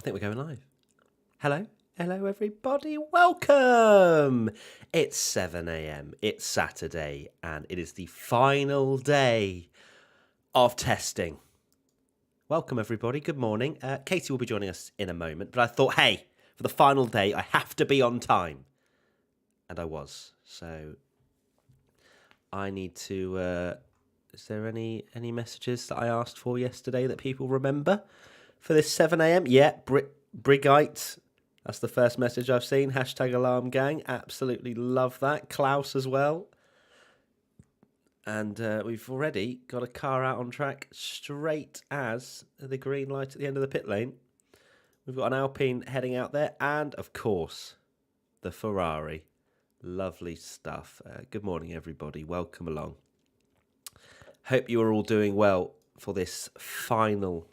think we're going live. Hello, everybody. Welcome. It's 7 a.m. It's Saturday, and it is the final day of testing. Welcome, everybody. Good morning. Katie will be joining us in a moment, but I thought, hey, for the final day, I have to be on time, and I was. So I need to. Is there any messages that I asked for yesterday that people remember for this 7 a.m? Yeah, Brigite. That's the first message I've seen. Hashtag alarm gang. Absolutely love that. Klaus as well. And we've already got a car out on track straight as the green light at the end of the pit lane. We've got an Alpine heading out there. And, of course, the Ferrari. Lovely stuff. Good morning, everybody. Welcome along. Hope you are all doing well for this final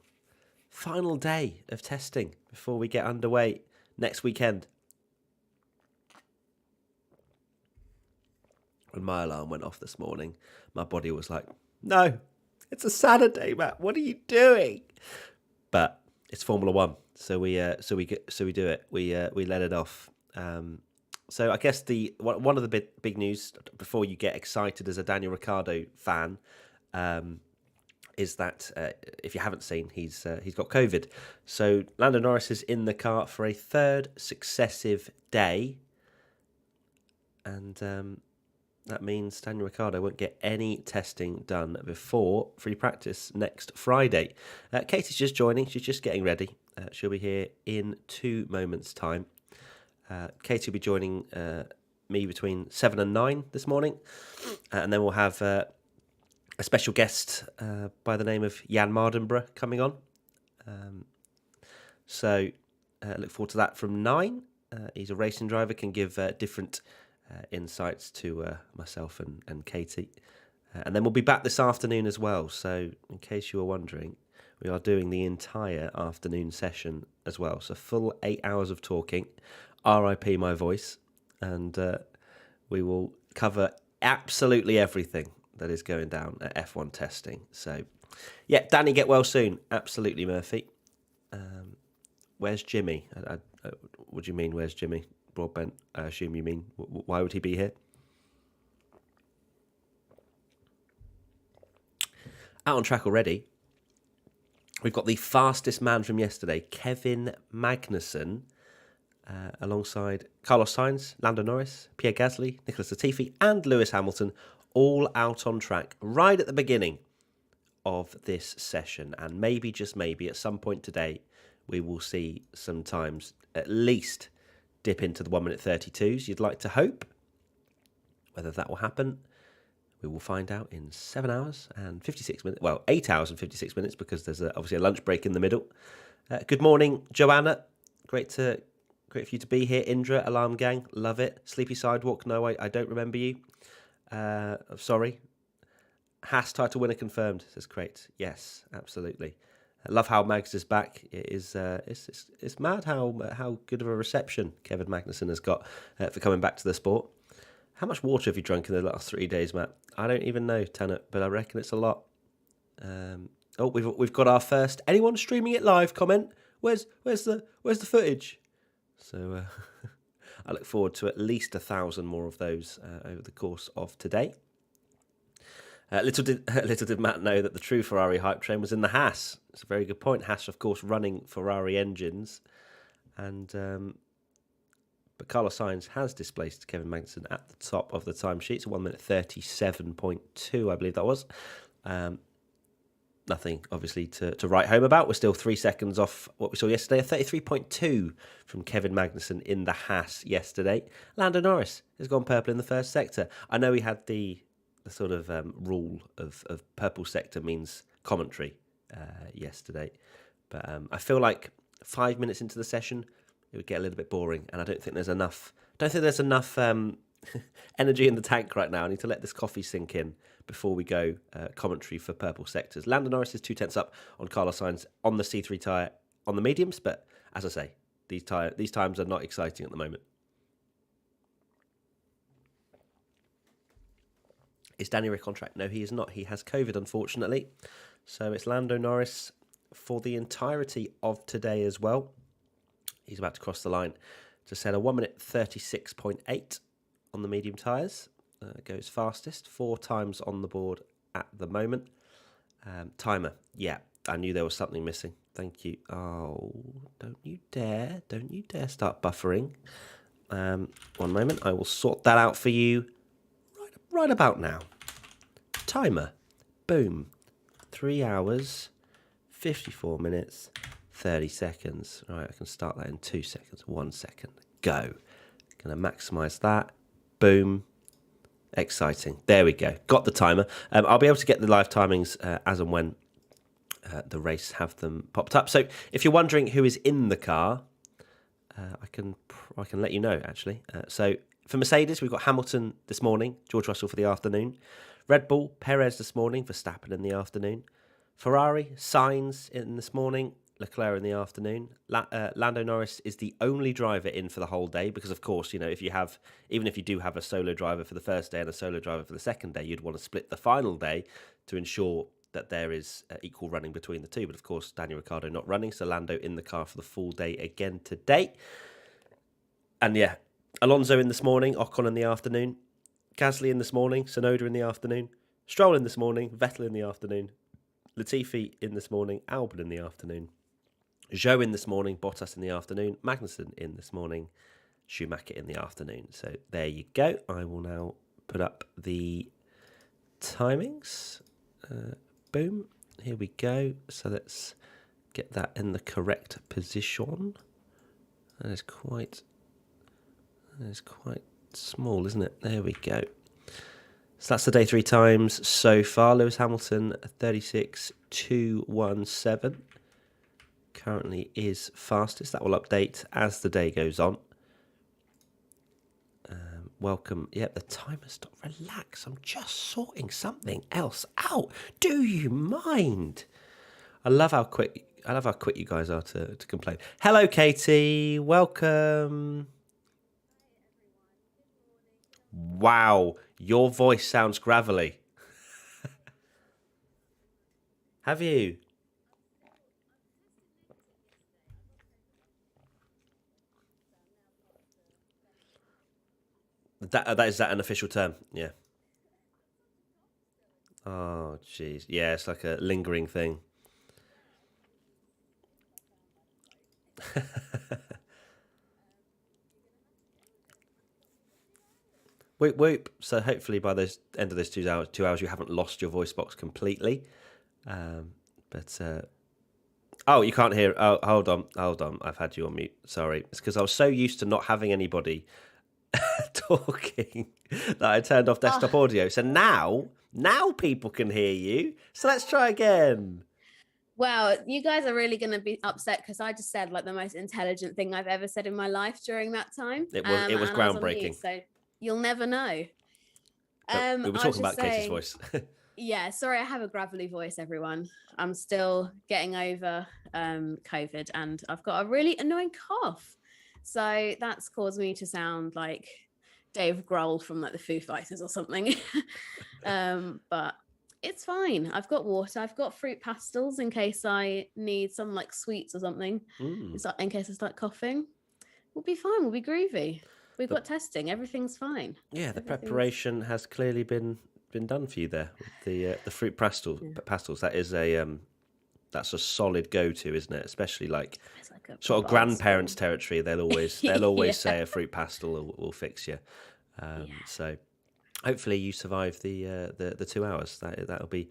day of testing before we get underway next weekend. When my alarm went off this morning, my body was like, no, it's a Saturday, Matt. What are you doing? But it's Formula One, so we do it. We let it off. So I guess one of the big news before you get excited as a Daniel Ricciardo fan is that if you haven't seen, he's got COVID. So Lando Norris is in the car for a third successive day, and that means Daniel Ricciardo won't get any testing done before free practice next Friday. Katie's just joining. She's just getting ready. She'll be here in 2 moments' time. Katie will be joining me between 7 and 9 this morning, and then we'll have a special guest by the name of Jan Mardenborough coming on. So look forward to that from 9. He's a racing driver, can give different insights to myself and Katie. And then we'll be back this afternoon as well. So in case you were wondering, we are doing the entire afternoon session as well. So full 8 hours of talking, RIP my voice, and we will cover absolutely everything that is going down at F1 testing. So, yeah, Danny, get well soon. Absolutely, Murphy. Where's Jimmy? What do you mean, where's Jimmy? Broadbent, I assume you mean, why would he be here? Out on track already. We've got the fastest man from yesterday, Kevin Magnussen, alongside Carlos Sainz, Lando Norris, Pierre Gasly, Nicholas Latifi, and Lewis Hamilton, all out on track right at the beginning of this session. And maybe, just maybe, at some point today, we will see some times at least dip into the 1 minute 32s. You'd like to hope. Whether that will happen, we will find out in 7 hours and 56 minutes. Well, 8 hours and 56 minutes, because there's obviously a lunch break in the middle. Good morning, Joanna. Great for you to be here. Indra, Alarm Gang, love it. Sleepy Sidewalk, no, I don't remember you. Sorry. Haas title winner confirmed, says Crate. Yes, absolutely. I love how Mags is back. It is it's mad how good of a reception Kevin Magnussen has got for coming back to the sport. How much water have you drunk in the last 3 days, Matt? I don't even know, Tanner, but I reckon it's a lot. We've got our first anyone streaming it live comment. Where's the footage? So I look forward to at least 1,000 more of those over the course of today. Little did Matt know that the true Ferrari hype train was in the Haas. It's a very good point. Haas, of course, running Ferrari engines, and but Carlos Sainz has displaced Kevin Magnussen at the top of the timesheet. It's 1 minute 37.2, I believe that was. Nothing, obviously, to write home about. We're still 3 seconds off what we saw yesterday. A 33.2 from Kevin Magnussen in the Haas yesterday. Lando Norris has gone purple in the first sector. I know he had the sort of rule of purple sector means commentary yesterday, but I feel like 5 minutes into the session it would get a little bit boring, and I don't think there's enough energy in the tank right now. I need to let this coffee sink in before we go commentary for purple sectors. Lando Norris is 2/10 up on Carlos Sainz on the C3 tyre on the mediums, but as I say, these times are not exciting at the moment. Is Danny Rick on track? No, he is not. He has COVID, unfortunately. So it's Lando Norris for the entirety of today as well. He's about to cross the line to set a 1 minute 36.8 on the medium tyres. Goes fastest, 4 times on the board at the moment. Timer, yeah, I knew there was something missing. Thank you. Oh, don't you dare start buffering. 1 moment, I will sort that out for you right about now. Timer, boom, 3 hours, 54 minutes, 30 seconds. Right, I can start that in 2 seconds. 1 second, go. Gonna maximize that, boom. Exciting. There we go. Got the timer. I'll be able to get the live timings as and when the race have them popped up. So if you're wondering who is in the car, I can let you know, actually. So for Mercedes, we've got Hamilton this morning, George Russell for the afternoon. Red Bull, Perez this morning, Verstappen in the afternoon. Ferrari, Sainz in this morning, Leclerc in the afternoon. Lando Norris is the only driver in for the whole day because, of course, even if you do have a solo driver for the first day and a solo driver for the second day, you'd want to split the final day to ensure that there is equal running between the two. But, of course, Daniel Ricciardo not running, so Lando in the car for the full day again today. And, yeah, Alonso in this morning, Ocon in the afternoon. Gasly in this morning, Tsunoda in the afternoon. Stroll in this morning, Vettel in the afternoon. Latifi in this morning, Albon in the afternoon. Zhou in this morning, Bottas in the afternoon, Magnussen in this morning, Schumacher in the afternoon. So there you go. I will now put up the timings. Boom. Here we go. So let's get that in the correct position. That is quite small, isn't it? There we go. So that's the day 3 times so far. Lewis Hamilton, 36.217. Currently is fastest. That will update as the day goes on. Welcome. Yep, the timer stopped. Relax. I'm just sorting something else out. Do you mind? I love how quick you guys are to complain. Hello, Katie. Welcome. Wow, your voice sounds gravelly. Have you? That is that an official term? Yeah. Oh, jeez. Yeah, it's like a lingering thing. Whoop whoop. So hopefully by the end of those 2 hours, you haven't lost your voice box completely. Oh, you can't hear. Oh, hold on. I've had you on mute. Sorry. It's because I was so used to not having anybody talking that I turned off desktop audio. So now people can hear you. So let's try again. Wow, you guys are really going to be upset because I just said like the most intelligent thing I've ever said in my life during that time. It was groundbreaking. So you'll never know. We were talking about Katie's voice. Yeah, sorry, I have a gravelly voice, everyone. I'm still getting over COVID and I've got a really annoying cough. So that's caused me to sound like Dave Grohl from like the Foo Fighters or something. But it's fine. I've got water. I've got fruit pastels in case I need some like sweets or something. In case I start coughing. We'll be fine. We'll be groovy. We've got testing. Everything's fine. Yeah, the preparation has clearly been done for you there with the fruit pastels. That is that's a solid go-to, isn't it? Especially like sort of grandparents' territory. They'll always say a fruit pastel will fix you. So hopefully you survive the 2 hours. That'll be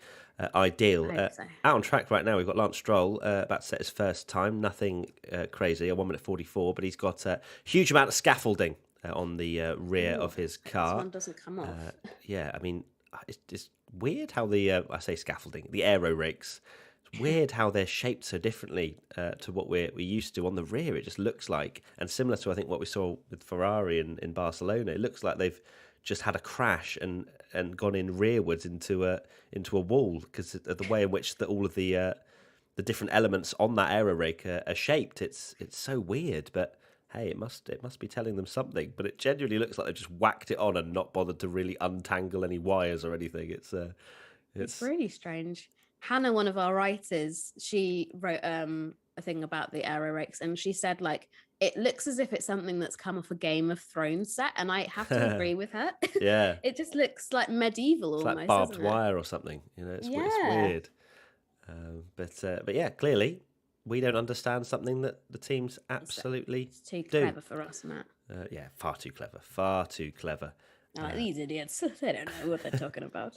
ideal. So. Out on track right now, we've got Lance Stroll about to set his first time. Nothing crazy, a 1 minute 44, but he's got a huge amount of scaffolding on the rear of his car. This one doesn't come off. Yeah, I mean, it's weird how I say scaffolding, the aero rakes. It's weird how they're shaped so differently to what we're used to on the rear. It just looks like, and similar to I think what we saw with Ferrari in Barcelona, it looks like they've just had a crash and gone in rearwards into a wall because of the way in which all of the different elements on that aero rake are shaped. It's so weird, but hey, it must be telling them something. But it genuinely looks like they've just whacked it on and not bothered to really untangle any wires or anything. It's really strange. Hannah, one of our writers, she wrote a a thing about the aero rakes, and she said like it looks as if it's something that's come off a Game of Thrones set, and I have to agree with her. Yeah. It just looks like medieval It's almost, like barbed doesn't it? wire or something. It's Yeah, weird. But yeah, clearly we don't understand something that the teams absolutely it's too do. clever for us, Matt. Yeah, far too clever. Far too clever. Like, these idiots, they don't know what they're talking about.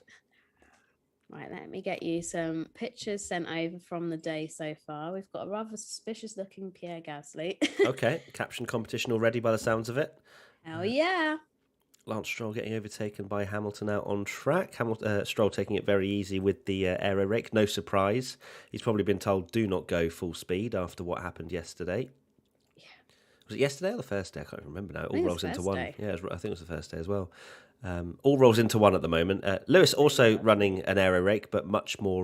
Right, let me get you some pictures sent over from the day so far. We've got a rather suspicious looking Pierre Gasly. Okay, caption competition already by the sounds of it. Hell yeah. Lance Stroll getting overtaken by Hamilton out on track. Stroll taking it very easy with the aero rake. No surprise. He's probably been told do not go full speed after what happened yesterday. Yeah. Was it yesterday or the first day? I can't remember now. It all rolls into one. Day. Yeah, I think it was the first day as well. All rolls into one at the moment. Lewis also running an aero rake, but much more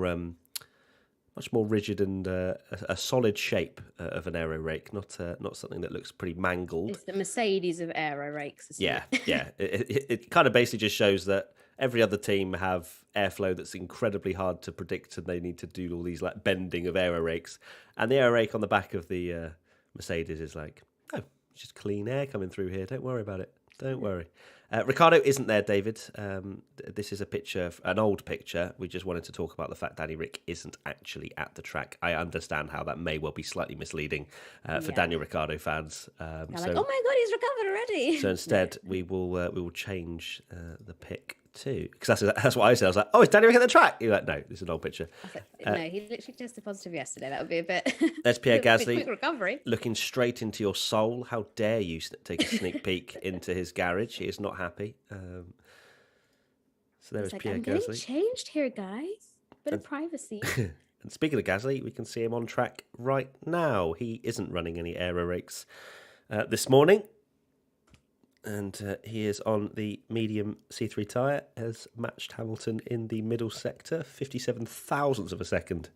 rigid and a solid shape of an aero rake, not something that looks pretty mangled. It's the Mercedes of aero rakes. Yeah, yeah. It kind of basically just shows that every other team have airflow that's incredibly hard to predict, and they need to do all these like bending of aero rakes. And the aero rake on the back of the Mercedes is like, oh, it's just clean air coming through here. Don't worry about it. Don't worry. Ricardo isn't there, David. This is a picture, an old picture. We just wanted to talk about the fact Danny Ric isn't actually at the track. I understand how that may well be slightly misleading for Daniel Ricciardo fans. So, like, oh my god, he's recovered already. So instead, we will change the pic too, because that's what I said. I was like, oh, is Danny Ric at the track? You're like, no, this is an old picture. No, he literally tested positive yesterday. That would be a bit. There's Pierre Gasly, quick recovery, looking straight into your soul. How dare you take a sneak peek into his garage? He is not happy. So there is Pierre I'm Gasly. getting changed here, guys. Bit of privacy. And speaking of Gasly, we can see him on track right now. He isn't running any aero rakes this morning. And he is on the medium C3 tyre, has matched Hamilton in the middle sector, 57 thousandths of a second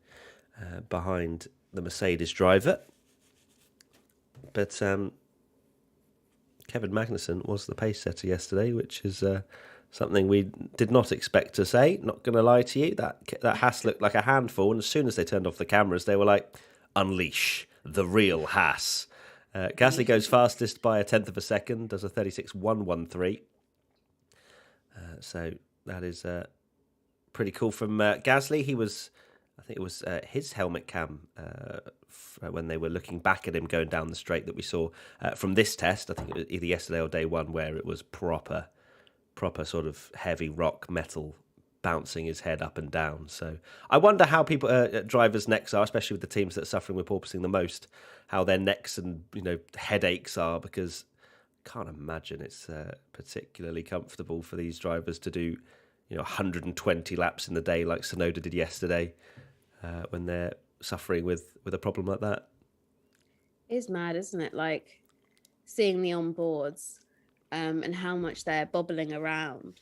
behind the Mercedes driver. But Kevin Magnussen was the pace setter yesterday, which is something we did not expect to say. Not going to lie to you, that Haas looked like a handful, and as soon as they turned off the cameras, they were like, unleash the real Haas. Gasly goes fastest by a tenth of a second, does a 36.113. So that is pretty cool from Gasly. I think it was his helmet cam when they were looking back at him going down the straight that we saw from this test. I think it was either yesterday or day one, where it was proper sort of heavy rock metal bouncing his head up and down. So I wonder how drivers' necks are, especially with the teams that are suffering with porpoising the most, how their necks and headaches are, because I can't imagine it's particularly comfortable for these drivers to do 120 laps in the day like Tsunoda did yesterday when they're suffering with a problem like that. It's mad, isn't it? Like seeing the onboards and how much they're bobbling around.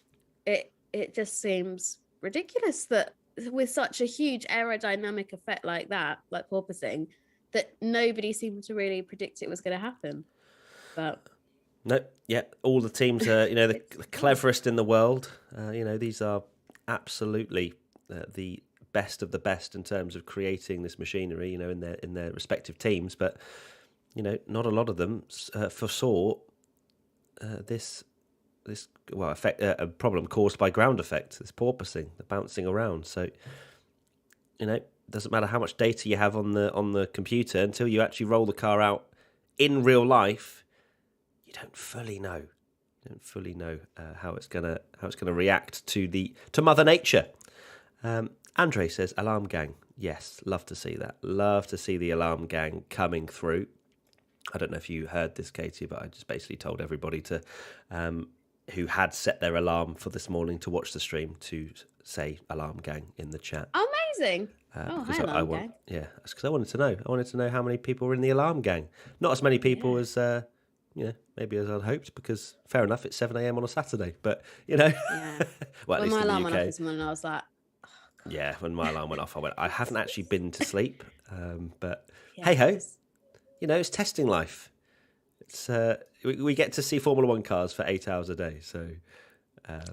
It just seems ridiculous that with such a huge aerodynamic effect like that, like porpoising, that nobody seemed to really predict it was going to happen. But no, yeah, all the teams are, the cleverest in the world. These are absolutely the best of the best in terms of creating this machinery, in their respective teams. But, not a lot of them foresaw this effect, a problem caused by ground effect, this porpoising, the bouncing around. So, doesn't matter how much data you have on the computer, until you actually roll the car out in real life, you don't fully know. You don't fully know how it's gonna react to Mother Nature. Andre says, "Alarm gang." Yes, love to see that. Love to see the alarm gang coming through. I don't know if you heard this, Katie, but I just basically told everybody to who had set their alarm for this morning to watch the stream to say "alarm gang" in the chat. Amazing. Hi, alarm gang. Yeah, that's because I wanted to know. I wanted to know how many people were in the alarm gang. Not as many people as maybe as I'd hoped, because fair enough, it's 7 a.m. on a Saturday. But Yeah. well, When my alarm went off this morning, I was like, oh, God. Yeah, when my alarm went off, I haven't actually been to sleep. But hey ho, it's testing life. It's we get to see Formula One cars for 8 hours a day, so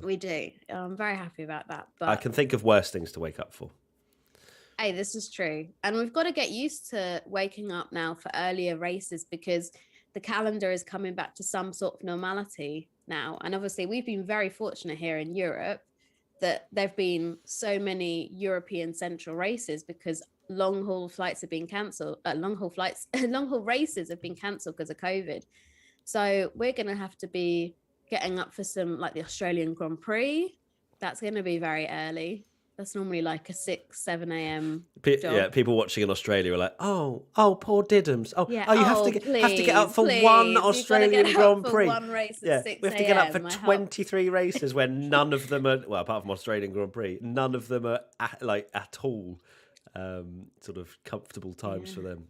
we do. I'm very happy about that. But I can think of worse things to wake up for. Hey, this is true. And we've got to get used to waking up now for earlier races because the calendar is coming back to some sort of normality now. And obviously, we've been very fortunate here in Europe that there've been so many European central races because long haul flights have been cancelled. Long haul races have been cancelled because of COVID. So we're going to have to be getting up for some like the Australian Grand Prix. That's going to be very early. That's normally like a 6, 7 a.m. Yeah, job. people watching in Australia are like, oh, poor Diddums. Yeah. You have Oh, to get up please, for one please. You've got to Australian get up Grand for Prix. one race at Yeah, 6 we have to get up for a.m. I hope. 23 races where none of them are, well, apart from Australian Grand Prix, none of them are at all sort of comfortable times for them.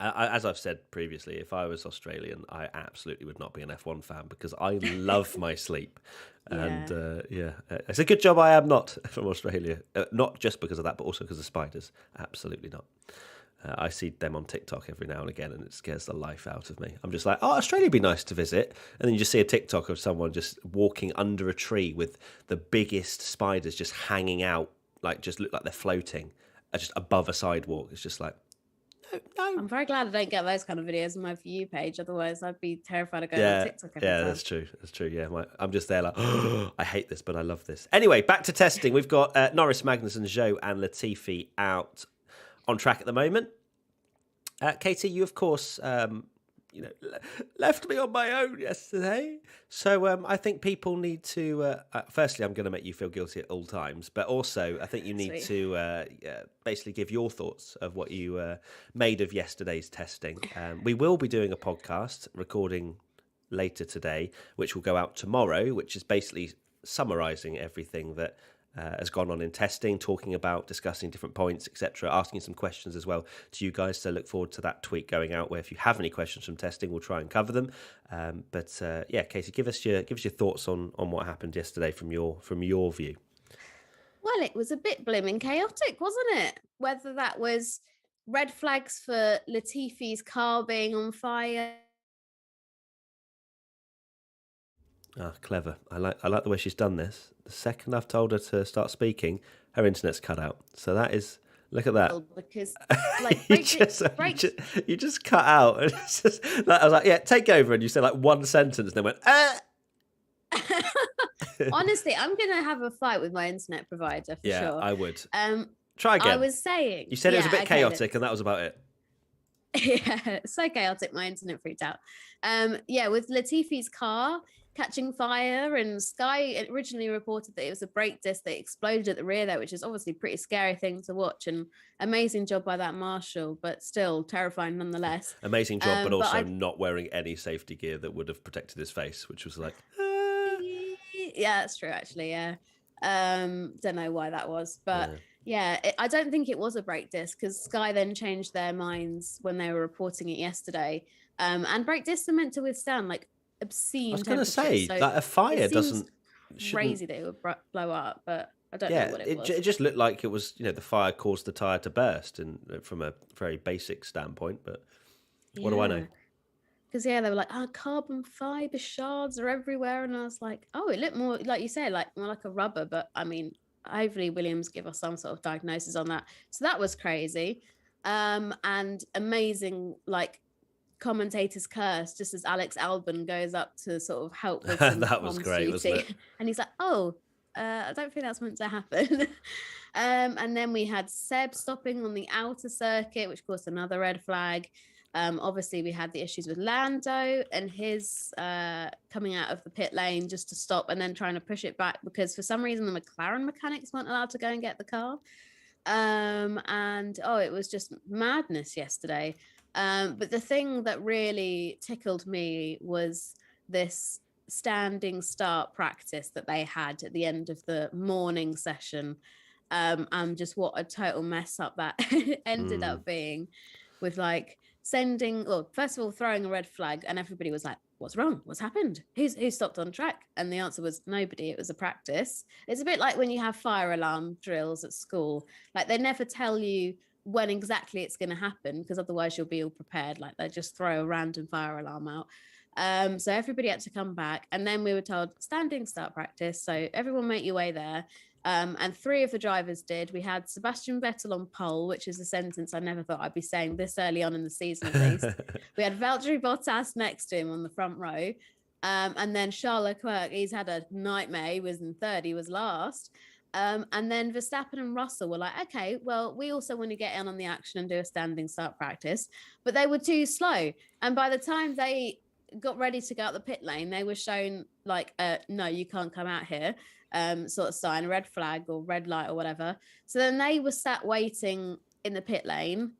As I've said previously, if I was Australian, I absolutely would not be an F1 fan because I love my sleep. And it's a good job I am not from Australia. Not just because of that, but also because of spiders. Absolutely not. I see them on TikTok every now and again, and it scares the life out of me. I'm just like, oh, Australia would be nice to visit. And then you just see a TikTok of someone just walking under a tree with the biggest spiders just hanging out, like just look like they're floating, just above a sidewalk. It's just like, no. I'm very glad I don't get those kind of videos on my view page. Otherwise, I'd be terrified of going on Yeah, TikTok every time. that's true. That's true. Yeah, I'm just there like, oh, I hate this, but I love this. Anyway, back to testing. We've got Norris, Magnussen, Zhou, and Latifi out on track at the moment. Katie, you of course, left me on my own yesterday. So I think people need to. Firstly, I'm going to make you feel guilty at all times, but also I think you need to basically give your thoughts of what you made of yesterday's testing. We will be doing a podcast recording later today, which will go out tomorrow, which is basically summarising everything that has gone on in testing, talking about, discussing different points, etc., asking some questions as well to you guys. So look forward to that tweet going out where if you have any questions from testing, we'll try and cover them. But Katie, give us your thoughts on what happened yesterday from your view. Well, it was a bit blimmin' chaotic, wasn't it? Whether that was red flags for Latifi's car being on fire. Clever. I like the way she's done this. The second I've told her to start speaking, her internet's cut out. So that is, look at that. Because like you just cut out. And it's just, like, I was like, yeah, take over. And you said like one sentence, and then went, Honestly, I'm gonna have a fight with my internet provider for sure. Yeah, I would. Try again. I was saying you said it was a bit chaotic, and that was about it. Yeah, so chaotic. My internet freaked out. With Latifi's car catching fire, and Sky originally reported that it was a brake disc that exploded at the rear there, which is obviously a pretty scary thing to watch. And amazing job by that marshal, but still terrifying nonetheless. Amazing job, but also not wearing any safety gear that would have protected his face, which was like, yeah, that's true actually. Yeah, don't know why that was, but. Yeah, I don't think it was a brake disc because Sky then changed their minds when they were reporting it yesterday. And brake discs are meant to withstand like obscene. I was going to say that a fire doesn't. Crazy that it would blow up, but I don't know what it was. It just looked like it was, the fire caused the tire to burst, and from a very basic standpoint. But what do I know? Because they were like, carbon fiber shards are everywhere, and I was like, oh, it looked more like you said, like more like a rubber. But I mean, hopefully Williams give us some sort of diagnosis on that. So that was crazy. And amazing, like commentator's curse, just as Alex Albon goes up to sort of help with some that was great, wasn't it? And he's like, I don't think that's meant to happen. And then we had Seb stopping on the outer circuit, which caused another red flag. Obviously, we had the issues with Lando and his coming out of the pit lane just to stop and then trying to push it back because for some reason the McLaren mechanics weren't allowed to go and get the car. It was just madness yesterday. But the thing that really tickled me was this standing start practice that they had at the end of the morning session. And just what a total mess up that ended up being with like first of all, throwing a red flag, and everybody was like, what's wrong? What's happened? Who stopped on track? And the answer was nobody. It was a practice. It's a bit like when you have fire alarm drills at school. Like they never tell you when exactly it's going to happen because otherwise you'll be all prepared. Like they just throw a random fire alarm out. So everybody had to come back. And then we were told standing start practice. So everyone make your way there. And 3 of the drivers did. We had Sebastian Vettel on pole, which is a sentence I never thought I'd be saying this early on in the season, at least. We had Valtteri Bottas next to him on the front row. And then Charles Leclerc, he's had a nightmare. He was in third, he was last. And then Verstappen and Russell were like, okay, well, we also want to get in on the action and do a standing start practice. But they were too slow. And by the time they got ready to go out the pit lane, they were shown like, no, you can't come out here. Sort of sign, red flag or red light or whatever. So then they were sat waiting in the pit lane,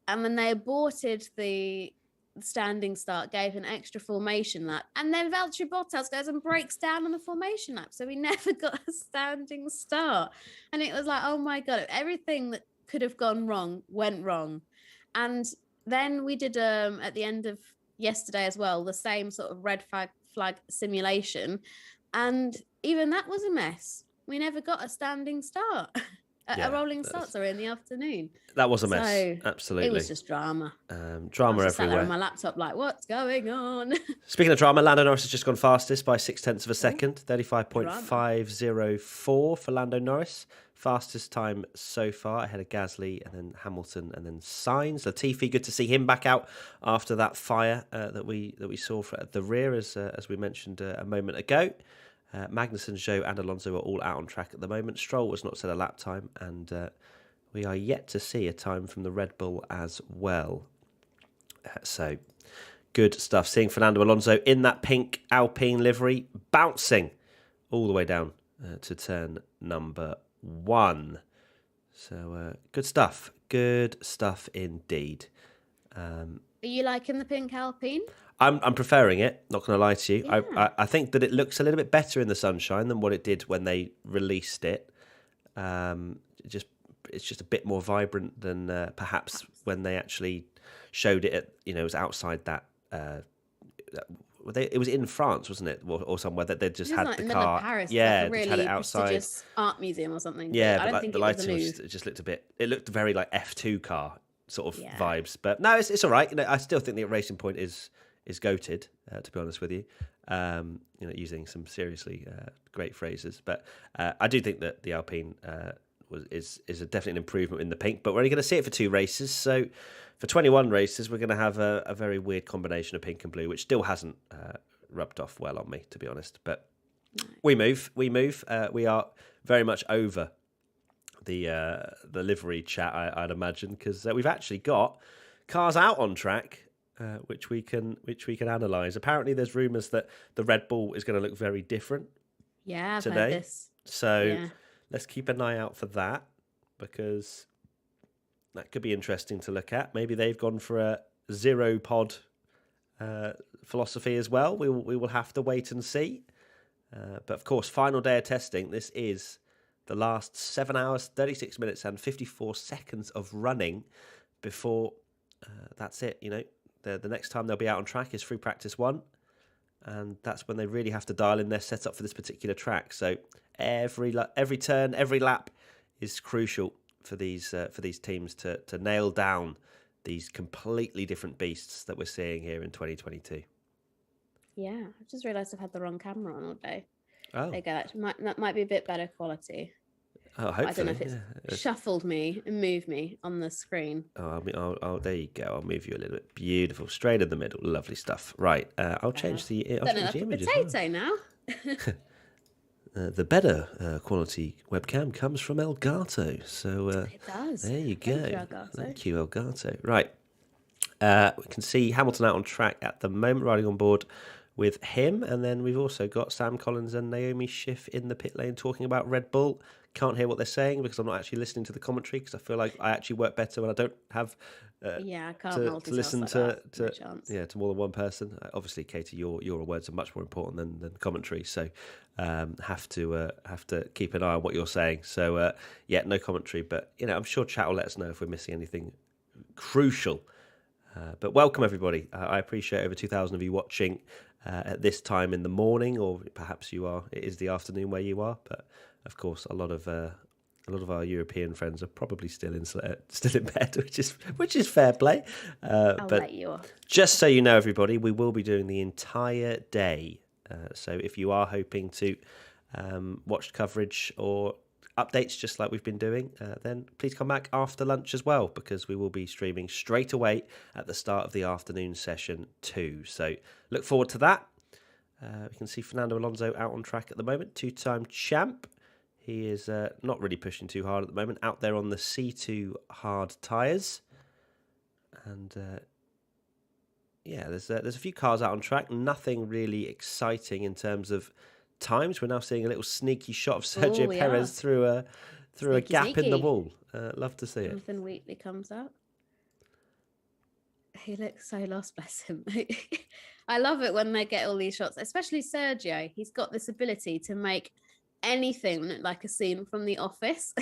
and then they aborted the standing start, gave an extra formation lap, and then Valtteri Bottas goes and breaks down on the formation lap. So we never got a standing start. And it was like, oh my God, everything that could have gone wrong went wrong. And then we did at the end of yesterday as well, the same sort of red flag simulation. And even that was a mess. We never got a standing start. A rolling start, sorry, in the afternoon. That was a mess. So absolutely. It was just drama. Drama I was just everywhere. sat there on my laptop like, what's going on? Speaking of drama, Lando Norris has just gone fastest by 0.6 of a second, 35.504 for Lando Norris. Fastest time so far, ahead of Gasly and then Hamilton and then Sainz. Latifi, good to see him back out after that fire that we saw at the rear, as we mentioned a moment ago. Magnussen, Zhou and Alonso are all out on track at the moment. Stroll was not set a lap time, and we are yet to see a time from the Red Bull as well. So good stuff. Seeing Fernando Alonso in that pink Alpine livery, bouncing all the way down to turn number 1. So good stuff. Good stuff indeed. Are you liking the pink Alpine? I'm preferring it, not going to lie to you. Yeah. I think that it looks a little bit better in the sunshine than what it did when they released it. It's just a bit more vibrant than perhaps when they actually showed it at, it was outside that. It was in France, wasn't it, or somewhere that they just had like the middle car. Of Paris, yeah, like a really had it outside. Prestigious art museum or something. Yeah, I don't think the it was lighting the Louvre. it just looked a bit. It looked very like F2 car sort of vibes, but no, it's all right. I still think the Racing Point is goated, to be honest with you. Using some seriously great phrases, but I do think that the Alpine is definitely an improvement in the pink. But we're only going to see it for 2 races, so for 21 races, we're going to have a very weird combination of pink and blue, which still hasn't rubbed off well on me, to be honest. But we move. We are very much over the livery chat, I'd imagine, because we've actually got cars out on track. Which we can analyse. Apparently, there's rumours that the Red Bull is going to look very different. Yeah, I've today. heard this. So let's keep an eye out for that, because that could be interesting to look at. Maybe they've gone for a zero pod philosophy as well. We will have to wait and see. But of course, final day of testing. This is the last 7 hours, 36 minutes, and 54 seconds of running before that's it. The next time they'll be out on track is free practice 1, and that's when they really have to dial in their setup for this particular track. So every turn, every lap is crucial for these teams to nail down these completely different beasts that we're seeing here in 2022. Yeah, I've just realised I've had the wrong camera on all day. Oh, there you go. That might be a bit better quality. Oh, hopefully. I don't know if it's shuffled me and moved me on the screen. Oh, there you go. I'll move you a little bit. Beautiful. Straight in the middle. Lovely stuff. Right. I'll change the image. Potato now. The better quality webcam comes from Elgato. So it does. There you go. Thank you, Elgato. Thank you, Elgato. Right. We can see Hamilton out on track at the moment, riding on board with him. And then we've also got Sam Collins and Naomi Schiff in the pit lane talking about Red Bull. Can't hear what they're saying because I'm not actually listening to the commentary, because I feel like I actually work better when I don't have I can't to listen like to more than one person. Obviously, Katie, your words are much more important than commentary, so have to keep an eye on what you're saying. So no commentary, but I'm sure chat will let us know if we're missing anything crucial. But welcome everybody. I appreciate over 2,000 of you watching at this time in the morning, or perhaps it is the afternoon where you are. But of course, a lot of our European friends are probably still in bed, which is fair play. I'll let you off. Just so you know, everybody, we will be doing the entire day. So if you are hoping to watch coverage or updates just like we've been doing, then please come back after lunch as well, because we will be streaming straight away at the start of the afternoon session too. So look forward to that. We can see Fernando Alonso out on track at the moment, two-time champ. He is not really pushing too hard at the moment, out there on the C2 hard tyres. And there's a few cars out on track. Nothing really exciting in terms of times. We're now seeing a little sneaky shot of Sergio Perez through a gap in the wall. Love to see it. Jonathan Wheatley comes up. He looks so lost, bless him. I love it when they get all these shots, especially Sergio. He's got this ability to make anything look like a scene from The Office.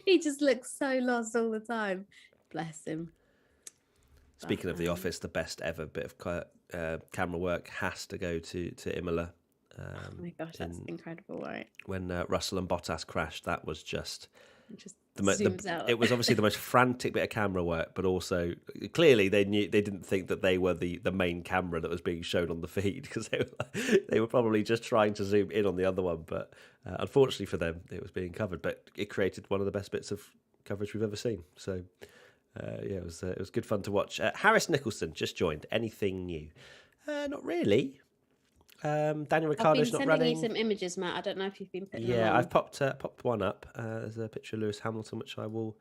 He just looks so lost all the time. Bless him. Speaking of The Office, the best ever bit of camera work has to go to Imola. Oh my gosh, that's incredible, right? When Russell and Bottas crashed, that was just zooms out. It was obviously the most frantic bit of camera work, but also clearly they didn't think that they were the main camera that was being shown on the feed, because they were probably just trying to zoom in on the other one. But unfortunately for them, it was being covered. But it created one of the best bits of coverage we've ever seen. So it was good fun to watch. Harris Nicholson just joined. Anything new? Not really. Daniel Ricciardo's not running. I've been sending you some images, Matt. I don't know if you've been putting them on. I've popped one up. There's a picture of Lewis Hamilton, which I will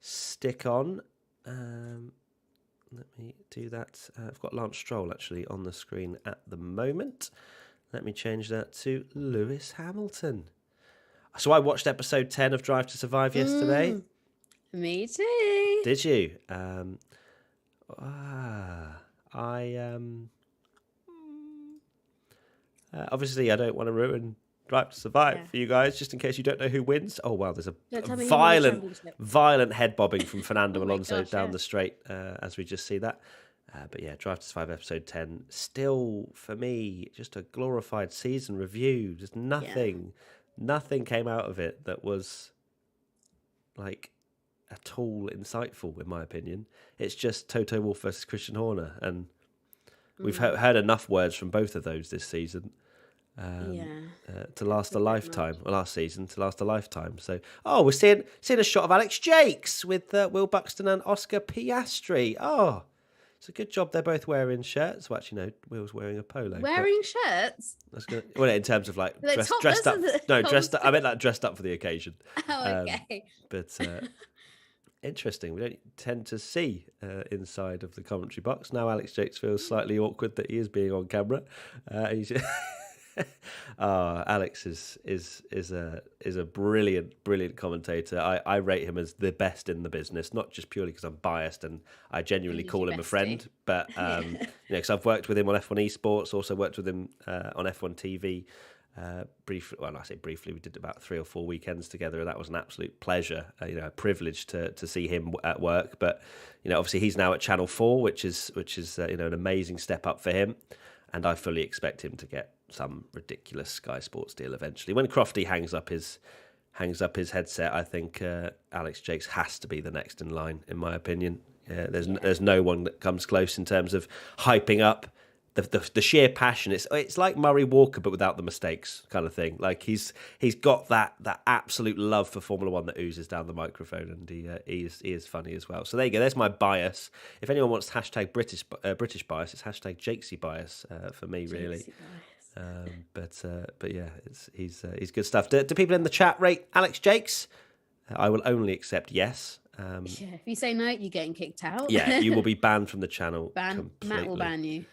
stick on. Let me do that. I've got Lance Stroll actually on the screen at the moment. Let me change that to Lewis Hamilton. So I watched episode 10 of Drive to Survive yesterday. Me too. Did you? Obviously, I don't want to ruin Drive to Survive for you guys, just in case you don't know who wins. Oh, wow, there's a violent head bobbing from Fernando Alonso down the straight as we just see that. But yeah, Drive to Survive episode 10, still, for me, just a glorified season review. Just nothing came out of it that was, like, at all insightful, in my opinion. It's just Toto Wolff versus Christian Horner, and we've heard enough words from both of those this season to last a lifetime. Well, last season to last a lifetime. So, we're seeing a shot of Alex Jakes with Will Buxton and Oscar Piastri. Oh, it's a good job they're both wearing shirts. Well, actually, no, Will's wearing a polo. Wearing shirts? Well, in terms of like dressed up. No, dressed up. I meant like dressed up for the occasion. Oh, okay. But interesting. We don't tend to see inside of the commentary box. Now Alex Jakes feels slightly awkward that he is being on camera. Alex is a brilliant commentator. I rate him as the best in the business, not just purely because I'm biased and I genuinely call him a friend, but because I've worked with him on F1 Esports, also worked with him on F1 TV. Briefly, well, I say briefly, we did about 3 or 4 weekends together, and that was an absolute pleasure, a privilege to see him at work. But obviously he's now at Channel 4, which is an amazing step up for him, and I fully expect him to get some ridiculous Sky Sports deal eventually. When Crofty hangs up his headset, I think Alex Jakes has to be the next in line, in my opinion. There's no one that comes close in terms of hyping up the sheer passion. It's like Murray Walker, but without the mistakes, kind of thing. Like he's got that absolute love for Formula One that oozes down the microphone, and he is funny as well. So there you go. There's my bias. If anyone wants hashtag British bias, it's hashtag Jakesy bias for me, really. But yeah, he's good stuff. Do people in the chat rate Alex Jakes? I will only accept yes. If you say no, you're getting kicked out. Yeah, you will be banned from the channel. Matt will ban you.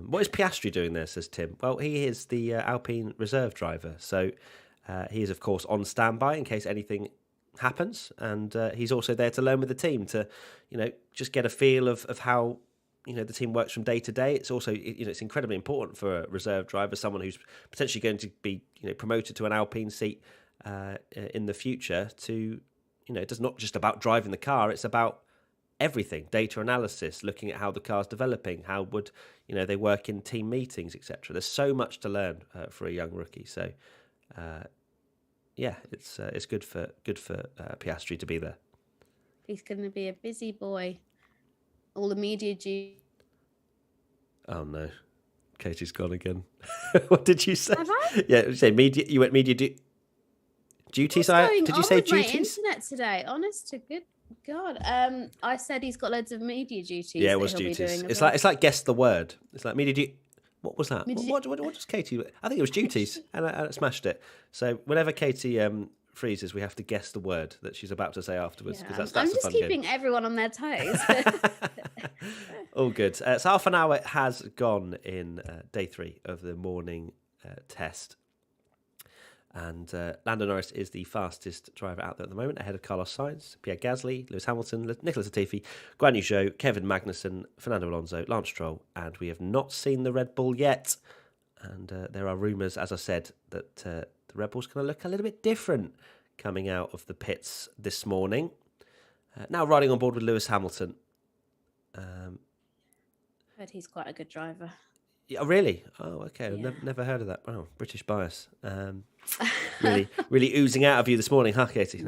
What is Piastri doing there, says Tim? Well, he is the Alpine reserve driver. So he is, of course, on standby in case anything happens. And he's also there to learn with the team to, just get a feel of how, the team works from day to day. It's also, it's incredibly important for a reserve driver, someone who's potentially going to be, promoted to an Alpine seat in the future to, it's not just about driving the car. It's about everything, data analysis, looking at how the car's developing, how would they work in team meetings, etc. There's so much to learn for a young rookie. So it's good for Piastri to be there. He's going to be a busy boy. All the media Oh no, Katie's gone again. What did you say? Have I? Yeah, you say media. You went media. Duties? What's going Did you on say with my duties? internet today? Honest to good God. I said he's got loads of media duties Yeah, it that was he'll be duties. doing as It's well. like guess the word. It's like media duty. What was that? Media- What does Katie? I think it was duties, and I smashed it. So whenever Katie freezes, we have to guess the word that she's about to say afterwards, because Yeah, that's I'm a just fun keeping game. everyone on their toes. All good. So half an hour has gone in day 3 of the morning test. And Lando Norris is the fastest driver out there at the moment, ahead of Carlos Sainz, Pierre Gasly, Lewis Hamilton, Nicholas Latifi, Guan Yu Zhou, Kevin Magnussen, Fernando Alonso, Lance Stroll, and we have not seen the Red Bull yet. And there are rumours, as I said, that the Red Bull's going to look a little bit different coming out of the pits this morning. Now riding on board with Lewis Hamilton. But he's quite a good driver. Yeah, really? Oh, okay. Yeah. I've never heard of that. Wow, British bias. Really oozing out of you this morning, huh, Katie?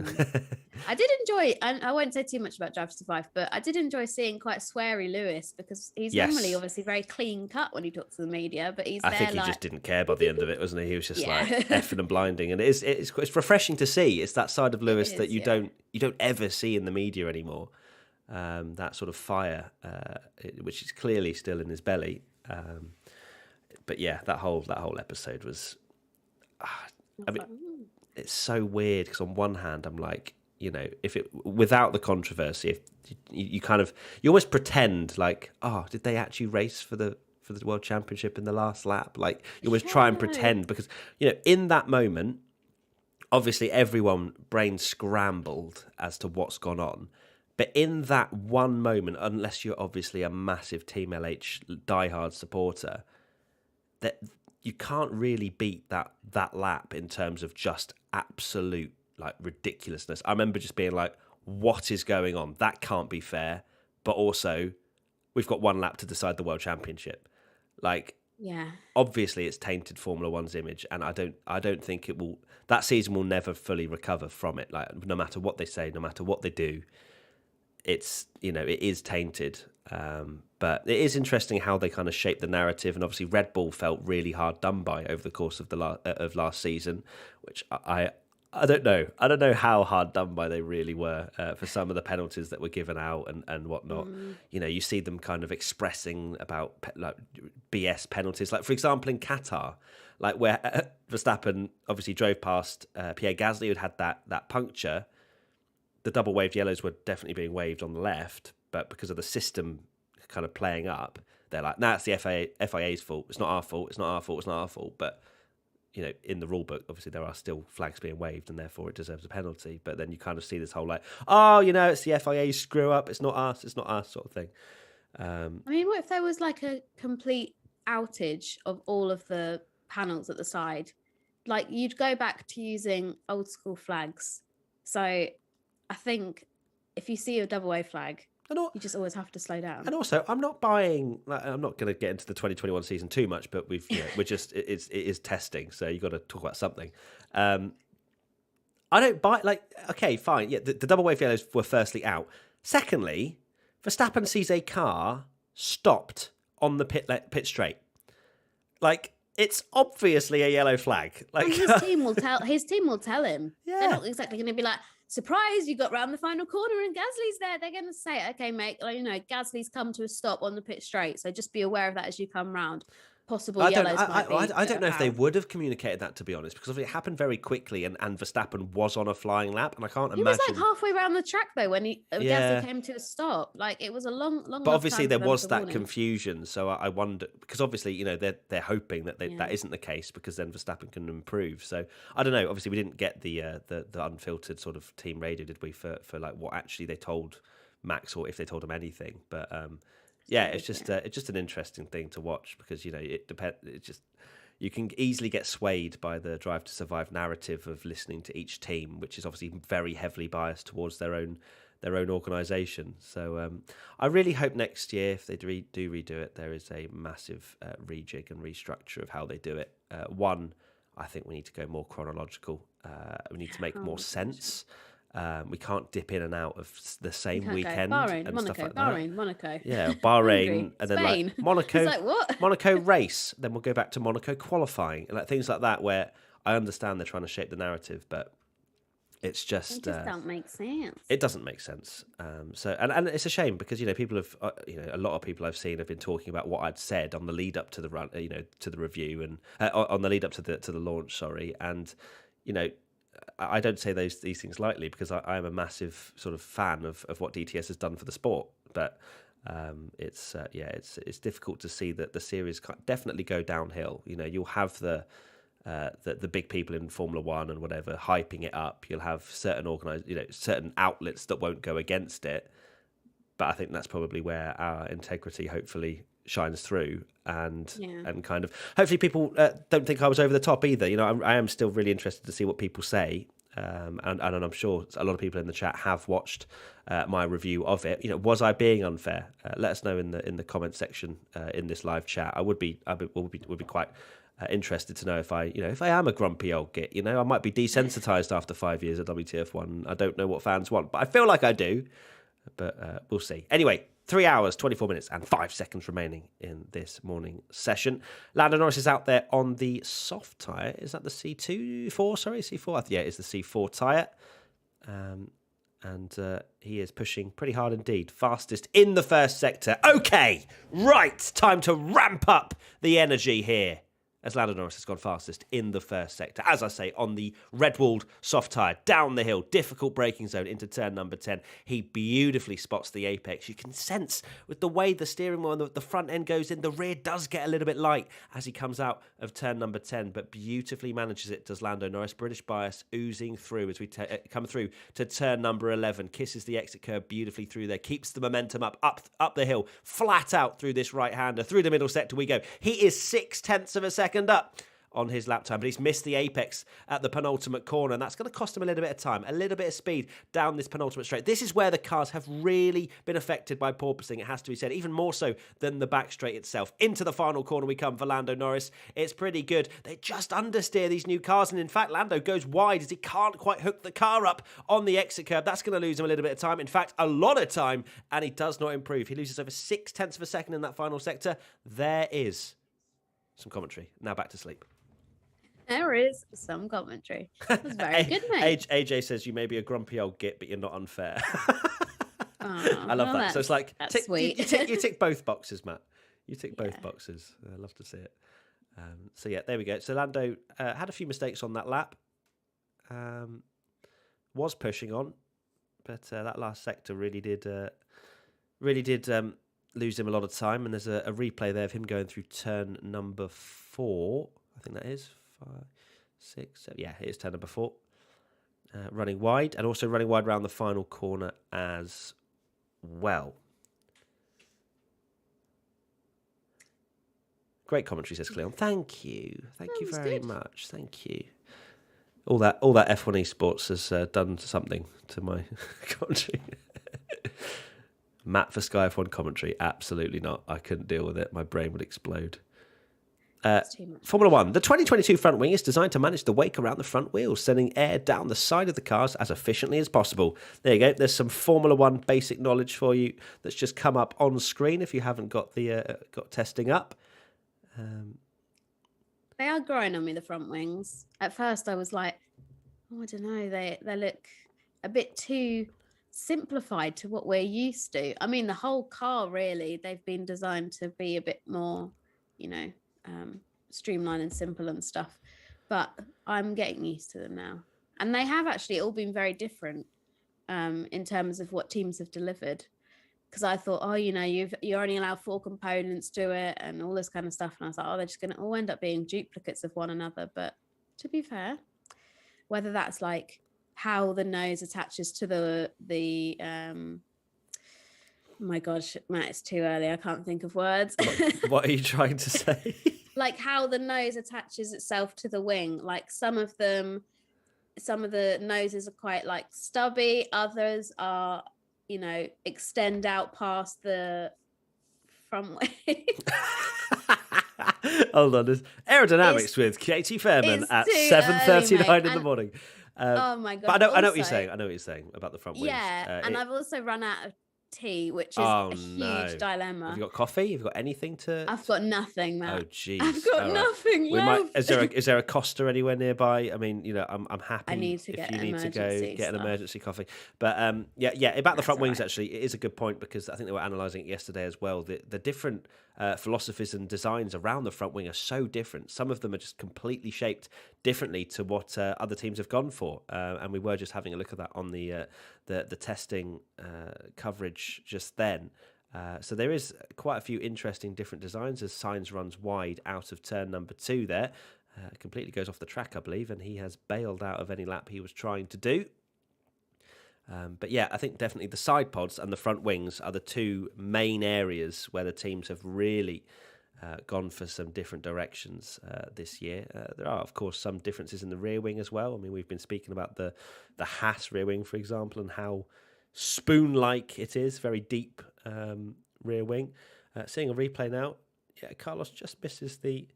I did enjoy, and I won't say too much about Drive to Survive, but I did enjoy seeing quite sweary Lewis, because he's Yes. normally obviously very clean cut when he talks to the media, but he's I there think he like, just didn't care by the end of it, wasn't he? He was just Yeah. like effing and blinding, and it's refreshing to see. It's that side of Lewis that is, you yeah. don't ever see in the media anymore. That sort of fire, which is clearly still in his belly. But yeah, that whole episode was. I mean, it's so weird, because on one hand, I'm like, if it without the controversy, if you kind of you almost pretend like, oh, did they actually race for the World Championship in the last lap? Like, you always try and pretend, because in that moment, obviously everyone brain scrambled as to what's gone on. But in that one moment, unless you're obviously a massive Team LH diehard supporter, that you can't really beat that lap in terms of just absolute like ridiculousness. I remember just being like, what is going on? That can't be fair. But also, we've got one lap to decide the World Championship. Like, Yeah. obviously it's tainted Formula One's image, and I don't think it will. That season will never fully recover from it. Like, no matter what they say, no matter what they do, it's it is tainted. But it is interesting how they kind of shape the narrative, and obviously Red Bull felt really hard done by over the course of the last season, which I don't know. I don't know how hard done by they really were for some of the penalties that were given out and whatnot. You see them kind of expressing about like BS penalties, like for example in Qatar, like where Verstappen obviously drove past Pierre Gasly, who'd had that puncture. The double waved yellows were definitely being waved on the left, but because of the system kind of playing up, they're like, nah, it's the FIA's fault. It's not our fault. It's not our fault. It's not our fault. But in the rule book, obviously there are still flags being waved, and therefore it deserves a penalty. But then you kind of see this whole like, oh, it's the FIA's screw up. It's not us. It's not us sort of thing. I mean, what if there was like a complete outage of all of the panels at the side? Like, you'd go back to using old school flags. So I think if you see a double wave flag, you just always have to slow down. And also, I'm not buying. Like, I'm not going to get into the 2021 season too much, but we're just it is testing, so you got to talk about something. I don't buy okay, fine, yeah, the double wave yellows were firstly out. Secondly, Verstappen sees a car stopped on the pit straight. Like, it's obviously a yellow flag. Like, and his team will tell him. Yeah. They're not exactly going to be like, surprise, you got round the final corner and Gasly's there. They're going to say, okay, mate, Gasly's come to a stop on the pit straight, so just be aware of that as you come round. Possible yellows I don't know if they would have communicated that, to be honest, because it happened very quickly, and Verstappen was on a flying lap, and I can't imagine. He was like halfway around the track though when Yeah. Gasly came to a stop. Like, it was a long. But obviously time there for them was to that warn him. confusion, so I wonder, because obviously they're hoping that that isn't the case, because then Verstappen can improve. So I don't know. Obviously we didn't get the unfiltered sort of team radio, did we, for like what actually they told Max, or if they told him anything. But yeah, it's just an interesting thing to watch, because it depends. It just, you can easily get swayed by the Drive to Survive narrative of listening to each team, which is obviously very heavily biased towards their own organisation. So I really hope next year, if they do redo it, there is a massive rejig and restructure of how they do it. One, I think we need to go more chronological. We need to make more sense. We can't dip in and out of the same weekend. Bahrain, and Monaco, stuff like Bahrain, that. Monaco. Yeah, Bahrain, Hungary, and then Spain. like Monaco. It's like, what? Monaco race. Then we'll go back to Monaco qualifying, and like things like that, where I understand they're trying to shape the narrative, but It's It just just don't make sense. it doesn't make sense. And it's a shame because people have a lot of people I've seen have been talking about what I'd said on the lead up to the run, to the review and on the lead up to the launch. Sorry, and I don't say these things lightly because I am a massive sort of fan of what DTS has done for the sport, but. It's difficult to see that the series definitely go downhill. You'll have the big people in Formula One and whatever hyping it up. You'll have certain outlets that won't go against it. But I think that's probably where our integrity hopefully shines through, and kind of hopefully people don't think I was over the top either. I am still really interested to see what people say. And I'm sure a lot of people in the chat have watched my review of it. Was I being unfair? Let us know in the comment section in this live chat. I would be quite interested to know if I am a grumpy old git. I might be desensitized after 5 years at WTF1. I don't know what fans want, but I feel like I do. But we'll see. Anyway, 3 hours, 24 minutes and 5 seconds remaining in this morning session. Lando Norris is out there on the soft tyre. Is that the C4? Sorry, C4? Yeah, it's the C4 tyre. And he is pushing pretty hard indeed. Fastest in the first sector. Okay, right. Time to ramp up the energy here. As Lando Norris has gone fastest in the first sector. As I say, on the red-walled soft tyre, down the hill, difficult braking zone into turn number 10. He beautifully spots the apex. You can sense with the way the steering wheel and the front end goes in, the rear does get a little bit light as he comes out of turn number 10, but beautifully manages it, does Lando Norris. British bias oozing through as we come through to turn number 11. Kisses the exit curb beautifully through there, keeps the momentum up the hill, flat out through this right-hander. Through the middle sector we go. He is 0.6 of a second up on his lap time, but he's missed the apex at the penultimate corner, and that's going to cost him a little bit of time, a little bit of speed down this penultimate straight. This is where the cars have really been affected by porpoising, it has to be said, even more so than the back straight itself. Into the final corner we come for Lando Norris. It's pretty good. They just understeer these new cars, and in fact, Lando goes wide as he can't quite hook the car up on the exit curb. That's going to lose him a little bit of time. In fact, a lot of time, and he does not improve. He loses over 0.6 of a second in that final sector. There is some commentary. Now back to sleep. There is some commentary. That was very good, mate. AJ says you may be a grumpy old git, but you're not unfair. I love that. So it's like sweet. You tick both boxes, Matt. You tick both boxes. I love to see it. So yeah, there we go. So Lando had a few mistakes on that lap. Was pushing on, but that last sector really did lose him a lot of time. And there's a replay there of him going through turn number 4. I think that is 5, 6, 7. Yeah, it is turn number 4. Running wide, and also running wide around the final corner as well. Great commentary, says Cleon. Thank you. Thank you very much. Thank you. All that F1 Esports has done something to my commentary. Matt for Sky F1 commentary? Absolutely not. I couldn't deal with it. My brain would explode. Formula One. The 2022 front wing is designed to manage the wake around the front wheels, sending air down the side of the cars as efficiently as possible. There you go. There's some Formula One basic knowledge for you that's just come up on screen if you haven't got got testing up. They are growing on me, the front wings. At first I was like, I don't know, they look a bit too simplified to what we're used to. I mean, the whole car really, they've been designed to be a bit more, streamlined and simple and stuff, but I'm getting used to them now. And they have actually all been very different in terms of what teams have delivered, because I thought, you only allow 4 components to it and all this kind of stuff, and I was like, they're just going to all end up being duplicates of one another. But to be fair, whether that's like how the nose attaches to the oh my gosh, Matt, it's too early. I can't think of words. What are you trying to say? Like how the nose attaches itself to the wing. Like some of the noses are quite like stubby. Others are, extend out past the front wing. Hold on. There's aerodynamics with Katie Fairman at 7:39 in the morning. Oh my god! But I know what you're saying. I know what you're saying about the front wings. Yeah, and I've also run out of tea, which is Oh a huge no! dilemma. Have you got coffee? Have you got anything to? I've got nothing, Matt. Oh jeez! I've got All right. nothing We might. left. Is there a Costa anywhere nearby? I mean, I'm I happy need to if get you need to go emergency get an stuff. emergency coffee. But yeah. About the That's front all wings, right. actually, it is a good point because I think they were analysing it yesterday as well. The different philosophies and designs around the front wing are so different. Some of them are just completely shaped differently to what other teams have gone for. And we were just having a look at that on the testing coverage just then. So there is quite a few interesting different designs as Sainz runs wide out of turn number 2 there. Completely goes off the track, I believe, and he has bailed out of any lap he was trying to do. But yeah, I think definitely the side pods and the front wings are the two main areas where the teams have really gone for some different directions this year. There are, of course, some differences in the rear wing as well. I mean, we've been speaking about the Haas rear wing, for example, and how spoon-like it is, very deep rear wing. Seeing a replay now, yeah, Carlos just misses the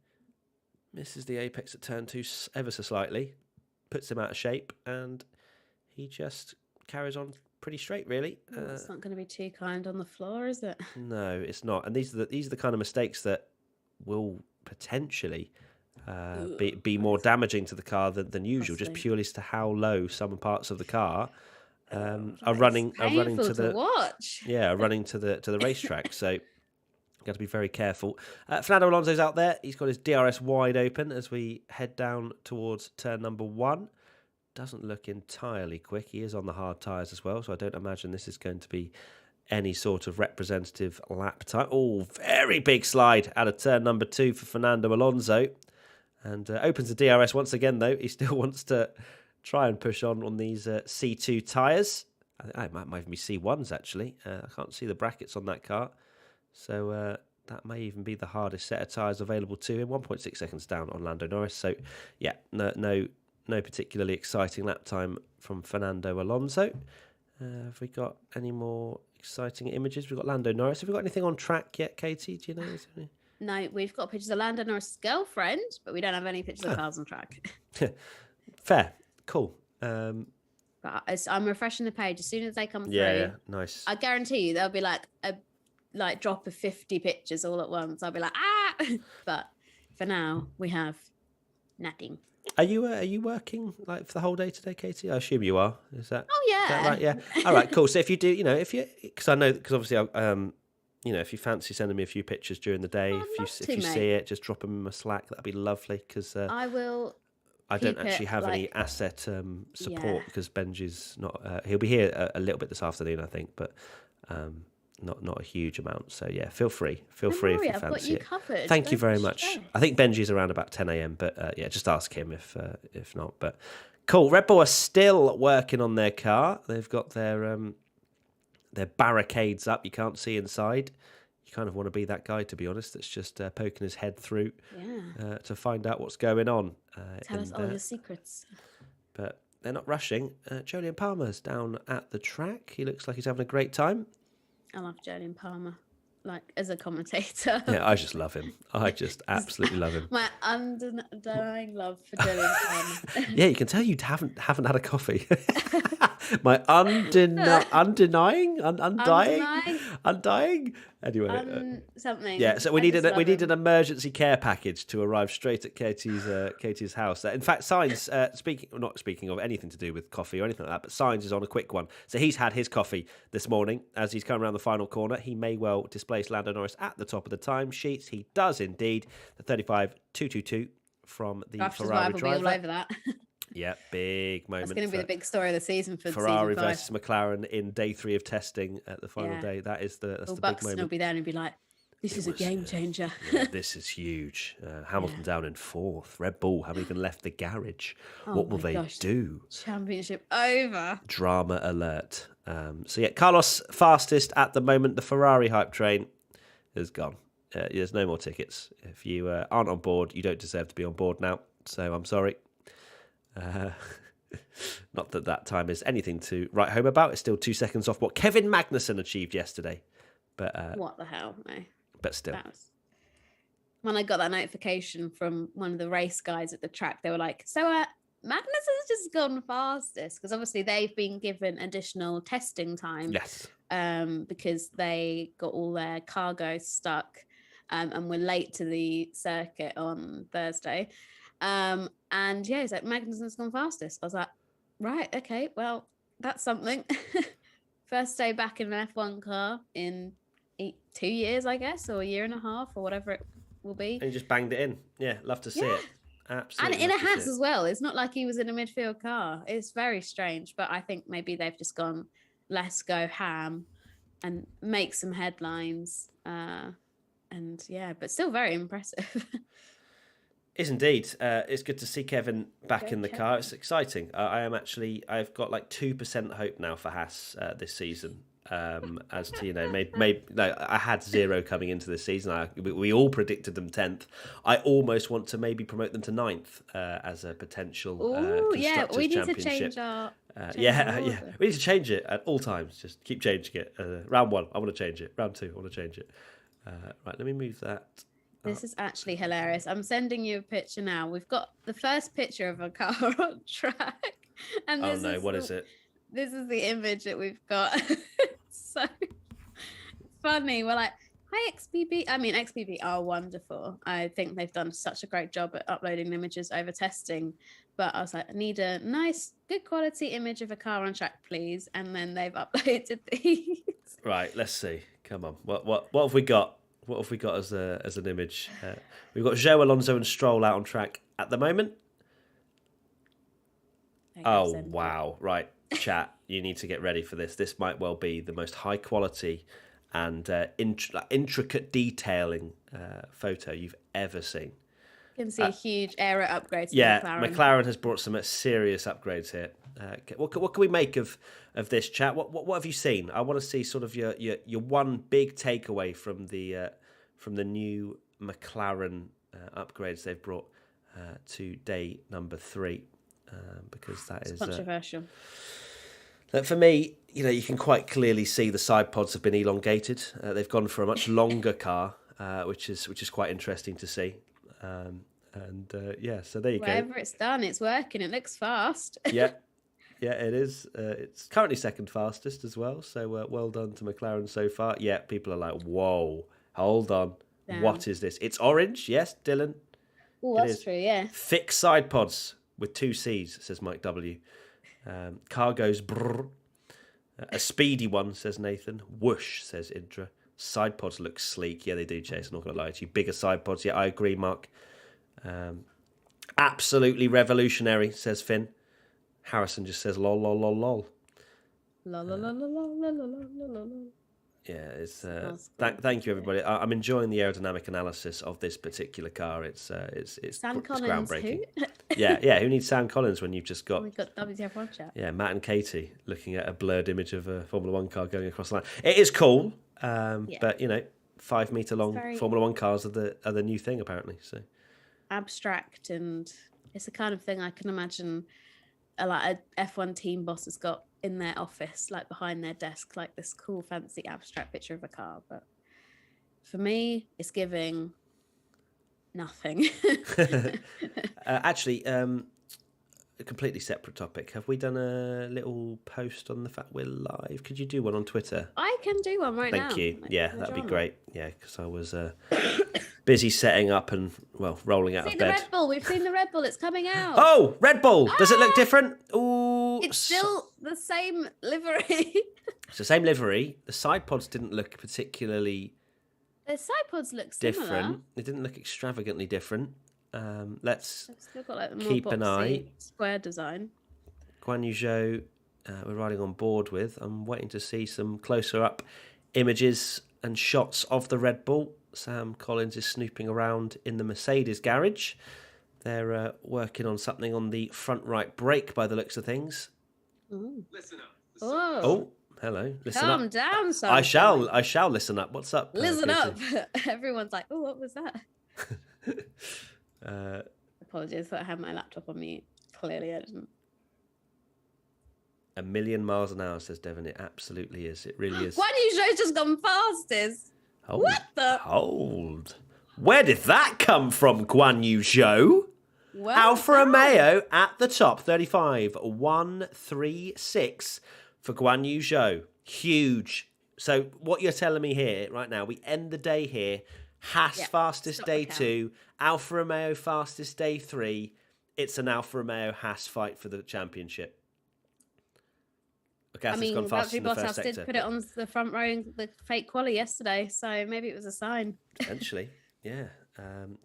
apex at turn 2 ever so slightly, puts him out of shape, and he just carries on pretty straight, really. It's not going to be too kind on the floor, is it? No, it's not. And these are the kind of mistakes that will potentially be more damaging to the car than usual, just purely as to how low some parts of the car are running to the watch. running to the racetrack. So got to be very careful. Fernando Alonso's out there. He's got his DRS wide open as we head down towards turn number 1. Doesn't look entirely quick. He is on the hard tyres as well, so I don't imagine this is going to be any sort of representative lap time. Oh, very big slide out of turn number 2 for Fernando Alonso. And opens the DRS once again, though. He still wants to try and push on these C2 tyres. I think it might even be C1s, actually. I can't see the brackets on that car. So that may even be the hardest set of tyres available to him. 1.6 seconds down on Lando Norris. So, yeah, no particularly exciting lap time from Fernando Alonso. Have we got any more exciting images? We've got Lando Norris. Have we got anything on track yet, Katie? Do you know? No, we've got pictures of Lando Norris' girlfriend, but we don't have any pictures of cars on track. Fair. Cool. But I'm refreshing the page as soon as they come through. Yeah, nice. I guarantee you there'll be like a drop of 50 pictures all at once. I'll be like, ah! But for now, we have nothing. Are you working like for the whole day today, Katie? I assume you are. Is that? Oh yeah. Is that right? Yeah. All right. Cool. So if you do, because obviously, if you fancy sending me a few pictures during the day, if you see it, just drop them in my Slack. That'd be lovely because I will. I don't actually have any asset support because Benji's not. He'll be here a little bit this afternoon, I think, but not a huge amount. So yeah, feel free if you fancy I've got you covered. Thank you very much. I think Benji's around about 10 a.m. But yeah, just ask him if not. But cool. Red Bull are still working on their car. They've got their barricades up. You can't see inside. You kind of want to be that guy, to be honest, that's just poking his head through to find out what's going on. Tell us all your secrets. But they're not rushing. Jolyon Palmer's down at the track. He looks like he's having a great time. I love Jolyon Palmer, as a commentator. Yeah, I just love him. I just absolutely love him. My undying love for Jolyon Palmer. Yeah, you can tell you haven't had a coffee. My undying. Anyway, something. Yeah, so we need an emergency care package to arrive straight at Katie's house. In fact, Sainz, not speaking of anything to do with coffee or anything like that, but Sainz is on a quick one. So he's had his coffee this morning as he's come around the final corner. He may well displace Lando Norris at the top of the timesheets. He does indeed. The 35.222 from the Ferrari driver. All over that. Yeah, big moment. That's going to be the big story of the season for Ferrari season 5. versus McLaren in day 3 of testing at the final day. That's the big moment. Will be there and be like, this is a game changer. This is huge. Hamilton down in 4th. Red Bull haven't even left the garage. What will they do? Championship over. Drama alert. So yeah, Carlos fastest at the moment. The Ferrari hype train is gone. There's no more tickets. If you aren't on board, you don't deserve to be on board now. So I'm sorry. Not that time is anything to write home about. It's still 2 seconds off what Kevin Magnussen achieved yesterday. But what the hell? No. But still. When I got that notification from one of the race guys at the track, they were like, so Magnussen's just gone fastest because obviously they've been given additional testing time. Yes. Because they got all their cargo stuck and were late to the circuit on Thursday. And yeah, he's like, Magnussen's gone fastest. I was like, right, okay, well, that's something. First day back in an F1 car in 2 years, I guess, or a year and a half, or whatever it will be. And he just banged it in. Yeah, love to see it. Absolutely. And in a Haas as well. It's not like he was in a midfield car. It's very strange, but I think maybe they've just gone, let's go ham and make some headlines. And yeah, but still very impressive. Is indeed. It's good to see Kevin back in the car. It's exciting. I've got like 2% hope now for Haas this season. As to, I had 0 coming into this season. We all predicted them 10th. I almost want to maybe promote them to 9th as a potential Constructors' we need Championship. to change our We need to change it at all times. Just keep changing it. Round 1, I want to change it. Round 2, I want to change it. Right, let me move that. This is actually hilarious. I'm sending you a picture now. We've got the first picture of a car on track. And What is it? This is the image that we've got. So funny. We're like, hi XBB. I mean, XBB are wonderful. I think they've done such a great job at uploading images over testing. But I was like, I need a nice, good quality image of a car on track, please. And then they've uploaded these. Right, let's see. Come on. What have we got? What have we got as an image? We've got Joe Alonso and Stroll out on track at the moment. Oh, wow. Right, chat, you need to get ready for this. This might well be the most high quality and intricate detailing photo you've ever seen. You can see a huge aero upgrade to McLaren. McLaren has brought some serious upgrades here. What can we make of this, chat? What have you seen? I want to see sort of your one big takeaway from the new McLaren upgrades they've brought to day number 3, because that is controversial. For me, you can quite clearly see the side pods have been elongated. They've gone for a much longer car, which is quite interesting to see. So there you go. Whatever it's done, it's working. It looks fast. Yeah, it is. It's currently second fastest as well. So well done to McLaren so far. Yeah, people are like, whoa, hold on. Damn. What is this? It's orange. Yes, Dylan. Oh, that's true, yeah. Thick side pods with 2 C's, says Mike W. Car goes brrr. A speedy one, says Nathan. Whoosh, says Indra. Side pods look sleek. Yeah, they do, Chase. I'm not going to lie to you. Bigger side pods. Yeah, I agree, Mark. Absolutely revolutionary, says Finn. Harrison just says lol, lol, lol, lol. Lol, lol, lol, lol, lol, lol, lol, lol. Yeah, it's thank you, everybody. I'm enjoying the aerodynamic analysis of this particular car. It's Sam Collins, groundbreaking. who? yeah. Who needs Sam Collins when you've just got? We've got WTF1 chat. Yeah, Matt and Katie looking at a blurred image of a Formula One car going across the line. It is cool, but 5 meter long Formula One cars are the new thing apparently. So abstract, and it's the kind of thing I can imagine a F1 team boss has got in their office, like behind their desk, like this cool fancy abstract picture of a car. But for me, it's giving nothing. Actually, a completely separate topic. Have we done a little post on the fact we're live? Could you do one on Twitter? I can do one right now. Thank you. Yeah, that'd be great. Yeah, because I was busy setting up and rolling out of bed. The Red Bull. We've seen the Red Bull. It's coming out. Oh, Red Bull. Does it look different? Ooh, it's still the same livery. It's the same livery. The side pods didn't look particularly. The side pods look different. Similar. They didn't look extravagantly different. Let's still got, like, the more keep an eye. Square design. Guan Yu Zhou, we're riding on board with. I'm waiting to see some closer up images and shots of the Red Bull. Sam Collins is snooping around in the Mercedes garage. They're working on something on the front right brake by the looks of things. Ooh. Listen up. Oh, hello. Listen Calm up. down, son. I shall listen up. What's up? Listen up. Everyone's like, oh, what was that? Apologies that I had my laptop on mute. Clearly I didn't. 1,000,000 miles an hour, says Devon. It absolutely is. It really is. Guan Yu Zhou's just gone fastest. What the? Hold. Where did that come from, Guan Yu Zhou? Well Alfa done. Romeo at the top, 35.136 for Guan Yu Zhou. Huge. So what you're telling me here right now, we end the day here. Haas Yeah, fastest stop the day count. 2, Alfa Romeo fastest day 3. It's an Alfa Romeo Haas fight for the championship. I Gasly's mean, gone fastest Valtteri in the first Bottas sector. did put it on the front row in the fake quali yesterday, so maybe it was a sign. Potentially, yeah.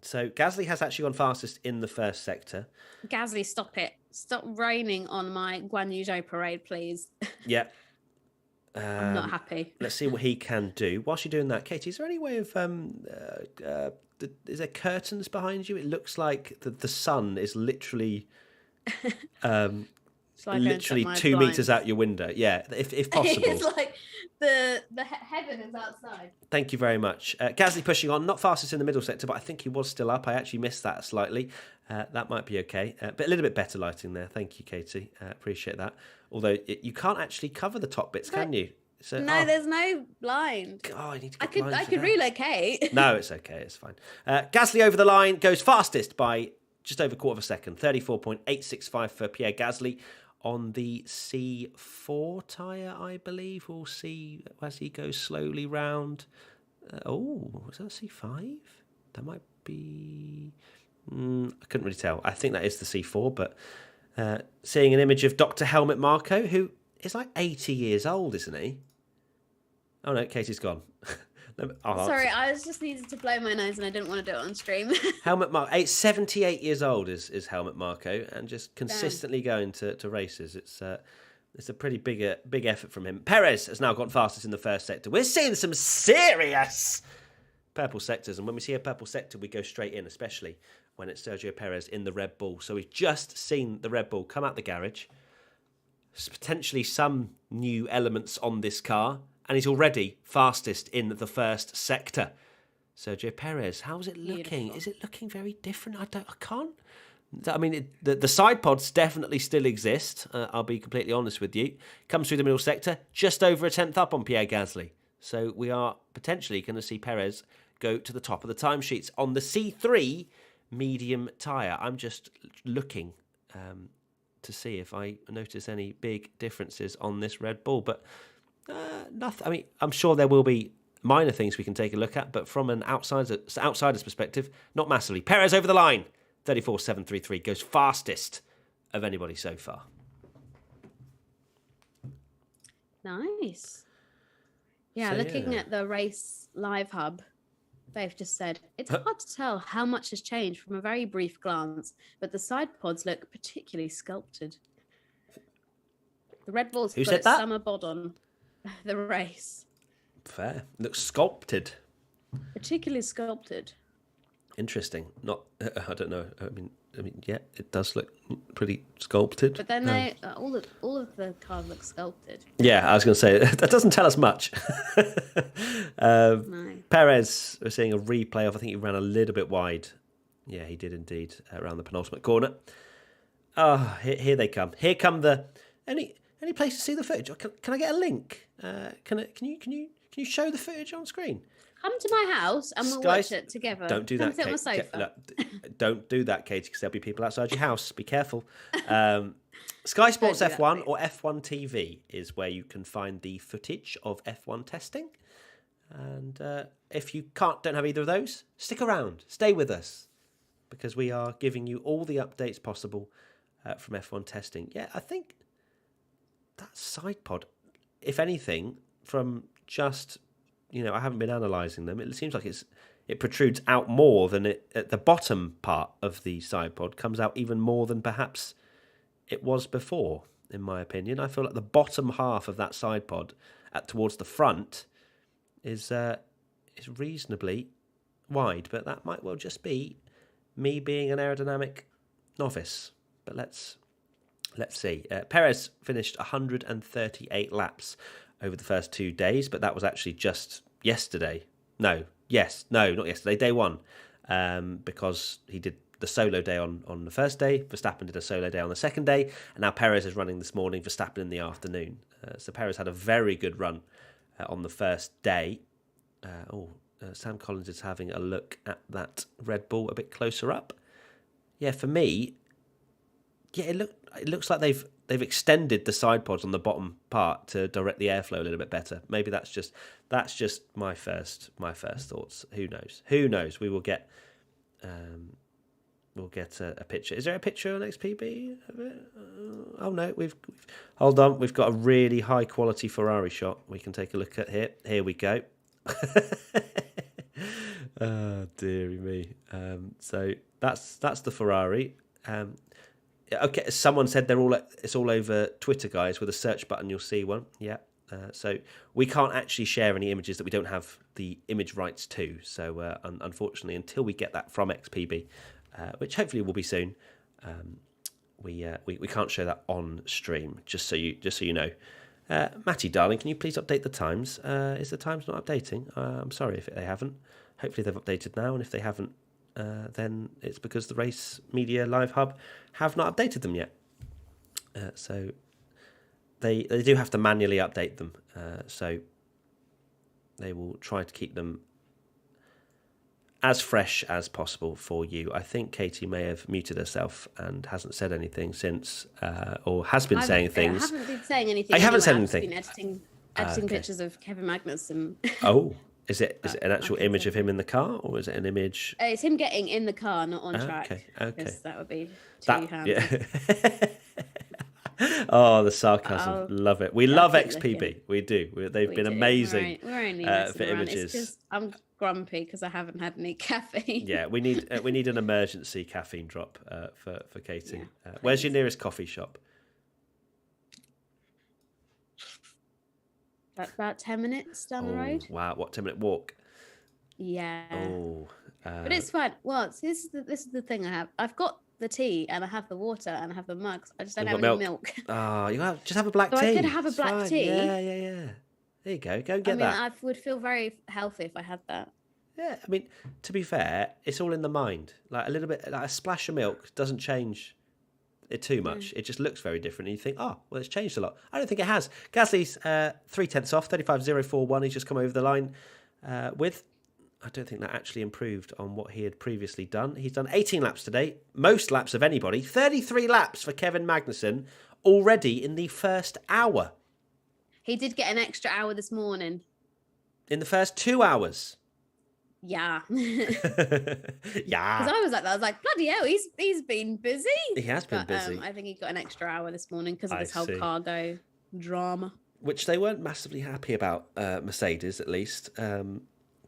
So Gasly has actually gone fastest in the first sector. Gasly, stop it. Stop raining on my Guan Yu Zhou parade, please. Yeah. I'm not happy. Let's see what he can do. Whilst you're doing that, Katie, is there any way of... is there curtains behind you? It looks like the sun is literally... literally 2 meters out your window. Yeah, if possible. It's like the heaven is outside. Thank you very much. Gasly pushing on, not fastest in the middle sector, but I think he was still up. I actually missed that slightly. That might be okay. But a little bit better lighting there. Thank you, Katie. Appreciate that. Although you can't actually cover the top bits, can you? So, No, there's no blind. God, I need to I get could relocate. No, it's okay. It's fine. Gasly over the line goes fastest by just over a quarter of a second. 34.865 for Pierre Gasly on the C4 tyre, I believe. We'll see as he goes slowly round. Is that C5? That might be... I couldn't really tell. I think that is the C4, but seeing an image of Dr. Helmut Marko, who is like 80 years old, isn't he? Oh no, Katie's gone. Sorry, I was just needed to blow my nose and I didn't want to do it on stream. Helmut Marko, 78 years old is Helmut Marko, and just consistently going to races. It's a pretty big effort from him. Perez has now gone fastest in the first sector. We're seeing some serious purple sectors, and when we see a purple sector, we go straight in, especially when it's Sergio Perez in the Red Bull. So we've just seen the Red Bull come out the garage. There's potentially some new elements on this car, and he's already fastest in the first sector. Sergio Perez, how's it looking? Beautiful. Is it looking very different? I can't. I mean, the side pods definitely still exist. I'll be completely honest with you. Comes through the middle sector, just over a tenth up on Pierre Gasly. So we are potentially going to see Perez go to the top of the timesheets on the C3 medium tyre. I'm just looking to see if I notice any big differences on this Red Bull, but nothing. I mean, I'm sure there will be minor things we can take a look at, but from an outsider's perspective, not massively. Perez over the line, 34.733, goes fastest of anybody so far. Nice. Yeah, looking at the race live hub, they've just said, it's hard to tell how much has changed from a very brief glance, but the side pods look particularly sculpted. The Red Bull's Who put said its that? summer bod on the race. Fair. Looks sculpted. Particularly sculpted. Interesting. Not. I don't know. I mean, yeah, it does look pretty sculpted. But then all of the cars look sculpted. Yeah, I was going to say that doesn't tell us much. No. Perez, we're seeing a replay of. I think he ran a little bit wide. Yeah, he did indeed around the penultimate corner. Oh, here they come. Here come the any place to see the footage. Can I get a link? Can you show the footage on screen? Come to my house and we'll watch it together. Don't do Come that, sit on my Kate. sofa. Don't do that, Katie, because there'll be people outside your house. Be careful. Sky Sports Don't do that, F1 please. or F1 TV is where you can find the footage of F1 testing. And if you don't have either of those, stick around. Stay with us, because we are giving you all the updates possible from F1 testing. Yeah, I think that side pod, if anything, from just... I haven't been analysing them. It seems like it protrudes out more than it at the bottom part of the side pod comes out even more than perhaps it was before, in my opinion. I feel like the bottom half of that side pod towards the front is reasonably wide, but that might well just be me being an aerodynamic novice. But let's see. Perez finished 138 laps over the first 2 days, but that was actually just yesterday. No, not yesterday, day one, because he did the solo day on the first day, Verstappen did a solo day on the second day, and now Perez is running this morning, Verstappen in the afternoon. So Perez had a very good run on the first day. Sam Collins is having a look at that Red Bull a bit closer up. Yeah, for me, yeah, it looks like they've extended the side pods on the bottom part to direct the airflow a little bit better. Maybe that's just my first thoughts. Who knows? Who knows? We'll get a picture. Is there a picture on XPB of it? Oh no, we've hold on. We've got a really high quality Ferrari shot. We can take a look at here. Here we go. Oh dearie me. So that's the Ferrari. Okay, someone said it's all over Twitter, guys. With a search button, you'll see one. Yeah. So we can't actually share any images that we don't have the image rights to. So unfortunately, until we get that from XPB, which hopefully will be soon, we can't show that on stream. Just so you know. Matty, darling, can you please update the times? Is the times not updating? I'm sorry if they haven't. Hopefully they've updated now, and if they haven't, then it's because the Race Media Live Hub have not updated them yet. So they do have to manually update them. So they will try to keep them as fresh as possible for you. I think Katie may have muted herself and hasn't said anything since, or has been saying things. I haven't been saying anything. I haven't said I've anything. just been editing pictures of Kevin Magnussen. Oh, is it an actual image of him in the car, or is it an image? It's him getting in the car, not on track. Okay. Because that would be too handy. Yeah. Oh, the sarcasm. Love it. We love XPB. We do. They've been amazing. We're only for images. It's just I'm grumpy because I haven't had any caffeine. Yeah, we need an emergency caffeine drop for Katie. Yeah, where's your nearest coffee shop? About 10 minutes down the road. Wow, what 10-minute walk? Yeah. Oh, but it's fine. Well, this is the thing I have. I've got the tea and I have the water and I have the mugs. I just don't have any milk. Oh, just have a black tea. I could have a black tea. Yeah. There you go. Go and get that. I would feel very healthy if I had that. Yeah, I mean, to be fair, it's all in the mind. Like a little bit, like a splash of milk doesn't change it too much. It just looks very different. And you think, oh, well, it's changed a lot. I don't think it has. Gasly's 0.3 off, 35.041. He's just come over the line with. I don't think that actually improved on what he had previously done. He's done 18 laps today, most laps of anybody. 33 laps for Kevin Magnussen already in the first hour. He did get an extra hour this morning. In the first 2 hours. Yeah. Yeah. Because I was like that. I was like, bloody hell, he's been busy. He has been busy. I think he got an extra hour this morning because of this whole cargo drama. Which they weren't massively happy about, Mercedes at least.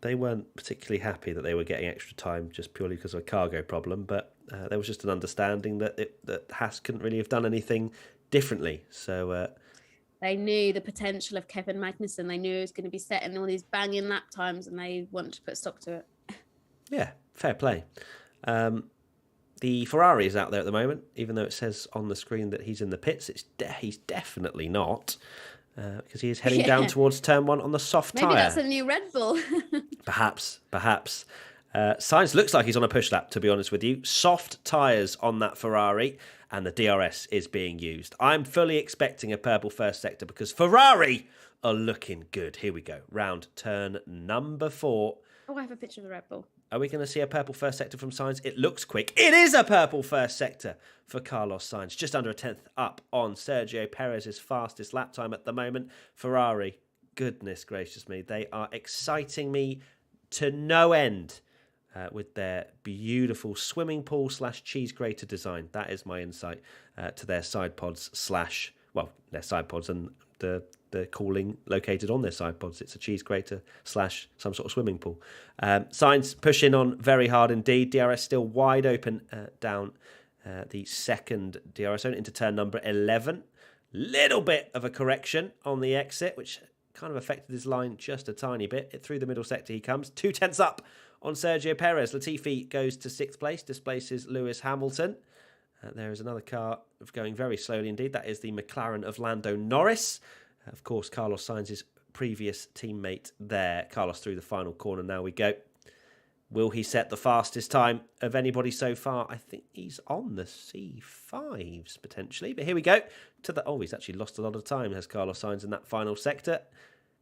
They weren't particularly happy that they were getting extra time just purely because of a cargo problem, but there was just an understanding that Haas couldn't really have done anything differently. So they knew the potential of Kevin Magnussen. They knew he was going to be setting all these banging lap times, and they wanted to put a stop to it. Yeah, fair play. The Ferrari is out there at the moment, even though it says on the screen that he's in the pits. He's definitely not. Because he is heading down towards turn 1 on the soft tyre. Maybe that's a new Red Bull. Perhaps. Sainz looks like he's on a push lap, to be honest with you. Soft tyres on that Ferrari, and the DRS is being used. I'm fully expecting a purple first sector because Ferrari are looking good. Here we go. Round turn number 4. Oh, I have a picture of the Red Bull. Are we going to see a purple first sector from Sainz? It looks quick. It is a purple first sector for Carlos Sainz. Just under a tenth up on Sergio Perez's fastest lap time at the moment. Ferrari, goodness gracious me, they are exciting me to no end with their beautiful swimming pool / cheese grater design. That is my insight to their side pods / their side pods and the cooling located on their side pods. It's a cheese grater / some sort of swimming pool. Sainz pushing on very hard indeed. DRS still wide open down the second DRS zone into turn number 11. Little bit of a correction on the exit, which kind of affected his line just a tiny bit. Through the middle sector he comes. 2 tenths up on Sergio Perez. Latifi goes to 6th place, displaces Lewis Hamilton. There is another car going very slowly indeed. That is the McLaren of Lando Norris. Of course, Carlos Sainz's previous teammate there. Carlos through the final corner. Now we go. Will he set the fastest time of anybody so far? I think he's on the C5s potentially. But here we go. He's actually lost a lot of time, has Carlos Sainz in that final sector.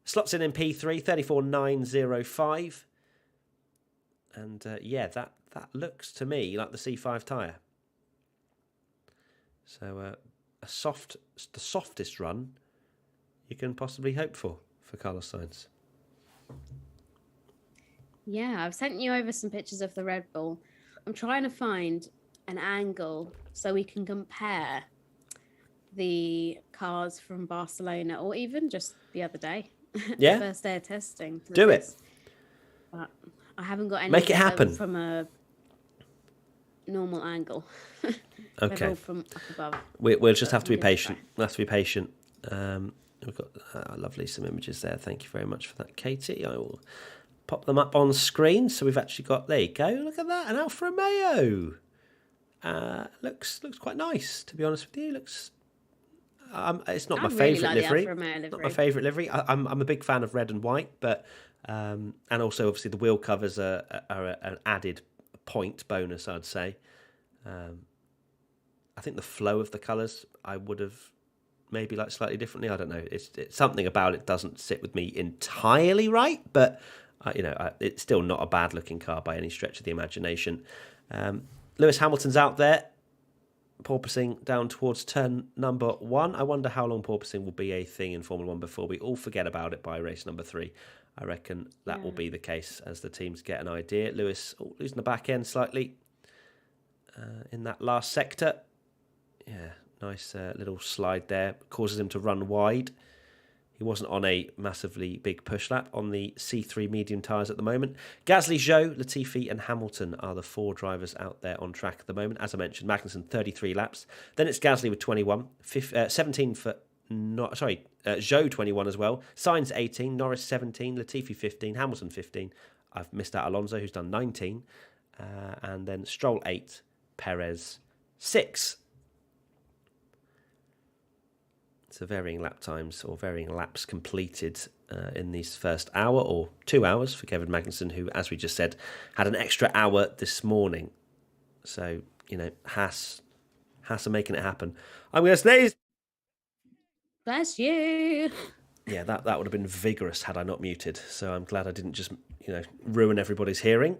Slots in P3, 34.905. And that looks to me like the C5 tyre. So the softest run you can possibly hope for Carlos Sainz. Yeah, I've sent you over some pictures of the Red Bull. I'm trying to find an angle so we can compare the cars from Barcelona, or even just the other day. Yeah. The first day of testing. Do it. But I haven't got any. Make it happen. From a normal angle. Okay. From up above. We'll just have to be patient. We'll have to be patient. We've got lovely some images there. Thank you very much for that, Katie. I will pop them up on screen. So we've actually got, there you go. Look at that, an Alfa Romeo. Looks quite nice, to be honest with you. It's not my favourite livery. Not my favourite livery. I'm a big fan of red and white, but and also obviously the wheel covers are an added point bonus, I'd say. I think the flow of the colours I would have maybe liked slightly differently. I don't know. It's something about it doesn't sit with me entirely right, but it's still not a bad looking car by any stretch of the imagination. Lewis Hamilton's out there, porpoising down towards turn number 1. I wonder how long porpoising will be a thing in Formula 1 before we all forget about it by race number 3. I reckon that will be the case as the teams get an idea. Lewis losing the back end slightly in that last sector. Yeah, nice little slide there. Causes him to run wide. He wasn't on a massively big push lap on the C3 medium tyres at the moment. Gasly, Zhou, Latifi and Hamilton are the 4 drivers out there on track at the moment. As I mentioned, Magnussen 33 laps. Then it's Gasly with 21, 17 for... Zhou 21 as well. Sainz 18, Norris 17, Latifi 15, Hamilton 15. I've missed out Alonso, who's done 19. And then Stroll 8, Perez 6. So varying lap times or varying laps completed in these first hour or 2 hours for Kevin Magnussen, who, as we just said, had an extra hour this morning. So, Haas are making it happen. I'm going to sneeze. Bless you. Yeah, that would have been vigorous had I not muted. So I'm glad I didn't just, ruin everybody's hearing.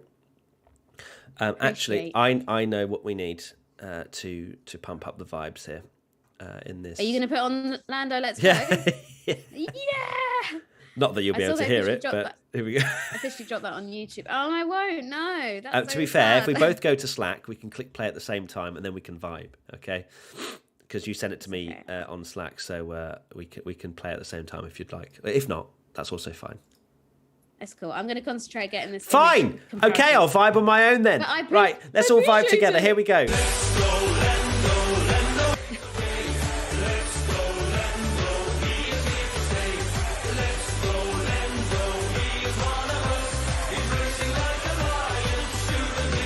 Actually, I know what we need to pump up the vibes here. In this. Are you going to put on Lando? Let's go. Yeah. Not that you'll be able to hear it, but here we go. I officially dropped that on YouTube. Oh, I won't. No. That's to be fair, if we both go to Slack, we can click play at the same time, and then we can vibe. Okay, because you sent it to me on Slack, so we can play at the same time if you'd like. If not, that's also fine. That's cool. I'm going to concentrate getting this. Fine. Okay, I'll vibe on my own then. Right, let's all vibe together. Here we go.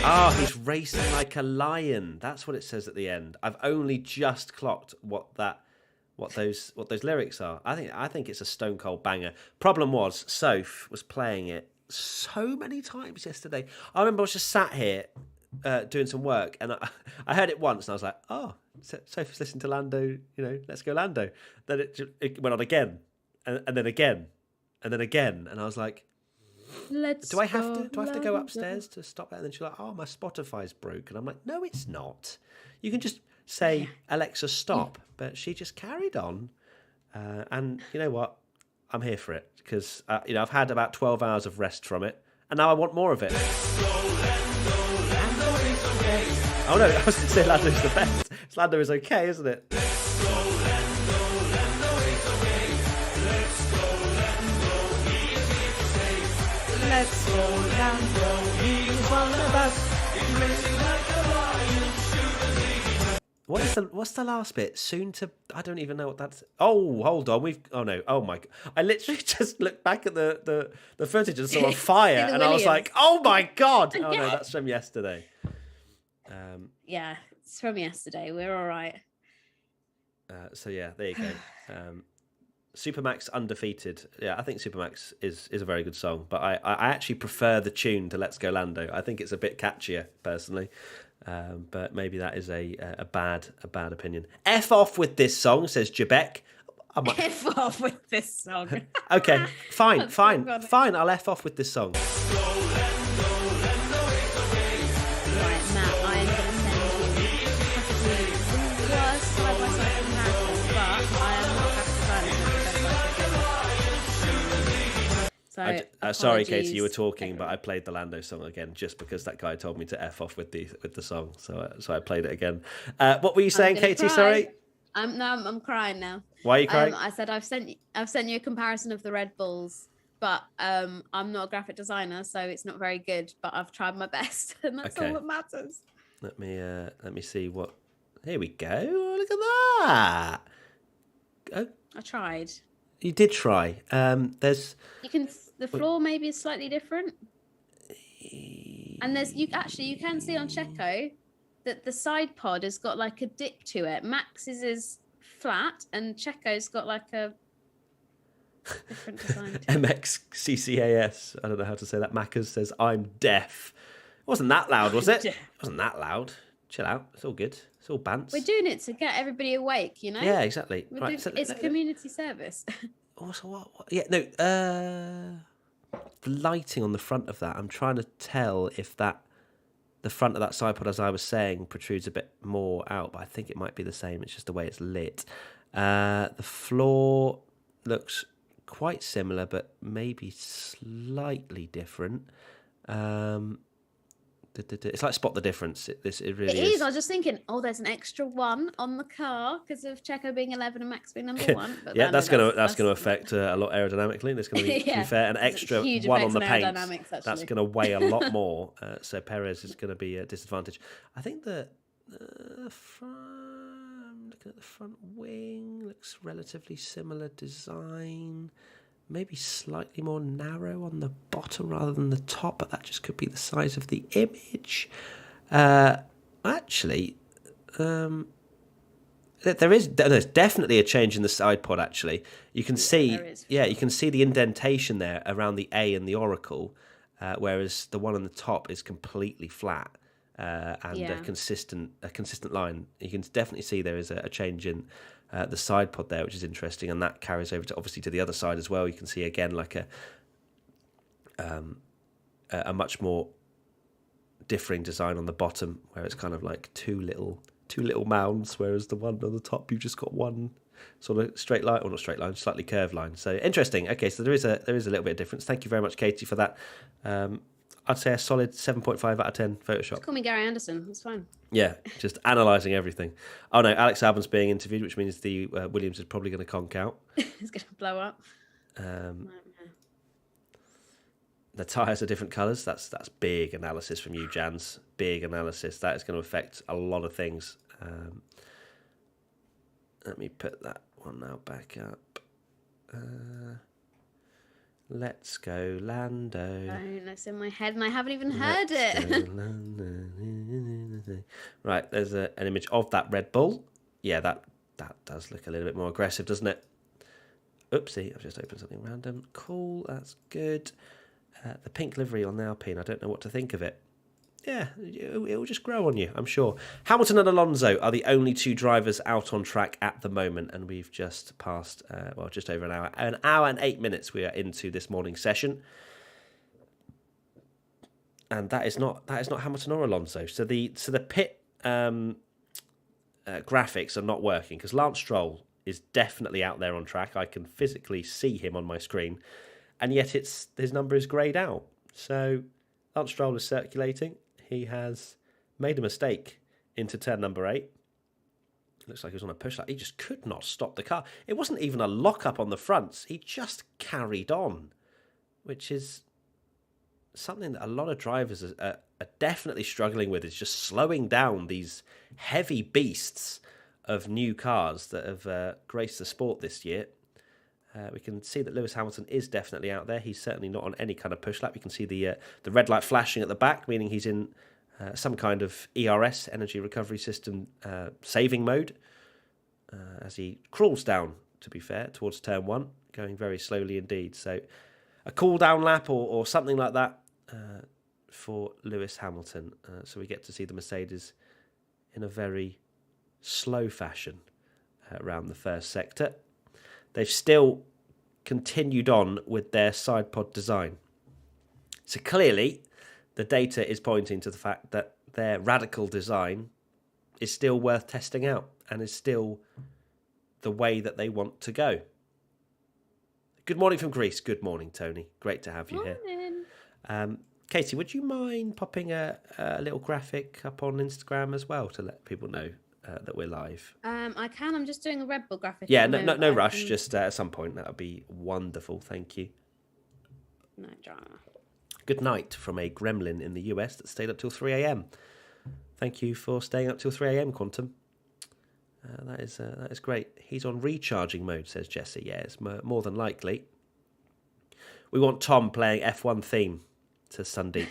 Oh, he's racing like a lion. That's what it says at the end. I've only just clocked what those lyrics are. I think it's a stone cold banger. Problem was, Soph was playing it so many times yesterday. I remember I was just sat here doing some work, and I heard it once, and I was like, oh, Sophie's listening to Lando. Let's go Lando. Then it went on again, and then again, and then again, and I was like, do I have to go upstairs to stop that? And then she's like, oh, my Spotify's broken. I'm like, no, it's not. You can just say, Alexa, stop. But she just carried on. And you know what? I'm here for it because, I've had about 12 hours of rest from it. And now I want more of it. Oh, no, I was going to say Lando's the best. Lando is okay, isn't it? Let's go, Lando, he's one of us. What's the last bit? Soon to... I don't even know what that's... Oh, hold on. Oh, no. Oh, my... I literally just looked back at the footage and saw a fire, and I was like, oh, my God. Oh, no, that's from yesterday. Yeah, it's from yesterday. We're all right. So, yeah, there you go. Supermax Undefeated. Yeah, I think Supermax is a very good song, but I actually prefer the tune to Let's Go Lando. I think it's a bit catchier, personally. But maybe that is a bad opinion. F off with this song, says Jebek. F off with this song. Okay, fine. I'll F off with this song. Right, Matt, I am going to send you possibly the worst So sorry, Katie, you were apologies, talking, but I everyone. played the Lando song again just because that guy told me to f off with the song. So I played it again. What were you I'm saying, gonna Katie? cry. Sorry, I'm crying now. why are you crying? I said I've sent you a comparison of the Red Bulls, but I'm not a graphic designer, so it's not very good. But I've tried my best, and that's all Okay, that matters. let me see what. Here we go. Oh, look at that. Oh, I tried. you did try. The floor maybe is slightly different, and you can see on Checo that the side pod has got like a dip to it. Max's is flat, and Checo's got like a different design to it. MXCCAS. I don't know how to say that. Macca's says I'm deaf. It wasn't that loud, was it? It wasn't that loud. Chill out. It's all good. It's all bants. We're doing it to get everybody awake, you know? Yeah, exactly. Right, it's community service. Also, what? Yeah, no. The lighting on the front of that. I'm trying to tell if the front of that side pod, as I was saying, protrudes a bit more out, but I think it might be the same. It's just the way it's lit. The floor looks quite similar, but maybe slightly different. It's like spot the difference. It really is. I was just thinking, there's an extra one on the car because of Checo being 11 and Max being number 1. But yeah, that's gonna affect a lot aerodynamically. There's gonna be, to be fair, an extra one on the paint. That's gonna weigh a lot more. So Perez is gonna be a disadvantage. I think the front, looking at the front wing, looks relatively similar design. Maybe slightly more narrow on the bottom rather than the top, but that just could be the size of the image. Actually, there's definitely a change in the side pod. Actually, you can see, you can see the indentation there around the A and the Oracle, whereas the one on the top is completely flat and a consistent line. You can definitely see there is a change in the side pod there, which is interesting, and that carries over to obviously to the other side as well. You can see again like a much more differing design on the bottom, where it's kind of like two little mounds, whereas the one on the top you've just got one sort of straight line, or not straight line, slightly curved line. So interesting. Okay, so there is a little bit of difference. Thank you very much, Katie, for that. I'd say a solid 7.5 out of 10 Photoshop. Just call me Gary Anderson. It's fine. Yeah, just analysing everything. Oh no, Alex Albon's being interviewed, which means the Williams is probably going to conk out. It's going to blow up. The tyres are different colours. That's big analysis from you, Jans. Big analysis. That is going to affect a lot of things. Let me put that one now back up. Let's go, Lando. Oh, that's in my head, and I haven't even heard it. Right, there's an image of that Red Bull. Yeah, that does look a little bit more aggressive, doesn't it? Oopsie, I've just opened something random. Cool, that's good. The pink livery on the Alpine, I don't know what to think of it. Yeah, it will just grow on you, I'm sure. Hamilton and Alonso are the only two drivers out on track at the moment, and we've just passed, just over an hour. An hour and 8 minutes we are into this morning session. And that is not Hamilton or Alonso. So the pit graphics are not working, because Lance Stroll is definitely out there on track. I can physically see him on my screen, and yet his number is greyed out. So Lance Stroll is circulating. He has made a mistake into turn number 8. Looks like he was on a push light. He just could not stop the car. It wasn't even a lock-up on the fronts. He just carried on, which is something that a lot of drivers are definitely struggling with, is just slowing down these heavy beasts of new cars that have graced the sport this year. We can see that Lewis Hamilton is definitely out there. He's certainly not on any kind of push lap. You can see the red light flashing at the back, meaning he's in some kind of ERS, energy recovery system, saving mode, as he crawls down, to be fair, towards turn 1, going very slowly indeed. So a cool down lap or something like that for Lewis Hamilton. So we get to see the Mercedes in a very slow fashion around the first sector. They've still continued on with their side pod design. So clearly, the data is pointing to the fact that their radical design is still worth testing out and is still the way that they want to go. Good morning from Greece. Good morning, Tony. Great to have you here. Morning. Katie, would you mind popping a little graphic up on Instagram as well to let people know that we're live? I can. I'm just doing a Red Bull graphic. Yeah, at the no moment, but I rush. can- Just at some point, that would be wonderful. Thank you. No drama. Good night from a gremlin in the US that stayed up till 3 a.m. Thank you for staying up till 3 a.m, Quantum. That is great. He's on recharging mode, says Jesse. Yeah, it's more than likely. We want Tom playing F1 theme, says Sandeep.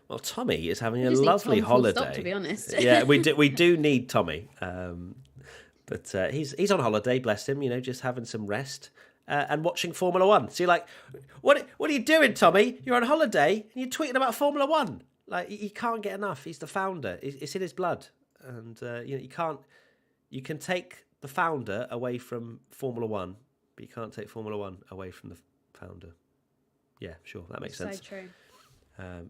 Well, Tommy is having a lovely holiday. Stop, to be honest. Yeah, we do need Tommy, but he's on holiday. Bless him. Just having some rest and watching Formula One. So you're like, what are you doing, Tommy? You're on holiday and you're tweeting about Formula One. Like, he can't get enough. He's the founder. It's in his blood, and you can't. You can take the founder away from Formula One, but you can't take Formula One away from the founder. Yeah, sure, that makes sense. So true.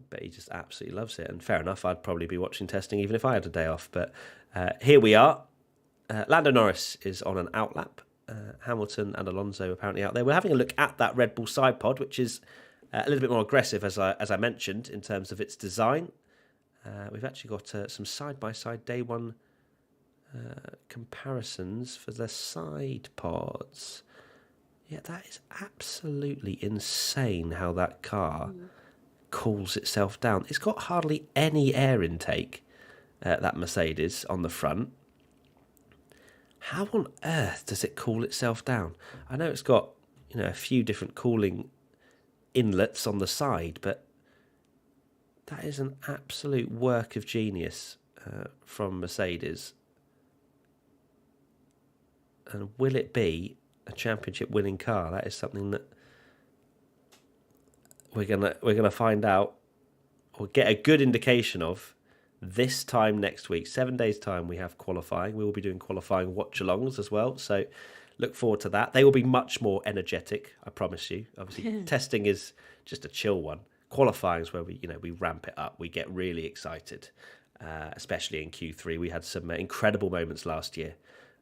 But he just absolutely loves it, and fair enough. I'd probably be watching testing even if I had a day off. But here we are. Lando Norris is on an outlap. Hamilton and Alonso apparently out there. We're having a look at that Red Bull side pod, which is a little bit more aggressive, as I mentioned, in terms of its design. We've actually got some side-by-side day one comparisons for the side pods. Yeah, that is absolutely insane how that car cools itself down. It's got hardly any air intake, that Mercedes, on the front. How on earth does it cool itself down? I know it's got a few different cooling inlets on the side, but that is an absolute work of genius from Mercedes. And will it be a championship-winning car? That is something that we're gonna find out, or get a good indication of, this time next week. 7 days' time, we have qualifying. We will be doing qualifying watch-alongs as well, so look forward to that. They will be much more energetic, I promise you. Obviously, testing is just a chill one. Qualifying is where we ramp it up. We get really excited, especially in Q3. We had some incredible moments last year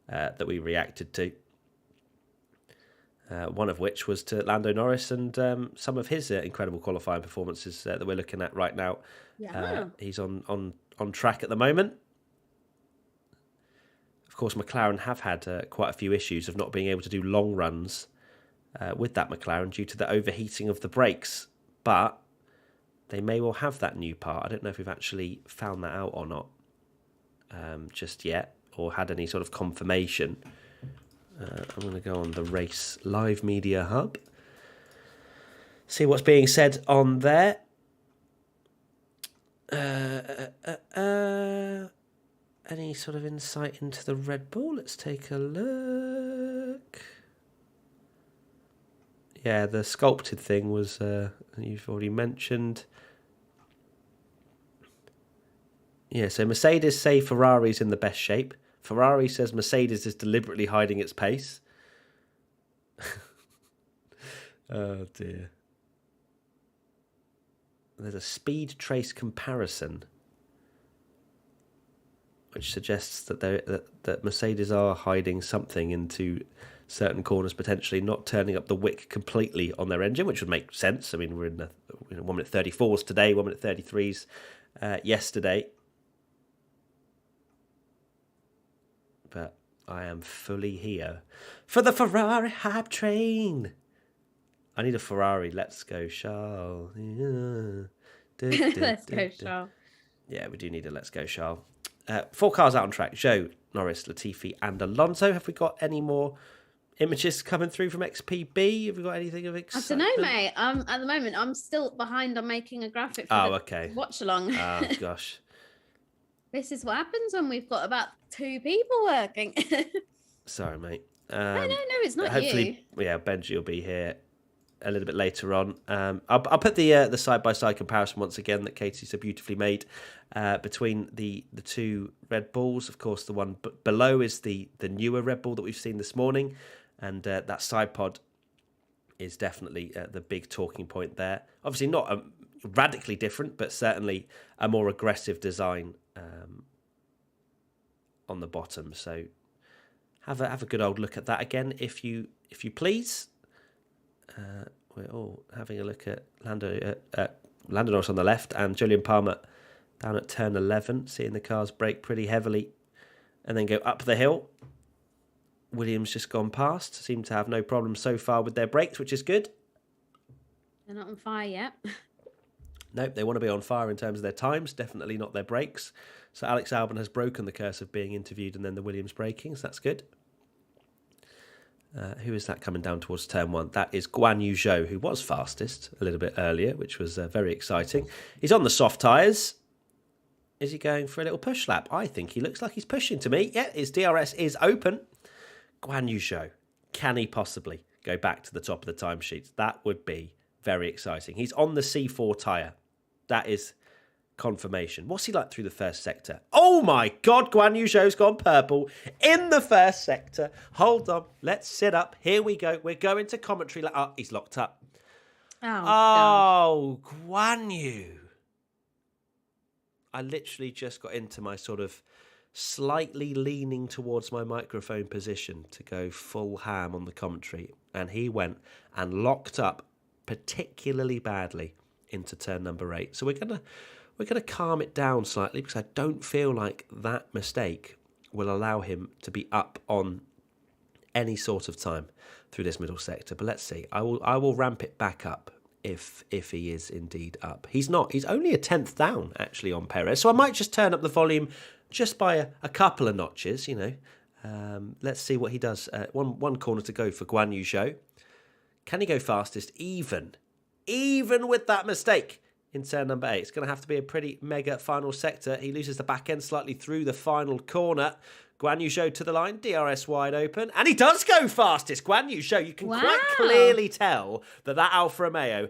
that we reacted to. One of which was to Lando Norris and some of his incredible qualifying performances that we're looking at right now. Yeah. He's on track at the moment. Of course, McLaren have had quite a few issues of not being able to do long runs with that McLaren due to the overheating of the brakes. But they may well have that new part. I don't know if we've actually found that out or not just yet, or had any sort of confirmation. I'm going to go on the Race Live Media Hub, see what's being said on there. Any sort of insight into the Red Bull? Let's take a look. Yeah, the sculpted thing was you've already mentioned. Yeah, so Mercedes say Ferrari's in the best shape. Ferrari says Mercedes is deliberately hiding its pace. Oh dear. There's a speed trace comparison which suggests that that Mercedes are hiding something into certain corners, potentially not turning up the wick completely on their engine, which would make sense. I mean, we're in 1 minute 34s today, 1 minute 33s yesterday. But I am fully here for the Ferrari hype train. I need a Ferrari. Let's go, Charles. Yeah. Let's go, Charles. Yeah, we do need a Let's Go, Charles. 4 cars out on track. Zhou, Norris, Latifi and Alonso. Have we got any more images coming through from XPB? Have we got anything of excitement? I don't know, mate. At the moment, I'm still behind on making a graphic for okay. watch along. Oh, gosh. This is what happens when we've got about 2 people working. Sorry, mate. No, it's not hopefully, you. Yeah, Benji will be here a little bit later on. I'll put the side-by-side comparison once again that Katie so beautifully made between the 2 Red Bulls. Of course, the one below is the newer Red Bull that we've seen this morning, and that side pod is definitely the big talking point there. Obviously not radically different, but certainly a more aggressive design on the bottom. So have a good old look at that again, if you please. We're all having a look at Lando Norris on the left and Julian Palmer down at turn 11, seeing the cars brake pretty heavily and then go up the hill. Williams just gone past, seem to have no problems so far with their brakes, which is good. They're not on fire yet. Nope, they want to be on fire in terms of their times, definitely not their brakes. So Alex Albon has broken the curse of being interviewed and then the Williams braking, so that's good. Who is that coming down towards turn 1? That is Guan Yu Zhou, who was fastest a little bit earlier, which was very exciting. He's on the soft tyres. Is he going for a little push lap? I think he looks like he's pushing to me. Yeah, his DRS is open. Guan Yu Zhou, can he possibly go back to the top of the timesheets? That would be very exciting. He's on the C4 tyre. That is confirmation. What's he like through the first sector? Oh my God, Guan Yu Zhou's gone purple in the first sector. Hold on, let's sit up. Here we go. We're going to commentary. Oh, he's locked up. Oh, Guan Yu. I literally just got into my sort of slightly leaning towards my microphone position to go full ham on the commentary, and he went and locked up particularly badly into turn number 8. So we're gonna calm it down slightly because I don't feel like that mistake will allow him to be up on any sort of time through this middle sector. But let's see. I will ramp it back up if he is indeed up. He's not. He's only a tenth down actually on Perez. So I might just turn up the volume just by a couple of notches. Let's see what he does. One corner to go for Guan Yu Zhou. Can he go fastest even with that mistake in turn number 8? It's going to have to be a pretty mega final sector. He loses the back end slightly through the final corner. Guan Yu Zhou to the line, DRS wide open, and he does go fastest. Guan Yu Zhou, you can quite clearly tell that Alfa Romeo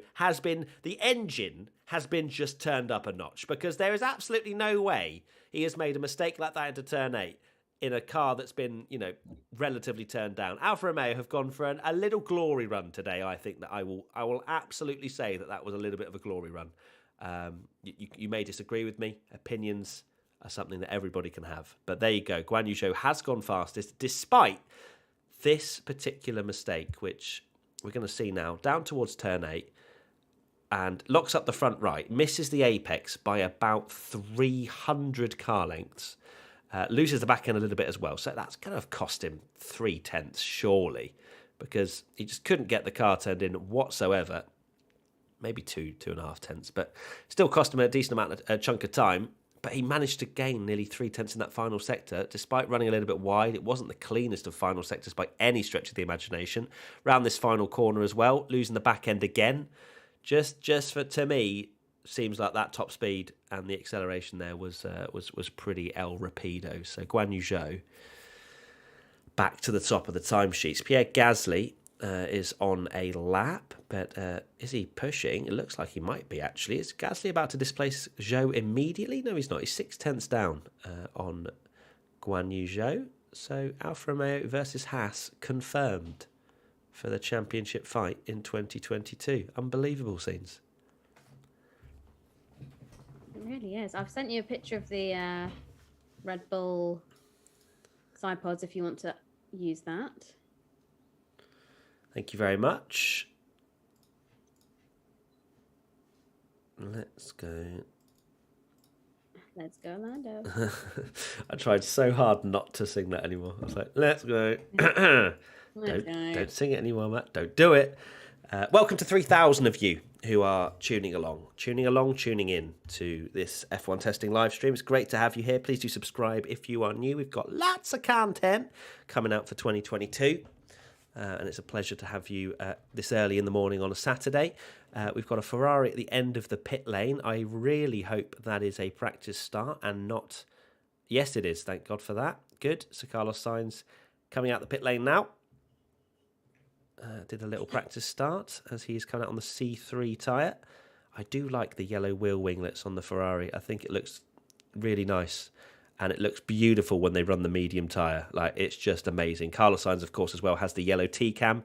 the engine has been just turned up a notch, because there is absolutely no way he has made a mistake like that into turn 8 in a car that's been, relatively turned down. Alfa Romeo have gone for a little glory run today. I think that I will absolutely say that was a little bit of a glory run. You may disagree with me. Opinions are something that everybody can have. But there you go. Guan Yu Zhou has gone fastest despite this particular mistake, which we're going to see now. Down towards turn 8 and locks up the front right. Misses the apex by about 300 car lengths. Loses the back end a little bit as well. So that's going to have cost him 0.3, surely, because he just couldn't get the car turned in whatsoever. Maybe 2.5 tenths, but still cost him a decent amount of chunk of time. But he managed to gain nearly 0.3 in that final sector, despite running a little bit wide. It wasn't the cleanest of final sectors by any stretch of the imagination. Round this final corner as well, losing the back end again. Just to me, seems like that top speed and the acceleration there was pretty El Rapido. So Guan Yu Zhou back to the top of the timesheets. Pierre Gasly is on a lap, but is he pushing? It looks like he might be, actually. Is Gasly about to displace Zhou immediately? No, he's not. He's 0.6 down on Guan Yu Zhou. So Alfa Romeo versus Haas confirmed for the championship fight in 2022. Unbelievable scenes. It really is. I've sent you a picture of the Red Bull side pods if you want to use that. Thank you very much. Let's go. Let's go, Lando. I tried so hard not to sing that anymore. I was like, let's go. Don't sing it anymore, Matt. Don't do it. Welcome to 3,000 of you who are tuning in to this F1 testing live stream. It's great to have you here. Please do subscribe if you are new. We've got lots of content coming out for 2022. And it's a pleasure to have you this early in the morning on a Saturday. We've got a Ferrari at the end of the pit lane. I really hope that is a practice start and not... Yes, it is. Thank God for that. Good. So Carlos Sainz coming out the pit lane now. Did a little practice start as he's coming out on the C3 tyre. I do like the yellow wheel winglets on the Ferrari. I think it looks really nice. And it looks beautiful when they run the medium tyre. Like, it's just amazing. Carlos Sainz, of course, as well, has the yellow T-cam.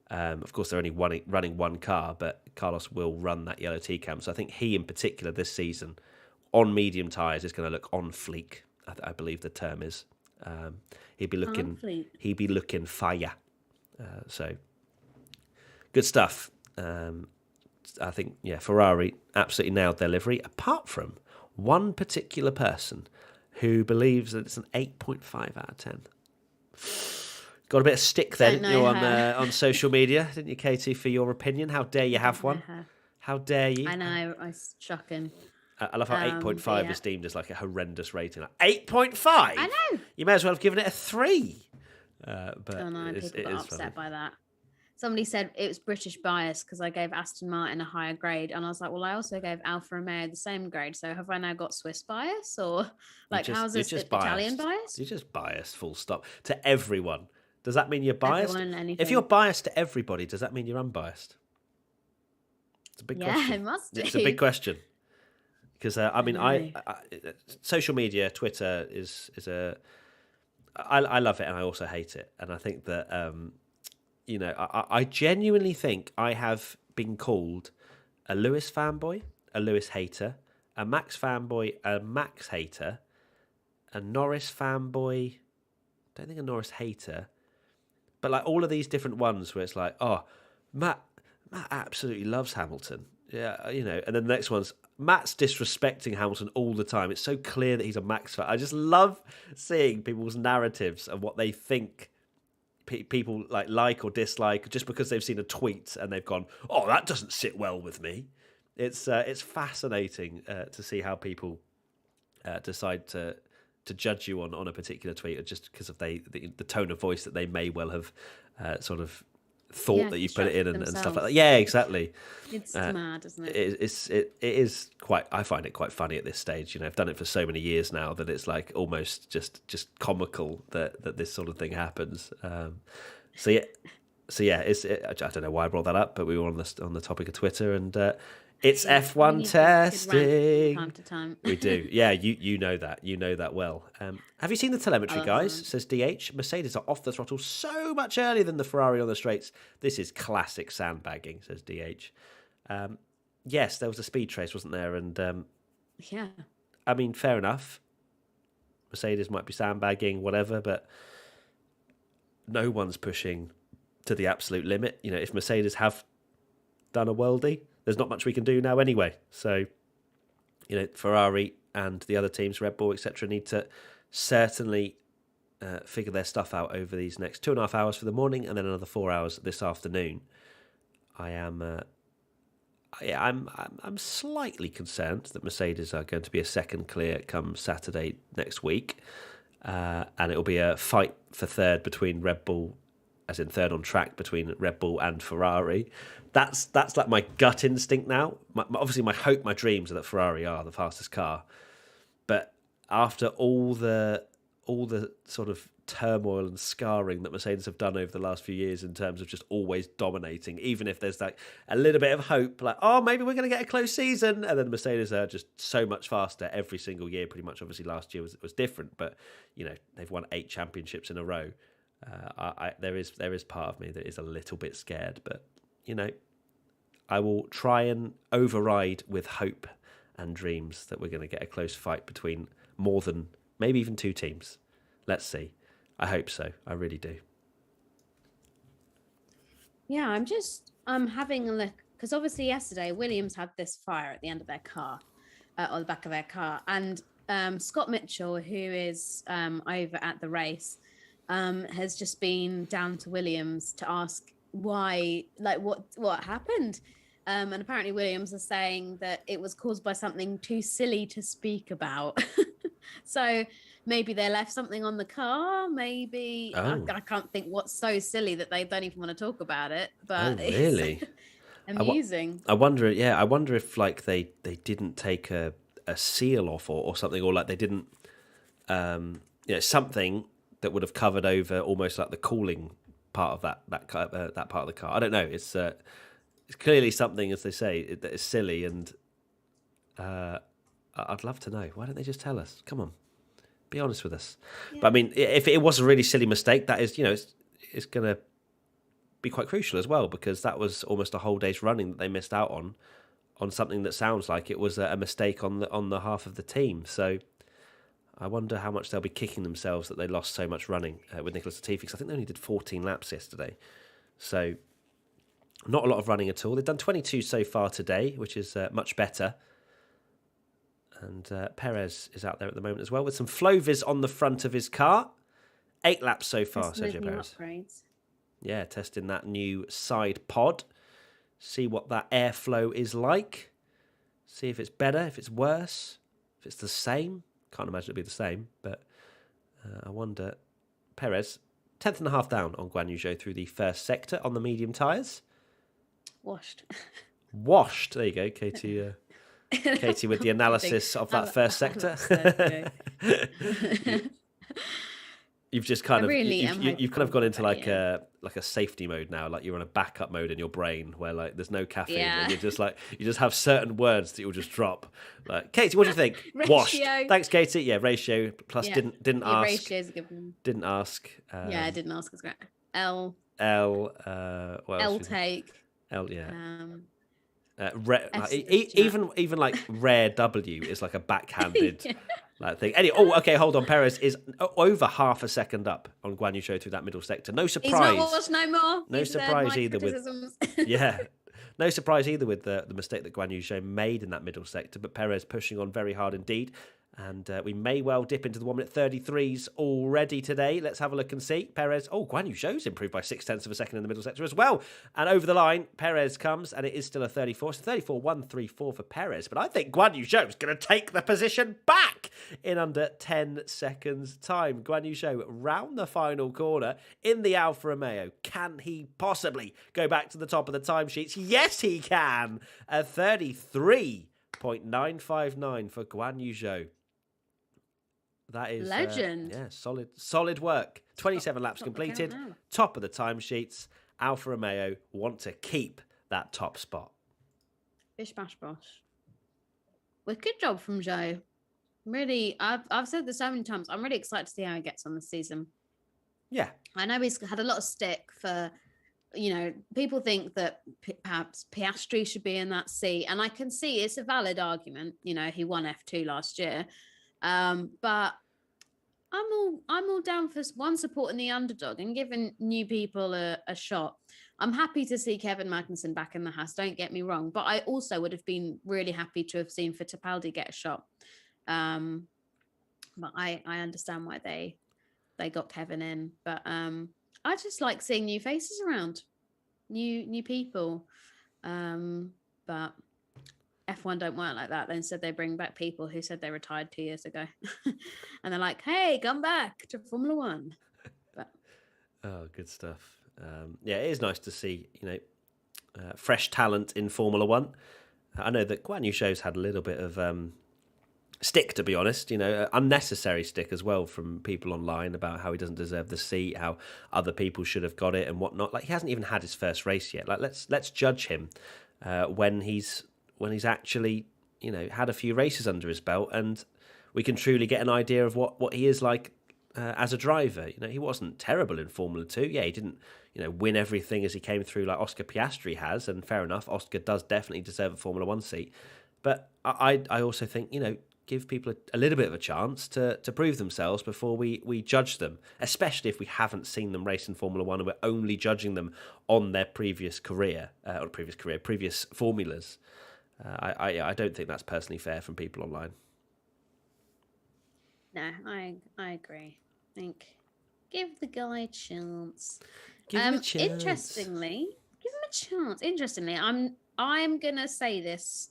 Of course, they're only running one car, but Carlos will run that yellow T-cam. So I think he, in particular, this season, on medium tyres, is going to look on fleek, I believe the term is. He'd be looking fire. So Good stuff. I think, Ferrari absolutely nailed their livery, apart from one particular person who believes that it's an 8.5 out of 10. Got a bit of stick there, didn't you, on social media, didn't you, Katie, for your opinion? How dare you have one? How dare you? I know, it's shocking. I love how 8.5 is deemed as like a horrendous rating. Like 8.5? I know. You may as well have given it a 3. But I know, people got upset funny. by that. Somebody said it was British bias because I gave Aston Martin a higher grade, and I was like, well, I also gave Alfa Romeo the same grade, so have I now got Swiss bias, or like how's this Italian bias? You're just biased, full stop, to everyone. Does that mean you're biased? Anything. If you're biased to everybody, does that mean you're unbiased? It's a big question. Yeah, it must be. It's a big question. Because I social media, Twitter is a. I love it and I also hate it, and I think that I genuinely think I have been called a Lewis fanboy, a Lewis hater, a Max fanboy, a Max hater, a Norris fanboy. Don't think a Norris hater, but like all of these different ones where it's like, oh, Matt absolutely loves Hamilton, yeah, and then the next one's Matt's disrespecting Hamilton all the time. It's so clear that he's a Max fan. I just love seeing people's narratives and what they think people like or dislike just because they've seen a tweet and they've gone, oh, that doesn't sit well with me. It's fascinating to see how people decide to judge you on a particular tweet, or just because of the tone of voice that they may well have sort of thought that you put it in and stuff like that. Yeah, exactly. It's mad, isn't it? It is quite. I find it quite funny at this stage. I've done it for so many years now that it's like almost just comical that this sort of thing happens. I don't know why I brought that up, but we were on the topic of Twitter, and it's F1 testing. Time to time. We do. Yeah, you know that. You know that well. Have you seen the telemetry, guys? Says DH. Mercedes are off the throttle so much earlier than the Ferrari on the straights. This is classic sandbagging, says DH. Yes, there was a speed trace, wasn't there? And yeah. I mean, fair enough. Mercedes might be sandbagging, whatever, but no one's pushing to the absolute limit. If Mercedes have done a worldie, there's not much we can do now anyway. So, Ferrari and the other teams, Red Bull, etc., need to certainly figure their stuff out over these next 2.5 hours for the morning, and then another 4 hours this afternoon. I'm slightly concerned that Mercedes are going to be a second clear come Saturday next week, and it'll be a fight for third between Red Bull, as in third on track between Red Bull and Ferrari. That's like my gut instinct now. Obviously, my hope, my dreams are that Ferrari are the fastest car. But after all the sort of turmoil and scarring that Mercedes have done over the last few years in terms of just always dominating, even if there's like a little bit of hope, like, oh, maybe we're going to get a close season, and then Mercedes are just so much faster every single year, pretty much. Obviously, last year was different, but they've won 8 championships in a row. There is part of me that is a little bit scared, but I will try and override with hope and dreams that we're going to get a close fight between more than maybe even 2 teams. Let's see. I hope so. I really do. Yeah, I'm having a look, because obviously yesterday Williams had this fire at the end of their car, or the back of their car, and Scott Mitchell, who is over at the race, has just been down to Williams to ask why, like what happened, and apparently Williams is saying that it was caused by something too silly to speak about. So maybe they left something on the car, maybe. I can't think what's so silly that they don't even want to talk about it, but really? It's amusing. I wonder if like they didn't take a seal off or something, or like they didn't something that would have covered over almost like the cooling part of that part of the car. I don't know. It's clearly something, as they say, that is silly, and I'd love to know. Why don't they just tell us? Come on, be honest with us. Yeah. But I mean, if it was a really silly mistake, that is, it's going to be quite crucial as well, because that was almost a whole day's running that they missed out on something that sounds like it was a mistake on the half of the team. So I wonder how much they'll be kicking themselves that they lost so much running with Nicholas Latifi, because I think they only did 14 laps yesterday. So Not a lot of running at all. They've done 22 so far today, which is much better. And Perez is out there at the moment as well with some Flovis on the front of his car. 8 laps so far, Testing those Sergio new Perez. upgrades. Yeah, testing that new side pod. See what that airflow is like. See if it's better, if it's worse, if it's the same. Can't imagine it'll be the same, but I wonder. Perez, 10th and a half down on Guan Yu Zhou through the first sector on the medium tyres. Washed. Washed. There you go, Katie. Katie with the analysis of that first sector. You've just kind of you've kind of gone into like a safety mode now, like you're on a backup mode in your brain where like there's no caffeine and you're just like you just have certain words that you'll just drop. Like, Katie, what do you think? Washed. Thanks, Katie. Yeah, ratio plus didn't ask. Ratio's a good one. Didn't ask. I didn't ask as great. L. What else? L take. L. Yeah. Like, even like rare W is like a backhanded like thing. Anyway, okay, hold on. Perez is over half a second up on Guan Yu Zhou through that middle sector. No surprise. He's not watched no more. No surprise either with no surprise either with the mistake that Guan Yu Zhou made in that middle sector. But Perez pushing on very hard indeed. And we may well dip into the 1 minute 33s already today. Let's have a look and see. Perez, Guan Yu Zhou's improved by 0.6 of a second in the middle sector as well. And over the line, Perez comes, and it is still a 34. So 34.134 for Perez. But I think Guan Yu Zhou's going to take the position back in under 10 seconds' time. Guan Yu Zhou round the final corner in the Alfa Romeo. Can he possibly go back to the top of the timesheets? Yes, he can. A 33.959 for Guan Yu Zhou. That is legend. Solid work. 27 laps completed. Top of the timesheets. Alfa Romeo want to keep that top spot. Bish bash bosh. Wicked job from Zhou. Really, I've said this so many times. I'm really excited to see how he gets on this season. Yeah, I know he's had a lot of stick for. People think that perhaps Piastri should be in that seat, and I can see it's a valid argument. He won F2 last year. But I'm all down for one, supporting the underdog and giving new people a shot. I'm happy to see Kevin Magnussen back in the Haas, don't get me wrong, but I also would have been really happy to have seen Fittipaldi get a shot. But I understand why they got Kevin in, but I just like seeing new faces around, new people. But F1 don't work like that. Instead, they bring back people who said they retired 2 years ago, and they're like, "Hey, come back to Formula One." But good stuff. It is nice to see fresh talent in Formula One. I know that Guan Yu Zhou's had a little bit of stick, to be honest. Unnecessary stick as well from people online about how he doesn't deserve the seat, how other people should have got it, and whatnot. Like, he hasn't even had his first race yet. Like, let's judge him when he's actually, had a few races under his belt, and we can truly get an idea of what he is like as a driver. He wasn't terrible in Formula 2. Yeah, he didn't, win everything as he came through like Oscar Piastri has, and fair enough, Oscar does definitely deserve a Formula 1 seat. But I also think, give people a little bit of a chance to prove themselves before we judge them, especially if we haven't seen them race in Formula 1 and we're only judging them on their previous formulas. I don't think that's personally fair from people online. No, I agree. I think give the guy a chance. Give him a chance. Interestingly, give him a chance. Interestingly, I'm gonna say this.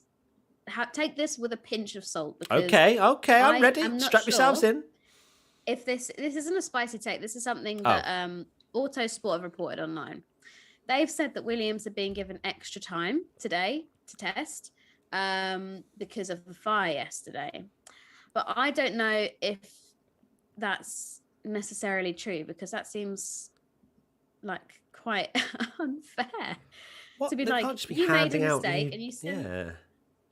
Take this with a pinch of salt. Okay, I'm ready. Strap yourselves in. If this isn't a spicy take, this is something that Autosport have reported online. They've said that Williams are being given extra time today to test because of the fire yesterday. But I don't know if that's necessarily true, because that seems like quite unfair. To be like, you made a mistake and you said...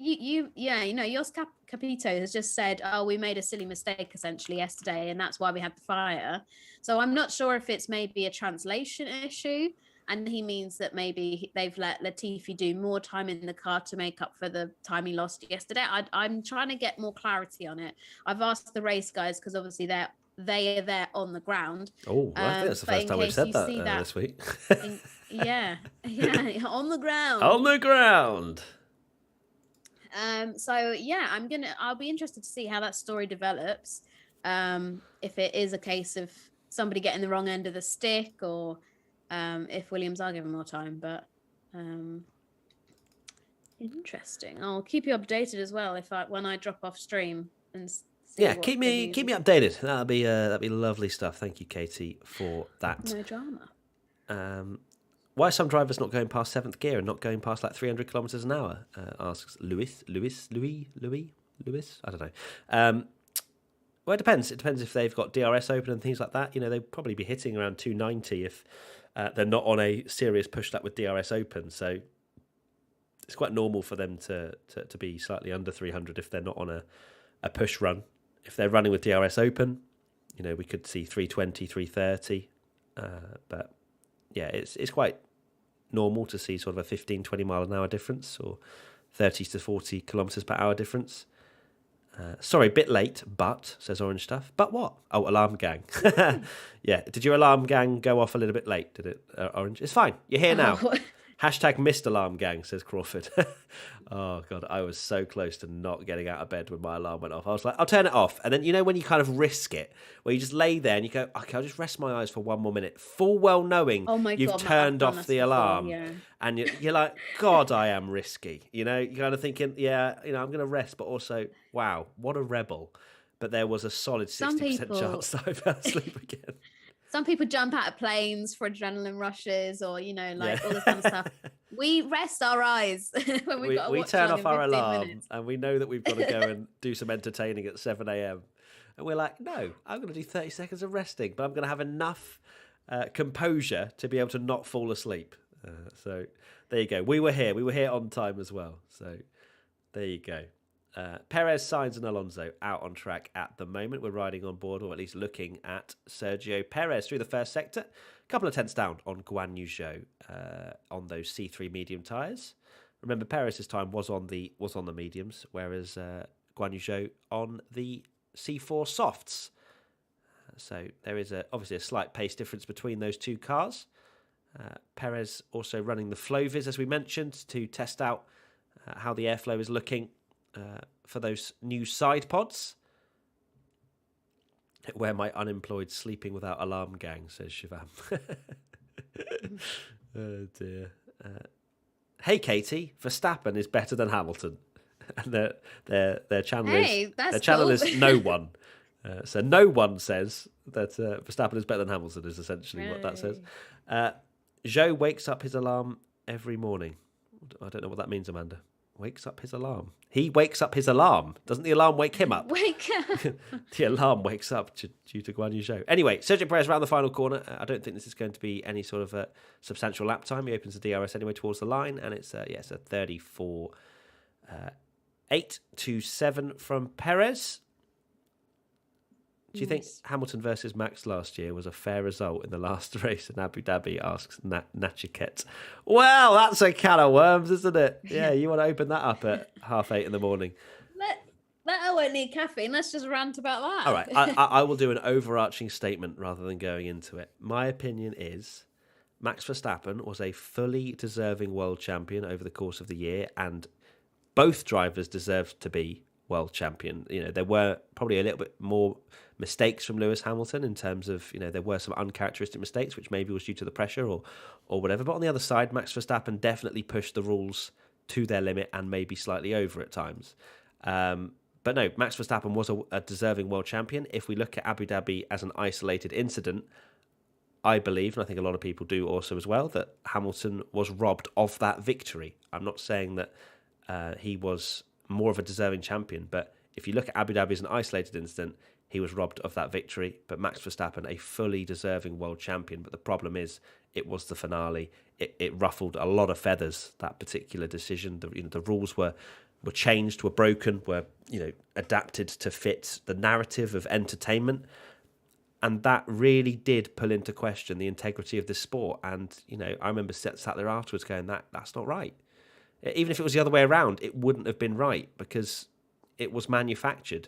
Jos Capito has just said, we made a silly mistake essentially yesterday, and that's why we had the fire. So I'm not sure if it's maybe a translation issue, and he means that maybe they've let Latifi do more time in the car to make up for the time he lost yesterday. I'm trying to get more clarity on it. I've asked the race guys, because obviously they're they are there on the ground. Oh, I think that's the But first in time we've case said you that see that, this week. yeah, on the ground. On the ground. So yeah, I'll be interested to see how that story develops. If it is a case of somebody getting the wrong end of the stick, or if Williams are given more time. But interesting. I'll keep you updated as well when I drop off stream and see. Yeah, what keep the me news is. updated. That'd be lovely stuff. Thank you, Katie, for that. No drama. Why are some drivers not going past seventh gear and not going past like 300 kilometers an hour? Asks Louis. I don't know. Well, it depends. It depends if they've got DRS open and things like that. You know, they'd probably be hitting around 290 if they're not on a serious push lap with DRS open. So it's quite normal for them to be slightly under 300 if they're not on a push run. If they're running with DRS open, you know, we could see 320, 330. But yeah, it's quite normal to see sort of a 15, 20 mile an hour difference, or 30 to 40 kilometers per hour difference. Sorry, bit late, but, says Orange Stuff. But what? Oh, alarm gang. Yeah, did your alarm gang go off a little bit late, did it, Orange? It's fine. You're here now. Hashtag missed alarm gang, says Crawford. Oh, God, I was so close to not getting out of bed when my alarm went off. I was like, I'll turn it off. And then, you know, when you kind of risk it, where you just lay there and you go, okay, I'll just rest my eyes for one more minute, full well knowing you've turned off the alarm. Yeah. And you're like, God, I am risky. You know, you're kind of thinking, yeah, you know, I'm going to rest, but also, wow, what a rebel. But there was a solid 60% chance that I fell asleep again. Some people jump out of planes for adrenaline rushes, or, you know, like all this kind of stuff. We rest our eyes when we turn off our alarm minutes. and we know that we've got to go and do some entertaining at 7 a.m. And we're like, no, I'm going to do 30 seconds of resting, but I'm going to have enough composure to be able to not fall asleep. So there you go. We were here on time as well. So there you go. Perez, Sainz and Alonso out on track at the moment. We're riding on board, or at least looking at Sergio Perez through the first sector. A couple of tenths down on Guan Yu Zhou on those C3 medium tyres. Remember, Perez's time was on the mediums, whereas Guan Yu Zhou on the C4 softs. So there is obviously a slight pace difference between those two cars. Perez also running the Flovis, as we mentioned, to test out how the airflow is looking for those new side pods. Where my unemployed sleeping without alarm gang, says Shivam. Oh dear. Hey Katie, Verstappen is better than Hamilton. And their channel is no one. So no one says that Verstappen is better than Hamilton is essentially what that says. Zhou wakes up his alarm every morning. I don't know what that means, Amanda. Wakes up his alarm. He wakes up his alarm. Doesn't the alarm wake him up? Wake up. The alarm wakes up due to Guan Yu Zhou. Anyway, Sergio Perez around the final corner. I don't think this is going to be any sort of a substantial lap time. He opens the DRS anyway towards the line, and it's a 34 8 to 7 from Perez. Do you think Hamilton versus Max last year was a fair result in the last race in Abu Dhabi? Asks Nachiket. Well, that's a can of worms, isn't it? Yeah, you want to open that up at 8:30 in the morning. I won't need caffeine. Let's just rant about that. All right, I will do an overarching statement rather than going into it. My opinion is Max Verstappen was a fully deserving world champion over the course of the year, and both drivers deserved to be world champion. You know, there were probably a little bit more mistakes from Lewis Hamilton in terms of, you know, there were some uncharacteristic mistakes, which maybe was due to the pressure or whatever. But on the other side, Max Verstappen definitely pushed the rules to their limit and maybe slightly over at times. But no, Max Verstappen was a deserving world champion. If we look at Abu Dhabi as an isolated incident, I believe, and I think a lot of people do also as well, that Hamilton was robbed of that victory. I'm not saying that he was more of a deserving champion, but if you look at Abu Dhabi as an isolated incident, he was robbed of that victory. But Max Verstappen, a fully deserving world champion. But the problem is, it was the finale. It ruffled a lot of feathers, that particular decision. The rules were changed, were broken, were adapted to fit the narrative of entertainment. And that really did pull into question the integrity of the sport. And, I remember sat there afterwards going, that's not right. Even if it was the other way around, it wouldn't have been right because it was manufactured.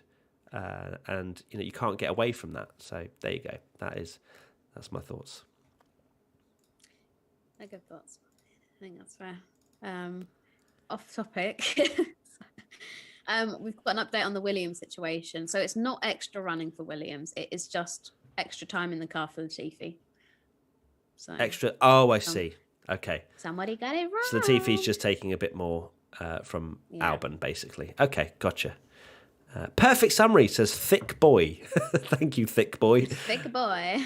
and you can't get away from that. So there you go. That's my thoughts. They're good thoughts. I think that's fair. Off topic. We've got an update on the Williams situation. So it's not extra running for Williams. It is just extra time in the car for Latifi. So extra. Oh, I see. Okay. Somebody got it wrong. So Latifi's just taking a bit more from Albon, basically. Okay, gotcha. Perfect summary, says Thick Boy. Thank you, Thick Boy. Thick boy.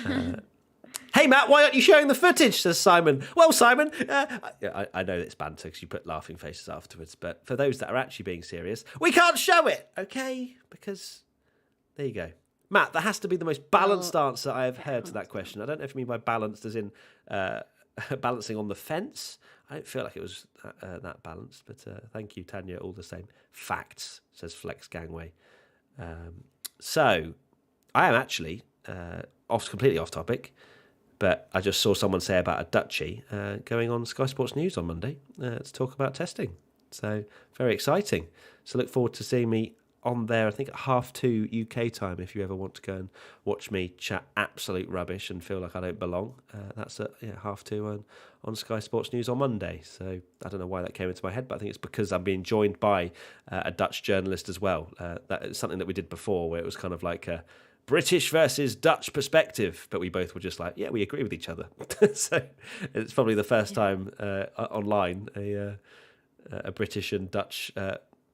Hey, Matt, why aren't you showing the footage, says Simon. Well, Simon, I know it's banter because you put laughing faces afterwards, but for those that are actually being serious, we can't show it, okay? Because there you go. Matt, that has to be the most balanced answer I have heard to that question. I don't know if you mean by balanced as in balancing on the fence. I don't feel like it was that balanced, but thank you, Tanya, all the same. Facts, says Flex Gangway. So I am actually completely off topic, but I just saw someone say about a Dutchie going on Sky Sports News on Monday to talk about testing. So very exciting. So look forward to seeing me on there, I think at 2:30 UK time, if you ever want to go and watch me chat absolute rubbish and feel like I don't belong. That's at 2:30 on Sky Sports News on Monday. So I don't know why that came into my head, but I think it's because I'm being joined by a Dutch journalist as well. That is something that we did before, where it was kind of like a British versus Dutch perspective, but we both were just like, yeah, we agree with each other. So it's probably the first time online a British and Dutch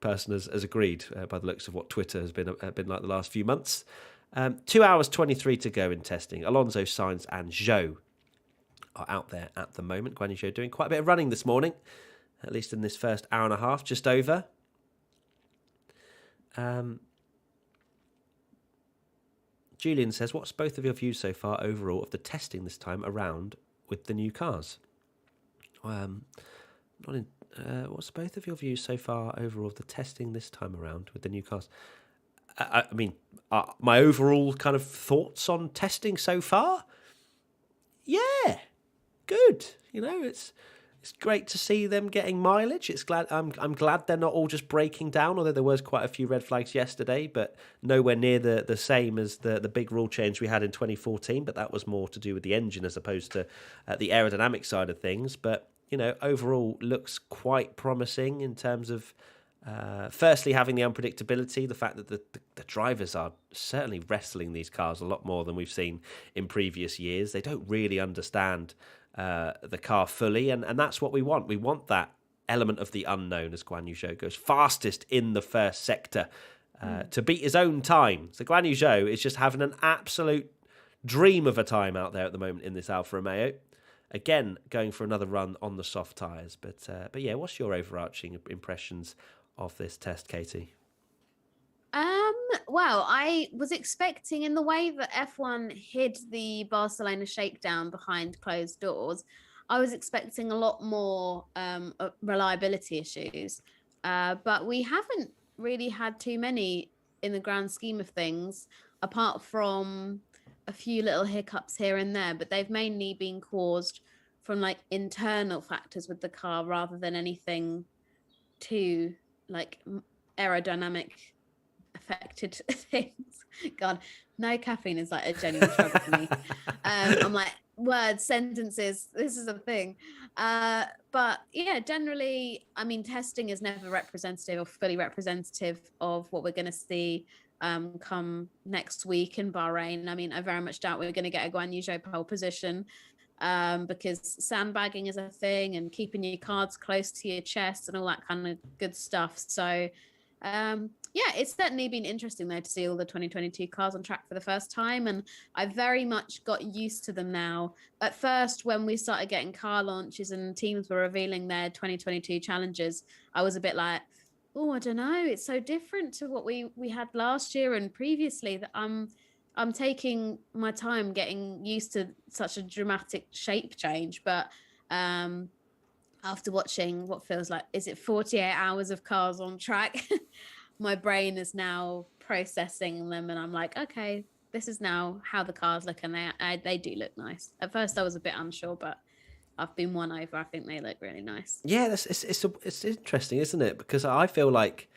person has agreed by the looks of what Twitter has been like the last few months. 2 hours 23 to go in testing. Alonso, Sainz and Zhou are out there at the moment. Guan Yu Zhou doing quite a bit of running this morning, at least in this first hour and a half, just over. Julian says, what's both of your views so far overall of the testing this time around with the new cars? What's both of your views so far overall of the testing this time around with the new cars? I mean, my overall kind of thoughts on testing so far? Yeah, good. It's great to see them getting mileage. I'm glad they're not all just breaking down, although there was quite a few red flags yesterday, but nowhere near the same as the big rule change we had in 2014. But that was more to do with the engine as opposed to the aerodynamic side of things. But overall looks quite promising in terms of, firstly, having the unpredictability, the fact that the drivers are certainly wrestling these cars a lot more than we've seen in previous years. They don't really understand the car fully, and that's what we want. We want that element of the unknown, as Guan Yu Zhou goes fastest in the first sector to beat his own time. So Guan Yu Zhou is just having an absolute dream of a time out there at the moment in this Alfa Romeo. Again, going for another run on the soft tyres. But yeah, what's your overarching impressions of this test, Katie? Well, I was expecting, in the way that F1 hid the Barcelona shakedown behind closed doors, I was expecting a lot more reliability issues. But we haven't really had too many in the grand scheme of things, apart from a few little hiccups here and there, but they've mainly been caused from like internal factors with the car rather than anything too like aerodynamic affected things. God, no caffeine is like a genuine struggle for me. I'm like, words, sentences, this is a thing. But yeah, generally, I mean, testing is never representative or fully representative of what we're going to see come next week in Bahrain. I mean, I very much doubt we're going to get a Guan Yu Zhou pole position because sandbagging is a thing and keeping your cards close to your chest and all that kind of good stuff. So yeah, it's certainly been interesting though to see all the 2022 cars on track for the first time, and I very much got used to them now. At first, when we started getting car launches and teams were revealing their 2022 challenges, I was a bit like, oh, I don't know, it's so different to what we had last year and previously that I'm taking my time getting used to such a dramatic shape change. But after watching what feels like, is it 48 hours of cars on track? My brain is now processing them and I'm like, okay, this is now how the cars look, and they do look nice. At first I was a bit unsure, but I've been won over. I think they look really nice. Yeah, it's interesting, isn't it? Because I feel like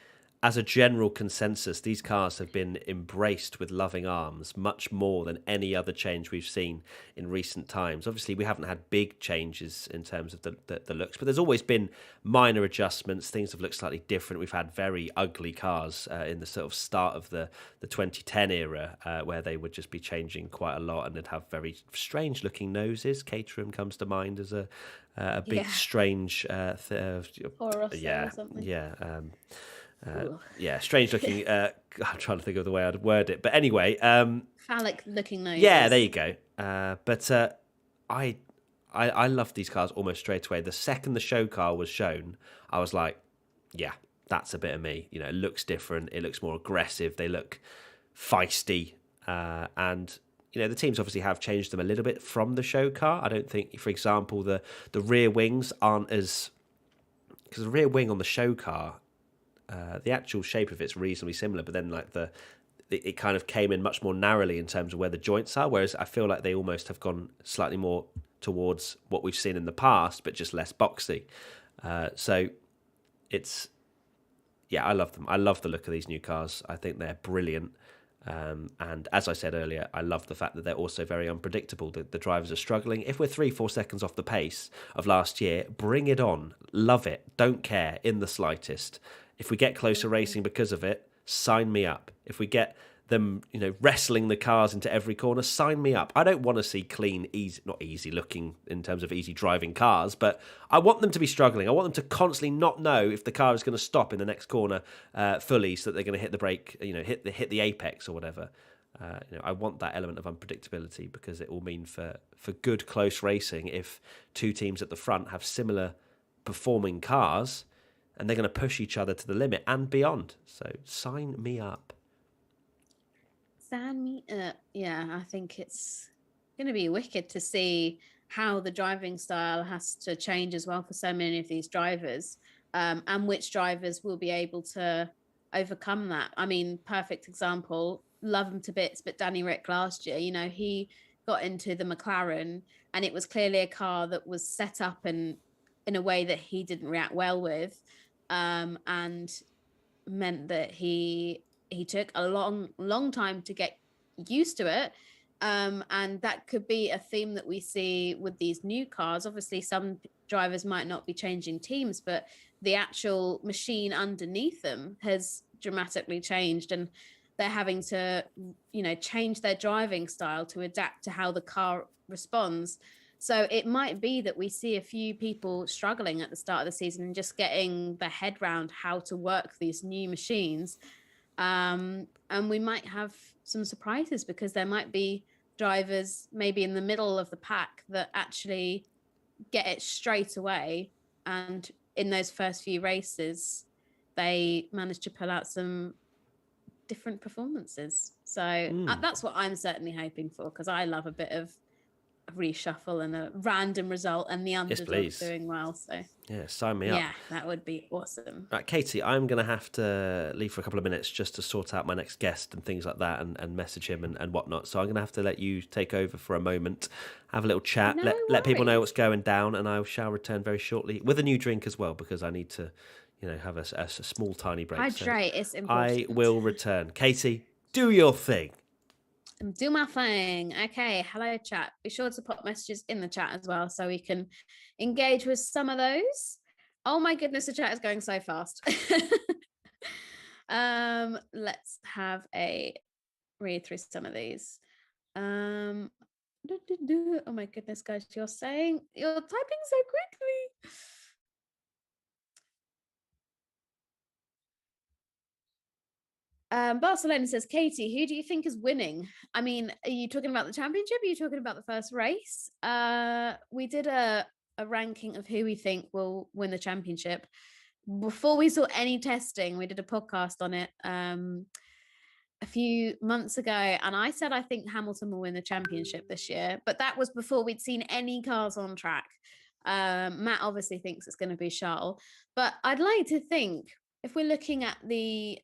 as a general consensus, these cars have been embraced with loving arms much more than any other change we've seen in recent times. Obviously, we haven't had big changes in terms of the looks, but there's always been minor adjustments. Things have looked slightly different. We've had very ugly cars in the sort of start of the 2010 era, where they would just be changing quite a lot and they'd have very strange looking noses. Caterham comes to mind as a big Yeah. strange Or Rosso yeah or something. yeah Ooh. yeah, strange looking. I'm trying to think of the way I'd word it, but anyway, Phallic looking yeah, there noses. you go. But I, I love these cars almost straight away. The second the show car was shown, I was like, yeah, that's a bit of me. You know, it looks different. It looks more aggressive. They look feisty, and you know the teams obviously have changed them a little bit from the show car. I don't think, for example, the rear wings aren't as because the rear wing on the show car the actual shape of it's reasonably similar, but then like it kind of came in much more narrowly in terms of where the joints are. Whereas I feel like they almost have gone slightly more towards what we've seen in the past, but just less boxy. So it's yeah, I love them. I love the look of these new cars. I think they're brilliant. And as I said earlier, I love the fact that they're also very unpredictable. The drivers are struggling. If we're 3-4 seconds off the pace of last year, bring it on. Love it. Don't care in the slightest. If we get closer racing because of it, sign me up. If we get them, you know, wrestling the cars into every corner, sign me up. I don't want to see clean, easy, not easy looking in terms of easy driving cars, but I want them to be struggling. I want them to constantly not know if the car is going to stop in the next corner fully, so that they're going to hit the brake, you know, hit the apex or whatever. You know, I want that element of unpredictability because it will mean for good close racing if two teams at the front have similar performing cars and they're going to push each other to the limit and beyond. So sign me up. Sign me up. Yeah, I think it's going to be wicked to see how the driving style has to change as well for so many of these drivers, and which drivers will be able to overcome that. I mean, perfect example, love him to bits, but Danny Rick last year, you know, he got into the McLaren and it was clearly a car that was set up in a way that he didn't react well with, and meant that he took a long time to get used to it, and that could be a theme that we see with these new cars. Obviously some drivers might not be changing teams, but the actual machine underneath them has dramatically changed, and they're having to, you know, change their driving style to adapt to how the car responds. So it might be that we see a few people struggling at the start of the season and just getting their head round how to work these new machines. And we might have some surprises because there might be drivers maybe in the middle of the pack that actually get it straight away. And in those first few races, they manage to pull out some different performances. So that's what I'm certainly hoping for, because I love a bit of reshuffle and a random result and the Yes, underdog please. doing well. So Yeah, sign me up. yeah, that would be awesome. Right, Katie, I'm going to have to leave for a couple of minutes just to sort out my next guest and things like that and message him and whatnot. So I'm going to have to let you take over for a moment, have a little chat, No let people know worries. what's going down, and I shall return very shortly with a new drink as well because I need to, you know, have a small, tiny break. Hydrate is So important. I will return. Katie, do your thing. Do my thing. Okay, hello chat. Be sure to pop messages in the chat as well so we can engage with some of those. Oh my goodness, the chat is going so fast. Let's have a read through some of these. Oh my goodness, guys, you're typing so quickly. Barcelona says, Katie, who do you think is winning? I mean, are you talking about the championship? Are you talking about the first race? We did a ranking of who we think will win the championship. Before we saw any testing, we did a podcast on it a few months ago, and I said I think Hamilton will win the championship this year, but that was before we'd seen any cars on track. Matt obviously thinks it's going to be Charles, but I'd like to think if we're looking at the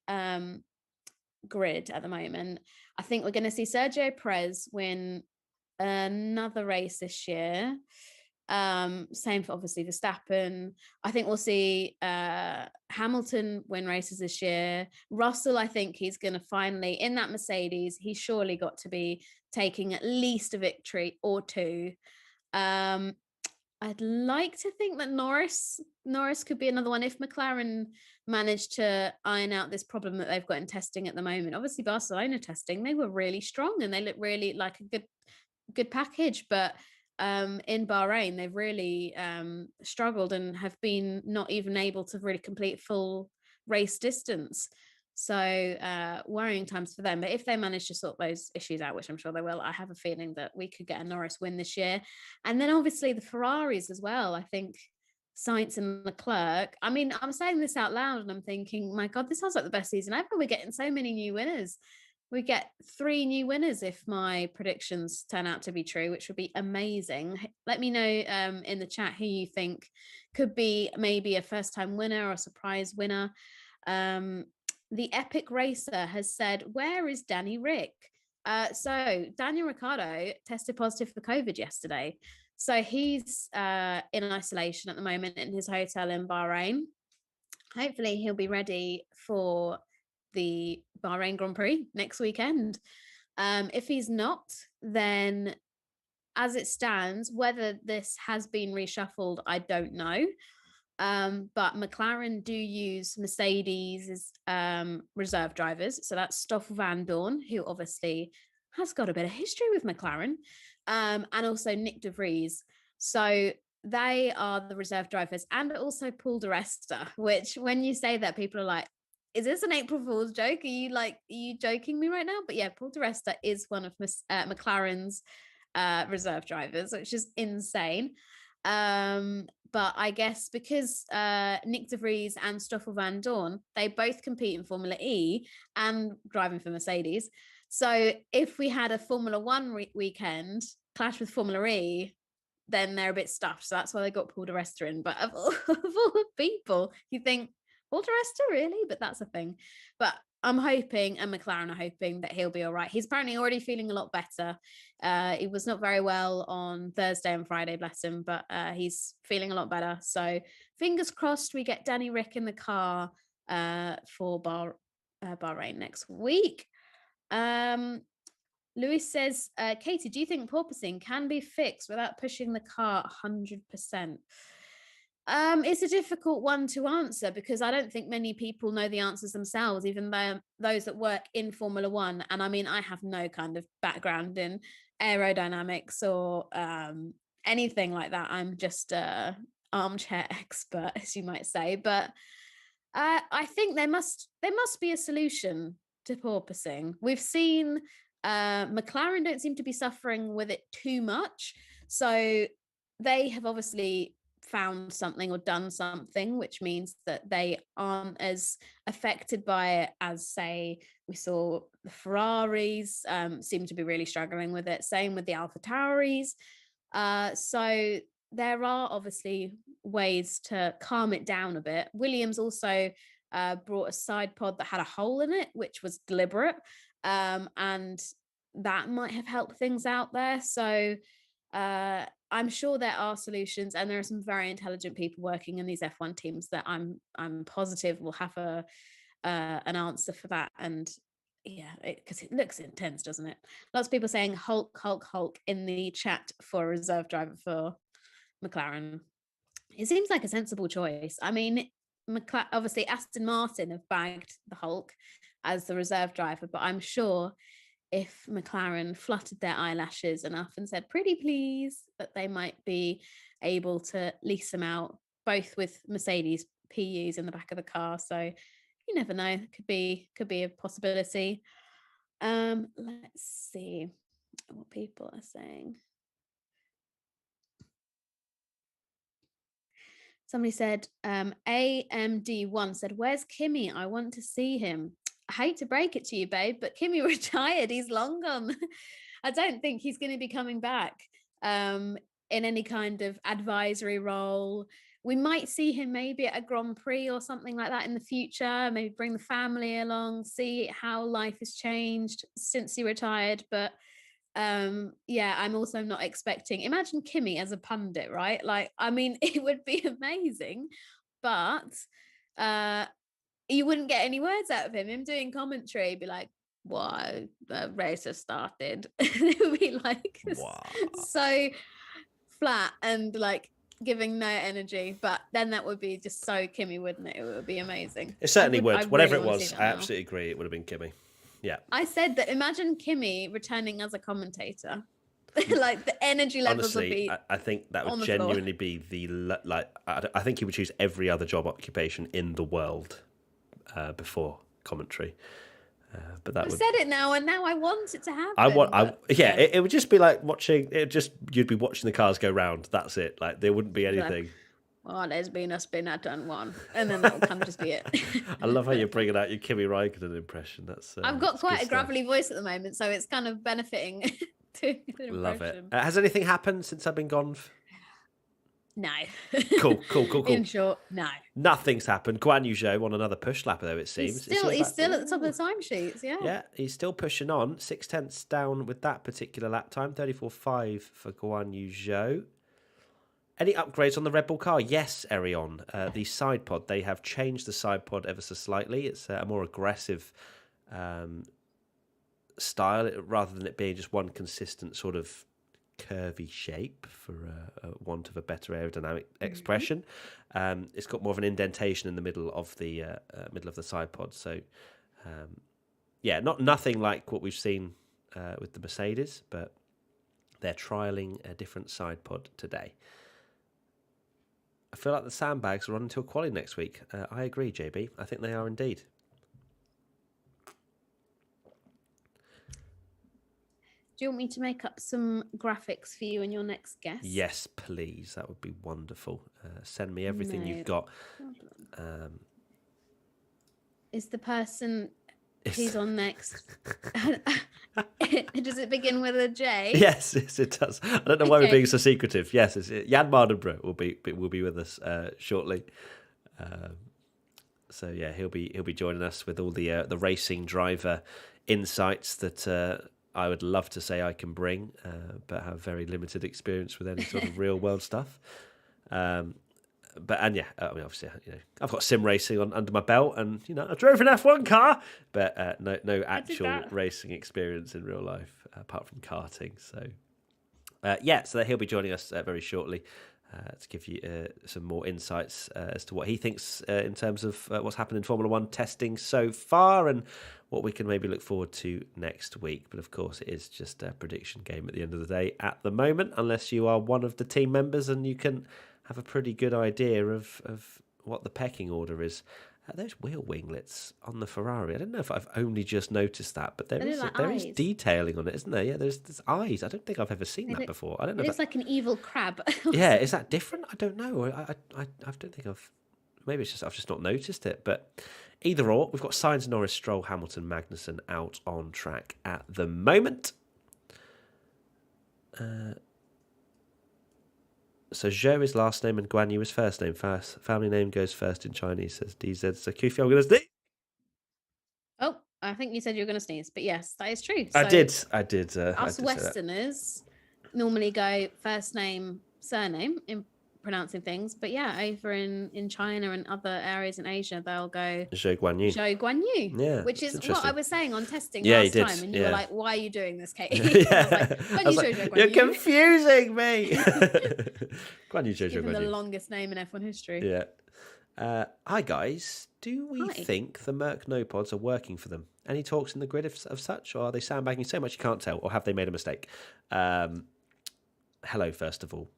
grid at the moment, I think we're going to see Sergio Perez win another race this year. Same for obviously Verstappen. I think we'll see Hamilton win races this year. Russell, I think he's going to finally, in that Mercedes, he's surely got to be taking at least a victory or two. I'd like to think that Norris could be another one if McLaren managed to iron out this problem that they've got in testing at the moment. Obviously, Barcelona testing, they were really strong and they look really like a good package, but in Bahrain they've really struggled and have been not even able to really complete full race distance. So worrying times for them. But if they manage to sort those issues out, which I'm sure they will, I have a feeling that we could get a Norris win this year. And then obviously the Ferraris as well. I think Sainz and Leclerc. I mean, I'm saying this out loud and I'm thinking, my God, this sounds like the best season ever. We're getting so many new winners. We get 3 new winners if my predictions turn out to be true, which would be amazing. Let me know in the chat who you think could be maybe a first-time winner or a surprise winner. The Epic Racer has said, where is Danny Rick? So Daniel Ricciardo tested positive for COVID yesterday. So he's in isolation at the moment in his hotel in Bahrain. Hopefully he'll be ready for the Bahrain Grand Prix next weekend. If he's not, then as it stands, whether this has been reshuffled, I don't know. But McLaren do use Mercedes reserve drivers. So that's Stoffel Van Dorn, who obviously has got a bit of history with McLaren, and also Nick De Vries. So they are the reserve drivers, and also Paul di Resta, which when you say that, people are like, is this an April Fool's joke? Are you joking me right now? But yeah, Paul di Resta is one of McLaren's reserve drivers, which is insane. But I guess because Nick De Vries and Stoffel Van Dorn, they both compete in Formula E and driving for Mercedes. So if we had a Formula One weekend clash with Formula E, then they're a bit stuffed. So that's why they got Paul di Resta in. But of all people, you think, Paul di Resta, really? But that's a thing. But I'm hoping, and McLaren are hoping, that he'll be all right. He's apparently already feeling a lot better. He was not very well on Thursday and Friday, bless him, but he's feeling a lot better. So fingers crossed we get Danny Rick in the car for Bahrain next week. Lewis says, Katie, do you think porpoising can be fixed without pushing the car 100%? It's a difficult one to answer because I don't think many people know the answers themselves, even though those that work in Formula One. And I mean, I have no kind of background in aerodynamics or anything like that. I'm just a armchair expert, as you might say. But I think there must be a solution to porpoising. We've seen McLaren don't seem to be suffering with it too much, so they have obviously found something or done something, which means that they aren't as affected by it as, say, we saw the Ferraris seem to be really struggling with it. Same with the AlphaTauris. So there are obviously ways to calm it down a bit. Williams also brought a side pod that had a hole in it, which was deliberate, and that might have helped things out there. So I'm sure there are solutions, and there are some very intelligent people working in these F1 teams that I'm positive will have an answer for that. And yeah, because it looks intense, doesn't it? Lots of people saying Hulk, Hulk, Hulk in the chat for a reserve driver for McLaren. It seems like a sensible choice. I mean, obviously Aston Martin have bagged the Hulk as the reserve driver, but I'm sure if McLaren fluttered their eyelashes enough and said, pretty please, that they might be able to lease them out, both with Mercedes PUs in the back of the car. So you never know, it could be a possibility. Let's see what people are saying. Somebody said, AMD1 said, where's Kimmy? I want to see him. I hate to break it to you, babe, but Kimmy retired. He's long gone. I don't think he's going to be coming back in any kind of advisory role. We might see him maybe at a Grand Prix or something like that in the future, maybe bring the family along, see how life has changed since he retired. But Yeah, I'm also not expecting. Imagine Kimmy as a pundit, right? Like, I mean, it would be amazing, but you wouldn't get any words out of him. Him doing commentary, be like, "Why the race has started?" It would be like Wow. so flat and like giving no energy. But then that would be just so Kimmy, wouldn't it? It would be amazing. It certainly would. I Whatever really it want to see was, that I now. absolutely agree. It would have been Kimmy. Yeah. I said that. Imagine Kimmy returning as a commentator. Like the energy levels would Honestly, be I think that would on the floor. genuinely be like. I think he would choose every other job occupation in the world before commentary. But that I've would. said it now, and now I want it to happen. Yeah. It would just be like watching. You'd be watching the cars go round. That's it. Like there wouldn't be anything. Well, there's been a spin at turn one, and then that will kind of just be it. I love how you're bringing out your Kimi Räikkönen impression. I've got that's quite good a gravelly voice at the moment, so it's kind of benefiting to the impression. Love it. Has anything happened since I've been gone? No. Cool. In short, no. Nothing's happened. Guan Yu Zhou on another push lap, though, it seems. He's still at the top of the timesheets, yeah. Yeah, he's still pushing on. 0.6 down with that particular lap time. 34.5 for Guan Yu Zhou. Any upgrades on the Red Bull car? Yes, Erion. The side pod, they have changed the side pod ever so slightly. It's a more aggressive style rather than it being just one consistent sort of curvy shape, for want of a better aerodynamic expression. It's got more of an indentation in the middle of the side pod. So, nothing like what we've seen with the Mercedes, but they're trialing a different side pod today. I feel like the sandbags are on until quali next week. I agree, JB. I think they are indeed. Do you want me to make up some graphics for you and your next guest? Yes, please. That would be wonderful. Send me everything you've got. Is the person who's on next? Does it begin with a J? Yes, it does. I don't know why we're being so secretive. Yes, Jan Mardenborough will be with us shortly. So yeah, he'll be joining us with all the racing driver insights that I would love to say I can bring, but have very limited experience with any sort of real world stuff. I mean, obviously, I've got sim racing under my belt, and I drove an F1 car, but no actual racing experience in real life apart from karting. So, so he'll be joining us very shortly to give you some more insights as to what he thinks in terms of what's happened in Formula One testing so far, and what we can maybe look forward to next week. But of course, it is just a prediction game at the end of the day at the moment, unless you are one of the team members and you can have a pretty good idea of what the pecking order is. Those wheel winglets on the Ferrari, I don't know if I've only just noticed that, but there is detailing on it, isn't there? Yeah, there's eyes. I don't think I've ever seen that before. I don't know. It looks like an evil crab. Yeah, is that different? I don't know. I don't think I've. Maybe I've just not noticed it. But either or, we've got Sainz, Norris, Stroll, Hamilton, Magnussen out on track at the moment. So Zhou is last name and Guan Yu is first name. Family name goes first in Chinese, says DZ. So Kufi, I'm going to sneeze. Oh, I think you said you were going to sneeze, but yes, that is true. I did. Us Westerners normally go first name, surname in pronouncing things, but yeah, over in China and other areas in Asia, they'll go Zhou Guan Yu. Zhou Guan Yu, yeah, which is what I was saying on testing yeah, last time, and you were like, "Why are you doing this, Kate?" I was like, you're confusing me. Guan Yu, Zhou Guan Yu. Even the longest name in F1 history. Yeah. Hi guys. Do we think the Merc no pods are working for them? Any talks in the grid of such, or are they sandbagging so much you can't tell, or have they made a mistake? Hello, first of all.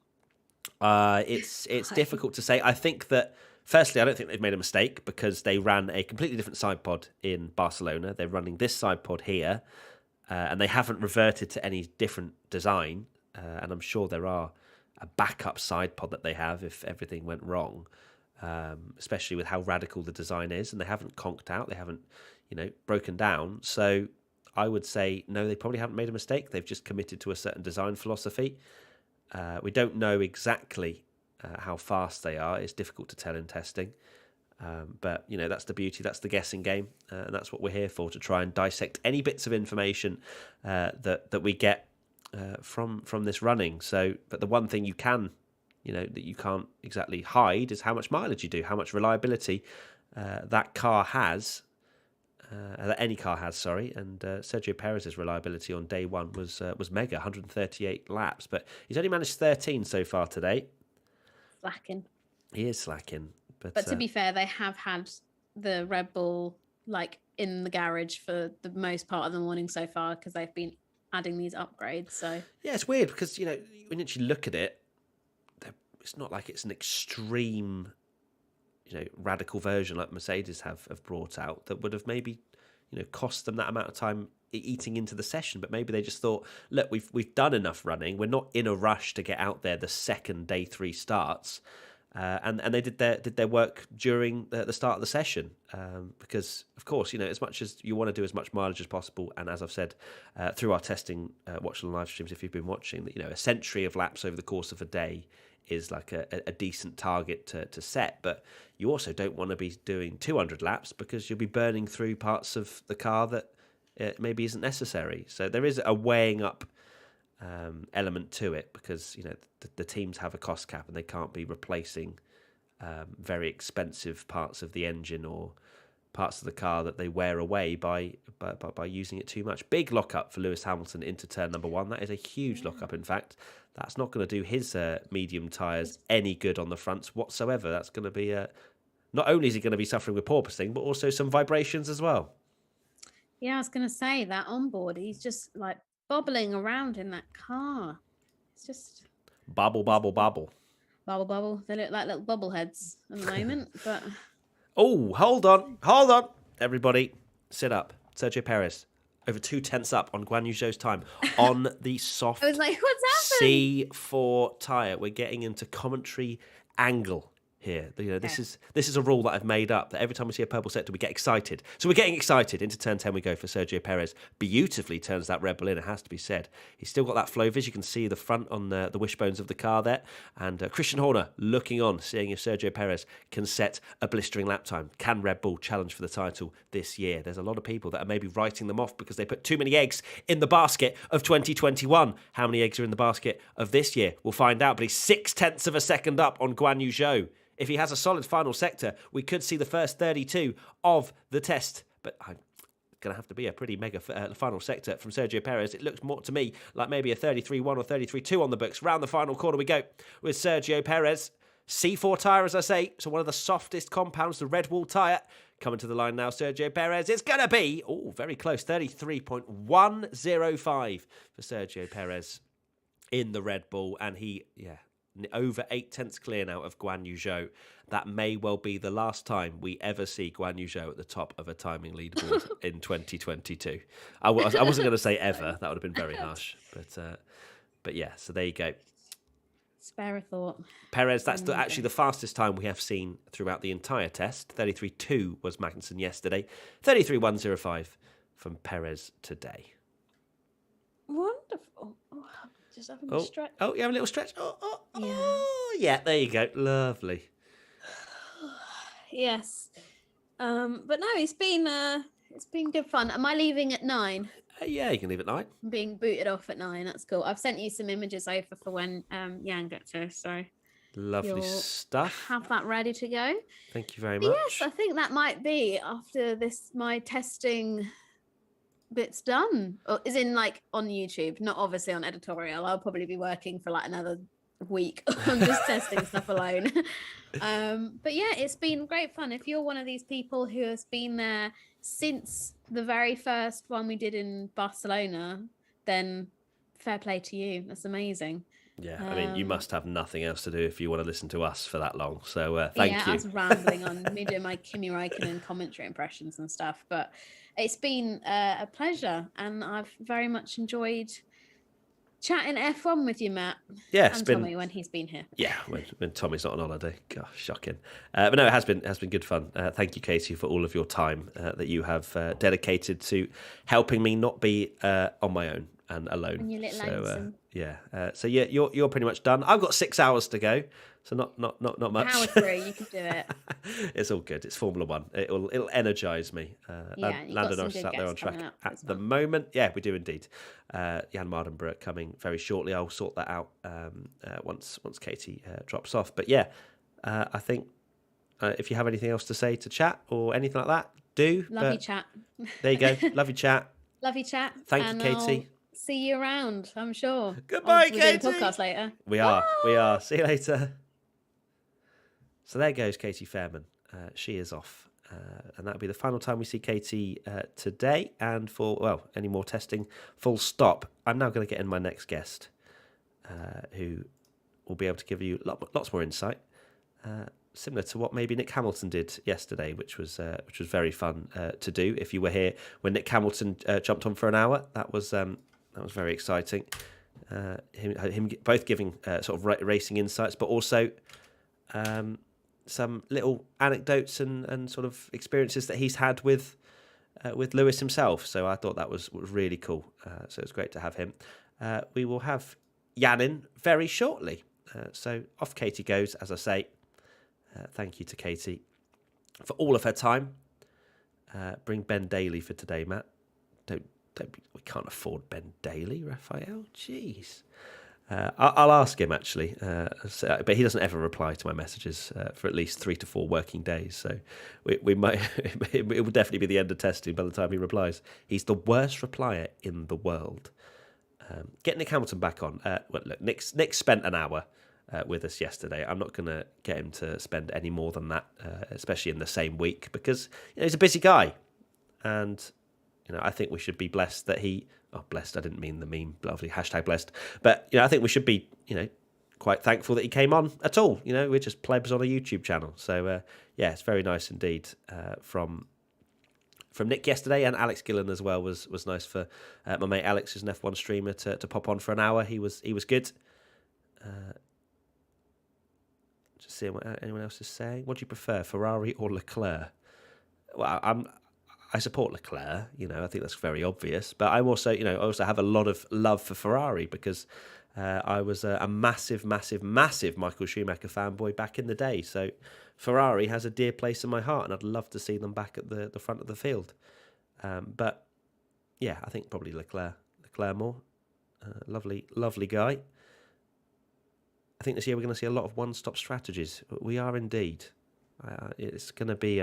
It's difficult to say. I think that, firstly, I don't think they've made a mistake because they ran a completely different side pod in Barcelona. They're running this side pod here, and they haven't reverted to any different design. And I'm sure there are a backup side pod that they have if everything went wrong, especially with how radical the design is. And they haven't conked out. They haven't, broken down. So I would say, no, they probably haven't made a mistake. They've just committed to a certain design philosophy. We don't know exactly how fast they are. It's difficult to tell in testing. But, that's the beauty. That's the guessing game. And that's what we're here for, to try and dissect any bits of information that we get from this running. So, but the one thing you can, that you can't exactly hide is how much mileage you do, how much reliability that car has. That any car has, sorry, and Sergio Perez's reliability on day one was mega, 138 laps, but he's only managed 13 so far today. Slacking. He is slacking, but to be fair, they have had the Red Bull in the garage for the most part of the morning so far because they've been adding these upgrades. So yeah, it's weird because when you actually look at it, it's not like it's an extreme, radical version like Mercedes have brought out that would have maybe, cost them that amount of time eating into the session. But maybe they just thought, look, we've done enough running. We're not in a rush to get out there the second day 3 starts. And they did their work during the start of the session because, of course, as much as you want to do as much mileage as possible, and as I've said through our testing, watch on live streams if you've been watching, that a century of laps over the course of a day is like a decent target to set. But you also don't want to be doing 200 laps because you'll be burning through parts of the car that maybe isn't necessary. So there is a weighing up element to it because the teams have a cost cap and they can't be replacing very expensive parts of the engine or parts of the car that they wear away by using it too much. Big lockup for Lewis Hamilton into turn number 1. That is a huge lockup. In fact, that's not going to do his medium tyres any good on the fronts whatsoever. That's going to be not only is he going to be suffering with porpoising, but also some vibrations as well. Yeah, I was going to say that on board, he's just bobbling around in that car. It's just bubble. They look like little bobbleheads at the moment. But oh, hold on, everybody, sit up. Sergio Perez over 0.2 up on Guan Yu Zhou's time on the soft I was like, what's happening? C4 tyre. We're getting into commentary angle here. This is a rule that I've made up, that every time we see a purple sector, we get excited. So we're getting excited. Into turn 10 we go for Sergio Perez. Beautifully turns that Red Bull in, it has to be said. He's still got that flow vis. You can see the front on the wishbones of the car there. And Christian Horner looking on, seeing if Sergio Perez can set a blistering lap time. Can Red Bull challenge for the title this year? There's a lot of people that are maybe writing them off because they put too many eggs in the basket of 2021. How many eggs are in the basket of this year? We'll find out. But he's 0.6 of a second up on Guan Yu Zhou. If he has a solid final sector, we could see the first 32 of the test. But I'm going to have to be a pretty mega final sector from Sergio Perez. It looks more to me like maybe a 33.1 or 33.2 on the books. Round the final corner we go with Sergio Perez. C4 tyre, as I say, so one of the softest compounds, the red wool tyre. Coming to the line now, Sergio Perez. It's going to be, very close, 33.105 for Sergio Perez in the Red Bull. And he, over 0.8 clear now of Guan Yu Zhou. That may well be the last time we ever see Guan Yu Zhou at the top of a timing leaderboard in 2022. I wasn't going to say ever. That would have been very harsh. But yeah, so there you go. Spare a thought. Perez, that's actually the fastest time we have seen throughout the entire test. 33.2 was Magnussen yesterday. 33.105 from Perez today. Wonderful. Just having a stretch. Oh, you have a little stretch? Yeah, there you go. Lovely. Yes. But no, it's been good fun. Am I leaving at 9? Yeah, you can leave at 9. I'm being booted off at 9. That's cool. I've sent you some images over for when Jan gets here, so lovely stuff. Have that ready to go. Thank you very much. Yes, I think that might be after my testing bit's done, or is in on YouTube, not obviously on editorial. I'll probably be working for another week on just testing stuff alone. But yeah, it's been great fun. If you're one of these people who has been there since the very first one we did in Barcelona, then fair play to you. That's amazing. Yeah, I mean, you must have nothing else to do if you want to listen to us for that long. So thank you. Yeah, I was rambling on me doing my Kimi Räikkönen commentary impressions and stuff. But it's been a pleasure, and I've very much enjoyed chatting F1 with you, Matt. Yeah, and Tommy when he's been here. Yeah, when Tommy's not on holiday. Gosh, shocking. But no, it has been good fun. Thank you, Katie, for all of your time that you have dedicated to helping me not be on my own and alone. And you're little lonesome. So you're pretty much done. I've got 6 hours to go, So not much. Power through, you can do it. It's all good. It's Formula One. It'll energise me. Yeah, and you've got Lando some Norris is good out there on guests coming track up at as the well. moment. Yeah, we do indeed. Jan Mardenborough coming very shortly. I'll sort that out once Katie drops off. But yeah, I think if you have anything else to say to chat or anything like that, do. Lovely chat. There you go. Lovely chat. Lovely chat. Thank you, and Katie. I'll see you around, I'm sure. Goodbye, We're doing a Katie. podcast later. We are. See you later. So there goes Katie Fairman. She is off. And that'll be the final time we see Katie today. And for, any more testing, full stop. I'm now going to get in my next guest, who will be able to give you lots more insight, similar to what maybe Nick Hamilton did yesterday, which was very fun to do. If you were here when Nick Hamilton jumped on for an hour, that was very exciting. Him both giving sort of racing insights, but also some little anecdotes and sort of experiences that he's had with Lewis himself. So I thought that was really cool. So it's great to have him. We will have Jan in very shortly. So off Katie goes, as I say. Thank you to Katie for all of her time. Bring Ben Daly for today, Matt. We can't afford Ben Daly, Raphael. Jeez. I'll ask him actually, but he doesn't ever reply to my messages for at least 3 to 4 working days. So we might it will definitely be the end of testing by the time he replies. He's the worst replier in the world. Get Nick Hamilton back on. Look, Nick spent an hour with us yesterday. I'm not going to get him to spend any more than that, especially in the same week, because he's a busy guy, and I think we should be blessed that he. Oh, blessed! I didn't mean the meme, lovely hashtag blessed. But I think we should be, quite thankful that he came on at all. We're just plebs on a YouTube channel. So it's very nice indeed from Nick yesterday, and Alex Gillen as well was nice for my mate Alex, who's an F1 streamer, to pop on for an hour. He was good. Just seeing what anyone else is saying. What do you prefer, Ferrari or Leclerc? Well, I support Leclerc, I think that's very obvious. But I'm also, I also have a lot of love for Ferrari because I was a massive, massive, massive Michael Schumacher fanboy back in the day. So Ferrari has a dear place in my heart, and I'd love to see them back at the front of the field. But yeah, I think probably Leclerc more. Lovely guy. I think this year we're going to see a lot of one-stop strategies. We are indeed. It's going to be...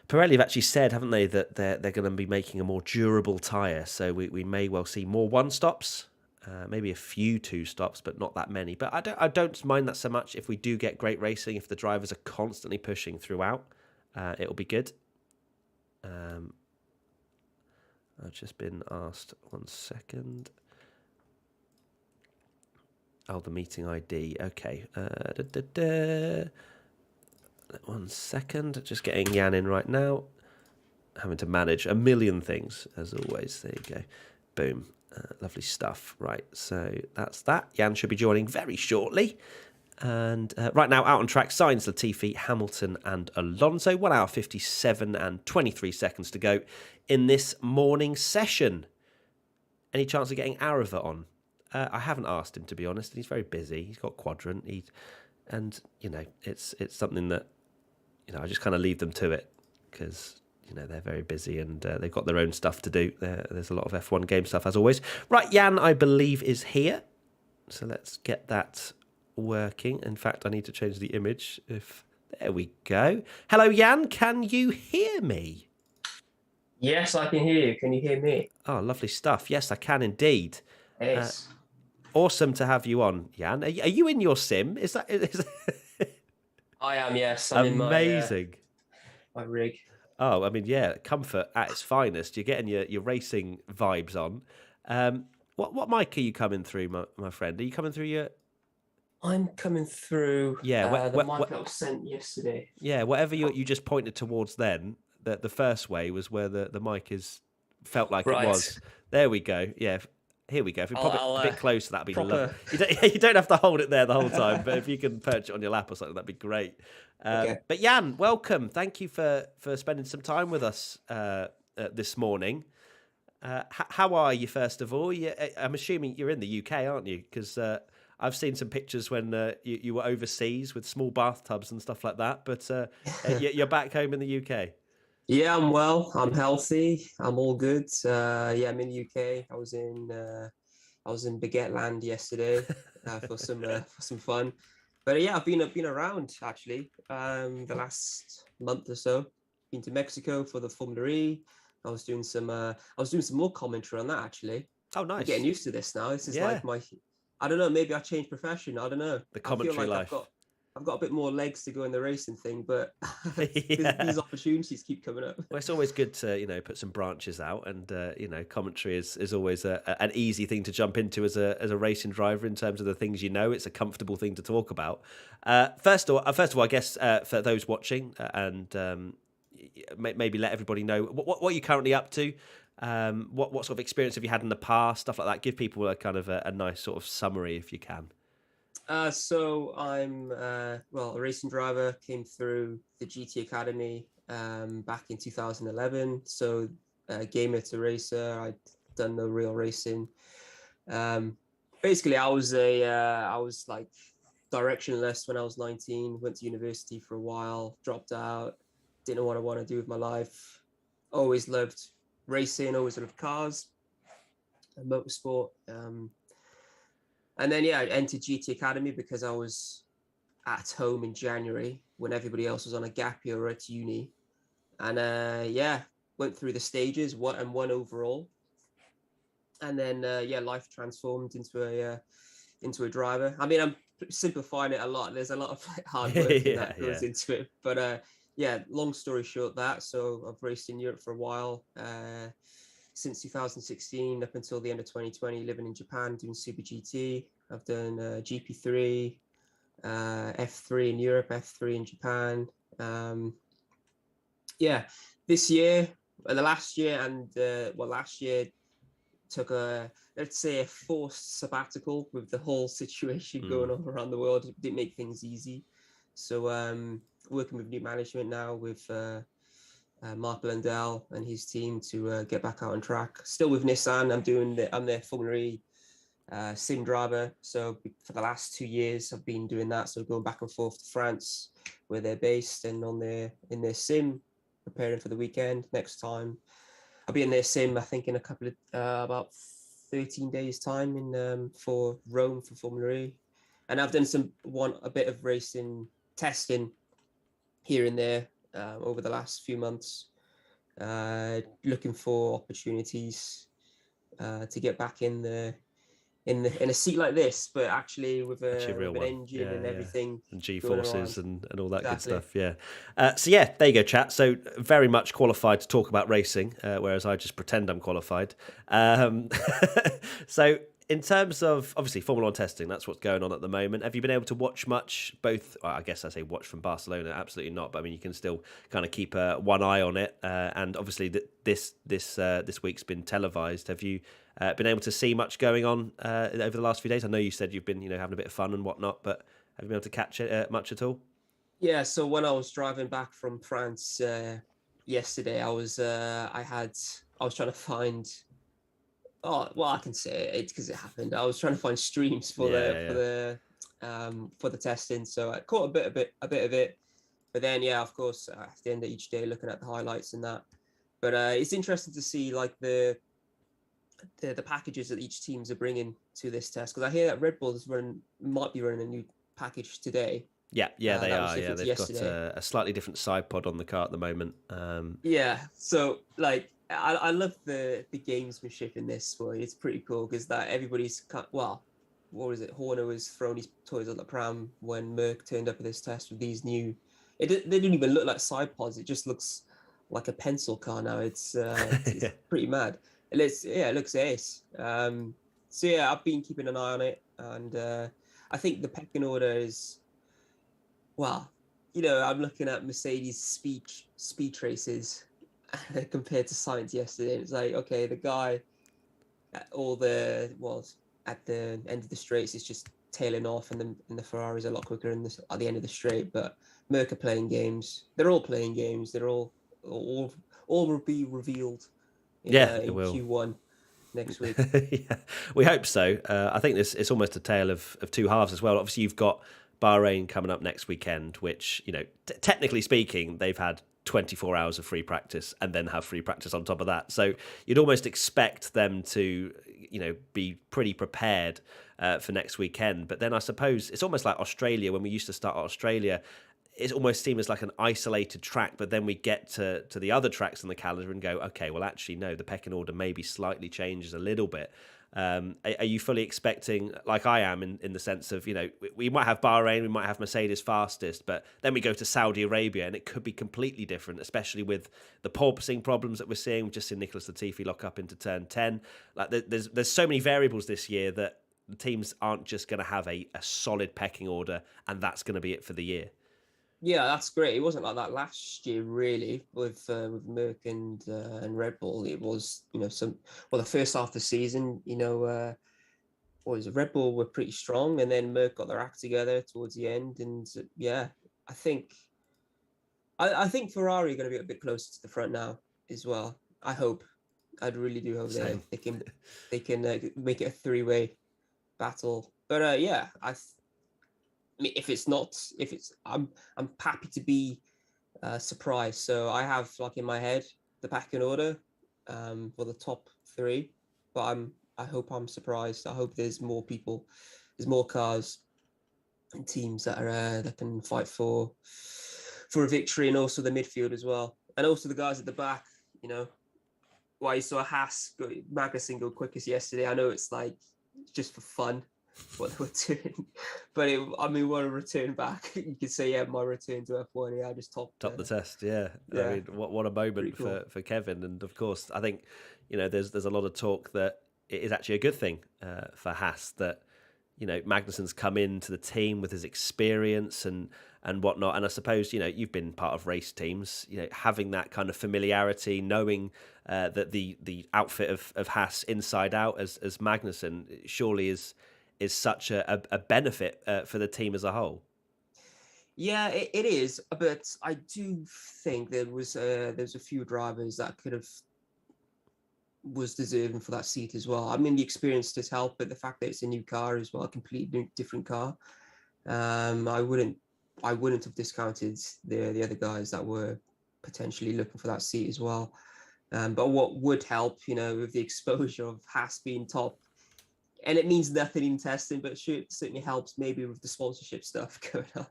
Pirelli have actually said, haven't they, that they're going to be making a more durable tyre. So we may well see more one-stops, maybe a few two-stops, but not that many. But I don't mind that so much if we do get great racing, if the drivers are constantly pushing throughout. It'll be good. I've just been asked, 1 second. Oh, the meeting ID. Okay. 1 second. Just getting Jan in right now. Having to manage a million things, as always. There you go. Boom. Lovely stuff. Right, so that's that. Jan should be joining very shortly. And right now, out on track, Sainz, Latifi, Hamilton and Alonso. 1 hour 57 and 23 seconds to go in this morning session. Any chance of getting Arava on? I haven't asked him, to be honest. He's very busy. He's got Quadrant. It's something that, I just kind of leave them to it because, they're very busy and they've got their own stuff to do. There's a lot of F1 game stuff, as always. Right, Jan, I believe, is here. So let's get that working. In fact, I need to change the image. There we go. Hello, Jan. Can you hear me? Yes, I can hear you. Can you hear me? Oh, lovely stuff. Yes, I can indeed. Yes. Awesome to have you on, Jan. Are you in your sim? Is that I am, yes. I'm amazing? In my rig. Oh, I mean, yeah, comfort at its finest. You're getting your racing vibes on. What mic are you coming through, my friend? Are you coming through your... I'm coming through Yeah, the mic that was sent yesterday. Yeah, whatever you just pointed towards then, the first way was where the mic felt like Right. it was. There we go. Yeah, here we go. If we pop it a bit closer, that'd be proper... lovely. You don't have to hold it there the whole time, but if you can perch it on your lap or something, that'd be great. Okay. But Jan, welcome. Thank you for spending some time with us this morning. How are you, first of all? I'm assuming you're in the UK, aren't you? Because I've seen some pictures when you were overseas with small bathtubs and stuff like that. But you're back home in the UK. Yeah, I'm well. I'm healthy. I'm all good. Yeah, I'm in the UK. I was in Baguette Land yesterday for some fun. But yeah, I've been around actually. The last month or so. Been to Mexico for the Formula E. I was doing some more commentary on that actually. Oh, I'm getting nice. used to this now. This is Yeah, like I don't know, maybe I changed profession. I don't know. the I feel commentary like life. I've got a bit more legs to go in the racing thing, but Yeah. these opportunities keep coming up. Well, it's always good to put some branches out, and commentary is always an easy thing to jump into as a racing driver in terms of the things you know. It's a comfortable thing to talk about. First of all, I guess for those watching, and maybe let everybody know what you're currently up to. What sort of experience have you had in the past, stuff like that. Give people a kind of a nice sort of summary if you can. So I'm well, a racing driver. Came through the GT Academy back in 2011. So gamer to racer. I'd done no real racing. Um, Basically, I was like directionless when I was 19. Went to university for a while, dropped out. Didn't know what I want to do with my life. Always loved racing. Always loved cars and motorsport. And then yeah, I entered GT Academy because I was at home in January when everybody else was on a gap year or at uni. And yeah, went through the stages, won overall. And then yeah, life transformed into a driver. I mean, I'm simplifying it a lot. There's a lot of hard work in Yeah, that yeah. goes into it. But yeah, long story short, that. So I've raced in Europe for a while. Since 2016 up until the end of 2020, living in Japan, doing Super GT. I've done GP3, F3 in Europe, F3 in Japan. Yeah, this year, the last year, and last year took a, let's say, a forced sabbatical with the whole situation going on around the world. It didn't make things easy. So working with new management now with Mark Blundell and his team to get back out on track. Still with Nissan, I'm their Formula E sim driver. So for the last 2 years, I've been doing that. So going back and forth to France, where they're based, and in their sim, preparing for the weekend. Next time, I'll be in their sim. I think in a couple of about 13 days time in for Rome for Formula E, and I've done a bit of racing testing here and there over the last few months, looking for opportunities to get back in a seat like this, but actually with Actually, a real an one. engine Yeah, and yeah. everything And going around. G-forces and all that good Exactly. stuff. Yeah. So yeah, there you go, chat. So very much qualified to talk about racing, whereas I just pretend I'm qualified. So in terms of obviously Formula One testing, that's what's going on at the moment. Have you been able to watch much? Both, well, I guess I say watch from Barcelona, absolutely not. But I mean, you can still kind of keep one eye on it. And obviously, this week's been televised. Have you been able to see much going on over the last few days? I know you said you've been having a bit of fun and whatnot, but have you been able to catch it much at all? Yeah, so when I was driving back from France yesterday, I was trying to find, oh well, I can say it because it happened. I was trying to find streams Yeah, yeah, yeah. for the testing, so I caught a bit of it. But then yeah, of course, at the end of each day, looking at the highlights and that. But it's interesting to see like the packages that each teams are bringing to this test, because I hear that Red Bull might be running a new package today. Yeah, they That was are. Yeah, different to they've got yesterday. a slightly different side pod on the car at the moment. Yeah, so like I love the gamesmanship in this sport. It's pretty cool because that well, what was it? Horner was throwing his toys at the pram when Merck turned up at this test with these new. They didn't even look like side pods. It just looks like a pencil car now. It's Yeah. pretty mad. It looks ace. So yeah, I've been keeping an eye on it, and I think the pecking order is, well, I'm looking at Mercedes speed traces compared to science yesterday. It's like, okay, the guy at the end of the straights is just tailing off, and the Ferrari's a lot quicker at the end of the straight. But Merc are playing games. They're all playing games. All will be revealed Yeah, it in will. Q1. next week. Yeah, we hope so. I think it's almost a tale of two halves as well. Obviously, you've got Bahrain coming up next weekend, which, technically speaking, they've had 24 hours of free practice and then have free practice on top of that. So you'd almost expect them to, be pretty prepared for next weekend. But then I suppose it's almost like Australia. When we used to start at Australia, it almost seemed as like an isolated track, but then we get to the other tracks on the calendar and go, okay, well, actually, no, the pecking order maybe slightly changes a little bit. Are you fully expecting, like I am, in the sense of, we might have Bahrain, we might have Mercedes fastest, but then we go to Saudi Arabia and it could be completely different, especially with the porpoising problems that we're seeing. We've just seen Nicholas Latifi lock up into turn 10. Like there's so many variables this year that the teams aren't just going to have a solid pecking order and that's going to be it for the year. Yeah, that's great. It wasn't like that last year, really, with Merck and Red Bull. It was, the first half of the season, what was it? Red Bull were pretty strong, and then Merck got their act together towards the end. And yeah, I think Ferrari are going to be a bit closer to the front now as well. I hope. I really do hope they can make it a three-way battle. But yeah, I mean, I'm happy to be surprised. So I have, like, in my head the pecking order for the top three, but I hope I'm surprised. I hope there's more people, there's more cars and teams that are that can fight for a victory, and also the midfield as well, and also the guys at the back. Why you saw Magnussen go quickest yesterday. I know it's like just for fun what they were doing, but what a return back. You could say, yeah, my return to F1. Yeah, I just topped the test. Yeah. I mean, what a moment cool for Kevin. And of course, I think there's a lot of talk that it is actually a good thing for Haas that Magnussen's come into the team with his experience and whatnot. And I suppose you've been part of race teams, having that kind of familiarity, knowing that the outfit of Haas inside out as Magnussen surely is such a benefit for the team as a whole. Yeah, it is, but I do think there's a few drivers that was deserving for that seat as well. I mean, the experience does help, but the fact that it's a new car as well, a completely different car. I wouldn't have discounted the other guys that were potentially looking for that seat as well. But what would help, with the exposure of Haas being top, and it means nothing in testing, but it certainly helps maybe with the sponsorship stuff going on.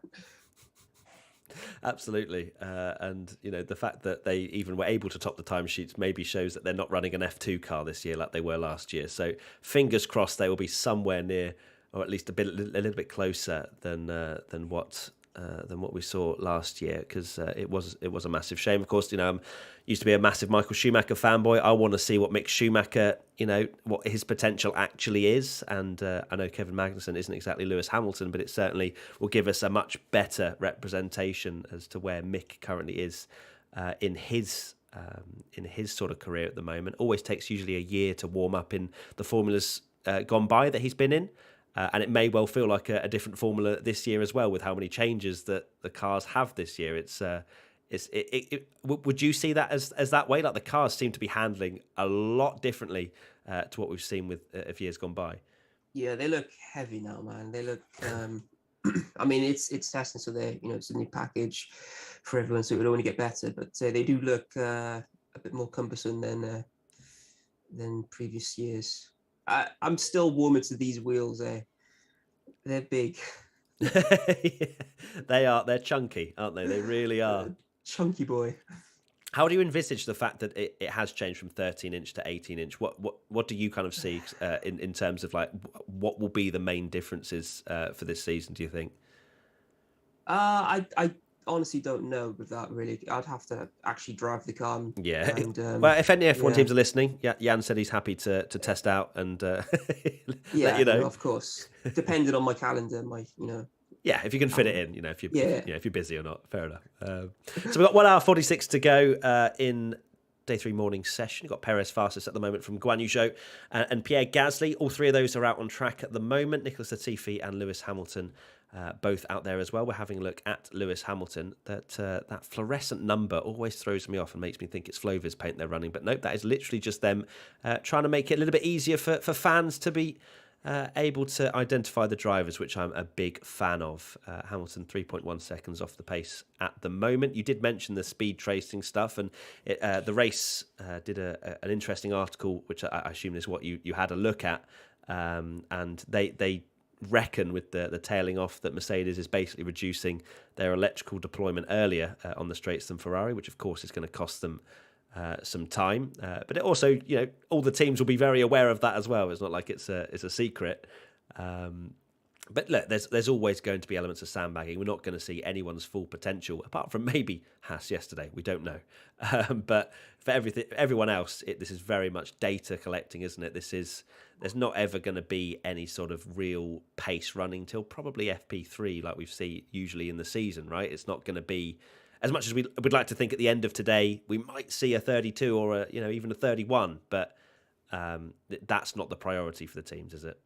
Absolutely. And, the fact that they even were able to top the timesheets maybe shows that they're not running an F2 car this year like they were last year. So fingers crossed they will be somewhere near, or at least a little bit closer than what we saw last year, because it was a massive shame. Of course, I'm used to be a massive Michael Schumacher fanboy. I want to see what Mick Schumacher, what his potential actually is. And I know Kevin Magnussen isn't exactly Lewis Hamilton, but it certainly will give us a much better representation as to where Mick currently is in his sort of career at the moment. Always takes usually a year to warm up in the formulas gone by that he's been in. And it may well feel like a different formula this year as well, with how many changes that the cars have this year. Would you see that as that way? Like, the cars seem to be handling a lot differently to what we've seen with of years gone by. Yeah, they look heavy now, man. They look. I mean, it's testing, so they it's a new package for everyone, so it would only get better. But they do look a bit more cumbersome than previous years. I'm still warmer to these wheels. They're big. Yeah, they are. They're chunky, aren't they? They really are. Chunky boy. How do you envisage the fact that it has changed from 13-inch to 18-inch? What do you kind of see in terms of, like, what will be the main differences for this season, do you think? I honestly don't know with that, really. I'd have to actually drive the car. Yeah. Well, if any F1 teams are listening, Jan said he's happy to test out and let you know. Of course. Depending on my calendar, Yeah, if you can fit it in, if you're busy or not, fair enough. So we've got 1 hour 46 to go in Day 3 morning session. You've got Perez fastest at the moment from Guan Yu Zhou and Pierre Gasly. All three of those are out on track at the moment. Nicholas Latifi and Lewis Hamilton both out there as well. We're having a look at Lewis Hamilton. That fluorescent number always throws me off and makes me think it's Flovis paint they're running. But nope, that is literally just them trying to make it a little bit easier for fans to be able to identify the drivers, which I'm a big fan of. Hamilton 3.1 seconds off the pace at the moment. You did mention the speed tracing stuff, and the race did an interesting article, which I assume is what you had a look at, and they reckon with the tailing off that Mercedes is basically reducing their electrical deployment earlier on the straights than Ferrari, which of course is going to cost them some time, but it also, all the teams will be very aware of that as well. It's not like it's a secret. But look, there's always going to be elements of sandbagging. We're not going to see anyone's full potential, apart from maybe Haas yesterday. We don't know. But for everyone else, this is very much data collecting, isn't it? There's not ever going to be any sort of real pace running till probably FP3, like we've seen usually in the season, right? It's not going to be. As much as we would like to think at the end of today, we might see a 32 or even a 31, but that's not the priority for the teams, is it?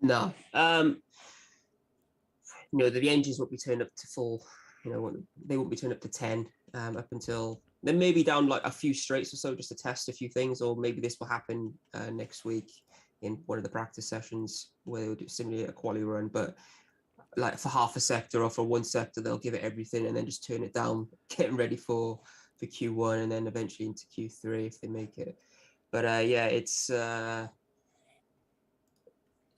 No. The engines won't be turned up to full. They won't be turned up to 10 up until then, maybe down like a few straights or so, just to test a few things, or maybe this will happen next week in one of the practice sessions where they would simulate a quali run, but. Like for half a sector or for one sector, they'll give it everything and then just turn it down, getting ready for Q1 and then eventually into Q3 if they make it. But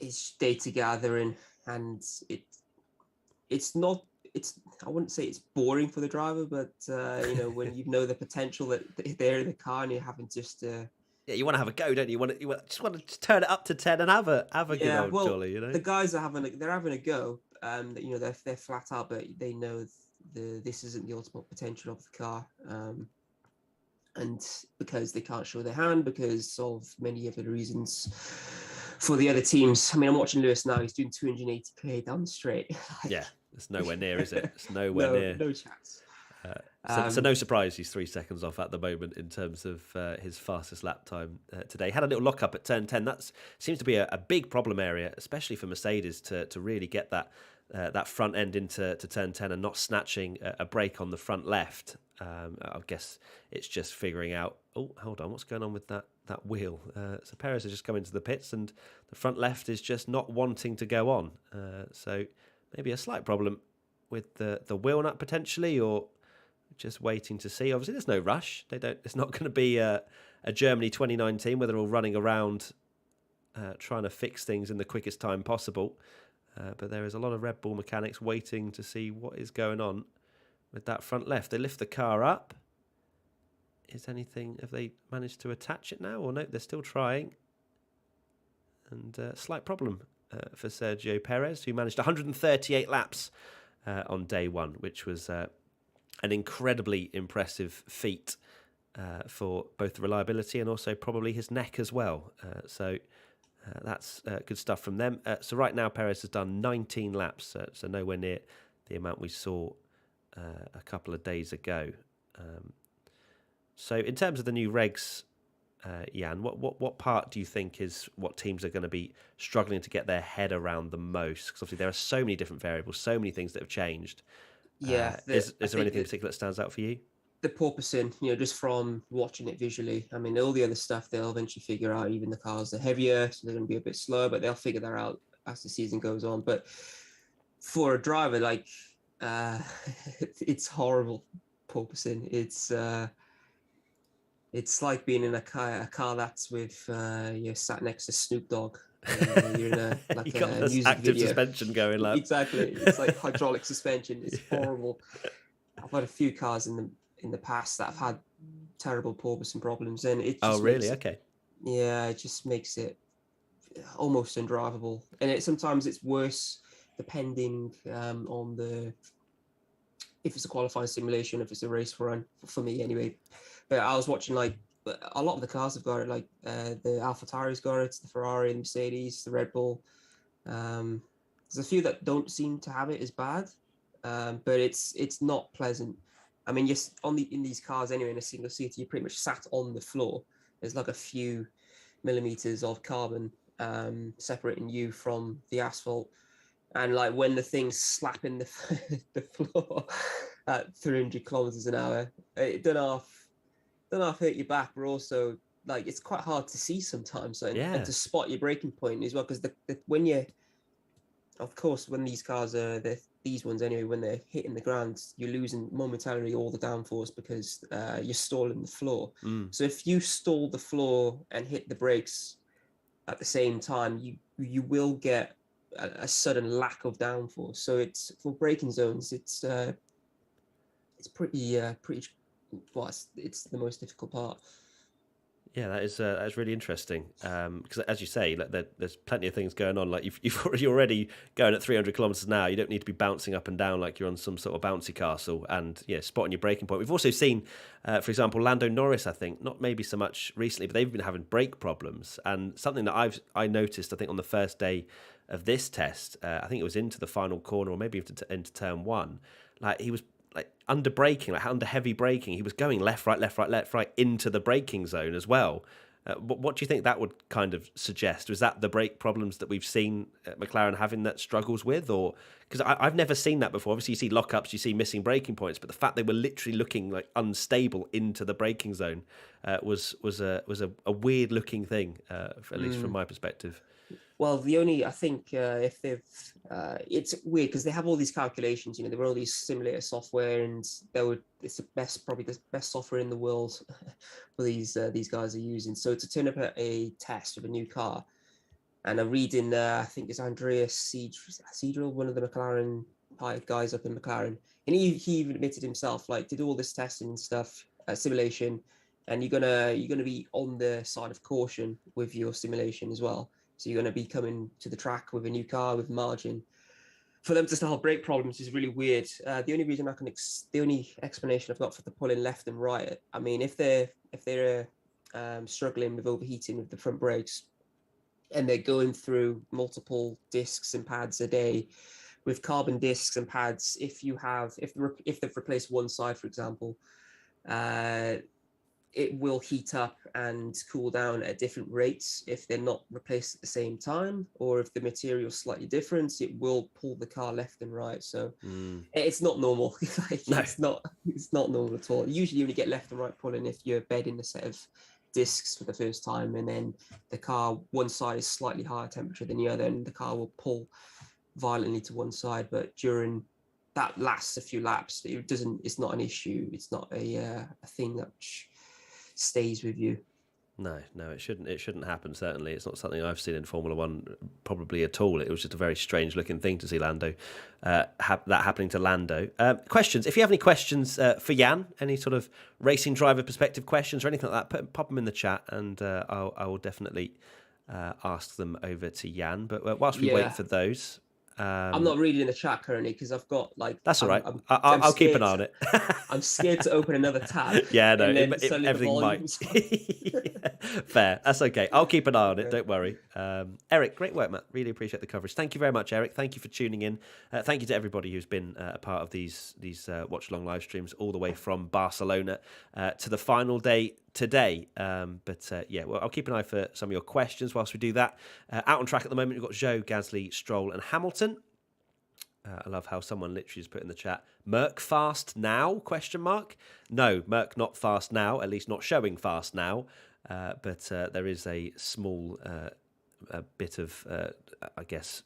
it's data gathering, and it's not. I wouldn't say it's boring for the driver, but when you know the potential that they're in the car and you're having just. Yeah, you want to have a go, don't you? You just want to turn it up to 10 and have a good old jolly, The guys are having a go. They're flat out, but they know this isn't the ultimate potential of the car, and because they can't show their hand because of many other reasons for the other teams. I mean, I'm watching Lewis now. He's doing 280 down the straight. Yeah, it's nowhere near, is it? It's nowhere near. No chance. So no surprise he's 3 seconds off at the moment in terms of his fastest lap time today. Had a little lock up at turn 10. That seems to be a big problem area, especially for Mercedes, to really get that front end into turn 10 and not snatching a break on the front left. I guess it's just figuring out, oh, hold on, what's going on with that wheel? So Perez has just come into the pits and the front left is just not wanting to go on. So maybe a slight problem with the wheel nut potentially, or just waiting to see. Obviously, there's no rush. It's not going to be a Germany 2019 where they're all running around trying to fix things in the quickest time possible. But there is a lot of Red Bull mechanics waiting to see what is going on with that front left. They lift the car up. Have they managed to attach it now? Or no, they're still trying. And slight problem for Sergio Perez, who managed 138 laps on day one, which was an incredibly impressive feat for both the reliability and also probably his neck as well. So that's good stuff from them. So right now, Perez has done 19 laps, so nowhere near the amount we saw a couple of days ago. So in terms of the new regs, Jan, what part do you think is what teams are going to be struggling to get their head around the most? Because obviously there are so many different variables, so many things that have changed. Yeah. Is there anything in particular that stands out for you? The porpoising, just from watching it visually. I mean, all the other stuff they'll eventually figure out. Even the cars are heavier, so they're going to be a bit slower, but they'll figure that out as the season goes on. But for a driver, like, it's horrible porpoising. It's like being in a car that's with you're sat next to Snoop Dogg. You're in a you got this music active video. suspension going, lad. Exactly. It's like hydraulic suspension. It's horrible. I've had a few cars in the past that have had terrible porpoising problems, and it just Okay. Yeah, it just makes it almost undrivable, and sometimes it's worse depending on if it's a qualifying simulation, if it's a race run, for me anyway. But I was watching, like, a lot of the cars have got it, like the AlphaTauri's got it, the Ferrari, the Mercedes, the Red Bull. There's a few that don't seem to have it as bad, but it's not pleasant. I mean, you're in these cars anyway, in a single seater, you're pretty much sat on the floor. There's like a few millimeters of carbon separating you from the asphalt. And like when the thing's slapping the floor at 300 kilometers an hour, it don't half hurt your back, but also like it's quite hard to see sometimes, and to spot your braking point as well, because when you, of course, when these cars are these ones anyway, when they're hitting the ground, you're losing momentarily all the downforce because you're stalling the floor. So if you stall the floor and hit the brakes at the same time, you will get a sudden lack of downforce. So it's for braking zones, it's pretty well, it's the most difficult part. Yeah, that's really interesting. Because as you say, like there's plenty of things going on. Like you're already going at 300 kilometers an hour. You don't need to be bouncing up and down like you're on some sort of bouncy castle. And yeah, spotting your braking point. We've also seen, for example, Lando Norris. I think not maybe so much recently, but they've been having brake problems. And something that I noticed, I think on the first day of this test, I think it was into the final corner or maybe into turn one. Like he was like under braking, like under heavy braking, he was going left, right into the braking zone as well. What do you think that would kind of suggest? Was that the brake problems that we've seen McLaren having that struggles with, or because I've never seen that before? Obviously, you see lockups, you see missing braking points, but the fact they were literally looking like unstable into the braking zone was a weird looking thing, at least from my perspective. Well, I think if they've, it's weird because they have all these calculations, they run all these simulator software, and it's probably the best software in the world for these guys are using. So to turn up at a test of a new car, and I'm reading, I think it's Andreas Seidel, one of the McLaren guys up in McLaren, and he even admitted himself, like, did all this testing and stuff, simulation, and you're gonna be on the side of caution with your simulation as well. So you're going to be coming to the track with a new car with margin. For them to still have brake problems is really weird. The only reason the only explanation I've got for the pulling left and right, I mean, if they're struggling with overheating with the front brakes, and they're going through multiple discs and pads a day with carbon discs and pads, if they've replaced one side, for example, it will heat up and cool down at different rates if they're not replaced at the same time, or if the material is slightly different, it will pull the car left and right. So it's not normal. No. It's not normal at all. Usually you only get left and right pulling if you're bedding a set of discs for the first time, and then the car, one side is slightly higher temperature than the other, and the car will pull violently to one side. But during that lasts a few laps, it's not an issue. It's not a thing that stays with you. No, it shouldn't happen. Certainly, it's not something I've seen in Formula One probably at all. It was just a very strange looking thing to see Lando, that happening to Lando. Questions? If you have any questions for Jan, any sort of racing driver perspective questions or anything like that, pop them in the chat, and I will definitely ask them over to Jan. But whilst we wait for those. I'm not reading in the chat currently because I've got That's all right. I'll keep an eye on it. I'm scared to open another tab. Yeah, no, everything might. Fair. That's okay. I'll keep an eye on it. Don't worry. Eric, great work, Matt. Really appreciate the coverage. Thank you very much, Eric. Thank you for tuning in. Thank you to everybody who's been a part of these watch along live streams all the way from Barcelona to the final day today. Well, I'll keep an eye for some of your questions whilst we do that. Out on track at the moment, we've got Zhou, Gasly, Stroll and Hamilton. I love how someone literally has put in the chat, Merc fast now, ? No, Merc not fast now, at least not showing fast now. But there is a small bit of, I guess,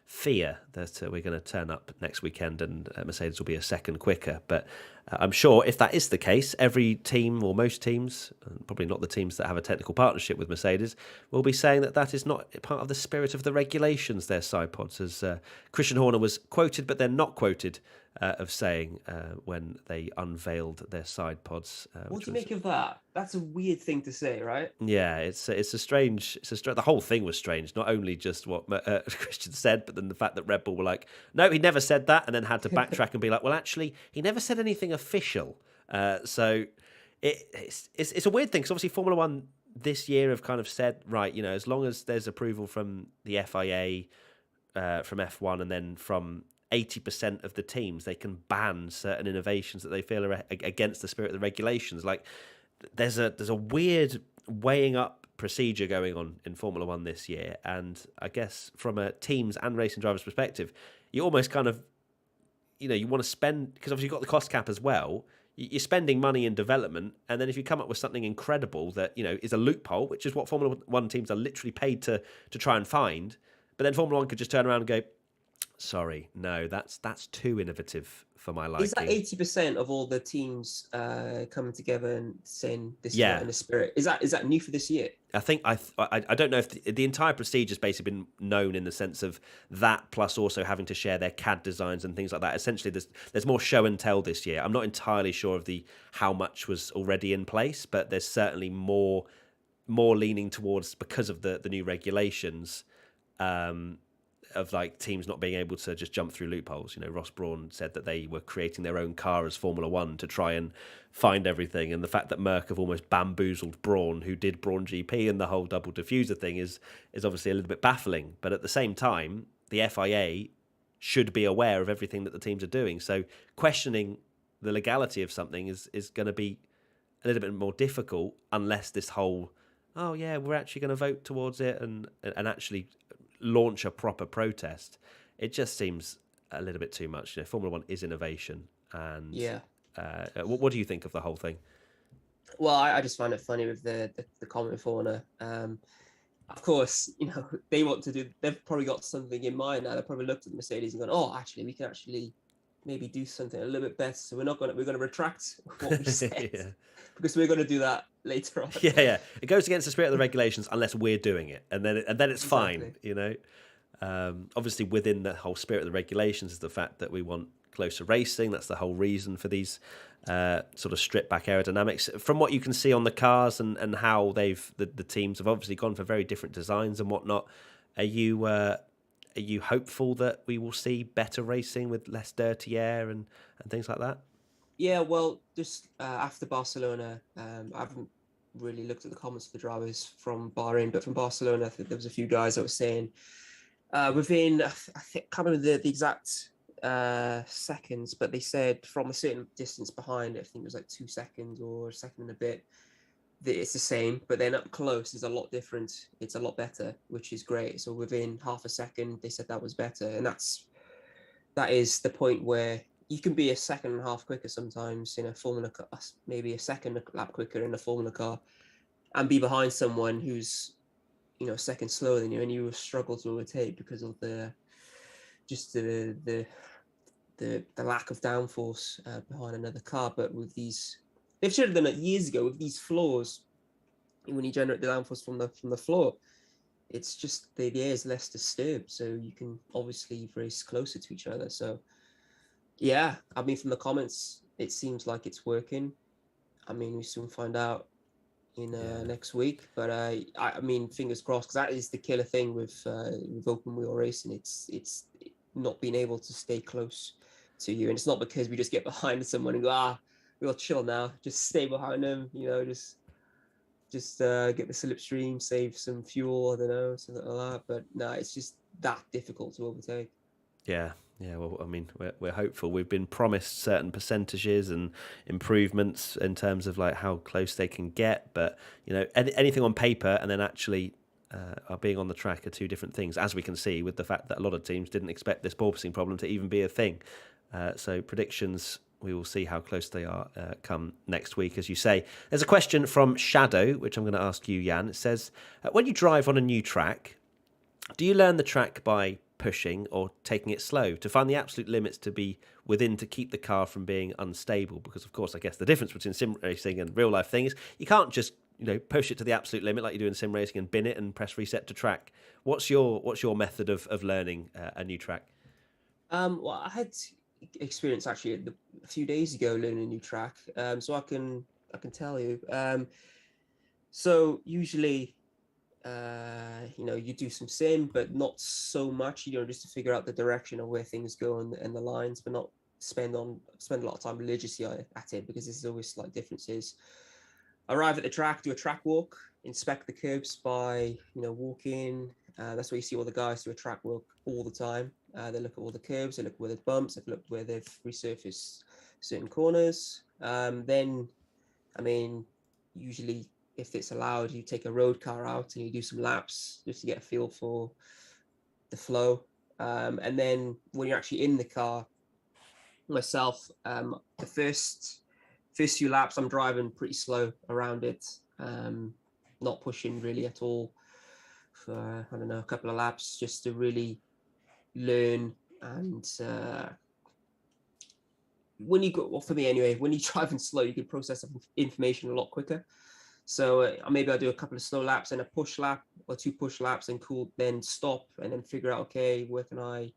fear that we're going to turn up next weekend and Mercedes will be a second quicker. But I'm sure if that is the case, every team or most teams, probably not the teams that have a technical partnership with Mercedes, will be saying that is not part of the spirit of the regulations, their side pods, as Christian Horner was quoted but then not quoted of saying when they unveiled their side pods. What do you make of that? That's a weird thing to say, right? Yeah, it's a strange. The whole thing was strange. Not only just what Christian said, but then the fact that Red Bull were like, no, he never said that, and then had to backtrack and be like, well, actually, he never said anything official. So it's a weird thing because obviously Formula One this year have kind of said, right, as long as there's approval from the FIA, from F1, and then from 80% of the teams, they can ban certain innovations that they feel are against the spirit of the regulations. Like there's a weird weighing up procedure going on in Formula One this year, and I guess from a teams and racing drivers perspective, you almost kind of, you want to spend, because obviously you've got the cost cap as well. You're spending money in development, and then if you come up with something incredible that is a loophole, which is what Formula One teams are literally paid to try and find, but then Formula One could just turn around and go, sorry, no, that's too innovative for my liking. Is that 80% of all the teams coming together and saying this is Yeah. not in the spirit? Is that new for this year? I think I don't know if the entire procedure's basically been known in the sense of that, plus also having to share their CAD designs and things like that. Essentially, there's more show and tell this year. I'm not entirely sure of how much was already in place, but there's certainly more leaning towards, because of the new regulations, of like teams not being able to just jump through loopholes. Ross Brawn said that they were creating their own car as Formula One to try and find everything, and the fact that Merck have almost bamboozled Brawn, who did Brawn GP, and the whole double diffuser thing is obviously a little bit baffling. But at the same time, the FIA should be aware of everything that the teams are doing. So questioning the legality of something is going to be a little bit more difficult unless this whole, oh yeah, we're actually going to vote towards it and actually launch a proper protest. It just seems a little bit too much. Formula One is innovation, and Yeah. What do you think of the whole thing? Well, I just find it funny with the comment fauna. Of course, they want to do. They've probably got something in mind now. They probably looked at Mercedes and gone, "Oh, actually, we can actually maybe do something a little bit better. So we're going to retract what we said Yeah. because we're going to do that later on." Yeah. It goes against the spirit of the regulations unless we're doing it, and then it's fine. Obviously, within the whole spirit of the regulations is the fact that we want closer racing. That's the whole reason for these sort of stripped back aerodynamics. From what you can see on the cars and how the teams have obviously gone for very different designs and whatnot. Are you hopeful that we will see better racing with less dirty air and things like that? Yeah, well, just after Barcelona, I haven't really looked at the comments of the drivers from Bahrain, but from Barcelona, I think there was a few guys that were saying within, I can't remember the exact seconds, but they said from a certain distance behind, I think it was like 2 seconds or a second and a bit, that it's the same, but then up close is a lot different. It's a lot better, which is great. So within half a second, they said that was better, and that is the point where you can be a second and a half quicker sometimes in a Formula car, maybe a second lap quicker in a Formula car, and be behind someone who's a second slower than you, and you will struggle to overtake because of the lack of downforce behind another car. But with these, they should have done it years ago with these floors. When you generate the downforce from the floor, it's just the air is less disturbed, so you can obviously race closer to each other. So yeah, I mean, from the comments, it seems like it's working. I mean, we soon find out in next week, but I mean, fingers crossed, because that is the killer thing with open wheel racing. It's not being able to stay close to you, and it's not because we just get behind someone and go, we'll chill now, just stay behind them, just get the slipstream, save some fuel, I don't know, something like that. But no, it's just that difficult to overtake. Yeah. Well, I mean, we're hopeful. We've been promised certain percentages and improvements in terms of like how close they can get, but anything on paper and then actually are being on the track are two different things, as we can see with the fact that a lot of teams didn't expect this porpoising problem to even be a thing. So predictions, we will see how close they are come next week, as you say. There's a question from Shadow, which I'm going to ask you, Jan. It says, when you drive on a new track, do you learn the track by pushing or taking it slow to find the absolute limits to be within to keep the car from being unstable? Because, of course, I guess the difference between sim racing and real life thing is you can't just push it to the absolute limit like you do in sim racing and bin it and press reset to track. What's your method of learning a new track? Well, I had experience actually a few days ago learning a new track, so I can tell you. So usually, you do some sim, but not so much. Just to figure out the direction of where things go and the lines, but not spend a lot of time religiously at it, because there's always slight differences. Arrive at the track, do a track walk, inspect the curbs by walking. That's where you see all the guys do a track walk all the time. They look at all the curves, they look where the bumps, they look where they've resurfaced certain corners. Then, I mean, usually if it's allowed, you take a road car out and you do some laps just to get a feel for the flow. And then when you're actually in the car, myself, the first few laps, I'm driving pretty slow around it, not pushing really at all for, I don't know, a couple of laps just to really learn. And when you go, well, for me anyway, when you're driving slow, you can process information a lot quicker. So maybe I'll do a couple of slow laps and a push lap or 2 push laps and cool, then stop and then figure out, okay, where can I,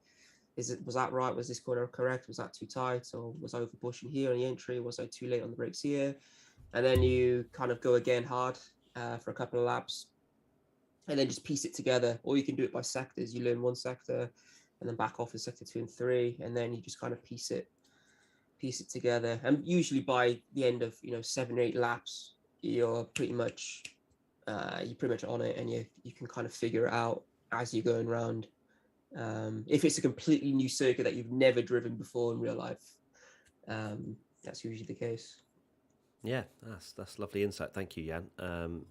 was that right? Was this corner correct? Was that too tight? Or was I over pushing here on the entry? Was I too late on the brakes here? And then you kind of go again hard for a couple of laps and then just piece it together. Or you can do it by sectors. You learn one sector and then back off in sector 2 and 3. And then you just kind of piece it together. And usually by the end of, 7 or 8 laps, you're pretty much on it, and you can kind of figure it out as you're going around. If it's a completely new circuit that you've never driven before in real life, that's usually the case. Yeah, that's lovely insight. Thank you, Jan.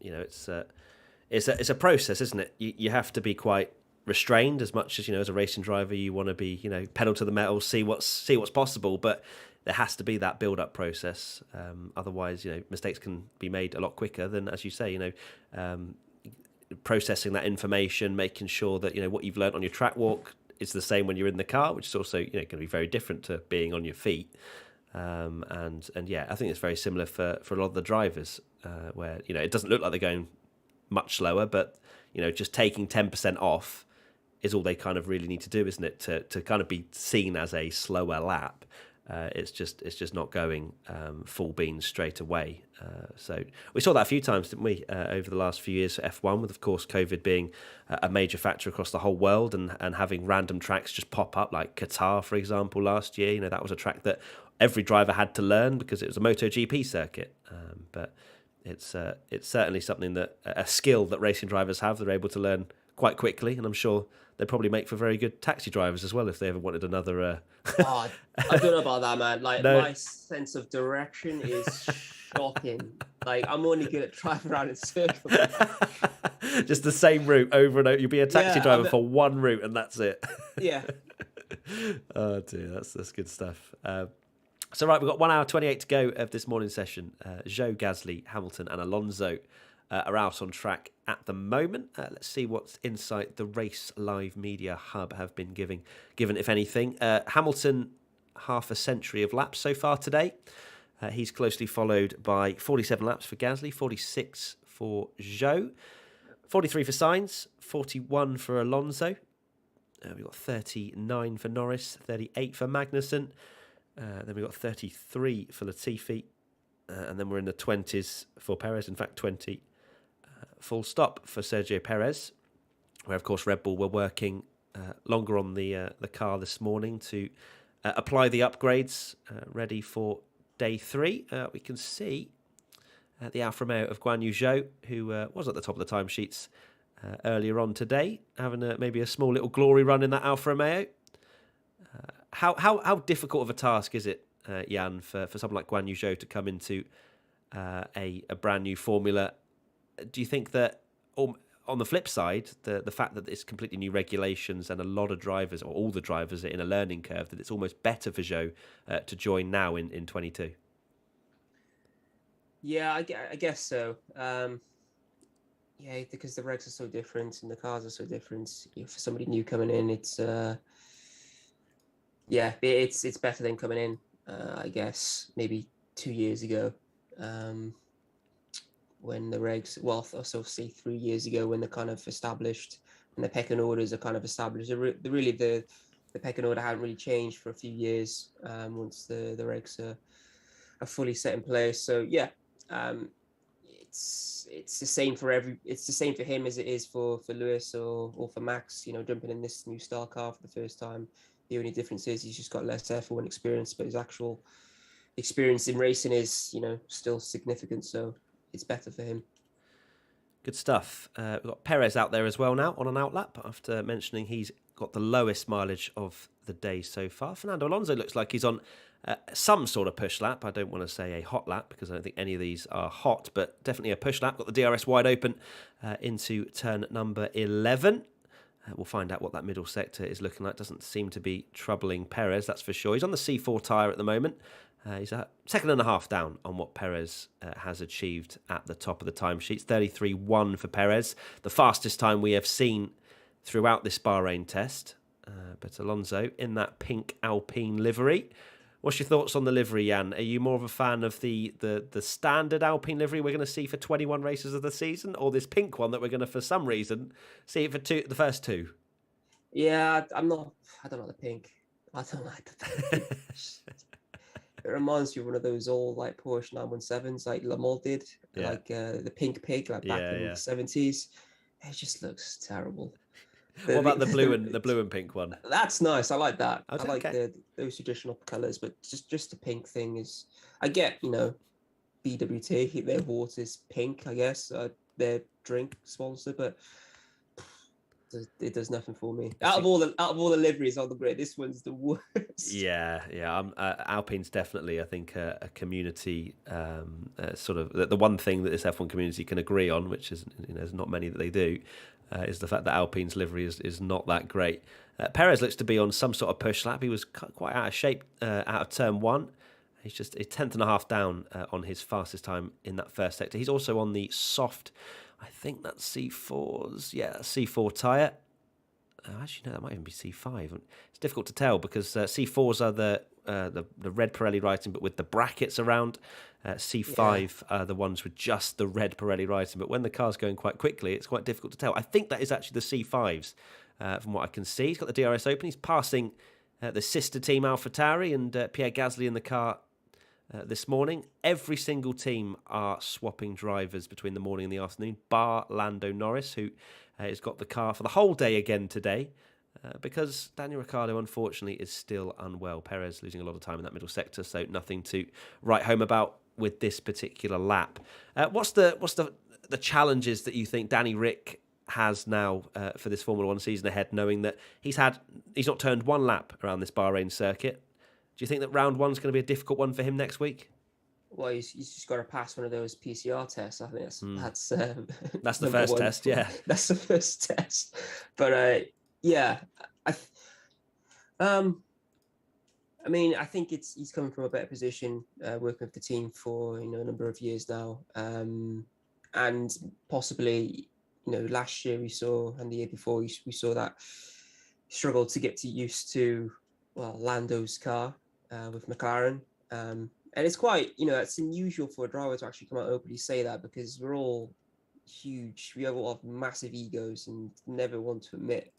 It's a process, isn't it? You have to be quite restrained as much as, as a racing driver, you want to be, pedal to the metal, see what's possible, but there has to be that build-up process. Otherwise, mistakes can be made a lot quicker than, as you say, processing that information, making sure that, what you've learned on your track walk is the same when you're in the car, which is also, going to be very different to being on your feet. And yeah, I think it's very similar for a lot of the drivers, where, it doesn't look like they're going much slower, but, just taking 10% off is all they kind of really need to do, isn't it? To kind of be seen as a slower lap. It's just not going full beans straight away. So we saw that a few times, didn't we, over the last few years for F1, with, of course, COVID being a major factor across the whole world, and having random tracks just pop up, like Qatar, for example, last year. That was a track that every driver had to learn because it was a MotoGP circuit. But it's certainly something that a skill that racing drivers have. They're able to learn quite quickly, and I'm sure they'd probably make for very good taxi drivers as well if they ever wanted another. I don't know about that, man. Like, No. My sense of direction is shocking. Like, I'm only good at driving around in circles. Just the same route over and over. You'll be a taxi driver for one route, and that's it. Yeah. Oh dear, that's good stuff. So right, we've got 1 hour 28 to go of this morning session. Zhou, Gasly, Hamilton, and Alonso are out on track at the moment. Let's see what's inside the Race Live Media Hub have been given, if anything. Hamilton, half a century of laps so far today. He's closely followed by 47 laps for Gasly, 46 for Zhou, 43 for Sainz, 41 for Alonso. We've got 39 for Norris, 38 for Magnussen. Then we've got 33 for Latifi. And then we're in the 20s for Perez. In fact, 20 full stop for Sergio Perez, where, of course, Red Bull were working longer on the car this morning to apply the upgrades ready for day 3. We can see the Alfa Romeo of Guan Yu Zhou, who was at the top of the timesheets earlier on today, having maybe a small little glory run in that Alfa Romeo. How difficult of a task is it, Jan, for someone like Guan Yu Zhou to come into a brand new formula? Do you think that, on the flip side, the fact that it's completely new regulations and a lot of drivers, or all the drivers, are in a learning curve, that it's almost better for Zhou to join now in 22? Yeah, I guess so. Yeah, because the regs are so different and the cars are so different. For somebody new coming in, it's better than coming in. I guess maybe 2 years ago, when the regs, also say 3 years ago, when they're kind of established and the pecking orders are kind of established. Really, the pecking order hadn't really changed for a few years once the regs are fully set in place. So yeah, it's the same for it's the same for him as it is for Lewis or for Max. Jumping in this new style car for the first time. The only difference is he's just got less F1 experience, but his actual experience in racing is, still significant. So it's better for him. Good stuff. We've got Perez out there as well now on an outlap after mentioning he's got the lowest mileage of the day so far. Fernando Alonso looks like he's on some sort of push lap. I don't want to say a hot lap because I don't think any of these are hot, but definitely a push lap. Got the DRS wide open into turn number 11. We'll find out what that middle sector is looking like. Doesn't seem to be troubling Perez, that's for sure. He's on the C4 tyre at the moment. He's a second and a half down on what Perez has achieved at the top of the timesheets. 33.1 for Perez, the fastest time we have seen throughout this Bahrain test. But Alonso in that pink Alpine livery. What's your thoughts on the livery, Jan? Are you more of a fan of the standard Alpine livery we're going to see for 21 races of the season, or this pink one that we're going to, for some reason, see it for the first two? Yeah, I'm not. I don't like the pink. I don't like the pink. It reminds me of one of those old like Porsche 917s, like Le Mans did, like the pink pig, like back in the 70s. It just looks terrible. What about the blue and pink one? That's nice. I like that. Okay, I like those traditional colours, but just the pink thing is. I get, BWT, their water's pink, I guess, their drink sponsor, but it does nothing for me. Out of all the liveries on the grid, this one's the worst. Yeah. Alpine's definitely, I think, a community sort of the one thing that this F1 community can agree on, which is there's not many that they do. Is the fact that Alpine's livery is not that great. Perez looks to be on some sort of push lap. He was quite out of shape out of turn one. He's just a tenth and a half down on his fastest time in that first sector. He's also on the soft, I think that's C4's, C4 tyre. Actually, no, that might even be C5. It's difficult to tell because C4s are the red Pirelli writing, but with the brackets around. C5 are the ones with just the red Pirelli writing, but when the car's going quite quickly, it's quite difficult to tell. I think that is actually the C5s, from what I can see. He's got the DRS open. He's passing the sister team AlphaTauri and Pierre Gasly in the car this morning. Every single team are swapping drivers between the morning and the afternoon, bar Lando Norris, who has got the car for the whole day again today. Because Daniel Ricciardo, unfortunately, is still unwell. Perez losing a lot of time in that middle sector, so nothing to write home about with this particular lap. What's the challenges that you think Danny Ric has now for this Formula One season ahead, knowing that he's not turned one lap around this Bahrain circuit? Do you think that round one's going to be a difficult one for him next week? Well, he's just got to pass one of those PCR tests. I think that's the first test. Yeah, that's the first test. But I mean, I think he's coming from a better position, working with the team for a number of years now, and possibly last year we saw, and the year before we saw that struggle to get used to Lando's car with McLaren, and it's quite it's unusual for a driver to actually come out and openly say that, because we're all huge, we all have massive egos and never want to admit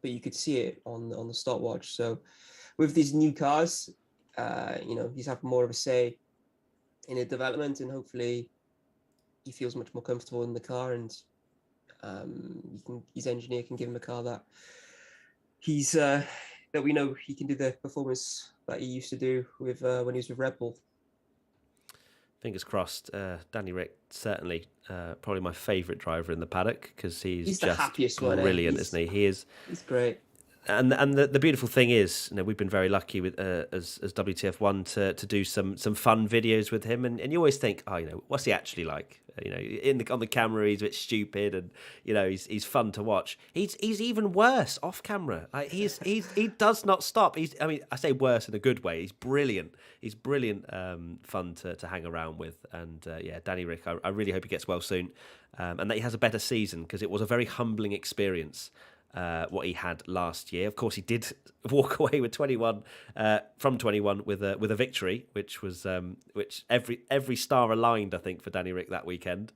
but you could see it on the stopwatch. So with these new cars, he's having more of a say in the development, and hopefully he feels much more comfortable in the car, and his engineer can give him a car that that we know he can do the performance that he used to do with when he was with Red Bull. Fingers crossed. Danny Ric, certainly probably my favourite driver in the paddock, because he's the just happiest brilliant, isn't he? He's great. And the beautiful thing is, we've been very lucky with as WTF1 to do some fun videos with him, and you always think, what's he actually like? On the camera he's a bit stupid, and he's fun to watch. He's even worse off camera. Like he does not stop. I say worse in a good way. He's brilliant. He's brilliant, fun to hang around with, and Danny Ric, I really hope he gets well soon, and that he has a better season, because it was a very humbling experience. What he had last year. Of course, he did walk away with 21 from 21 with a victory, which was which every star aligned, I think, for Danny Ric that weekend.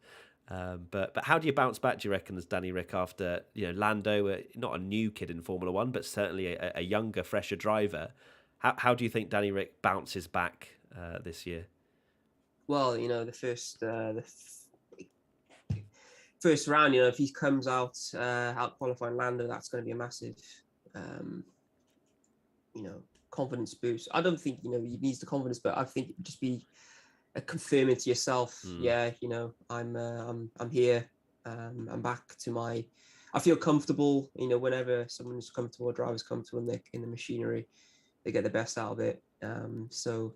But how do you bounce back, do you reckon, as Danny Ric after Lando, not a new kid in Formula One, but certainly a younger, fresher driver? How do you think Danny Ric bounces back this year? Well, the first round, if he comes out qualifying Lando, that's going to be a massive, confidence boost. I don't think he needs the confidence, but I think it would just be a confirming to yourself. I'm here. I'm back to my I feel comfortable, whenever someone's comfortable, a driver's comfortable in the machinery, they get the best out of it. So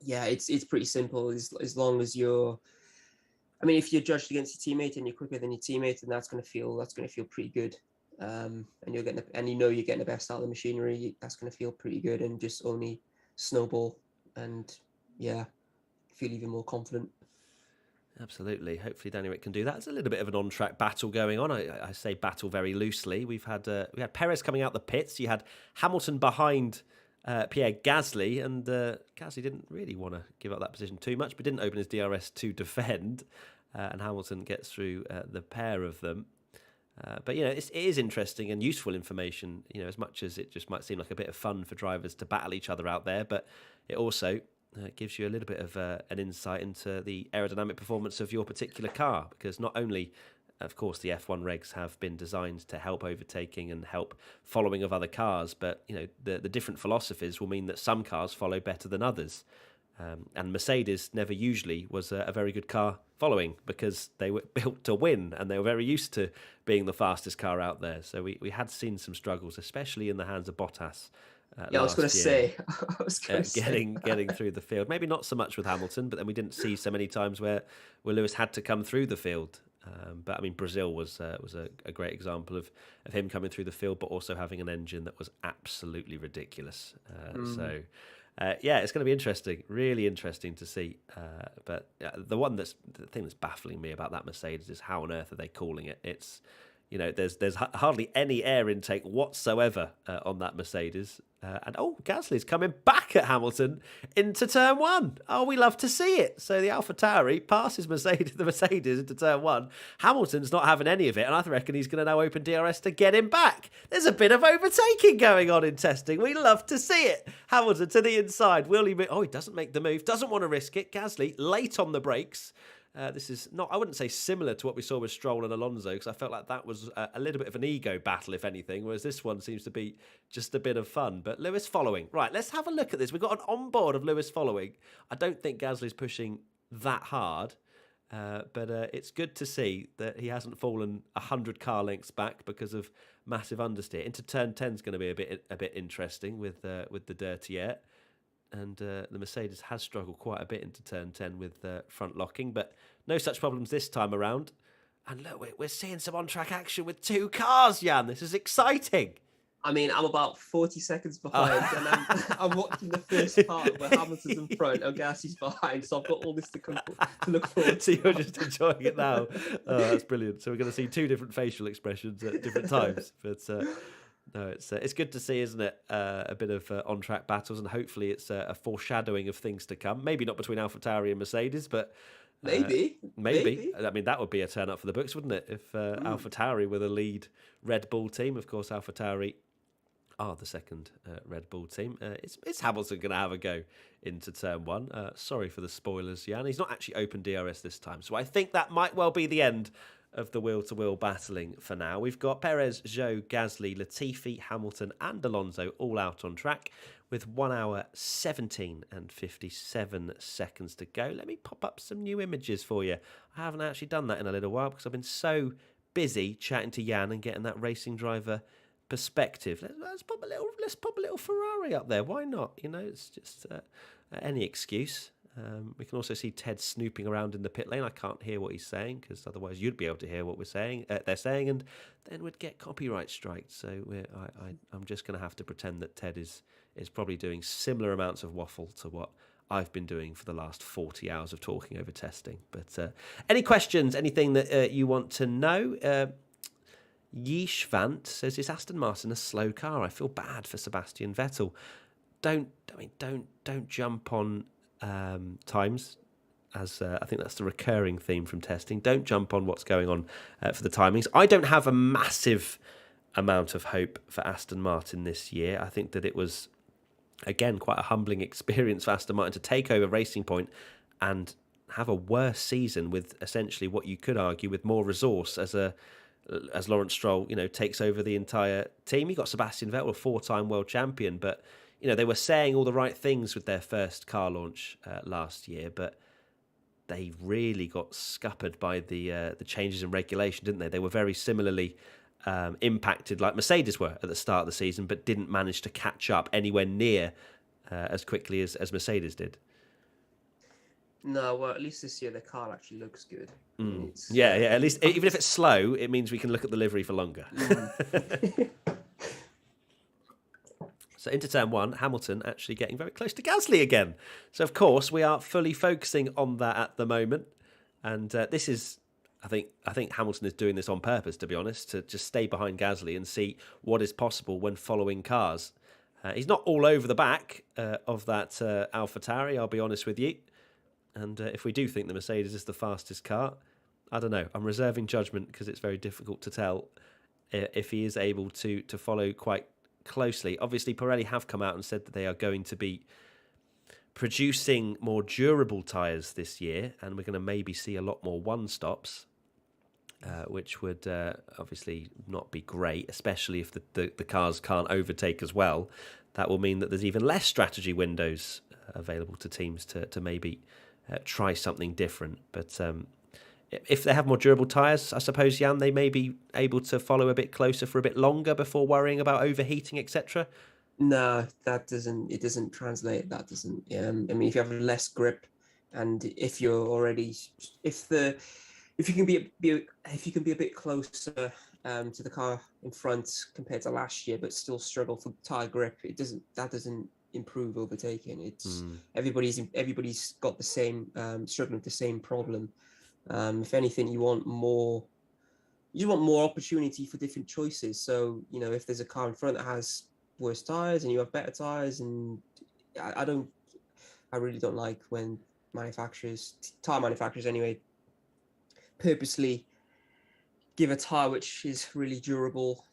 yeah, it's pretty simple. As long as if you're judged against your teammate and you're quicker than your teammate, then that's going to feel pretty good. And you're getting the best out of the machinery. That's going to feel pretty good, and just only snowball, and yeah, feel even more confident. Absolutely. Hopefully Danny Rick can do that. It's a little bit of an on-track battle going on. I say battle very loosely. We had Perez coming out the pits. You had Hamilton behind Pierre Gasly, and Gasly didn't really want to give up that position too much, but didn't open his DRS to defend, and Hamilton gets through the pair of them. But it is interesting and useful information. As much as it just might seem like a bit of fun for drivers to battle each other out there, but it also gives you a little bit of an insight into the aerodynamic performance of your particular car, because not only, of course, the F1 regs have been designed to help overtaking and help following of other cars, but the different philosophies will mean that some cars follow better than others. And Mercedes never usually was a very good car following, because they were built to win and they were very used to being the fastest car out there. So we had seen some struggles, especially in the hands of Bottas. I was going to say, getting through the field. Maybe not so much with Hamilton, but then we didn't see so many times where Lewis had to come through the field. But I mean, Brazil was a great example of him coming through the field, but also having an engine that was absolutely ridiculous. So it's going to be interesting, really interesting to see. But the thing that's baffling me about that Mercedes is how on earth are they calling it? It's there's hardly any air intake whatsoever on that Mercedes. And Gasly's coming back at Hamilton into turn one. Oh, we love to see it. So the AlphaTauri passes the Mercedes into turn one. Hamilton's not having any of it, and I reckon he's going to now open DRS to get him back. There's a bit of overtaking going on in testing. We love to see it. Hamilton to the inside. Will he? He doesn't make the move. Doesn't want to risk it. Gasly late on the brakes. This is not, I wouldn't say similar to what we saw with Stroll and Alonso, because I felt like that was a little bit of an ego battle, if anything, whereas this one seems to be just a bit of fun. But Lewis following. Right, let's have a look at this. We've got an onboard of Lewis following. I don't think Gasly's pushing that hard, but it's good to see that he hasn't fallen 100 car lengths back because of massive understeer. Into turn 10 is going to be a bit interesting with the dirty air. And the Mercedes has struggled quite a bit into turn 10 with front locking, but no such problems this time around. And look, we're seeing some on-track action with two cars, Jan. This is exciting. I mean, I'm about 40 seconds behind, and I'm watching the first part where Hamilton's in front and Gasly's behind, so I've got all this to look forward to. So you're just enjoying it now. Oh, that's brilliant. So we're going to see two different facial expressions at different times. But no, it's good to see, isn't it? A bit of on-track battles, and hopefully it's a foreshadowing of things to come. Maybe not between AlphaTauri and Mercedes, but maybe. I mean, that would be a turn up for the books, wouldn't it? If AlphaTauri were the lead Red Bull team. Of course, AlphaTauri are the second Red Bull team. It's Hamilton going to have a go into turn one. Sorry for the spoilers, Jan. He's not actually open DRS this time, so I think that might well be the end of the wheel-to-wheel battling for now. We've got Perez, Zhou, Gasly, Latifi, Hamilton and Alonso all out on track with 1 hour 17 and 57 seconds to go. Let me pop up some new images for you. I haven't actually done that in a little while because I've been so busy chatting to Jan and getting that racing driver perspective. Let's pop a little Ferrari up there. Why not? It's just any excuse. We can also see Ted snooping around in the pit lane. I can't hear what he's saying because otherwise you'd be able to hear what they're saying, and then we'd get copyright strikes. So I'm just going to have to pretend that Ted is probably doing similar amounts of waffle to what I've been doing for the last 40 hours of talking over testing. But any questions, anything that you want to know? Yeeshvant says, is Aston Martin a slow car? I feel bad for Sebastian Vettel. Don't jump on times, as I think that's the recurring theme from testing. Don't jump on what's going on for the timings. I don't have a massive amount of hope for Aston Martin this year. I think that it was, again, quite a humbling experience for Aston Martin to take over Racing Point and have a worse season with essentially what you could argue with more resource as Lawrence Stroll, takes over the entire team. You got Sebastian Vettel, a 4-time world champion, but they were saying all the right things with their first car launch last year, but they really got scuppered by the changes in regulation, didn't they? They were very similarly impacted like Mercedes were at the start of the season, but didn't manage to catch up anywhere near as quickly as Mercedes did. No, well, at least this year the car actually looks good. Yeah, at least even if it's slow, it means we can look at the livery for longer. So into turn one, Hamilton actually getting very close to Gasly again. So of course we are fully focusing on that at the moment, and this is, I think Hamilton is doing this on purpose, to be honest, to just stay behind Gasly and see what is possible when following cars. He's not all over the back of that AlphaTauri, I'll be honest with you. And if we do think the Mercedes is the fastest car, I don't know. I'm reserving judgment because it's very difficult to tell if he is able to follow quite closely. Obviously, Pirelli have come out and said that they are going to be producing more durable tyres this year, and we're going to maybe see a lot more one-stops, which would obviously not be great, especially if the cars can't overtake as well. That will mean that there's even less strategy windows available to teams to maybe try something different. But if they have more durable tyres, I suppose, Jan, they may be able to follow a bit closer for a bit longer before worrying about overheating, etc. No, that doesn't. It doesn't translate. That doesn't. I mean, if you have less grip, and if you're already, if you can be a bit closer to the car in front compared to last year, but still struggle for tire grip, that doesn't improve overtaking. It's everybody's got the same struggling with the same problem. If anything, you want more opportunity for different choices. So, if there's a car in front that has worse tires and you have better tires, and I really don't like when tire manufacturers anyway, purposely give a tire which is really durable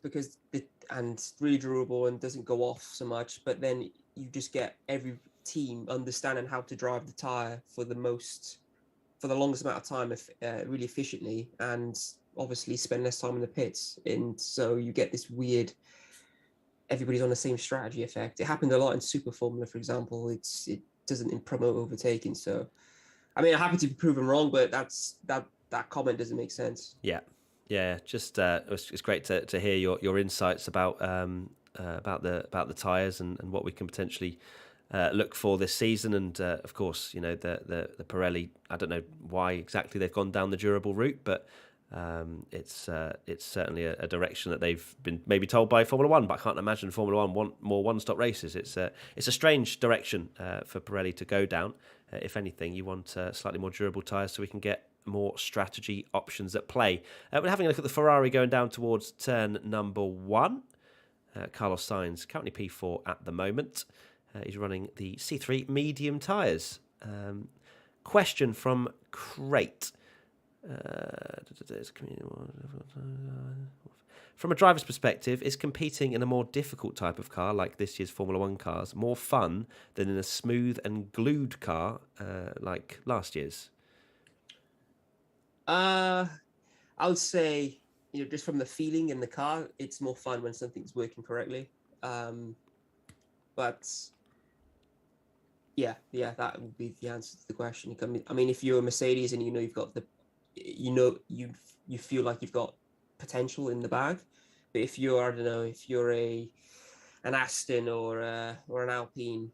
and doesn't go off so much, but then you just get every team understanding how to drive the tire for the longest amount of time really efficiently, and obviously spend less time in the pits. And so you get this weird, everybody's on the same strategy effect. It happened a lot in Super Formula, for example. It doesn't promote overtaking. So, I mean, I'm happy to be proven wrong, but that comment doesn't make sense. Yeah. Just it's great to hear your insights about the tyres and what we can potentially look for this season. And of course, the Pirelli, I don't know why exactly they've gone down the durable route, but it's certainly a direction that they've been maybe told by Formula One, but I can't imagine Formula One want more one-stop races. It's a strange direction for Pirelli to go down. If anything, you want slightly more durable tyres so we can get more strategy options at play. We're having a look at the Ferrari going down towards turn number 1. Carlos Sainz, currently P4 at the moment. He's running the C3 medium tyres. Question from Crate. From a driver's perspective, is competing in a more difficult type of car like this year's Formula One cars more fun than in a smooth and glued car like last year's? I would say, just from the feeling in the car, it's more fun when something's working correctly. But yeah, that would be the answer to the question. I mean, if you're a Mercedes and you've got you feel like you've got potential in the bag, but if you're, I don't know, if you're an Aston or an Alpine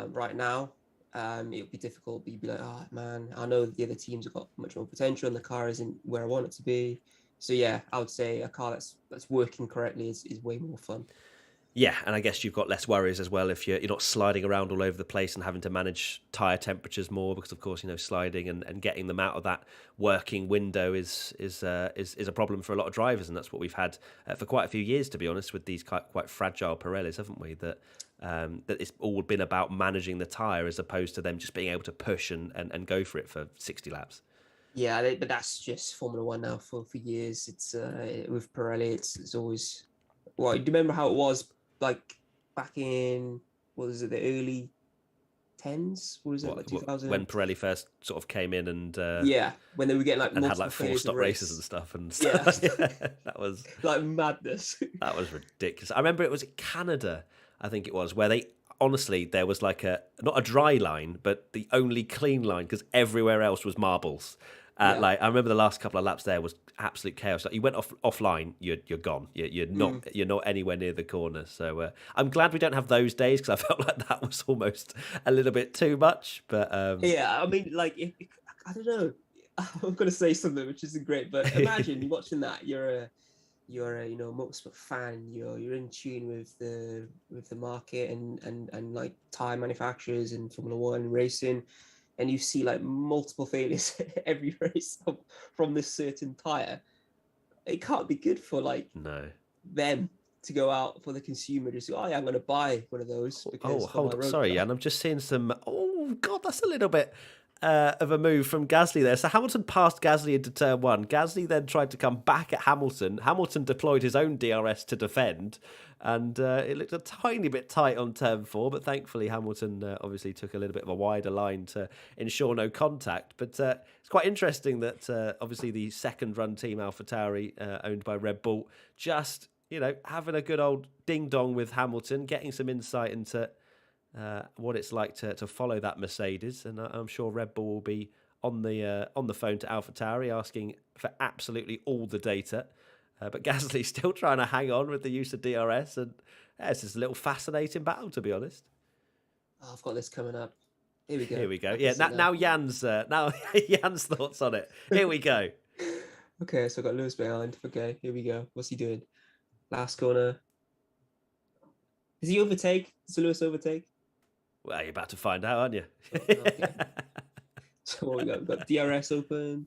right now, it'll be difficult. But you'd be like, oh man, I know the other teams have got much more potential and the car isn't where I want it to be. So yeah, I would say a car that's working correctly is way more fun. Yeah, and I guess you've got less worries as well if you're not sliding around all over the place and having to manage tyre temperatures more, because of course sliding and getting them out of that working window is a problem for a lot of drivers, and that's what we've had for quite a few years, to be honest, with these quite fragile Pirellis, haven't we? That it's all been about managing the tyre as opposed to them just being able to push and go for it for 60 laps. Yeah, but that's just Formula One now for years. It's with Pirelli, it's always. Well, do you remember how it was? Like back in, what was it, the early 10s? What was it, like 2000? When Pirelli first sort of came in and when they were getting and had like 4-stop races and stuff and stuff. Yeah, that was like madness. That was ridiculous. I remember it was Canada, I think it was, where they honestly, there was like not a dry line, but the only clean line because everywhere else was marbles. Like I remember the last couple of laps there was absolute chaos. Like you went offline, you're gone. You're not anywhere near the corner. So I'm glad we don't have those days because I felt like that was almost a little bit too much. But yeah, I mean, like I don't know. I'm gonna say something which isn't great, but imagine watching that. You're a motorsport fan. You're in tune with the market and like tire manufacturers and Formula One racing, and you see like multiple failures every race from this certain tire. It can't be good for like them to go out for the consumer to say, oh yeah, I'm going to buy one of those. Sorry, Jan, I'm just seeing some. Oh God, that's a little bit of a move from Gasly there. So Hamilton passed Gasly into turn one. Gasly then tried to come back at Hamilton. Hamilton deployed his own DRS to defend, and it looked a tiny bit tight on turn four, but thankfully Hamilton obviously took a little bit of a wider line to ensure no contact. But it's quite interesting that obviously the second run team AlphaTauri, owned by Red Bull, just having a good old ding dong with Hamilton, getting some insight into what it's like to follow that Mercedes, and I'm sure Red Bull will be on the phone to AlphaTauri asking for absolutely all the data. But Gasly's still trying to hang on with the use of DRS, and it's just a little fascinating battle, to be honest. Oh, I've got this coming up. Here we go. Here we go. Yeah, now Jan's Jan's thoughts on it. Here we go. Okay, so I've got Lewis behind. Okay, here we go. What's he doing? Last corner. Does he overtake? Does Lewis overtake? Well, you're about to find out, aren't you? Okay. So what we got? We've got DRS open.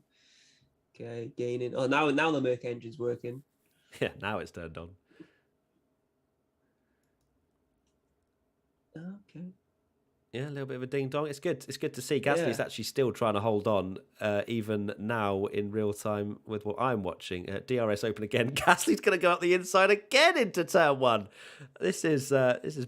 Okay, gaining. Oh, now the Merc engine's working. Yeah, now it's turned on. Okay. Yeah, a little bit of a ding dong. It's good. It's good to see Gasly's actually still trying to hold on, even now in real time with what I'm watching. DRS open again. Gasly's going to go up the inside again into turn one. This is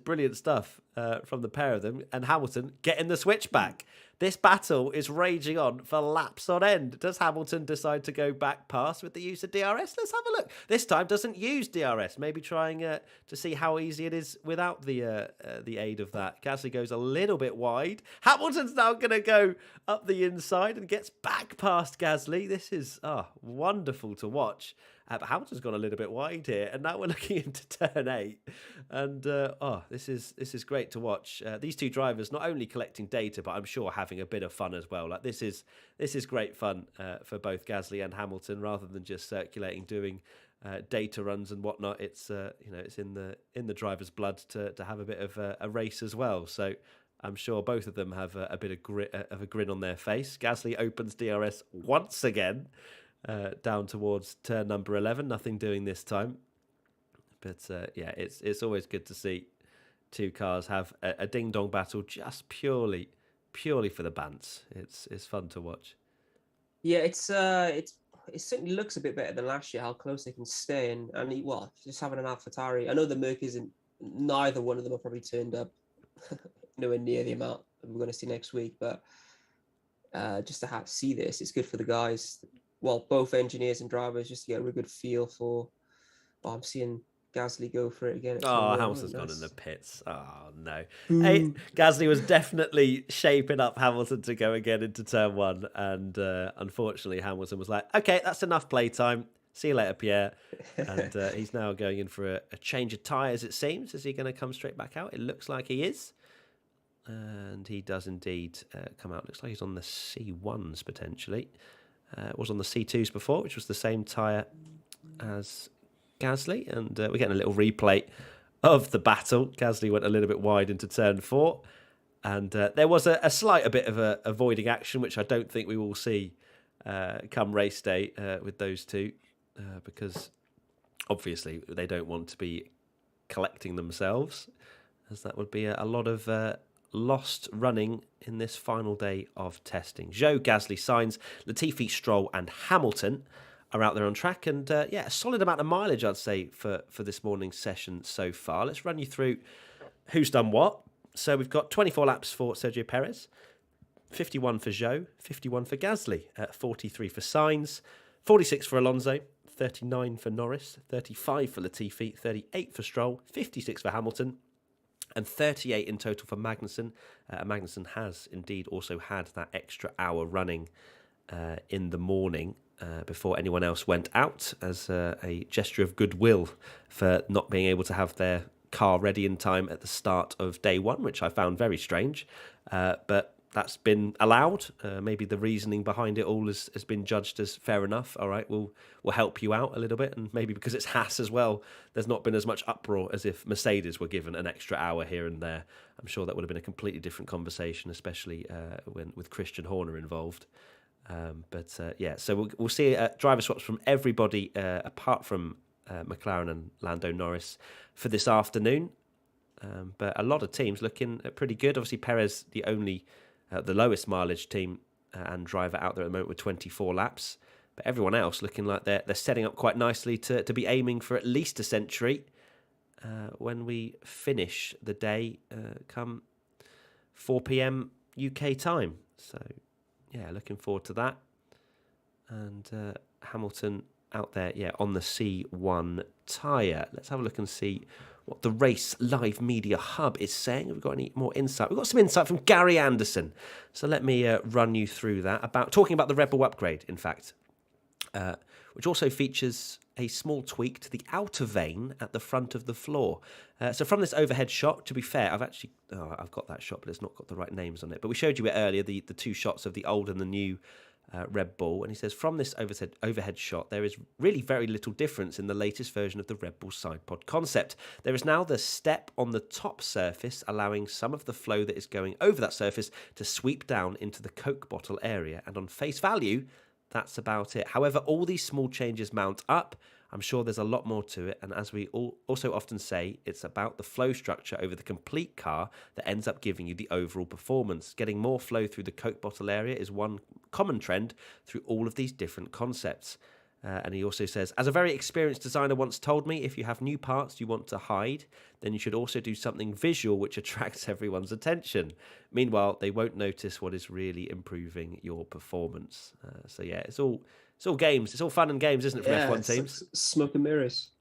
brilliant stuff from the pair of them. And Hamilton getting the switch back. This battle is raging on for laps on end. Does Hamilton decide to go back past with the use of DRS? Let's have a look. This time doesn't use DRS. Maybe trying to see how easy it is without the aid of that. Gasly goes a little bit wide. Hamilton's now going to go up the inside and gets back past Gasly. This is wonderful to watch. But Hamilton's gone a little bit wide here, and now we're looking into turn 8. And this is great to watch. These two drivers not only collecting data, but I'm sure having a bit of fun as well. Like this is great fun for both Gasly and Hamilton, rather than just circulating, doing data runs and whatnot. It's it's in the driver's blood to have a bit of a race as well. So I'm sure both of them have a bit of a grin on their face. Gasly opens DRS once again. Down towards turn number 11, nothing doing this time. But it's always good to see two cars have a ding-dong battle just purely for the bants. It's fun to watch. Yeah, it certainly looks a bit better than last year, how close they can stay. And just having an AlphaTauri. I know the Merc isn't, neither one of them are probably turned up nowhere near the amount that we're going to see next week. But just to see this, it's good for the guys. Well, both engineers and drivers, just to get a really good feel for. I'm seeing Gasly go for it again. Hamilton's gone in the pits. Oh, no. Hey, Gasly was definitely shaping up Hamilton to go again into turn one. And unfortunately, Hamilton was like, okay, that's enough playtime. See you later, Pierre. And he's now going in for a change of tyres, it seems. Is he going to come straight back out? It looks like he is. And he does indeed come out. Looks like he's on the C1s, potentially. Was on the C2s before, which was the same tyre as Gasly. And we're getting a little replay of the battle. Gasly went a little bit wide into turn 4. And there was a slight bit of avoiding action, which I don't think we will see come race day with those two. Because obviously they don't want to be collecting themselves, as that would be a lot of lost running in this final day of testing. Zhou, Gasly, Sainz, Latifi, Stroll and Hamilton are out there on track, and a solid amount of mileage, I'd say, for this morning's session so far. Let's run you through who's done what. So we've got 24 laps for Sergio Perez, 51 for Zhou, 51 for Gasly, 43 for Sainz, 46 for Alonso, 39 for Norris, 35 for Latifi, 38 for Stroll, 56 for Hamilton, and 38 in total for Magnussen. Magnussen has indeed also had that extra hour running in the morning before anyone else went out, as a gesture of goodwill for not being able to have their car ready in time at the start of day one, which I found very strange. But that's been allowed. Maybe the reasoning behind it all has been judged as fair enough. All right, we'll help you out a little bit. And maybe because it's Haas as well, there's not been as much uproar as if Mercedes were given an extra hour here and there. I'm sure that would have been a completely different conversation, especially with Christian Horner involved. So we'll see driver swaps from everybody apart from McLaren and Lando Norris for this afternoon. But a lot of teams looking pretty good. Obviously, Perez, the lowest mileage team and driver out there at the moment with 24 laps. But everyone else looking like they're setting up quite nicely to be aiming for at least a century when we finish the day come 4 p.m. UK time. So, yeah, looking forward to that. And Hamilton out there, on the C1 tyre. Let's have a look and see what the Race Live Media Hub is saying. Have we got any more insight? We've got some insight from Gary Anderson. So let me run you through that. Talking about the Red Bull upgrade, in fact, which also features a small tweak to the outer vane at the front of the floor. So from this overhead shot, to be fair, I've got that shot, but it's not got the right names on it. But we showed you it earlier, the two shots of the old and the new Red Bull, and he says from this overhead shot there is really very little difference in the latest version of the Red Bull side pod concept. There is now the step on the top surface, allowing some of the flow that is going over that surface to sweep down into the Coke bottle area, and on face value that's about it. However, all these small changes mount up. I'm sure there's a lot more to it, and as we also often say, it's about the flow structure over the complete car that ends up giving you the overall performance. Getting more flow through the Coke bottle area is one common trend through all of these different concepts. And he also says, as a very experienced designer once told me, if you have new parts you want to hide, then you should also do something visual which attracts everyone's attention. Meanwhile, they won't notice what is really improving your performance. It's all games. It's all fun and games, isn't it, for F1 teams? Smoke and mirrors.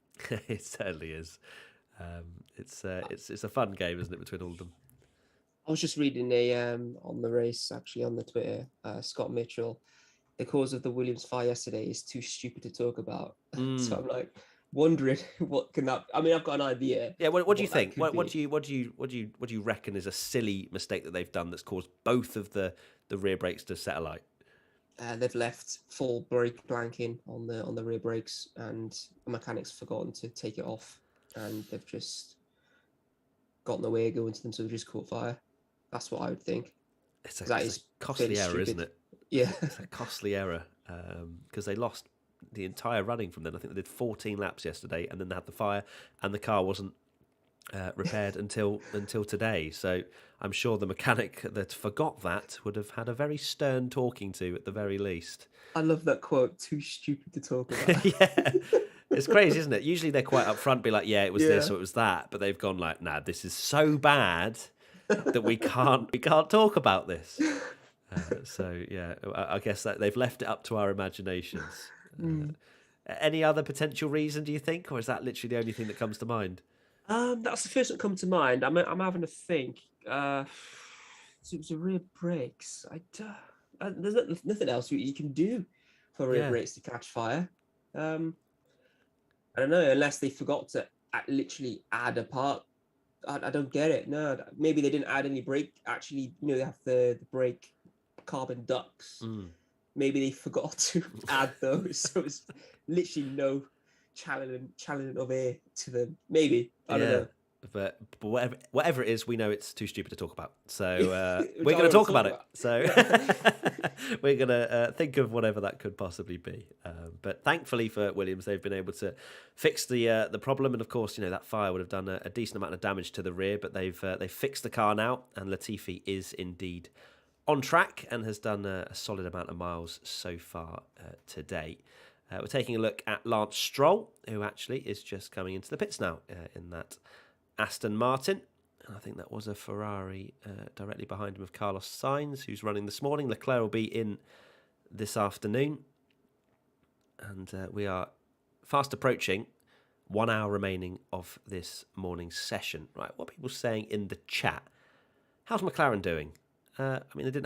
It certainly is. It's a fun game, isn't it, between all of them? I was just reading on the race, actually, on the Twitter, Scott Mitchell. The cause of the Williams fire yesterday is too stupid to talk about. So I'm like wondering what can that. I mean, I've got an idea. Yeah, what do you think? What do you reckon is a silly mistake that they've done that's caused both of the rear brakes to set alight? They've left full brake blanking on the rear brakes, and the mechanics forgotten to take it off, and they've just got no way going to them, so they just caught fire. That's what I would think. It's a costly error, isn't it? Yeah, it's a costly error because they lost the entire running from then. I think they did 14 laps yesterday, and then they had the fire, and the car wasn't repaired until today. So I'm sure the mechanic that forgot that would have had a very stern talking to at the very least. I love that quote. Too stupid to talk about. Yeah, it's crazy, isn't it? Usually they're quite upfront, be like, yeah, it was this or it was that, but they've gone like, nah, this is so bad that we can't talk about this. I guess that they've left it up to our imaginations. Any other potential reason, do you think, or is that literally the only thing that comes to mind? That's the first that come to mind. I'm having to think. It was the rear brakes. There's nothing else you can do for rear brakes to catch fire. I don't know, unless they forgot to literally add a part. I don't get it. No, maybe they didn't add any brake. Actually, they have the brake carbon ducts. Maybe they forgot to add those, so it's literally no channeling of air to them. Maybe I don't know. But whatever it is, we know it's too stupid to talk about. So we're going to talk about it. So we're going to think of whatever that could possibly be. But thankfully for Williams, they've been able to fix the problem. And of course, that fire would have done a decent amount of damage to the rear. But they've fixed the car now, and Latifi is indeed on track and has done a solid amount of miles so far today. We're taking a look at Lance Stroll, who actually is just coming into the pits now in that Aston Martin. And I think that was a Ferrari directly behind him of Carlos Sainz, who's running this morning. Leclerc will be in this afternoon. And we are fast approaching 1 hour remaining of this morning's session. Right, what are people saying in the chat? How's McLaren doing? I mean, they haven't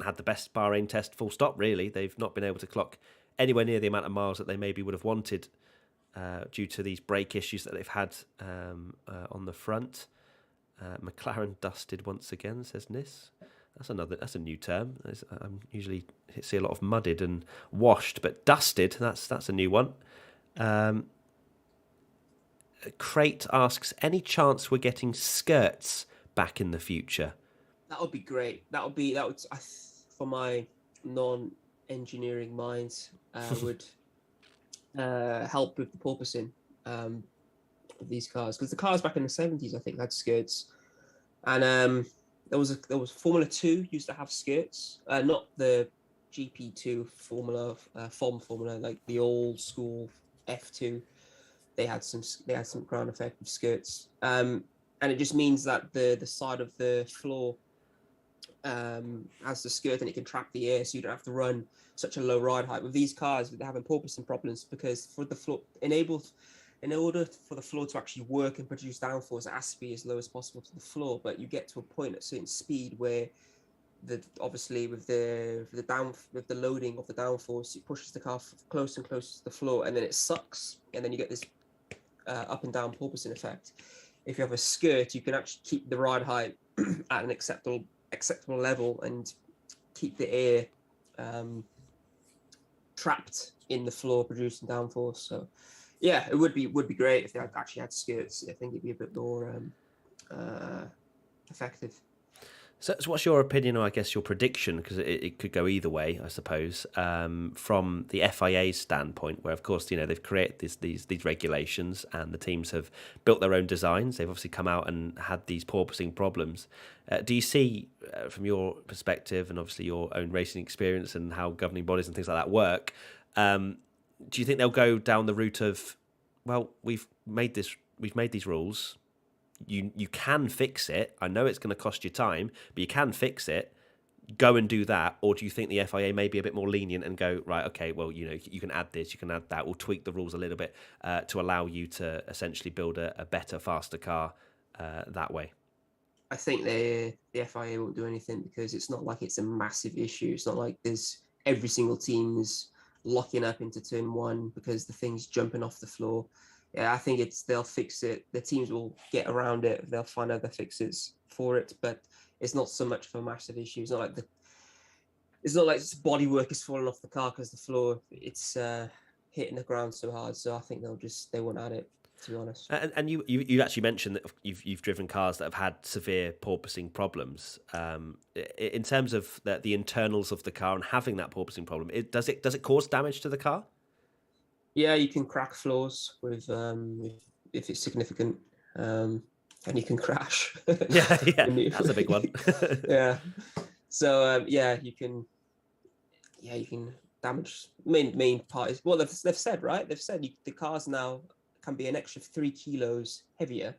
had the best Bahrain test, full stop, really. They've not been able to clock anywhere near the amount of miles that they maybe would have wanted due to these brake issues that they've had on the front. McLaren dusted once again, says Nis. That's a new term. I usually see a lot of mudded and washed, but dusted, that's a new one. Crate asks, any chance we're getting skirts back in the future? That would be great. For my non-engineering mind, would help with the porpoising of these cars, because the cars back in the 70s, I think, had skirts, and there was Formula 2 used to have skirts, not the GP2 Formula, like the old school F2. They had some ground effect with skirts, and it just means that the side of the floor has the skirt and it can trap the air, so you don't have to run such a low ride height. With these cars, they're having porpoising problems because for the floor, in order for the floor to actually work and produce downforce, it has to be as low as possible to the floor. But you get to a point at a certain speed where obviously with the loading of the downforce, it pushes the car closer and closer to the floor, and then it sucks, and then you get this up and down porpoising effect. If you have a skirt, you can actually keep the ride height at an acceptable level and keep the air trapped in the floor, producing downforce. So yeah, it would be great if they actually had skirts. I think it'd be a bit more effective. So what's your opinion, or I guess your prediction, because it could go either way, I suppose, from the FIA's standpoint, where, of course, they've created these regulations and the teams have built their own designs. They've obviously come out and had these porpoising problems. Do you see, from your perspective and obviously your own racing experience and how governing bodies and things like that work, do you think they'll go down the route of, well, we've made these rules, you can fix it. I know it's going to cost you time, but you can fix it. Go and do that. Or do you think the FIA may be a bit more lenient and go, right, okay, well, you can add this, you can add that. We'll tweak the rules a little bit to allow you to essentially build a better, faster car that way? I think the FIA won't do anything because it's not like it's a massive issue. It's not like there's every single team is locking up into turn one because the thing's jumping off the floor. Yeah, I think they'll fix it. The teams will get around it. They'll find other fixes for it, but it's not so much of a massive issue. It's not like bodywork is falling off the car because the floor it's hitting the ground so hard. So I think they won't add it, to be honest. And you actually mentioned that you've driven cars that have had severe porpoising problems. In terms of the internals of the car and having that porpoising problem, does it cause damage to the car? Yeah, you can crack floors with if it's significant, and you can crash. Yeah, that's a big one. Yeah, so you can damage. Main part is, well, they've said, right? They've said the cars now can be an extra 3 kilos heavier,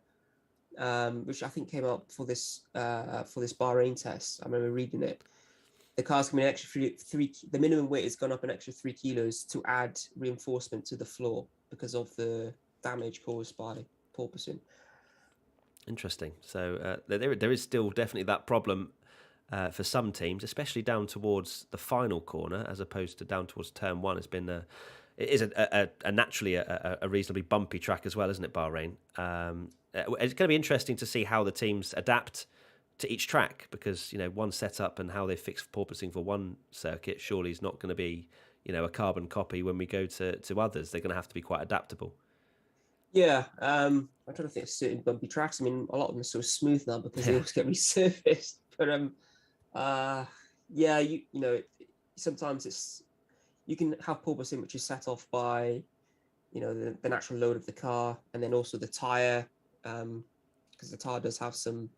which I think came out for this Bahrain test. I remember reading it. The cars can be an extra three. The minimum weight has gone up an extra 3 kilos to add reinforcement to the floor because of the damage caused by porpoising. Interesting. So there is still definitely that problem for some teams, especially down towards the final corner, as opposed to down towards turn one. It is naturally a reasonably bumpy track as well, isn't it, Bahrain? It's going to be interesting to see how the teams adapt to each track, because one setup and how they fix porpoising for one circuit surely is not going to be a carbon copy when we go to others. They're going to have to be quite adaptable. Yeah, I'm trying to think of certain bumpy tracks. I mean, a lot of them are so smooth now because they always get resurfaced. But sometimes you can have porpoising which is set off by the natural load of the car, and then also the tire, because the tire does have some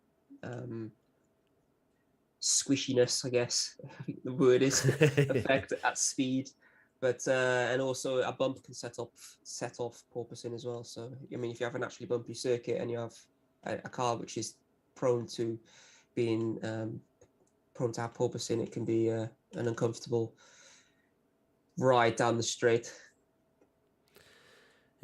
squishiness, I guess I think the word is, effect at speed. But and also a bump can set off porpoising as well. So I mean, if you have a naturally bumpy circuit and you have a car which is prone to being prone to have porpoising, it can be an uncomfortable ride down the straight.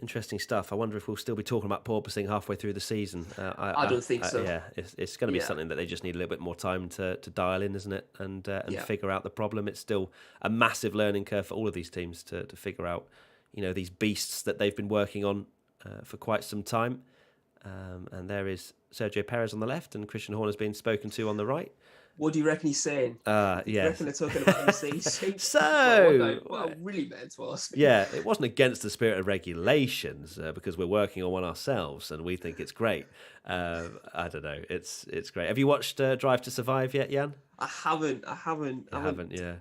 Interesting stuff. I wonder if we'll still be talking about porpoising halfway through the season. I don't think so. Yeah, it's going to be Yeah. something that they just need a little bit more time to dial in, isn't it? And Yeah. figure out the problem. It's still a massive learning curve for all of these teams to figure out, these beasts that they've been working on for quite some time. And there is Sergio Perez on the left, and Christian Horner's being spoken to on the right. What do you reckon he's saying? Yeah. You reckon they're talking about him saying So, what I really meant was... yeah, it wasn't against the spirit of regulations because we're working on one ourselves and we think it's great. I don't know. It's great. Have you watched Drive to Survive yet, Jan? I haven't. I haven't, yeah.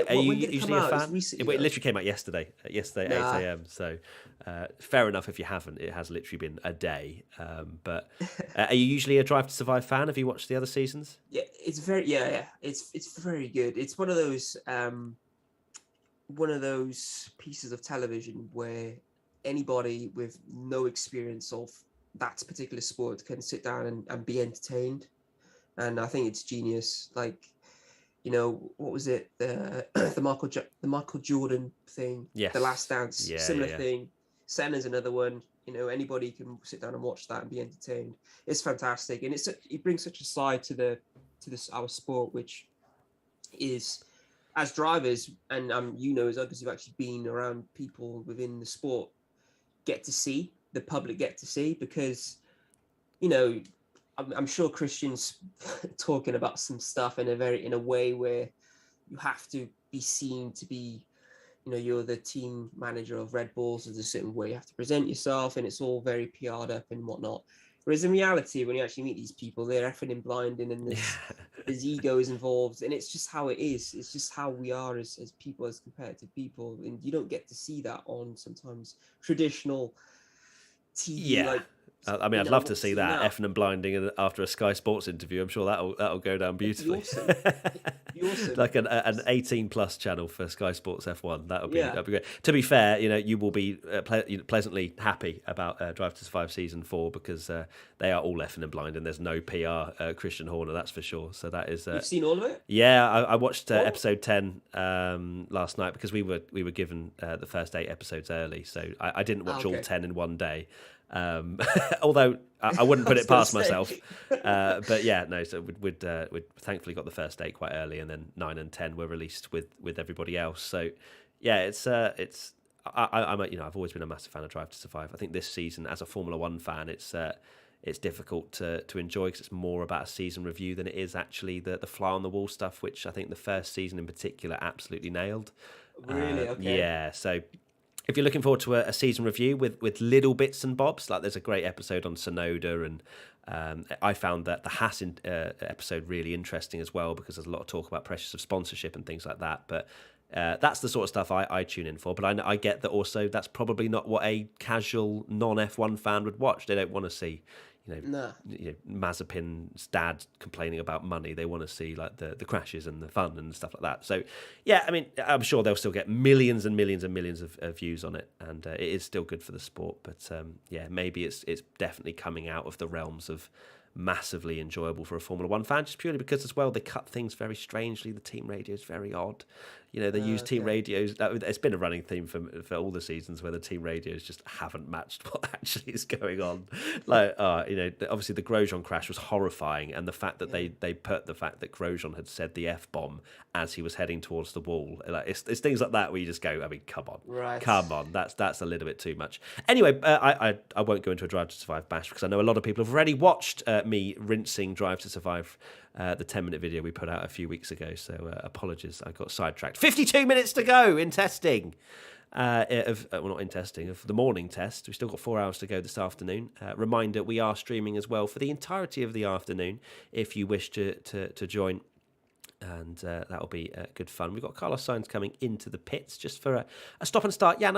Are you when did it usually come a out? fan? It's recently, It though. literally came out yesterday. Yesterday at Nah. 8 a.m. So fair enough if you haven't. It has literally been a day. But are you usually a Drive to Survive fan? Have you watched the other seasons? Yeah, it's very It's very good. It's one of those pieces of television where anybody with no experience of that particular sport can sit down and be entertained. And I think it's genius. Like, what was it? The Michael Jordan thing. Yes. The Last Dance. Yeah, Similar yeah. thing. Senna's another one. Anybody can sit down and watch that and be entertained. It's fantastic, and it brings such a side to our sport, which is, as drivers, and as others who've actually been around people within the sport, the public get to see, because I'm sure Christian's talking about some stuff in a way where you have to be seen to be, you're the team manager of Red Bulls. There's a certain way you have to present yourself, and it's all very PR'd up and whatnot. Whereas in reality, when you actually meet these people, they're effing and blinding, and there's egos involved, and it's just how it is. It's just how we are as people, as competitive people, and you don't get to see that on sometimes traditional TV. Yeah. I mean, I'd love to see that effing and blinding after a Sky Sports interview. I'm sure that'll go down beautifully. It'd be awesome. Like an 18+ channel for Sky Sports F1. That'd be great. To be fair, you will be pleasantly happy about Drive to Survive season 4 because they are all effing and blinding. There's no PR Christian Horner, that's for sure. So that is. You've seen all of it? Yeah, I watched episode 10 last night because we were given the first 8 episodes early, so I didn't watch all 10 in one day. Although I wouldn't put it past myself, but yeah, no. So we'd thankfully got the first 8 quite early, and then 9 and 10 were released with everybody else. So yeah, I've always been a massive fan of Drive to Survive. I think this season, as a Formula One fan, it's difficult to enjoy because it's more about a season review than it is actually the fly on the wall stuff, which I think the first season in particular absolutely nailed. Really? Okay. Yeah. So if you're looking forward to a season review with little bits and bobs, like there's a great episode on Sonoda, and I found that the Haas episode really interesting as well because there's a lot of talk about pressures of sponsorship and things like that. But that's the sort of stuff I tune in for. But I get that also that's probably not what a casual non-F1 fan would watch. They don't want to see Mazepin's dad complaining about money. They want to see like the crashes and the fun and stuff like that. So yeah, I mean, I'm sure they'll still get millions and millions and millions of views on it, and it is still good for the sport. But yeah, maybe it's definitely coming out of the realms of massively enjoyable for a Formula One fan, just purely because as well they cut things very strangely. The team radio is very odd. They use team radios. It's been a running theme for all the seasons where the team radios just haven't matched what actually is going on. Like, obviously the Grosjean crash was horrifying, and the fact that they put the fact that Grosjean had said the F-bomb as he was heading towards the wall. Like, it's things like that where you just go, I mean, come on, right? Come on, that's a little bit too much. Anyway, I won't go into a Drive to Survive bash because I know a lot of people have already watched me rinsing Drive to Survive. The 10-minute video we put out a few weeks ago, so apologies, I got sidetracked. 52 minutes to go in testing. Not in testing, of the morning test. We've still got 4 hours to go this afternoon. Reminder, we are streaming as well for the entirety of the afternoon if you wish to join. And that'll be good fun. We've got Carlos Sainz coming into the pits just for a stop and start. Jan,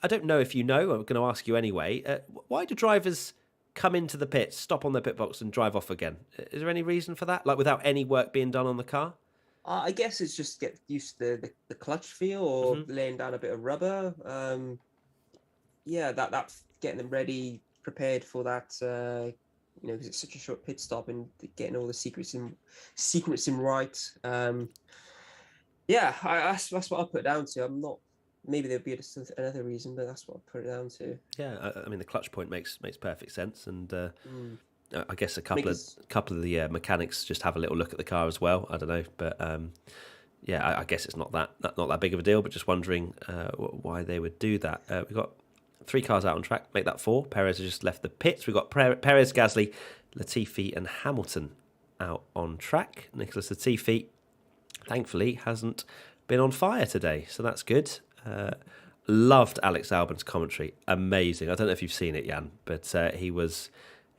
I don't know if you know, I'm going to ask you anyway. Why do drivers come into the pits, stop on their pit box and drive off again? Is there any reason for that? Like without any work being done on the car? I guess it's just get used to the clutch feel or laying down a bit of rubber. That getting them ready, prepared for that, because it's such a short pit stop and getting all the secrets in right. That's what I put it down to. I'm not maybe there'd be another reason, but that's what I put it down to. Yeah, I mean the clutch point makes perfect sense, and Mm. I guess a Because couple of the mechanics just have a little look at the car as well. I don't know, but yeah, I guess it's not that big of a deal. But just wondering why they would do that. We've got 3 cars out on track, make that 4. Perez has just left the pits. We've got Perez, Gasly, Latifi, and Hamilton out on track. Nicholas Latifi, thankfully, hasn't been on fire today, so that's good. Loved Alex Albon's commentary, amazing. I don't know if you've seen it, Jan, but he was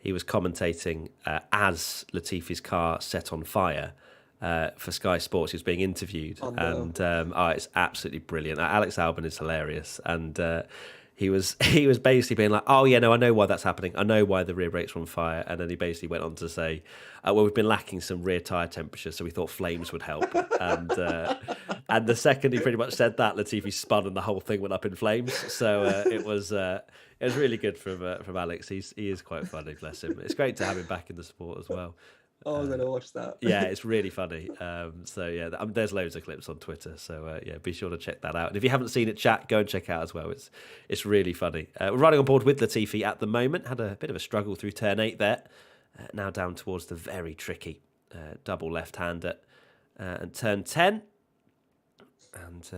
commentating as Latifi's car set on fire for Sky Sports. He was being interviewed, and it's absolutely brilliant. Alex Albon is hilarious, and he was basically being like, "Oh yeah, no, I know why that's happening. I know why the rear brakes are on fire." And then he basically went on to say, "Well, we've been lacking some rear tyre temperature, so we thought flames would help." And the second he pretty much said that, Latifi spun and the whole thing went up in flames. So it was really good from Alex. He is quite funny, bless him. It's great to have him back in the sport as well. Oh, I'm gonna watch that. Yeah, it's really funny. So yeah, there's loads of clips on Twitter. So yeah, be sure to check that out. And if you haven't seen it, chat, go and check it out as well. It's really funny. We're riding on board with Latifi at the moment. Had a bit of a struggle through turn 8 there. Now down towards the very tricky double left-hander and turn 10. And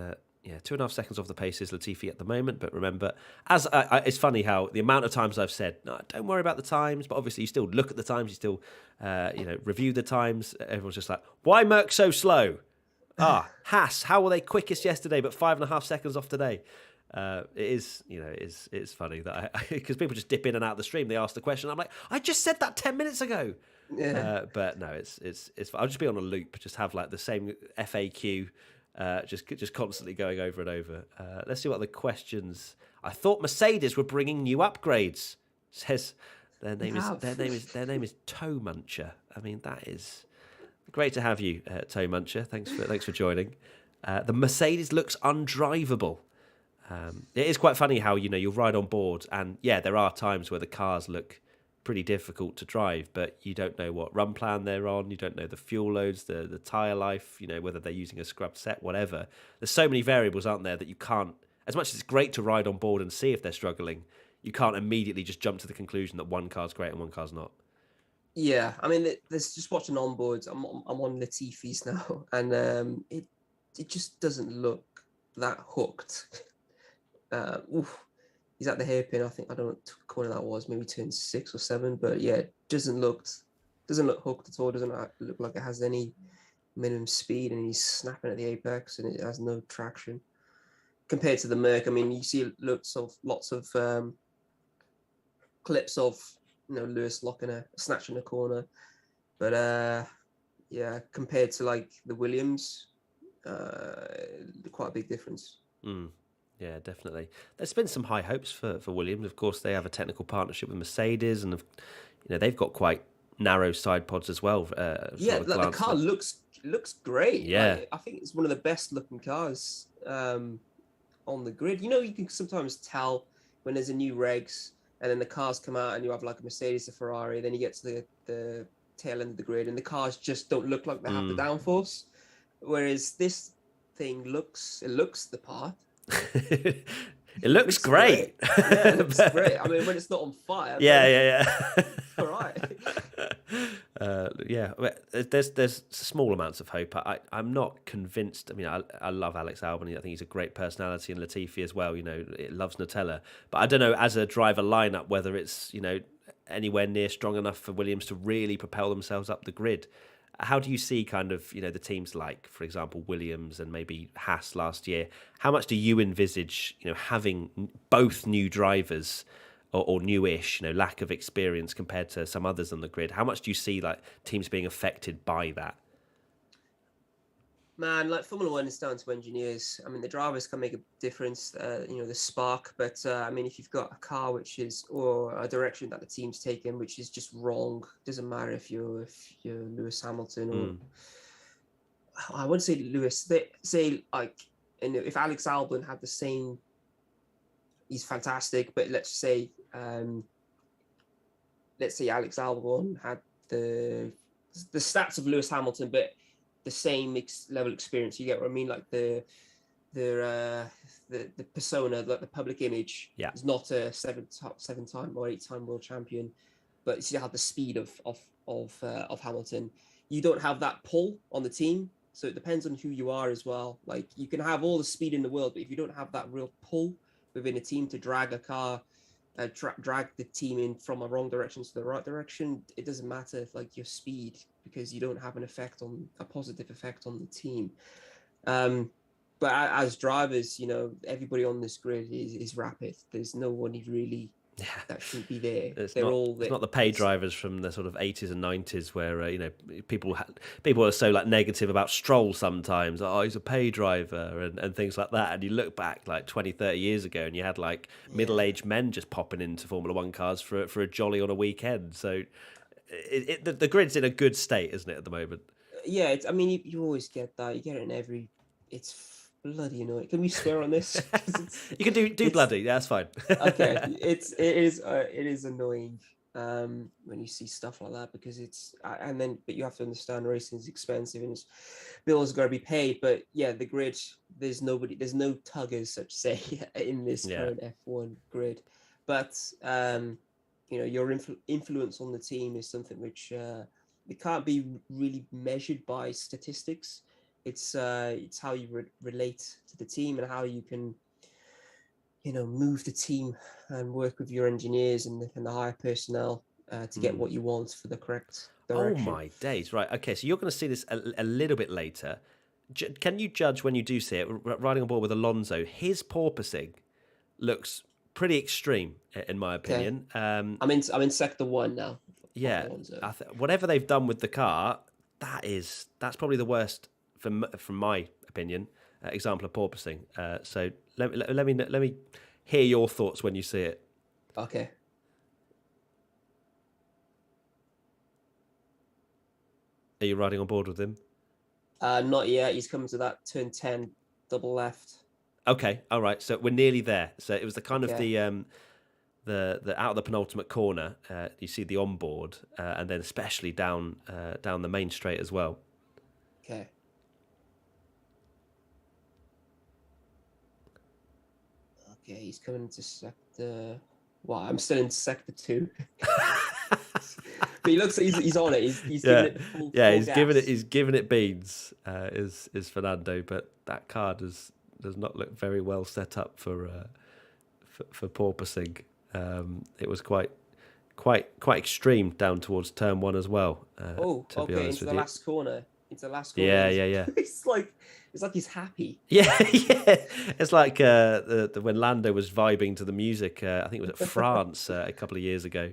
yeah, 2.5 seconds off the pace is Latifi at the moment. But remember, it's funny how the amount of times I've said, no, don't worry about the times. But obviously you still look at the times. You still, review the times. Everyone's just like, why Merck so slow? Haas, how were they quickest yesterday, but 5.5 seconds off today? It's funny that because people just dip in and out of the stream. They ask the question. I'm like, I just said that 10 minutes ago. Yeah. But no, it's I'll just be on a loop. Just have like the same FAQ. Just constantly going over and over. Let's see what the questions. I thought Mercedes were bringing new upgrades. Says their name is Toe Muncher. I mean, that is great to have you, Toe Muncher. Thanks for joining. The Mercedes looks undrivable. It is quite funny how you'll ride on board, and yeah, there are times where the cars look pretty difficult to drive, but you don't know what run plan they're on, you don't know the fuel loads, the tyre life, whether they're using a scrubbed set, whatever. There's so many variables, aren't there, that you can't, as much as it's great to ride on board and see if they're struggling, you can't immediately just jump to the conclusion that one car's great and one car's not. Yeah, I mean, there's just watching onboards. I'm on Latifi's now, and it just doesn't look that hooked. He's at the hairpin. I think, I don't know what corner that was, maybe turn 6 or 7. But yeah, it doesn't look hooked at all. Doesn't look like it has any minimum speed, and he's snapping at the apex, and it has no traction compared to the Merc. I mean, you see lots of clips of Lewis locking a snatch in the corner, but yeah, compared to like the Williams, quite a big difference. Yeah, definitely. There's been some high hopes for Williams. Of course, they have a technical partnership with Mercedes, and they've got quite narrow side pods as well. Yeah, the car looks great. Yeah, like, I think it's one of the best looking cars on the grid. You can sometimes tell when there's a new regs, and then the cars come out, and you have like a Mercedes, a Ferrari. Then you get to the tail end of the grid, and the cars just don't look like they have the downforce. Whereas this thing looks the part. It looks great. Yeah, it looks great. I mean, when it's not on fire. Yeah. All right. Yeah, there's small amounts of hope. I'm not convinced. I mean, I love Alex Albon. I think he's a great personality, and Latifi as well. It loves Nutella. But I don't know, as a driver lineup, whether it's anywhere near strong enough for Williams to really propel themselves up the grid. How do you see kind of, the teams like, for example, Williams and maybe Haas last year? How much do you envisage, having both new drivers or newish, lack of experience compared to some others on the grid? How much do you see like teams being affected by that? Man, like Formula One is down to engineers. I mean, the drivers can make a difference, the spark. But I mean, if you've got a car or a direction that the team's taken, which is just wrong, doesn't matter if you're Lewis Hamilton or I wouldn't say Lewis. They say like, if Alex Albon had the same, he's fantastic. But let's say Alex Albon had the stats of Lewis Hamilton, but the same level experience. You get what I mean? Like the the persona, like the public image, Yeah. is not a seven-time or 8-time world champion, but you still have the speed of Hamilton. You don't have that pull on the team, so it depends on who you are as well. Like you can have all the speed in the world, but if you don't have that real pull within a team to drag a car, drag the team in from a wrong direction to the right direction, it doesn't matter if like your speed, because you don't have a positive effect on the team. But as drivers, everybody on this grid is rapid. There's no one who really that shouldn't be there. It's They're not the pay drivers from the sort of 80s and 90s where people are so like negative about Stroll sometimes. Oh, he's a pay driver and things like that. And you look back like 20, 30 years ago, and you had like middle-aged men just popping into Formula One cars for a jolly on a weekend. So the grid's in a good state, isn't it, at the moment? Yeah, I mean, you always get that. You get it in every. It's bloody annoying. Can we swear on this? You can do bloody. Yeah, that's fine. Okay, it is annoying when you see stuff like that, because but you have to understand racing is expensive and bills got to be paid. But yeah, the grid, there's no tuggers, such to say, in this current F1 grid. But your influence on the team is something which it can't be really measured by statistics. It's how you relate to the team and how you can, move the team and work with your engineers and the higher personnel to get what you want for the correct direction. Oh my days! Right, okay. So you're going to see this a little bit later. Can you judge when you do see it? Riding on board with Alonso, his porpoising looks pretty extreme, in my opinion. Okay. I'm in sector 1 now. Yeah, whatever they've done with the car, that's probably the worst from my opinion. Example of porpoising. So let me hear your thoughts when you see it. Okay. Are you riding on board with him? Not yet. He's coming to that turn 10, double left. Okay, all right. So we're nearly there. So it was the kind of the out of the penultimate corner. You see the onboard, and then especially down the main straight as well. Okay. Okay, he's coming into sector. Well, I'm still in sector 2. But he looks, he's on it. He's giving it full he's gas. giving it beans. Is Fernando, but that car does not look very well set up for porpoising. It was quite extreme down towards turn 1 as well. To be honest into with the you. last corner. Into the last corner. Yeah. It's like he's happy. Yeah. It's like when Lando was vibing to the music. I think it was at France a couple of years ago,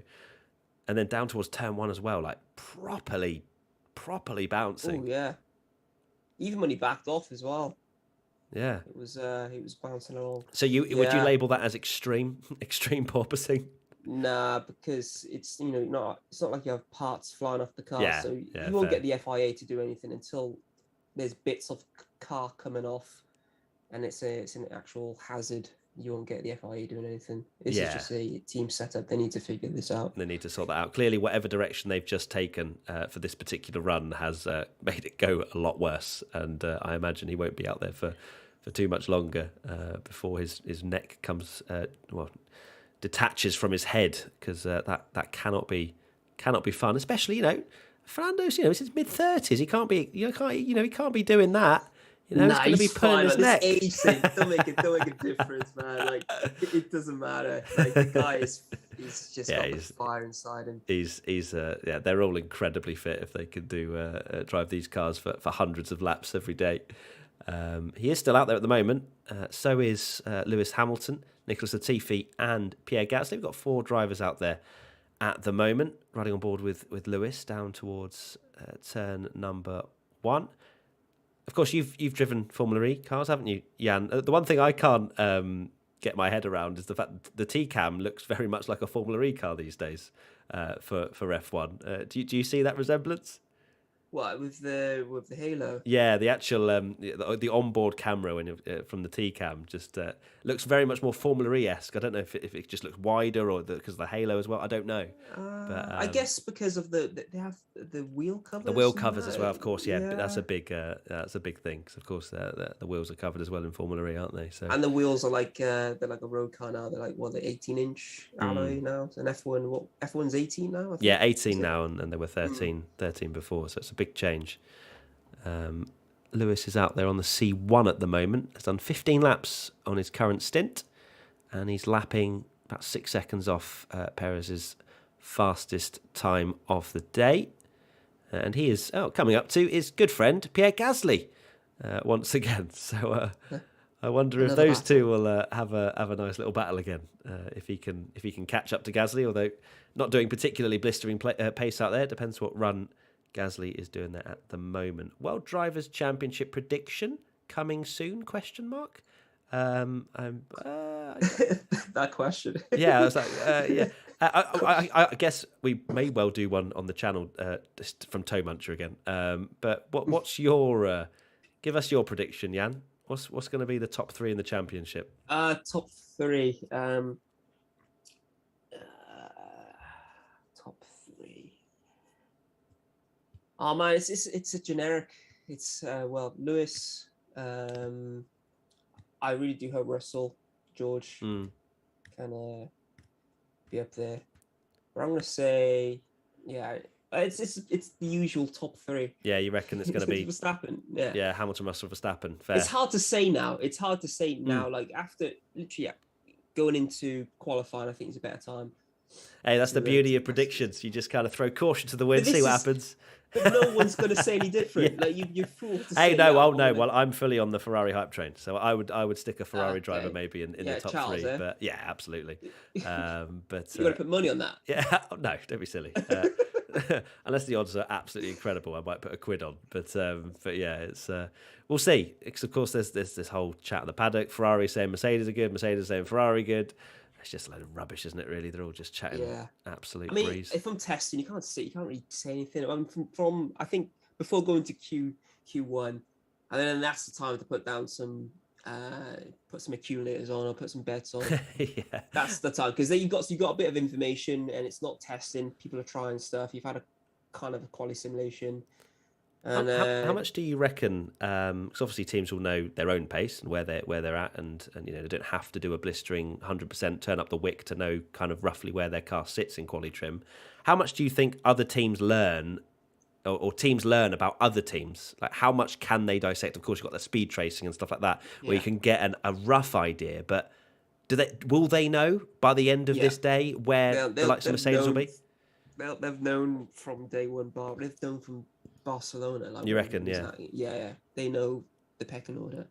and then down towards turn 1 as well, like properly bouncing. Oh yeah. Even when he backed off as well. Yeah. It was bouncing along. So would you label that as extreme porpoising? Nah, because it's it's not like you have parts flying off the car, so you won't fair. get the FIA to do anything until there's bits of car coming off, and it's an actual hazard. You won't get the FIA doing anything. This is just a team setup. They need to figure this out. They need to sort that out. Clearly, whatever direction they've just taken for this particular run has made it go a lot worse, and I imagine he won't be out there for too much longer before his neck comes detaches from his head, because that cannot be fun. Especially Fernando's it's his mid-30s. He can't be he can't be doing that. He's going to be pulling his neck. Age thing, don't make a difference, man. Like it doesn't matter. Like the guy he's just got the fire inside him. He's they're all incredibly fit if they could drive these cars for hundreds of laps every day. He is still out there at the moment. So is Lewis Hamilton, Nicholas Latifi, and Pierre Gasly. We've got 4 drivers out there at the moment, riding on board with Lewis down towards turn number 1. Of course, you've driven Formula E cars, haven't you, Jan? The one thing I can't get my head around is the fact that the T-Cam looks very much like a Formula E car these days for F1. Do you see that resemblance? What with the halo? Yeah, the actual the onboard camera from the T cam just looks very much more Formula E-esque. I don't know if it just looks wider or because of the halo as well. I don't know, but I guess because of they have the wheel covers. the wheel covers as well, of course. Yeah, Yeah. but that's a big thing. 'Cause of course, the wheels are covered as well in Formula E, aren't they? So And the wheels are like they're like a road car now. They're like they're 18-inch alloy now. So an F1, F1's 18 now. I think. yeah, 18 now, and they were 13 before. So it's a big change. Lewis is out there on the C1 at the moment. Has done 15 laps on his current stint, and he's lapping about 6 seconds off Perez's fastest time of the day. And he is coming up to his good friend Pierre Gasly once again. So I wonder if Another those battle. two will have a nice little battle again. If he can catch up to Gasly, although not doing particularly blistering pace out there. Depends what run Gasly is doing there at the moment. World Drivers' Championship prediction coming soon? Question mark. That question. Yeah, I was like, yeah. I guess we may well do one on the channel just from Toe Muncher again. But what's your? Give us your prediction, Jan. What's going to be the top three in the championship? Top three. Top three. Oh man, it's a generic. It's Lewis. I really do hope Russell, George can be up there. But I'm gonna say, yeah, it's the usual top three. Yeah, you reckon it's going to be Verstappen? Yeah. Yeah, Hamilton, Russell, Verstappen. Fair. It's hard to say now. Like after literally going into qualifying, I think it's a better time. Hey, that's the beauty of predictions. You just kind of throw caution to the wind, see what happens. But no one's going to say any different. Yeah. Like you're fooled to Hey, say no, that. well, no. Well, I'm fully on the Ferrari hype train, so I would stick a Ferrari driver Okay. maybe in Yeah, the top Charles, three. eh? But yeah, absolutely. But You got to put money on that. yeah, no, don't be silly. Unless the odds are absolutely incredible, I might put a quid on. But yeah, it's we'll see. Because of course, there's this whole chat in the paddock. Ferrari saying Mercedes are good, Mercedes saying Ferrari good. It's just a load of rubbish, isn't it? Really, they're all just chatting absolute breeze. If I'm testing, you can't really say anything. I'm from I think before going to Q1, and then that's the time to put down some put some accumulators on or put some bets on. Yeah, That's the time because then you've got a bit of information and it's not testing. People are trying stuff. You've had a kind of a quality simulation. And how much do you reckon? Because obviously teams will know their own pace and where they're at, and you know they don't have to do a blistering 100% turn up the wick to know kind of roughly where their car sits in quali trim. How much do you think other teams learn, or teams learn about other teams? Like how much can they dissect? Of course, you've got the speed tracing and stuff like that, where you can get a rough idea. But will they know by the end of this day where the likes of Mercedes will be? They've known from day one, Bob. They've known from Barcelona. Like, you reckon? Yeah. They know the pecking order,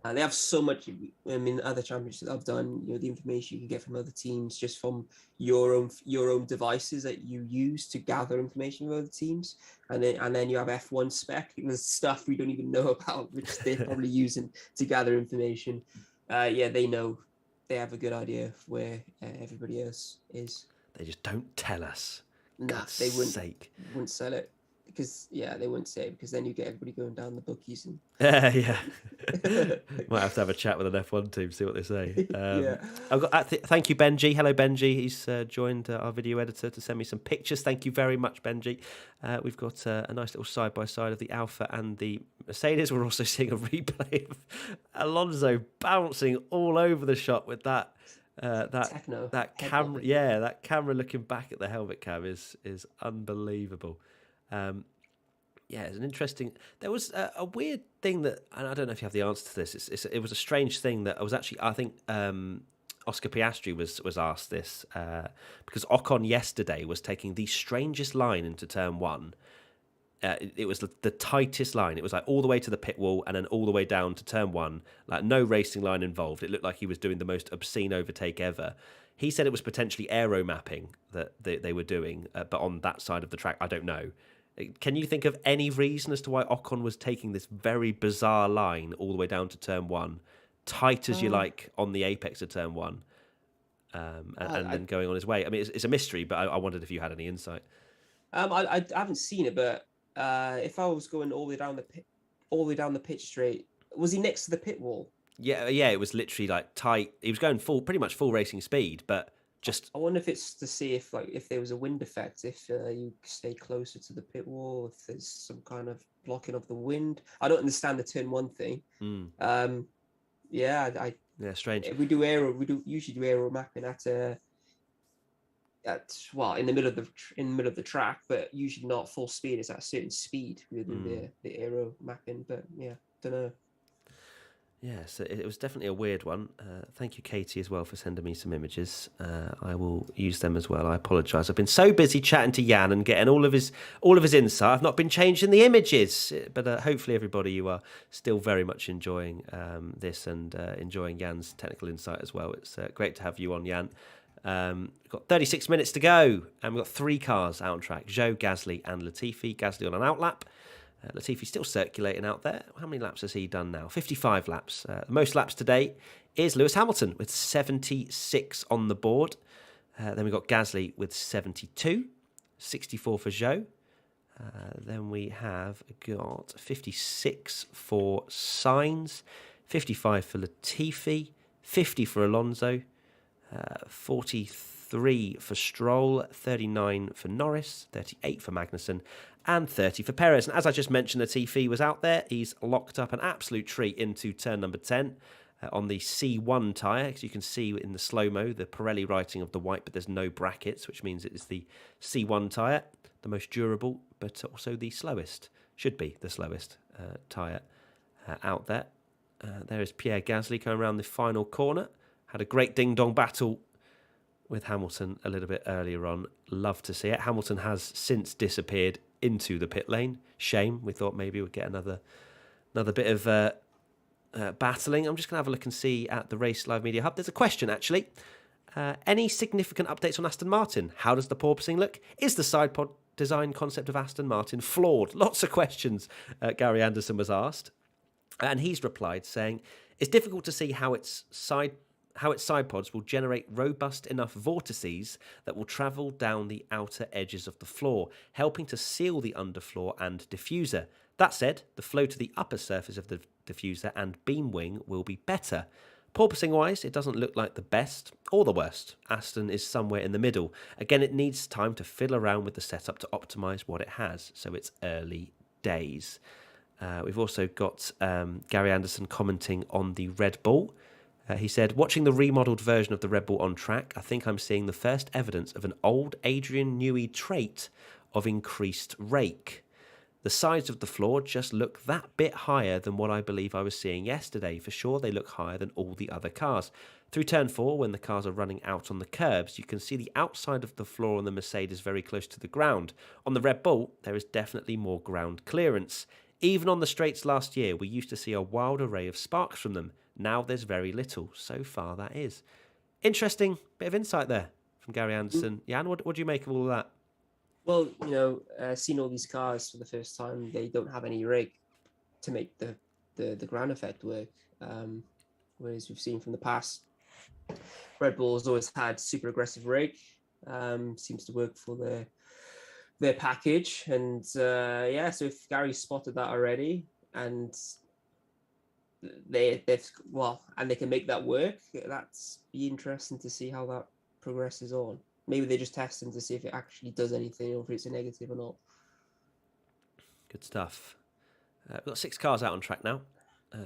and they have so much. I mean, other championships that I've done, you know, the information you can get from other teams just from your own devices that you use to gather information from other teams, and then you have F1 spec. There's stuff we don't even know about, which they're probably using to gather information. They know. They have a good idea of where everybody else is. They just don't tell us. Nah, they wouldn't sell it because they wouldn't say it because then you get everybody going down the bookies and yeah. Might have to have a chat with an F1 team, see what they say. I've got thank you, Benji. Hello, Benji. He's joined our video editor to send me some pictures. Thank you very much, Benji. We've got a nice little side by side of the Alpha and the Mercedes. We're also seeing a replay of Alonso bouncing all over the shot with that camera. Yeah, that camera looking back at the helmet cam is unbelievable. It's an interesting. There was a weird thing that, and I don't know if you have the answer to this. It was a strange thing that I was actually. I think Oscar Piastri was asked this because Ocon yesterday was taking the strangest line into turn one. It was the tightest line. It was like all the way to the pit wall and then all the way down to turn one. Like no racing line involved. It looked like he was doing the most obscene overtake ever. He said it was potentially aero mapping that they were doing, but on that side of the track, I don't know. Can you think of any reason as to why Ocon was taking this very bizarre line all the way down to turn one, tight as you like on the apex of turn one, and then going on his way? I mean, it's a mystery, but I wondered if you had any insight. I haven't seen it, but if I was going all the way down the pitch straight, was he next to the pit wall? Yeah, it was literally like tight. He was going pretty much full racing speed, but just I wonder if it's to see if there was a wind effect, if you stay closer to the pit wall, if there's some kind of blocking of the wind. I don't understand the turn one thing. Yeah, strange. we usually do aero mapping at in the middle of the track, but usually not full speed. It's at a certain speed we do the aero mapping. But yeah, don't know. Yeah, so it was definitely a weird one. Thank you, Katie, as well, for sending me some images. I will use them as well. I apologise. I've been so busy chatting to Jan and getting all of his insight. I've not been changing the images. But hopefully, everybody, you are still very much enjoying this and enjoying Jan's technical insight as well. It's great to have you on, Jan. We've got 36 minutes to go, and we've got 3 cars out on track: Zhou, Gasly, and Latifi. Gasly on an outlap. Latifi's still circulating out there. How many laps has he done now? 55 laps. The most laps today is Lewis Hamilton with 76 on the board. Then we've got Gasly with 72, 64 for Zhou. Then we have got 56 for Sainz, 55 for Latifi, 50 for Alonso, 43 for Stroll, 39 for Norris, 38 for Magnussen, and 30 for Perez. And as I just mentioned, Latifi was out there. He's locked up an absolute treat into turn number 10 on the C1 tyre. As you can see in the slow-mo, the Pirelli writing of the white, but there's no brackets, which means it is the C1 tyre, the most durable, but also the slowest, should be the slowest tyre out there. There is Pierre Gasly going around the final corner. Had a great ding-dong battle with Hamilton a little bit earlier on. Love to see it. Hamilton has since disappeared into the pit lane. Shame. We thought maybe we'd get another bit of battling. I'm just going to have a look and see at the Race Live Media Hub. There's a question, actually. Any significant updates on Aston Martin? How does the porpoising look? Is the side pod design concept of Aston Martin flawed? Lots of questions Gary Anderson was asked. And he's replied saying, it's difficult to see how its side pods will generate robust enough vortices that will travel down the outer edges of the floor, helping to seal the underfloor and diffuser. That said, the flow to the upper surface of the diffuser and beam wing will be better. Porpoising-wise, it doesn't look like the best or the worst. Aston is somewhere in the middle. Again, it needs time to fiddle around with the setup to optimise what it has, so it's early days. We've also got Gary Anderson commenting on the Red Bull. He said, watching the remodeled version of the Red Bull on track, I think I'm seeing the first evidence of an old Adrian Newey trait of increased rake. The sides of the floor just look that bit higher than what I believe I was seeing yesterday. For sure, they look higher than all the other cars. Through turn 4, when the cars are running out on the curbs, you can see the outside of the floor on the Mercedes very close to the ground. On the Red Bull, there is definitely more ground clearance. Even on the straights last year, we used to see a wild array of sparks from them. Now there's very little. So far, that is. Interesting bit of insight there from Gary Anderson. Jan, what do you make of all of that? Well, seeing all these cars for the first time, they don't have any rake to make the ground effect work. Whereas we've seen from the past, Red Bull's always had super aggressive rake. Seems to work for their package. And so if Gary spotted that already and they can make that work, that's be interesting to see how that progresses on. Maybe they're just testing to see if it actually does anything or if it's a negative or not. Good stuff. We've got 6 cars out on track now.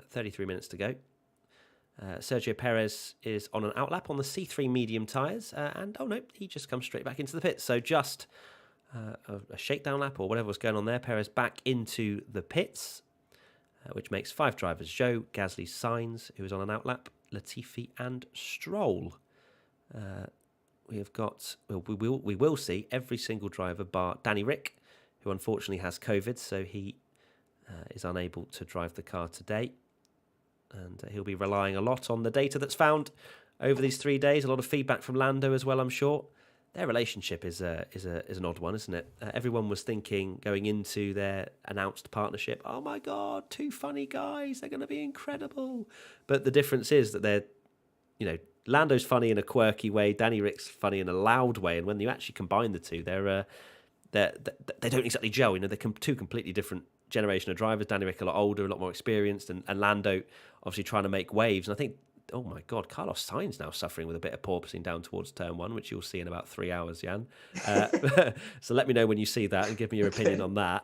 33 minutes to go. Sergio Perez is on an outlap on the C3 medium tyres. And, he just comes straight back into the pits. So just a shakedown lap or whatever was going on there. Perez back into the pits, which makes 5 drivers. Zhou, Gasly, Sainz, who is on an outlap, Latifi and Stroll. We have got, we will see every single driver bar Danny Rick, who unfortunately has COVID, so he is unable to drive the car today. And he'll be relying a lot on the data that's found over these 3 days. A lot of feedback from Lando as well, I'm sure. Their relationship is an odd one, isn't it? Everyone was thinking going into their announced partnership, oh my God, 2 funny guys, they're going to be incredible. But the difference is that they're, Lando's funny in a quirky way, Danny Rick's funny in a loud way, and when you actually combine the two, they're they don't exactly gel. You know, they're two completely different generation of drivers. Danny Rick a lot older, a lot more experienced, and Lando obviously trying to make waves. And I think, oh my God, Carlos Sainz now suffering with a bit of porpoising down towards turn one, which you'll see in about 3 hours, Jan. So let me know when you see that and give me your opinion on that.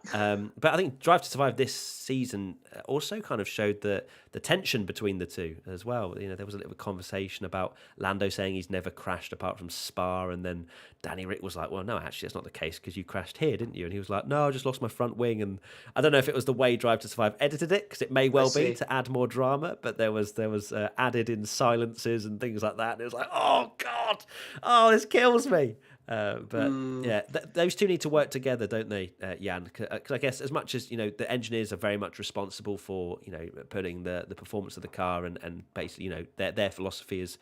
But I think Drive to Survive this season also kind of showed the tension between the two as well. You know, there was a little conversation about Lando saying he's never crashed apart from Spa, and then Danny Rick was like, well, no, actually, that's not the case because you crashed here, didn't you? And he was like, no, I just lost my front wing. And I don't know if it was the way Drive to Survive edited it, because it may well be to add more drama, but there was added in silences and things like that. And it was like, oh, God, oh, this kills me. Those two need to work together, don't they, Jan? Because I guess as much as, you know, the engineers are very much responsible for, you know, putting the performance of the car and basically, you know, their philosophy is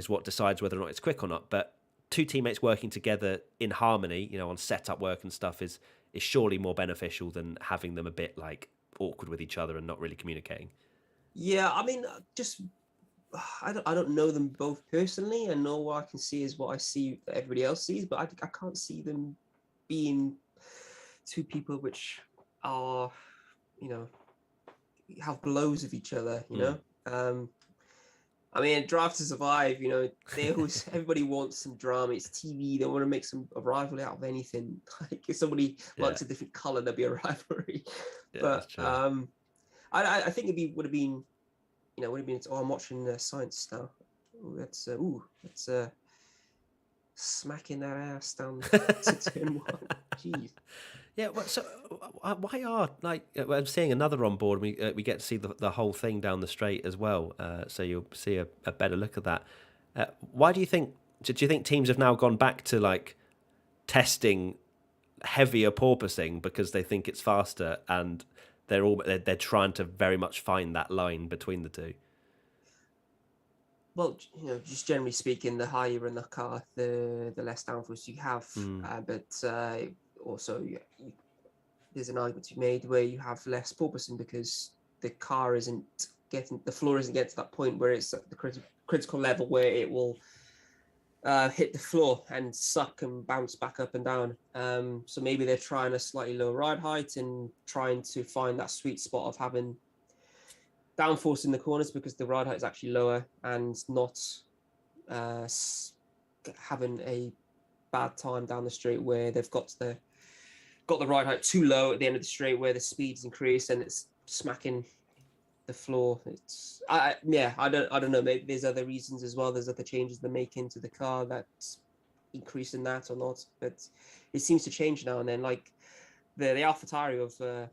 what decides whether or not it's quick or not. But two teammates working together in harmony, you know, on setup work and stuff is surely more beneficial than having them a bit like awkward with each other and not really communicating. Yeah, I mean, I don't know them both personally, and all I can see is what I see that everybody else sees, but I can't see them being two people which are, you know, have blows of each other, you know. I mean, Drive to Survive, you know, everybody wants some drama. It's TV. They want to make a rivalry out of anything. Like if somebody likes a different color, there'll be a rivalry. Yeah, but I think would have been. You know, would have been. Oh, I'm watching Science now. That's smacking that ass down to turn one. Jeez. Yeah. Well, so why are I'm seeing another on board? We get to see the whole thing down the straight as well. So you'll see a better look at that. Why do you think? Do you think teams have now gone back to like testing heavier porpoising because they think it's faster and they're trying to very much find that line between the two? Well, you know, just generally speaking, the higher in the car, the less downforce you have. But also, there's an argument to be made where you have less porpoising because the floor isn't getting to that point where it's at the critical level where it will hit the floor and suck and bounce back up and down. So maybe they're trying a slightly lower ride height and trying to find that sweet spot of having downforce in the corners because the ride height is actually lower and not having a bad time down the straight where they've got the ride height too low at the end of the straight where the speed's increased and it's smacking the floor. I don't know, maybe there's other reasons as well. There's other changes they're making to the car that's increasing that or not, but it seems to change now and then. Like the AlphaTauri of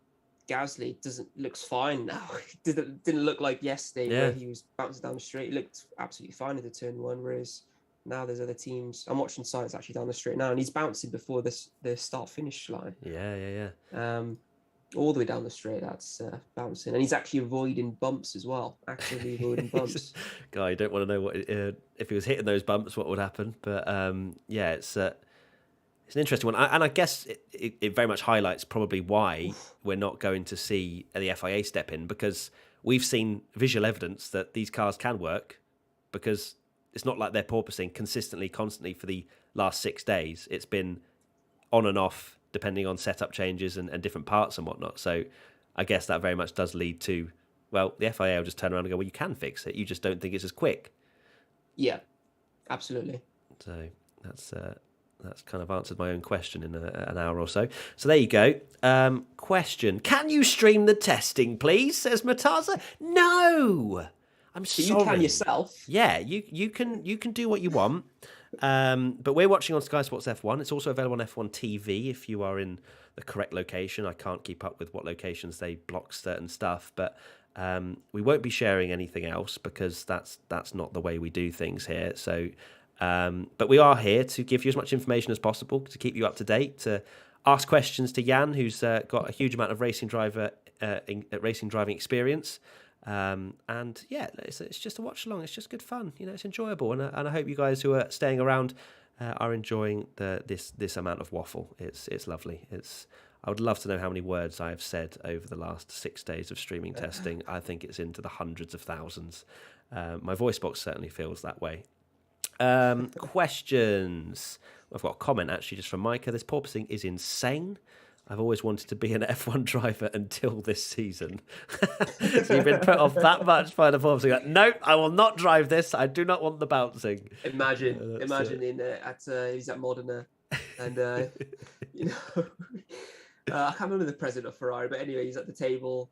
Gasly looks fine now. It didn't look like yesterday where he was bouncing down the straight. It looked absolutely fine at the turn one, whereas now there's other teams. I'm watching Sainz actually down the straight now, and he's bouncing before the start finish line. All the way down the straight, that's bouncing, and he's actually avoiding bumps as well. Actively avoiding bumps. Guy, you don't want to know what if he was hitting those bumps, what would happen. But it's an interesting one, and I guess it very much highlights probably why we're not going to see the FIA step in, because we've seen visual evidence that these cars can work, because it's not like they're porpoising consistently, constantly for the last 6 days. It's been on and off depending on setup changes and different parts and whatnot. So I guess that very much does lead to, well, the FIA will just turn around and go, well, you can fix it. You just don't think it's as quick. Yeah, absolutely. So that's kind of answered my own question in an hour or so. So there you go. Question: can you stream the testing, please? Says Mataza. No, I'm sorry. You can yourself. Yeah, you can do what you want. But we're watching on Sky Sports F1. It's also available on F1 TV if you are in the correct location. I can't keep up with what locations they block certain stuff, but we won't be sharing anything else because that's not the way we do things here. So. But we are here to give you as much information as possible, to keep you up to date, to ask questions to Jan, who's got a huge amount of racing driving experience. And yeah, it's just a watch along. It's just good fun. You know, it's enjoyable. And I hope you guys who are staying around are enjoying this amount of waffle. It's lovely. I would love to know how many words I have said over the last 6 days of streaming testing. I think it's into the hundreds of thousands. My voice box certainly feels that way. Questions. I've got a comment actually just from Micah. This porpoising is insane. I've always wanted to be an F1 driver until this season. So you've been put off that much by the porpoising. Like, nope, I will not drive this. I do not want the bouncing. Imagine he's at Modena, and I can't remember the president of Ferrari, but anyway, he's at the table.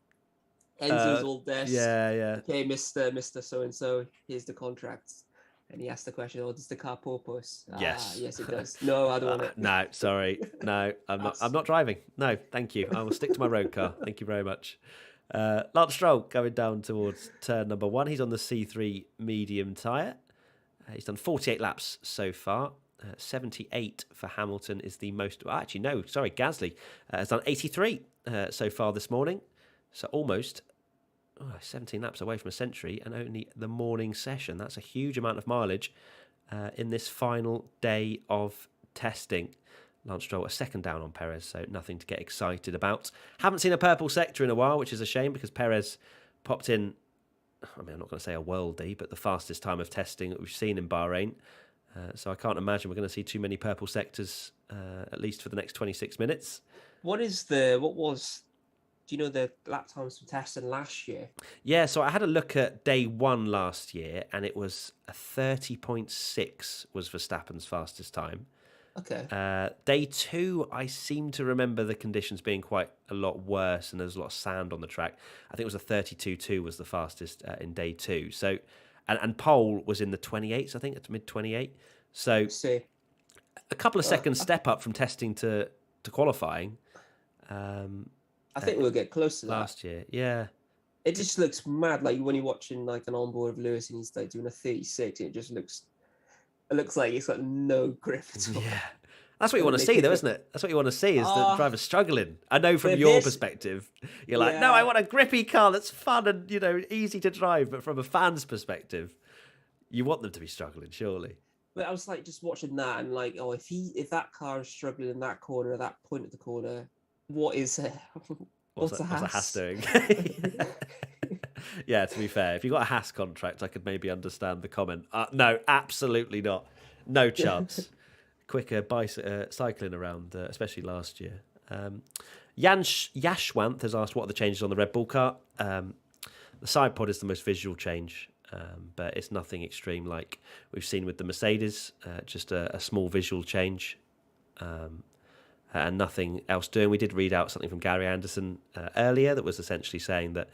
Enzo's all desk. Yeah. Okay, Mister So and So, here's the contracts. And he asked the question, "Oh, does the car porpoise?" Yes. Yes, it does. No, I don't want it. No, sorry. No, I'm not driving. No, thank you. I will stick to my road car. Thank you very much. Lance Stroll going down towards turn number 1. He's on the C3 medium tyre. He's done 48 laps so far. 78 for Hamilton is the most... actually, no, sorry, Gasly has done 83 so far this morning. So almost 17 laps away from a century and only the morning session. That's a huge amount of mileage in this final day of testing. Lance Stroll a second down on Perez, so nothing to get excited about. Haven't seen a purple sector in a while, which is a shame because Perez popped in, I mean, I'm not going to say a worldie, but the fastest time of testing that we've seen in Bahrain. So I can't imagine we're going to see too many purple sectors, at least for the next 26 minutes. Do you know the lap times for testing last year? Yeah, so I had a look at day 1 last year, and it was a 30.6 was Verstappen's fastest time. Okay. Day 2, I seem to remember the conditions being quite a lot worse, and there's a lot of sand on the track. I think it was a 32.2 was the fastest in day 2. So, and pole was in the 28s, I think, it's mid 28. So, a couple of seconds step up from testing to qualifying. I think we'll get close to that. Last year, yeah. It just looks mad, like when you're watching like an onboard of Lewis and he's like doing a 36, it looks like he's got no grip at all. Yeah. That's what you want to see, though, isn't it? That's what you want to see, is the driver struggling. I know from your perspective, you're like, no, I want a grippy car that's fun and, easy to drive. But from a fan's perspective, you want them to be struggling, surely. But I was like just watching that and like, oh, if that car is struggling in that corner, at that point of the corner, what is what's a Haas doing? Yeah, to be fair, if you got a Haas contract, I could maybe understand the comment. No, absolutely not. No chance. Quicker cycling around, especially last year. Yashwanth has asked what are the changes on the Red Bull car. The side pod is the most visual change, but it's nothing extreme like we've seen with the Mercedes, just a small visual change. And nothing else doing. We did read out something from Gary Anderson earlier that was essentially saying that,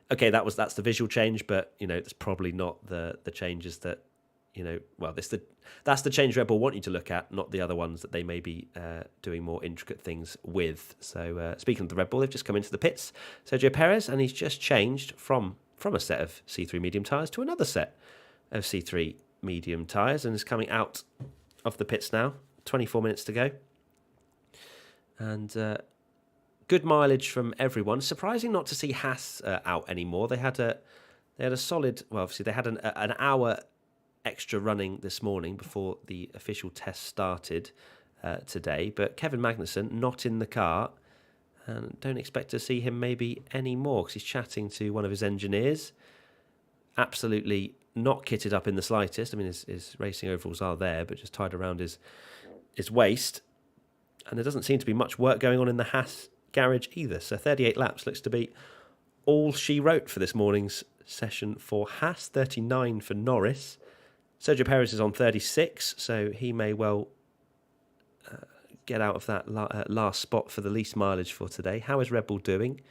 okay, that's the visual change, but it's probably not the changes that that's the change Red Bull want you to look at, not the other ones that they may be doing more intricate things with. So speaking of the Red Bull, they've just come into the pits, Sergio Perez, and he's just changed from a set of C3 medium tyres to another set of C3 medium tyres, and is coming out of the pits now. 24 minutes to go. And good mileage from everyone. Surprising not to see Haas out anymore. They had a solid. Well, obviously they had an hour extra running this morning before the official test started today. But Kevin Magnussen not in the car, and don't expect to see him maybe anymore because he's chatting to one of his engineers. Absolutely not kitted up in the slightest. I mean, his racing overalls are there, but just tied around his waist. And there doesn't seem to be much work going on in the Haas garage either. So 38 laps looks to be all she wrote for this morning's session for Haas. 39 for Norris. Sergio Perez is on 36, so he may well get out of that last spot for the least mileage for today. How is Red Bull doing?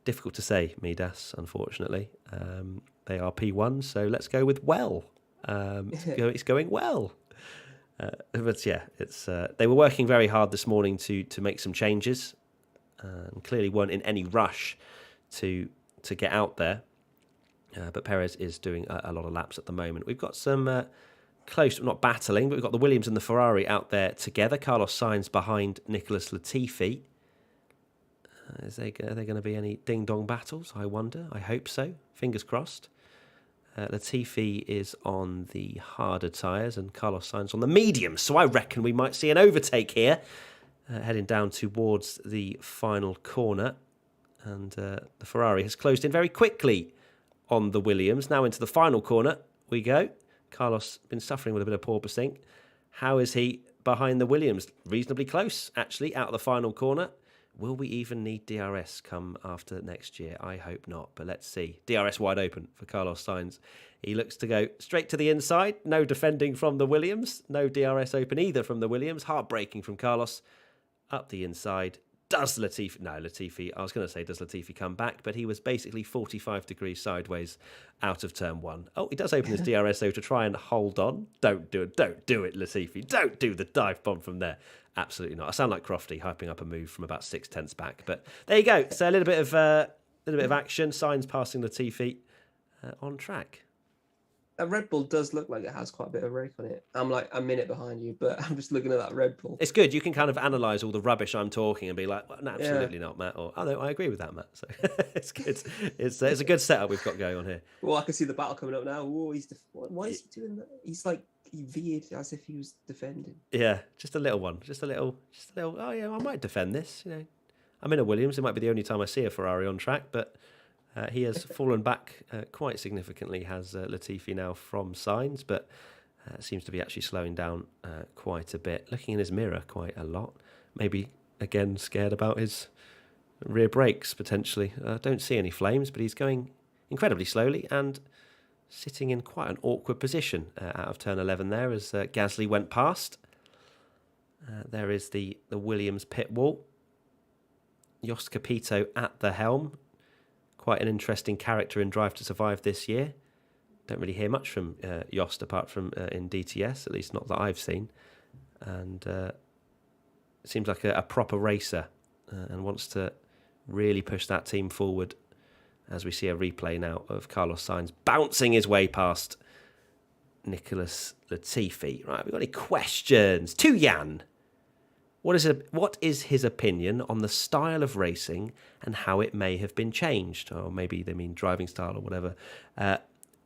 Difficult to say, Midas, unfortunately. They are P1, so let's go with well. It's going well. But yeah, it's they were working very hard this morning to make some changes, and clearly weren't in any rush to get out there. But Perez is doing a lot of laps at the moment. We've got some close, not battling, but we've got the Williams and the Ferrari out there together. Carlos Sainz behind Nicholas Latifi. Are there going to be any ding-dong battles? I wonder. I hope so. Fingers crossed. Latifi is on the harder tyres and Carlos Sainz on the mediums. So I reckon we might see an overtake here, heading down towards the final corner. And the Ferrari has closed in very quickly on the Williams. Now into the final corner we go. Carlos been suffering with a bit of porpoising. How is he behind the Williams? Reasonably close, actually, out of the final corner. Will we even need DRS come after next year? I hope not, but let's see. DRS wide open for Carlos Sainz. He looks to go straight to the inside. No defending from the Williams. No DRS open either from the Williams. Heartbreaking from Carlos. Up the inside. Does Latifi... No, Latifi... I was going to say, does Latifi come back? But he was basically 45 degrees sideways out of turn one. Oh, he does open his DRS, though, to try and hold on. Don't do it. Don't do it, Latifi. Don't do the dive bomb from there. Absolutely not. I sound like Crofty hyping up a move from about 6/10 back. But there you go. So a little bit of action. Sainz passing Latifi on track. A Red Bull does look like it has quite a bit of rake on it. I'm like a minute behind you, but I'm just looking at that Red Bull. It's good. You can kind of analyse all the rubbish I'm talking and be like, well, no, absolutely not, Matt. Or, oh, no, I agree with that, Matt. So it's good. It's a good setup we've got going on here. Well, I can see the battle coming up now. Oh, why is he doing that? He's like, he veered as if he was defending. Yeah, just a little one. Just a little, oh, yeah, I might defend this. You know, I'm in a Williams. It might be the only time I see a Ferrari on track, but he has fallen back quite significantly, has Latifi now from Sainz, but seems to be actually slowing down quite a bit. Looking in his mirror quite a lot. Maybe, again, scared about his rear brakes, potentially. Don't see any flames, but he's going incredibly slowly and sitting in quite an awkward position out of turn 11 there as Gasly went past. There is the Williams pit wall. Jost Capito at the helm. Quite an interesting character in Drive to Survive this year. Don't really hear much from Jost apart from in DTS, at least not that I've seen. And seems like a proper racer and wants to really push that team forward as we see a replay now of Carlos Sainz bouncing his way past Nicholas Latifi. Right, we've got any questions? To Jan. What is his opinion on the style of racing and how it may have been changed? Or maybe they mean driving style or whatever.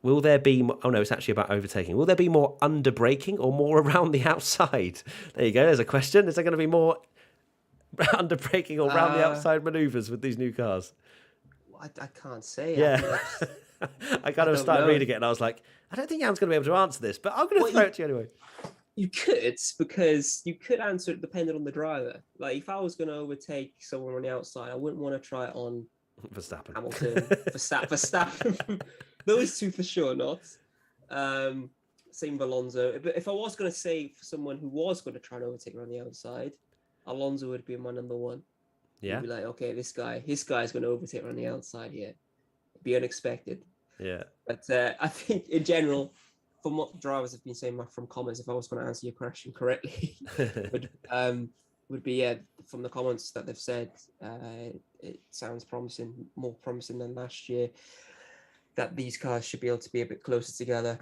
Will there be... Oh, no, it's actually about overtaking. Will there be more under-braking or more around the outside? There you go. There's a question. Is there going to be more under-braking or around the outside manoeuvres with these new cars? I can't say. Yeah. I kind of started reading it and I was like, I don't think Jan's going to be able to answer this, but I'm going to throw it to you anyway. You could, because you could answer it depending on the driver. Like, if I was going to overtake someone on the outside, I wouldn't want to try it on Verstappen. Hamilton, Verstappen. Those two for sure not. Same with Alonso. But if I was going to say for someone who was going to try and overtake on the outside, Alonso would be my number one. Yeah. You'd be like, okay, this guy's going to overtake on the outside here. It'd be unexpected. Yeah. But I think in general, from what drivers have been saying from comments, if I was going to answer your question correctly, would be from the comments that they've said, it sounds promising, more promising than last year, that these cars should be able to be a bit closer together,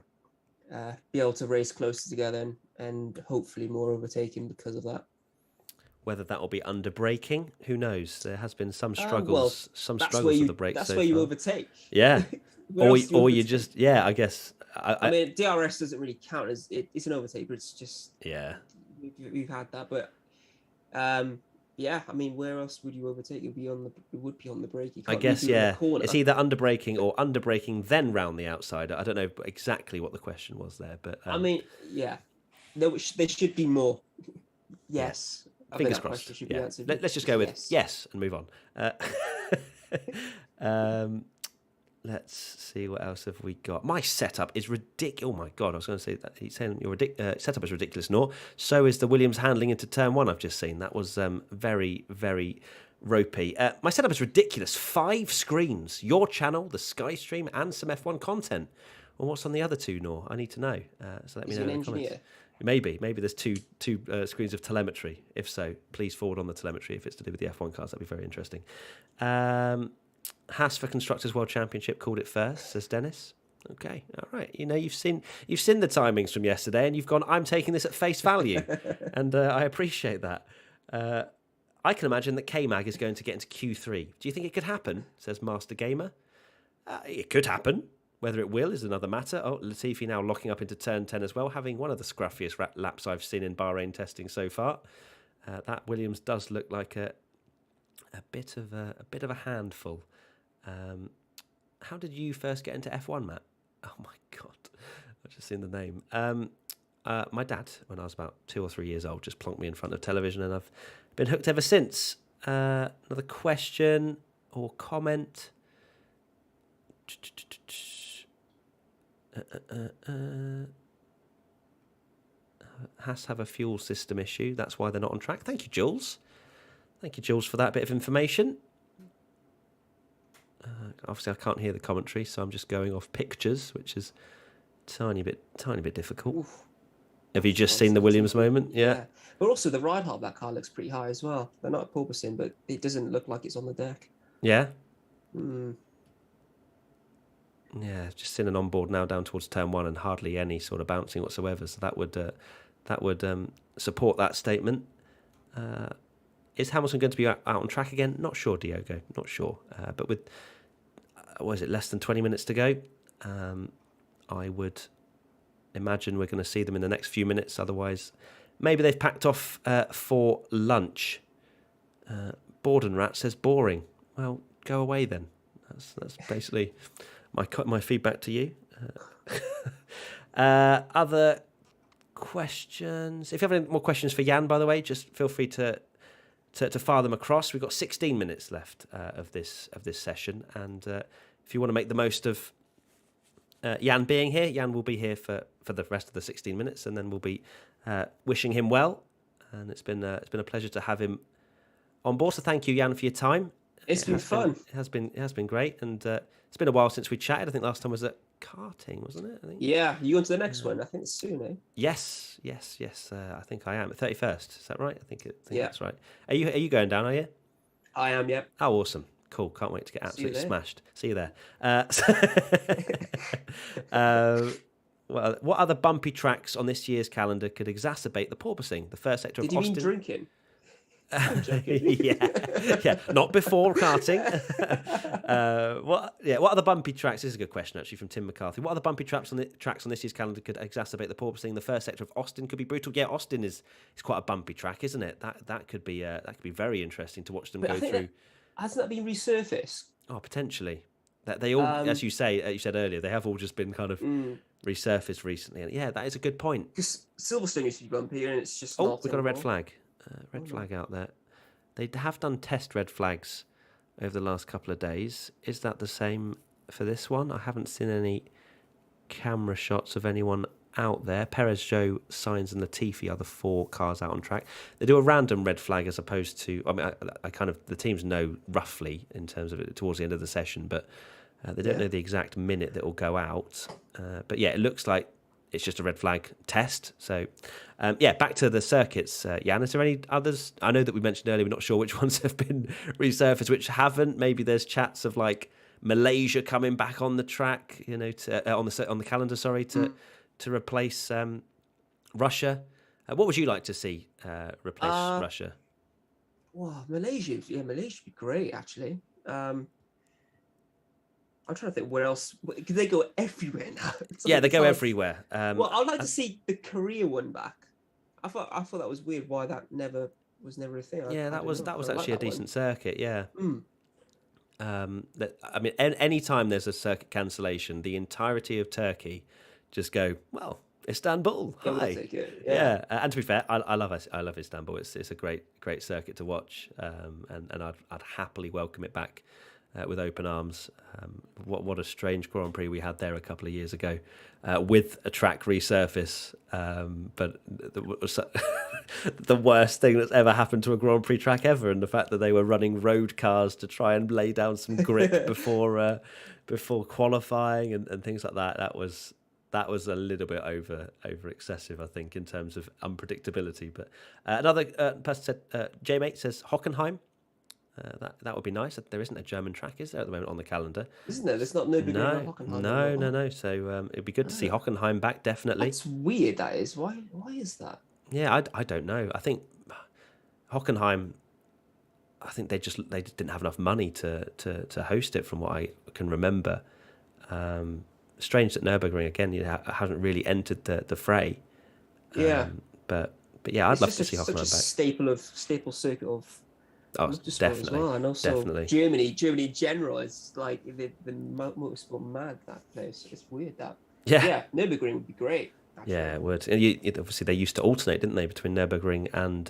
be able to race closer together, and hopefully more overtaking because of that. Whether that will be under braking, who knows? There has been some struggles, with the brakes. That's where you overtake. Yeah, or you just I guess. I mean, DRS doesn't really count as it's an overtake, but it's just we've had that. But I mean, where else would you overtake? It would be on the brake. I guess it's either under braking or under braking then round the outside. I don't know exactly what the question was there, but I mean, there should be more. Yes. Fingers crossed. Yeah. Let's just go with yes and move on. Let's see what else have we got. My setup is ridiculous. Oh my god! I was going to say that he's saying your setup is ridiculous. Nor so is the Williams handling into turn one. I've just seen that was very very ropey. My setup is ridiculous. 5 screens, your channel, the Sky stream, and some F1 content. Well, what's on the other 2, Nor? I need to know. So let me know in the comments. Maybe there's two screens of telemetry. If so, please forward on the telemetry if it's to do with the F1 cars. That'd be very interesting. Haas for Constructors World Championship called it first, says Dennis. Okay, all right. You know, you've seen the timings from yesterday, and you've gone, I'm taking this at face value, and I appreciate that. I can imagine that K-Mag is going to get into Q3. Do you think it could happen? Says Master Gamer. It could happen. Whether it will is another matter. Oh, Latifi now locking up into turn 10 as well, having one of the scruffiest laps I've seen in Bahrain testing so far. That Williams does look like a bit of a handful. How did you first get into F1, Matt? Oh my god! I've just seen the name. My dad, when I was about 2 or 3 years old, just plonked me in front of television, and I've been hooked ever since. Another question or comment. Has to have a fuel system issue. That's why they're not on track. Thank you, Jules. Thank you, Jules, for that bit of information. Obviously, I can't hear the commentary, so I'm just going off pictures, which is tiny bit difficult. Oof. Have you just seen the Williams moment? Yeah. But also the ride height of that car looks pretty high as well. They're not porpoising, but it doesn't look like it's on the deck. Yeah. Mm. Yeah, just seen an onboard now down towards turn 1 and hardly any sort of bouncing whatsoever. So that would support that statement. Is Hamilton going to be out on track again? Not sure, Diogo. Not sure. But with less than 20 minutes to go, I would imagine we're going to see them in the next few minutes. Otherwise, maybe they've packed off for lunch. Bordenrat says boring. Well, go away then. That's basically my feedback to you. Other questions? If you have any more questions for Jan, by the way, just feel free to fire them across. We've got 16 minutes left of this session, and if you want to make the most of Jan being here, Jan will be here for the rest of the 16 minutes, and then we'll be wishing him well. And it's been a pleasure to have him on board. So thank you, Jan, for your time. It's been fun. It has been great, and it's been a while since we chatted. I think last time was at karting, wasn't it? I think. Yeah, you on to the next one. I think it's soon, eh? Yes. I think I am at 31st. Is that right? I think Yeah. that's right. Are you going down? Are you? I am. Yeah. Oh, awesome. Cool. Can't wait to get absolutely smashed. See you there. Well, what other bumpy tracks on this year's calendar could exacerbate the porpoising? The first sector of Did you Austin. mean drinking? I'm joking. yeah. Not before karting. What other bumpy tracks? This is a good question actually from Tim McCarthy. What other bumpy tracks on this year's calendar could exacerbate the porpoising? The first sector of Austin could be brutal. Yeah, Austin is quite a bumpy track, isn't it? That could be very interesting to watch them go through. Hasn't that been resurfaced? Oh, potentially. That they all, as you said earlier, they have all just been kind of resurfaced recently. And yeah, that is a good point. Because Silverstone used to be bumpy, and it's just. Oh, we've got a red flag. Flag out there. They have done test red flags over the last couple of days. Is that the same for this one? I haven't seen any camera shots of anyone out there. Perez, Joe, Sainz and Latifi are the 4 cars out on track. They do a random red flag as opposed to... I mean, I kind of... The teams know roughly in terms of it towards the end of the session, but they don't know the exact minute that will go out. But yeah, it looks like it's just a red flag test. So, back to the circuits. Jan, is there any others? I know that we mentioned earlier, we're not sure which ones have been resurfaced, which haven't. Maybe there's chats of like Malaysia coming back on the track, on the calendar, to replace Russia. What would you like to see replace Russia? Wow, Malaysia. Yeah, Malaysia would be great, actually. I'm trying to think where else. Because they go everywhere now. Yeah, they go everywhere. Well, I'd like to see the Korea one back. I thought that was weird. Why that was never a thing. Yeah, that was actually a decent circuit. Yeah. Any time there's a circuit cancellation, the entirety of Turkey just go, well, Istanbul. Hi. Yeah. And to be fair, I love Istanbul. It's a great circuit to watch, and I'd happily welcome it back with open arms. What a strange Grand Prix we had there a couple of years ago with a track resurface. But the worst thing that's ever happened to a Grand Prix track ever, and the fact that they were running road cars to try and lay down some grip before qualifying and things like that. That was a little bit over excessive, I think, in terms of unpredictability. But another person said, J-Mate says Hockenheim. That would be nice. There isn't a German track, is there, at the moment on the calendar? Isn't there? There's not no big Hockenheim. No. So it'd be good to see Hockenheim back, definitely. That's weird. That is. Why is that? Yeah, I don't know. I think Hockenheim. I think they just didn't have enough money to host it, from what I can remember. Strange that Nürburgring again hasn't really entered the fray. Yeah. But yeah, I'd love to see Hockenheim back. Staple circuit of. Oh, definitely. Well. And also definitely. Germany in general is like the motorsport mad, that place. It's weird that Yeah, Nürburgring would be great. Actually. Yeah, it would. And obviously, they used to alternate, didn't they, between Nürburgring and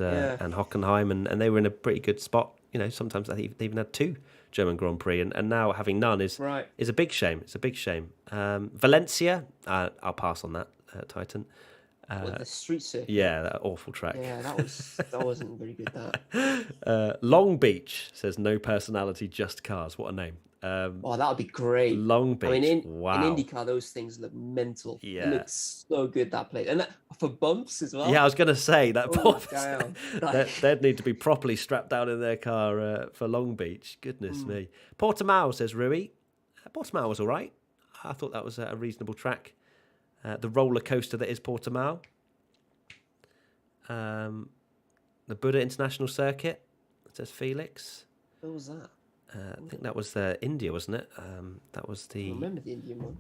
Hockenheim, and they were in a pretty good spot. Sometimes I think they even had 2 German Grand Prix, and now having none is a big shame. It's a big shame. Valencia, I'll pass on that, Titan. The street circuit. Yeah, that awful track. Yeah, that wasn't very good. That. Long Beach says no personality, just cars. What a name. That would be great. Long Beach. I mean, wow. in IndyCar, those things look mental. Yeah. It looks so good, that place. And for bumps as well. Yeah, I was going to say that. They'd need to be properly strapped down in their car for Long Beach. Goodness me. Portimao, says Rui. Portimao was all right. I thought that was a reasonable track. The roller coaster that is Portimao. The Buddha International Circuit, says Felix. What was that? I think that was India, wasn't it? That was I remember the Indian one.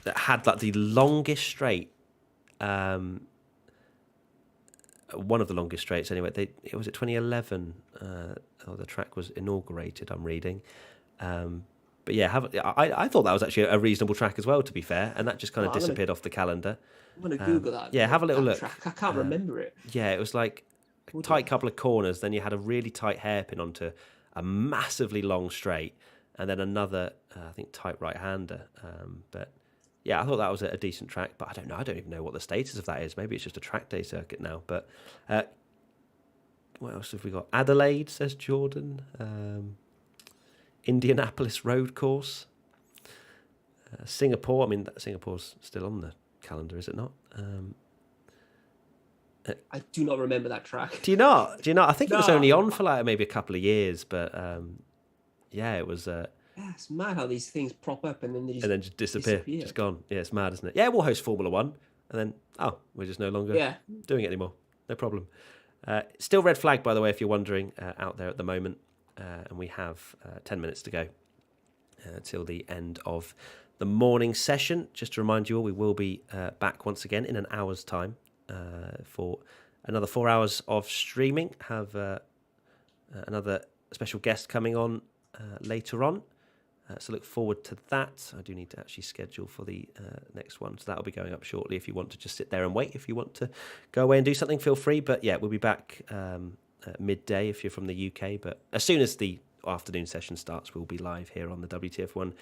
That had like the longest straight. One of the longest straights, anyway. It was 2011. The track was inaugurated. I'm reading. But yeah, I thought that was actually a reasonable track as well, to be fair, and that just kind of disappeared off the calendar. I'm gonna Google that. Yeah, have a little look. Track. I can't remember it. Yeah, it was like a tight couple of corners. Then you had a really tight hairpin onto a massively long straight, and then another, I think, tight right-hander. But yeah, I thought that was a decent track. But I don't know. I don't even know what the status of that is. Maybe it's just a track day circuit now. But what else have we got? Adelaide, says Jordan. Indianapolis Road Course. Singapore. I mean, Singapore's still on the calendar, is it not? I do not remember that track. Do you not? I think it was only on for like maybe a couple of years, but yeah, it was. Yeah, it's mad how these things prop up and then they just disappear. Just gone. Yeah, it's mad, isn't it? Yeah, we'll host Formula One, and then we're just no longer doing it anymore. No problem. Still red flag, by the way, if you're wondering, out there at the moment, and we have 10 minutes to go till the end of the morning session. Just to remind you all, we will be back once again in an hour's time for another 4 hours of streaming. Have another special guest coming on later on. So look forward to that. I do need to actually schedule for the next one. So that'll be going up shortly. If you want to just sit there and wait, if you want to go away and do something, feel free. But yeah, we'll be back at midday if you're from the UK. But as soon as the afternoon session starts, we'll be live here on the WTF1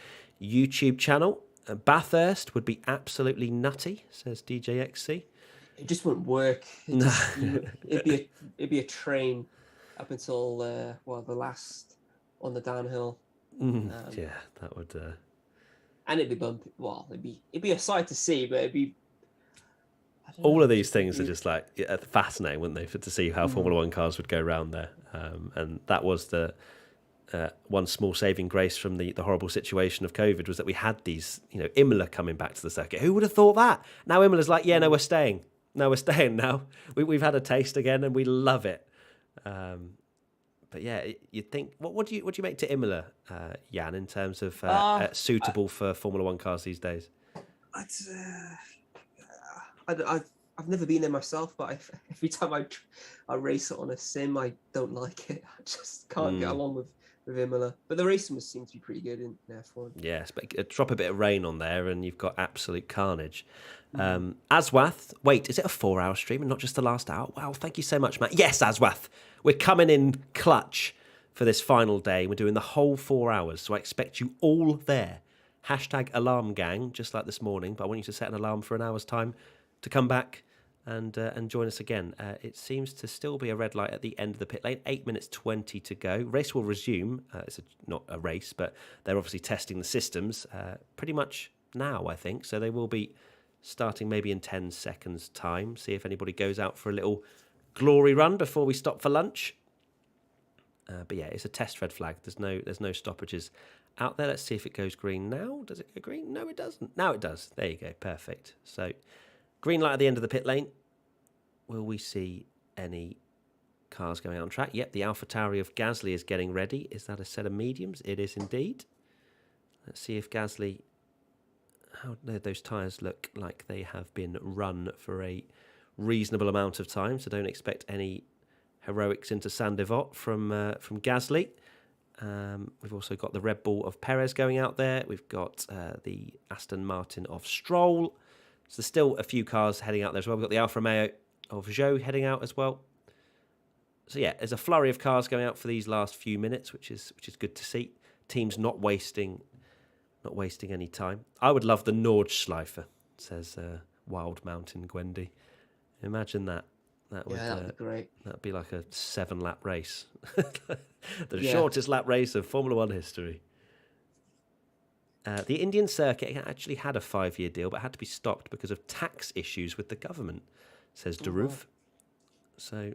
YouTube channel. Bathurst would be absolutely nutty, says DJXC. It just wouldn't work. It'd be a train up until the last on the downhill. Yeah, that would. And it'd be bumpy. Well, it'd be a sight to see, but it'd be. All of these things are just like fascinating, wouldn't they, to see how Formula One cars would go around there. And that was the one small saving grace from the horrible situation of COVID, was that we had these, Imola coming back to the circuit. Who would have thought that? Now Imola's like, yeah, no, we're staying. No, we're staying now. We've had a taste again, and we love it. But yeah, you'd think. What do you make to Imola, Jan, in terms of suitable for Formula One cars these days? I've never been there myself, but every time I race it on a sim, I don't like it. I just can't get along with Imola. But the racing must seem to be pretty good in F1. Yes, but drop a bit of rain on there, and you've got absolute carnage. Aswath, wait, is it a 4-hour stream and not just the last hour? Wow, thank you so much, Matt. Yes, Aswath, we're coming in clutch for this final day. We're doing the whole 4 hours, so I expect you all there. #alarm gang, just like this morning, but I want you to set an alarm for an hour's time to come back and join us again. It seems to still be a red light at the end of the pit lane. 8 minutes 20 to go. Race will resume. It's not a race, but they're obviously testing the systems pretty much now, I think. So they will be starting maybe in 10 seconds' time. See if anybody goes out for a little glory run before we stop for lunch. But yeah, it's a test red flag. There's no stoppages out there. Let's see if it goes green now. Does it go green? No, it doesn't. Now it does. There you go. Perfect. So green light at the end of the pit lane. Will we see any cars going out on track? Yep, the AlphaTauri of Gasly is getting ready. Is that a set of mediums? It is indeed. Let's see if Gasly... How those tyres look like they have been run for a reasonable amount of time, so don't expect any heroics into Saint-Devote from Gasly. We've also got the Red Bull of Perez going out there. We've got the Aston Martin of Stroll. So there's still a few cars heading out there as well. We've got the Alfa Romeo of Zhou heading out as well. So yeah, there's a flurry of cars going out for these last few minutes, which is good to see. Teams not wasting any time. I would love the Nordschleife, says Wild Mountain Gwendy. Imagine that. That would be great. That'd be like a 7-lap race. The shortest lap race of Formula One history. The Indian circuit actually had a 5-year deal, but had to be stopped because of tax issues with the government, says Daruf. So,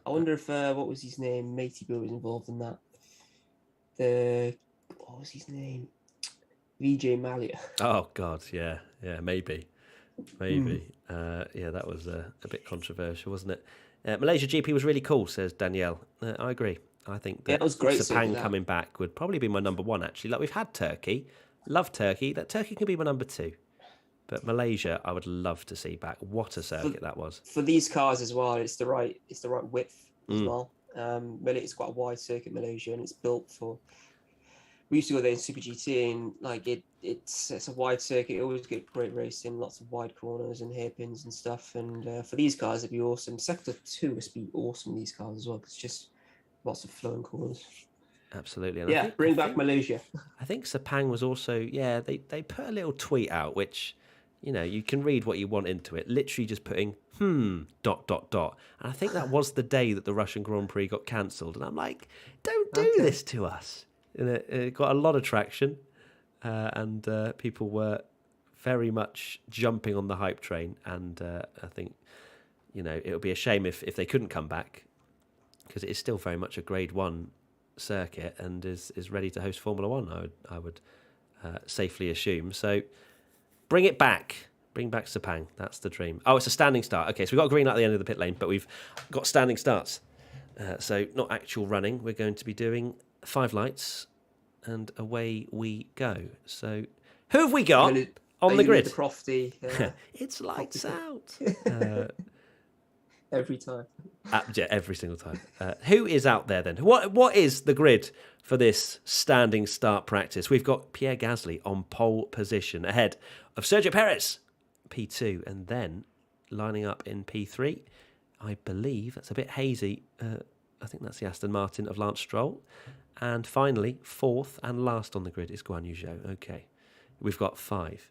I wonder if what was his name? Matey Bill was involved in that. What was his name? Vijay Mallya. Oh God, yeah, maybe. That was a bit controversial, wasn't it? Malaysia GP was really cool, says Danielle. I agree. I think that it was great. Sepang coming back would probably be my number one, actually. Like, we've had Turkey. Love Turkey. That Turkey can be my number 2. But Malaysia, I would love to see back. What a circuit that was. For these cars as well, it's the right width as well. It's quite a wide circuit, Malaysia, and it's built for... We used to go there in Super GT, and like it's a wide circuit. You always get great racing, lots of wide corners and hairpins and stuff. And for these cars, it'd be awesome. Sector 2 must be awesome, these cars as well, because it's just lots of flowing corners. Absolutely. And I think Malaysia. I think Sepang was also, they put a little tweet out, which, you can read what you want into it, literally just putting, ... And I think that was the day that the Russian Grand Prix got cancelled. And I'm like, don't do this to us. And it got a lot of traction, and people were very much jumping on the hype train. And I think, it would be a shame if they couldn't come back, because it is still very much a Grade 1 circuit and is ready to host Formula One, I would safely assume. So bring it back. Bring back Sepang. That's the dream. Oh, it's a standing start. Okay, so we've got a green light at the end of the pit lane, but we've got standing starts. So not actual running. We're going to be doing 5 lights, and away we go. So who have we got on the grid? The Crofty. It's lights out. Every time. Every single time. Who is out there then? What is the grid for this standing start practice? We've got Pierre Gasly on pole position ahead of Sergio Perez, P2, and then lining up in P3. I believe that's a bit hazy. I think that's the Aston Martin of Lance Stroll. And finally, 4th and last on the grid is Guan Yu Zhou. Okay, we've got 5.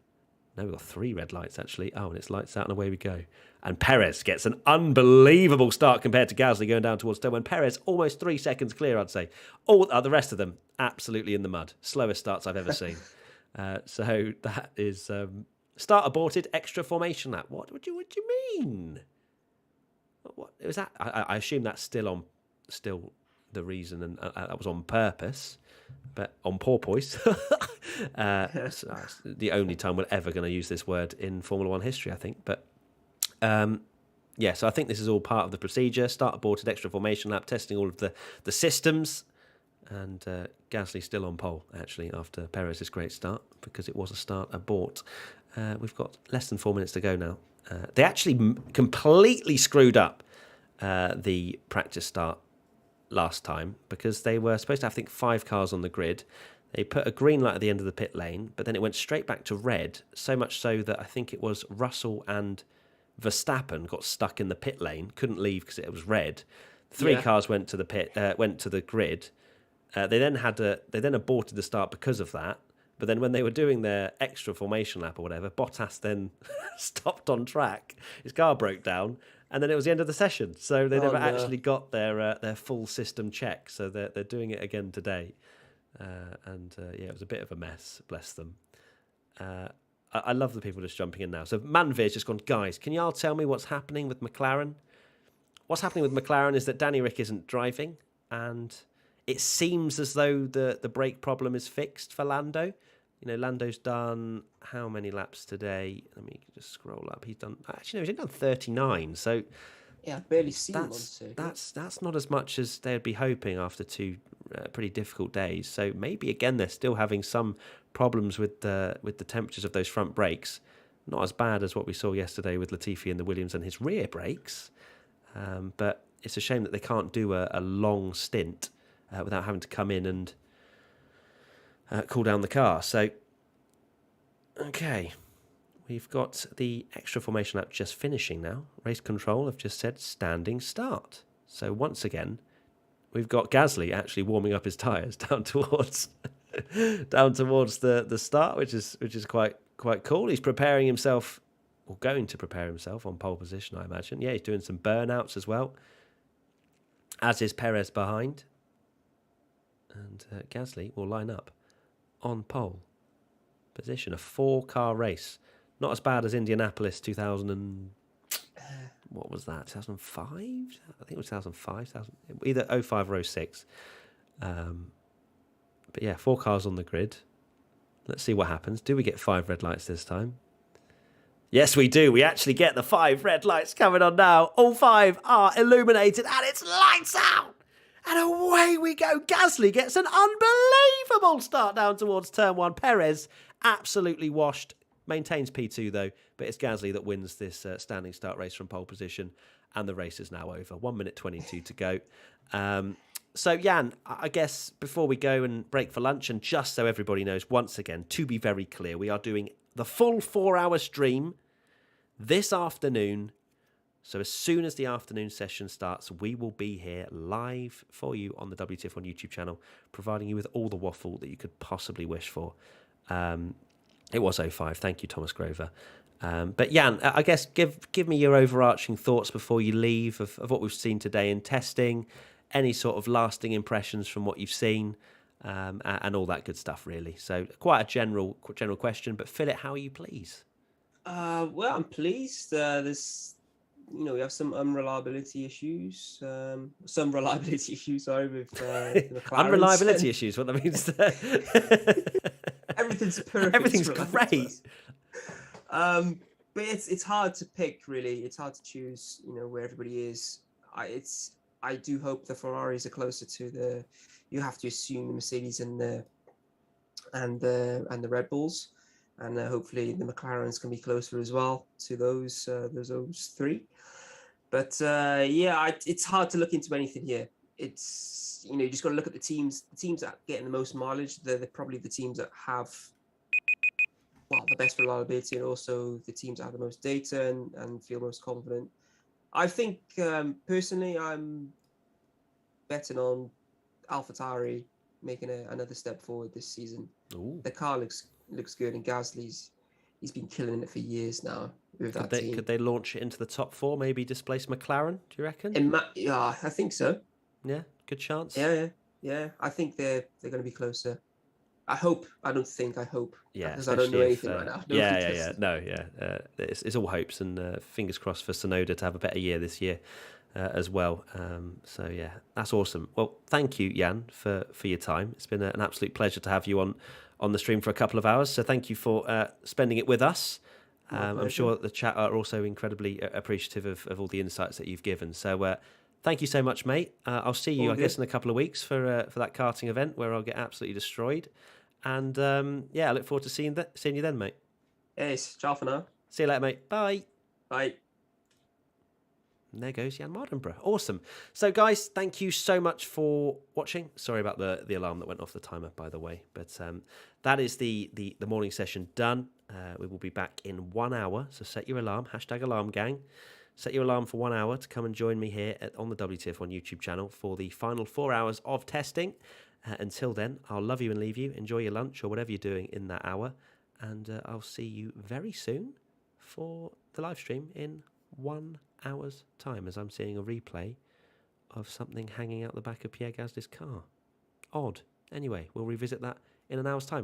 No, we've got 3 red lights, actually. Oh, and it's lights out and away we go. And Perez gets an unbelievable start compared to Gasly going down towards turn 1. Perez almost 3 seconds clear, I'd say. All the rest of them absolutely in the mud. Slowest starts I've ever seen. So that is start aborted, extra formation lap. What do you mean? What was that? I assume that's still the reason, and that was on purpose, but on porpoise. So that's the only time we're ever going to use this word in Formula One history, I think. But so I think this is all part of the procedure. Start aborted, extra formation lap, testing all of the systems, and Gasly still on pole, actually, after Perez's great start, because it was a start abort. We've got less than 4 minutes to go now. They actually completely screwed up the practice start last time, because they were supposed to have, I think, 5 cars on the grid. They put a green light at the end of the pit lane, but then it went straight back to red, so much so that I think it was Russell and Verstappen got stuck in the pit lane, couldn't leave because it was red. 3 cars went to the grid. They then aborted the start because of that. But then when they were doing their extra formation lap or whatever, Bottas then stopped on track. His car broke down, and then it was the end of the session. So they never actually got their full system check. So they're doing it again today. It was a bit of a mess, bless them. I love the people just jumping in now. So Manvir's just gone, guys, can y'all tell me what's happening with McLaren? What's happening with McLaren is that Danny Rick isn't driving, and it seems as though the brake problem is fixed for Lando. Lando's done how many laps today? Let me just scroll up. He's done 39. So yeah, I've barely seen that's not as much as they'd be hoping after 2 pretty difficult days. So maybe again they're still having some problems with the temperatures of those front brakes. Not as bad as what we saw yesterday with Latifi and the Williams and his rear brakes. But it's a shame that they can't do a long stint without having to come in and cool down the car. So, okay. We've got the extra formation lap just finishing now. Race control have just said standing start. So once again, we've got Gasly actually warming up his tyres down towards the start, which is quite cool. He's preparing himself, or going to prepare himself on pole position, I imagine. Yeah, he's doing some burnouts as well, as is Perez behind. And Gasly will line up on pole position. A 4-car race. Not as bad as Indianapolis 2000 and... What was that? 2005? I think it was 2005. Either 05 or 06. But yeah, 4 cars on the grid. Let's see what happens. Do we get 5 red lights this time? Yes, we do. We actually get the 5 red lights coming on now. All 5 are illuminated and it's lights out. And away we go. Gasly gets an unbelievable start down towards turn 1. Perez absolutely washed. Maintains P2 though, but it's Gasly that wins this standing start race from pole position, and the race is now over. 1 minute 22 to go. So Jan, I guess before we go and break for lunch, and just so everybody knows, once again, to be very clear, we are doing the full 4-hour stream this afternoon. So as soon as the afternoon session starts, we will be here live for you on the WTF1 YouTube channel, providing you with all the waffle that you could possibly wish for. It was 05. Thank you, Thomas Grover. But Jan, I guess give me your overarching thoughts before you leave of what we've seen today in testing, any sort of lasting impressions from what you've seen, and all that good stuff, really. So quite a general question, but fill it how you please. Well, I'm pleased. We have some unreliability issues. Sorry, with the McLarens. Unreliability issues, what that means. Everything's perfect. Everything's great. But it's hard to pick, really. It's hard to choose, where everybody is. I do hope the Ferraris are closer to you have to assume the Mercedes and the Red Bulls, and hopefully the McLarens can be closer as well to those 3. But it's hard to look into anything here. It's you just got to look at the teams that are getting the most mileage. They're probably the teams that have the best reliability, and also the teams that have the most data and feel most confident. I think personally, I'm betting on AlphaTauri making another step forward this season. Ooh. The car looks good, and Gasly's he's been killing it for years now with that team. Could they launch it into the top 4? Maybe displace McLaren? Do you reckon? Yeah, I think so. Yeah, good chance. Yeah. I think they're going to be closer. I hope. I don't think. I hope. Yeah, because I don't know anything right now. It's all hopes, and fingers crossed for Sonoda to have a better year this year as well. So yeah, that's awesome. Well, thank you, Jan, for your time. It's been an absolute pleasure to have you on the stream for a couple of hours. So thank you for spending it with us. I'm sure the chat are also incredibly appreciative of all the insights that you've given. So thank you so much, mate. I'll see you, I guess, in a couple of weeks for that karting event where I'll get absolutely destroyed. And I look forward to seeing you then, mate. Yes, ciao for now. See you later, mate. Bye. Bye. And there goes Jan Mardenborough. Awesome. So, guys, thank you so much for watching. Sorry about the alarm that went off the timer, by the way. But that is the morning session done. We will be back in 1 hour. So set your alarm, #alarmgang. Set your alarm for 1 hour to come and join me here on the WTF1 YouTube channel for the final 4 hours of testing. Until then, I'll love you and leave you. Enjoy your lunch or whatever you're doing in that hour. And I'll see you very soon for the live stream in 1 hour's time, as I'm seeing a replay of something hanging out the back of Pierre Gasly's car. Odd. Anyway, we'll revisit that in an hour's time.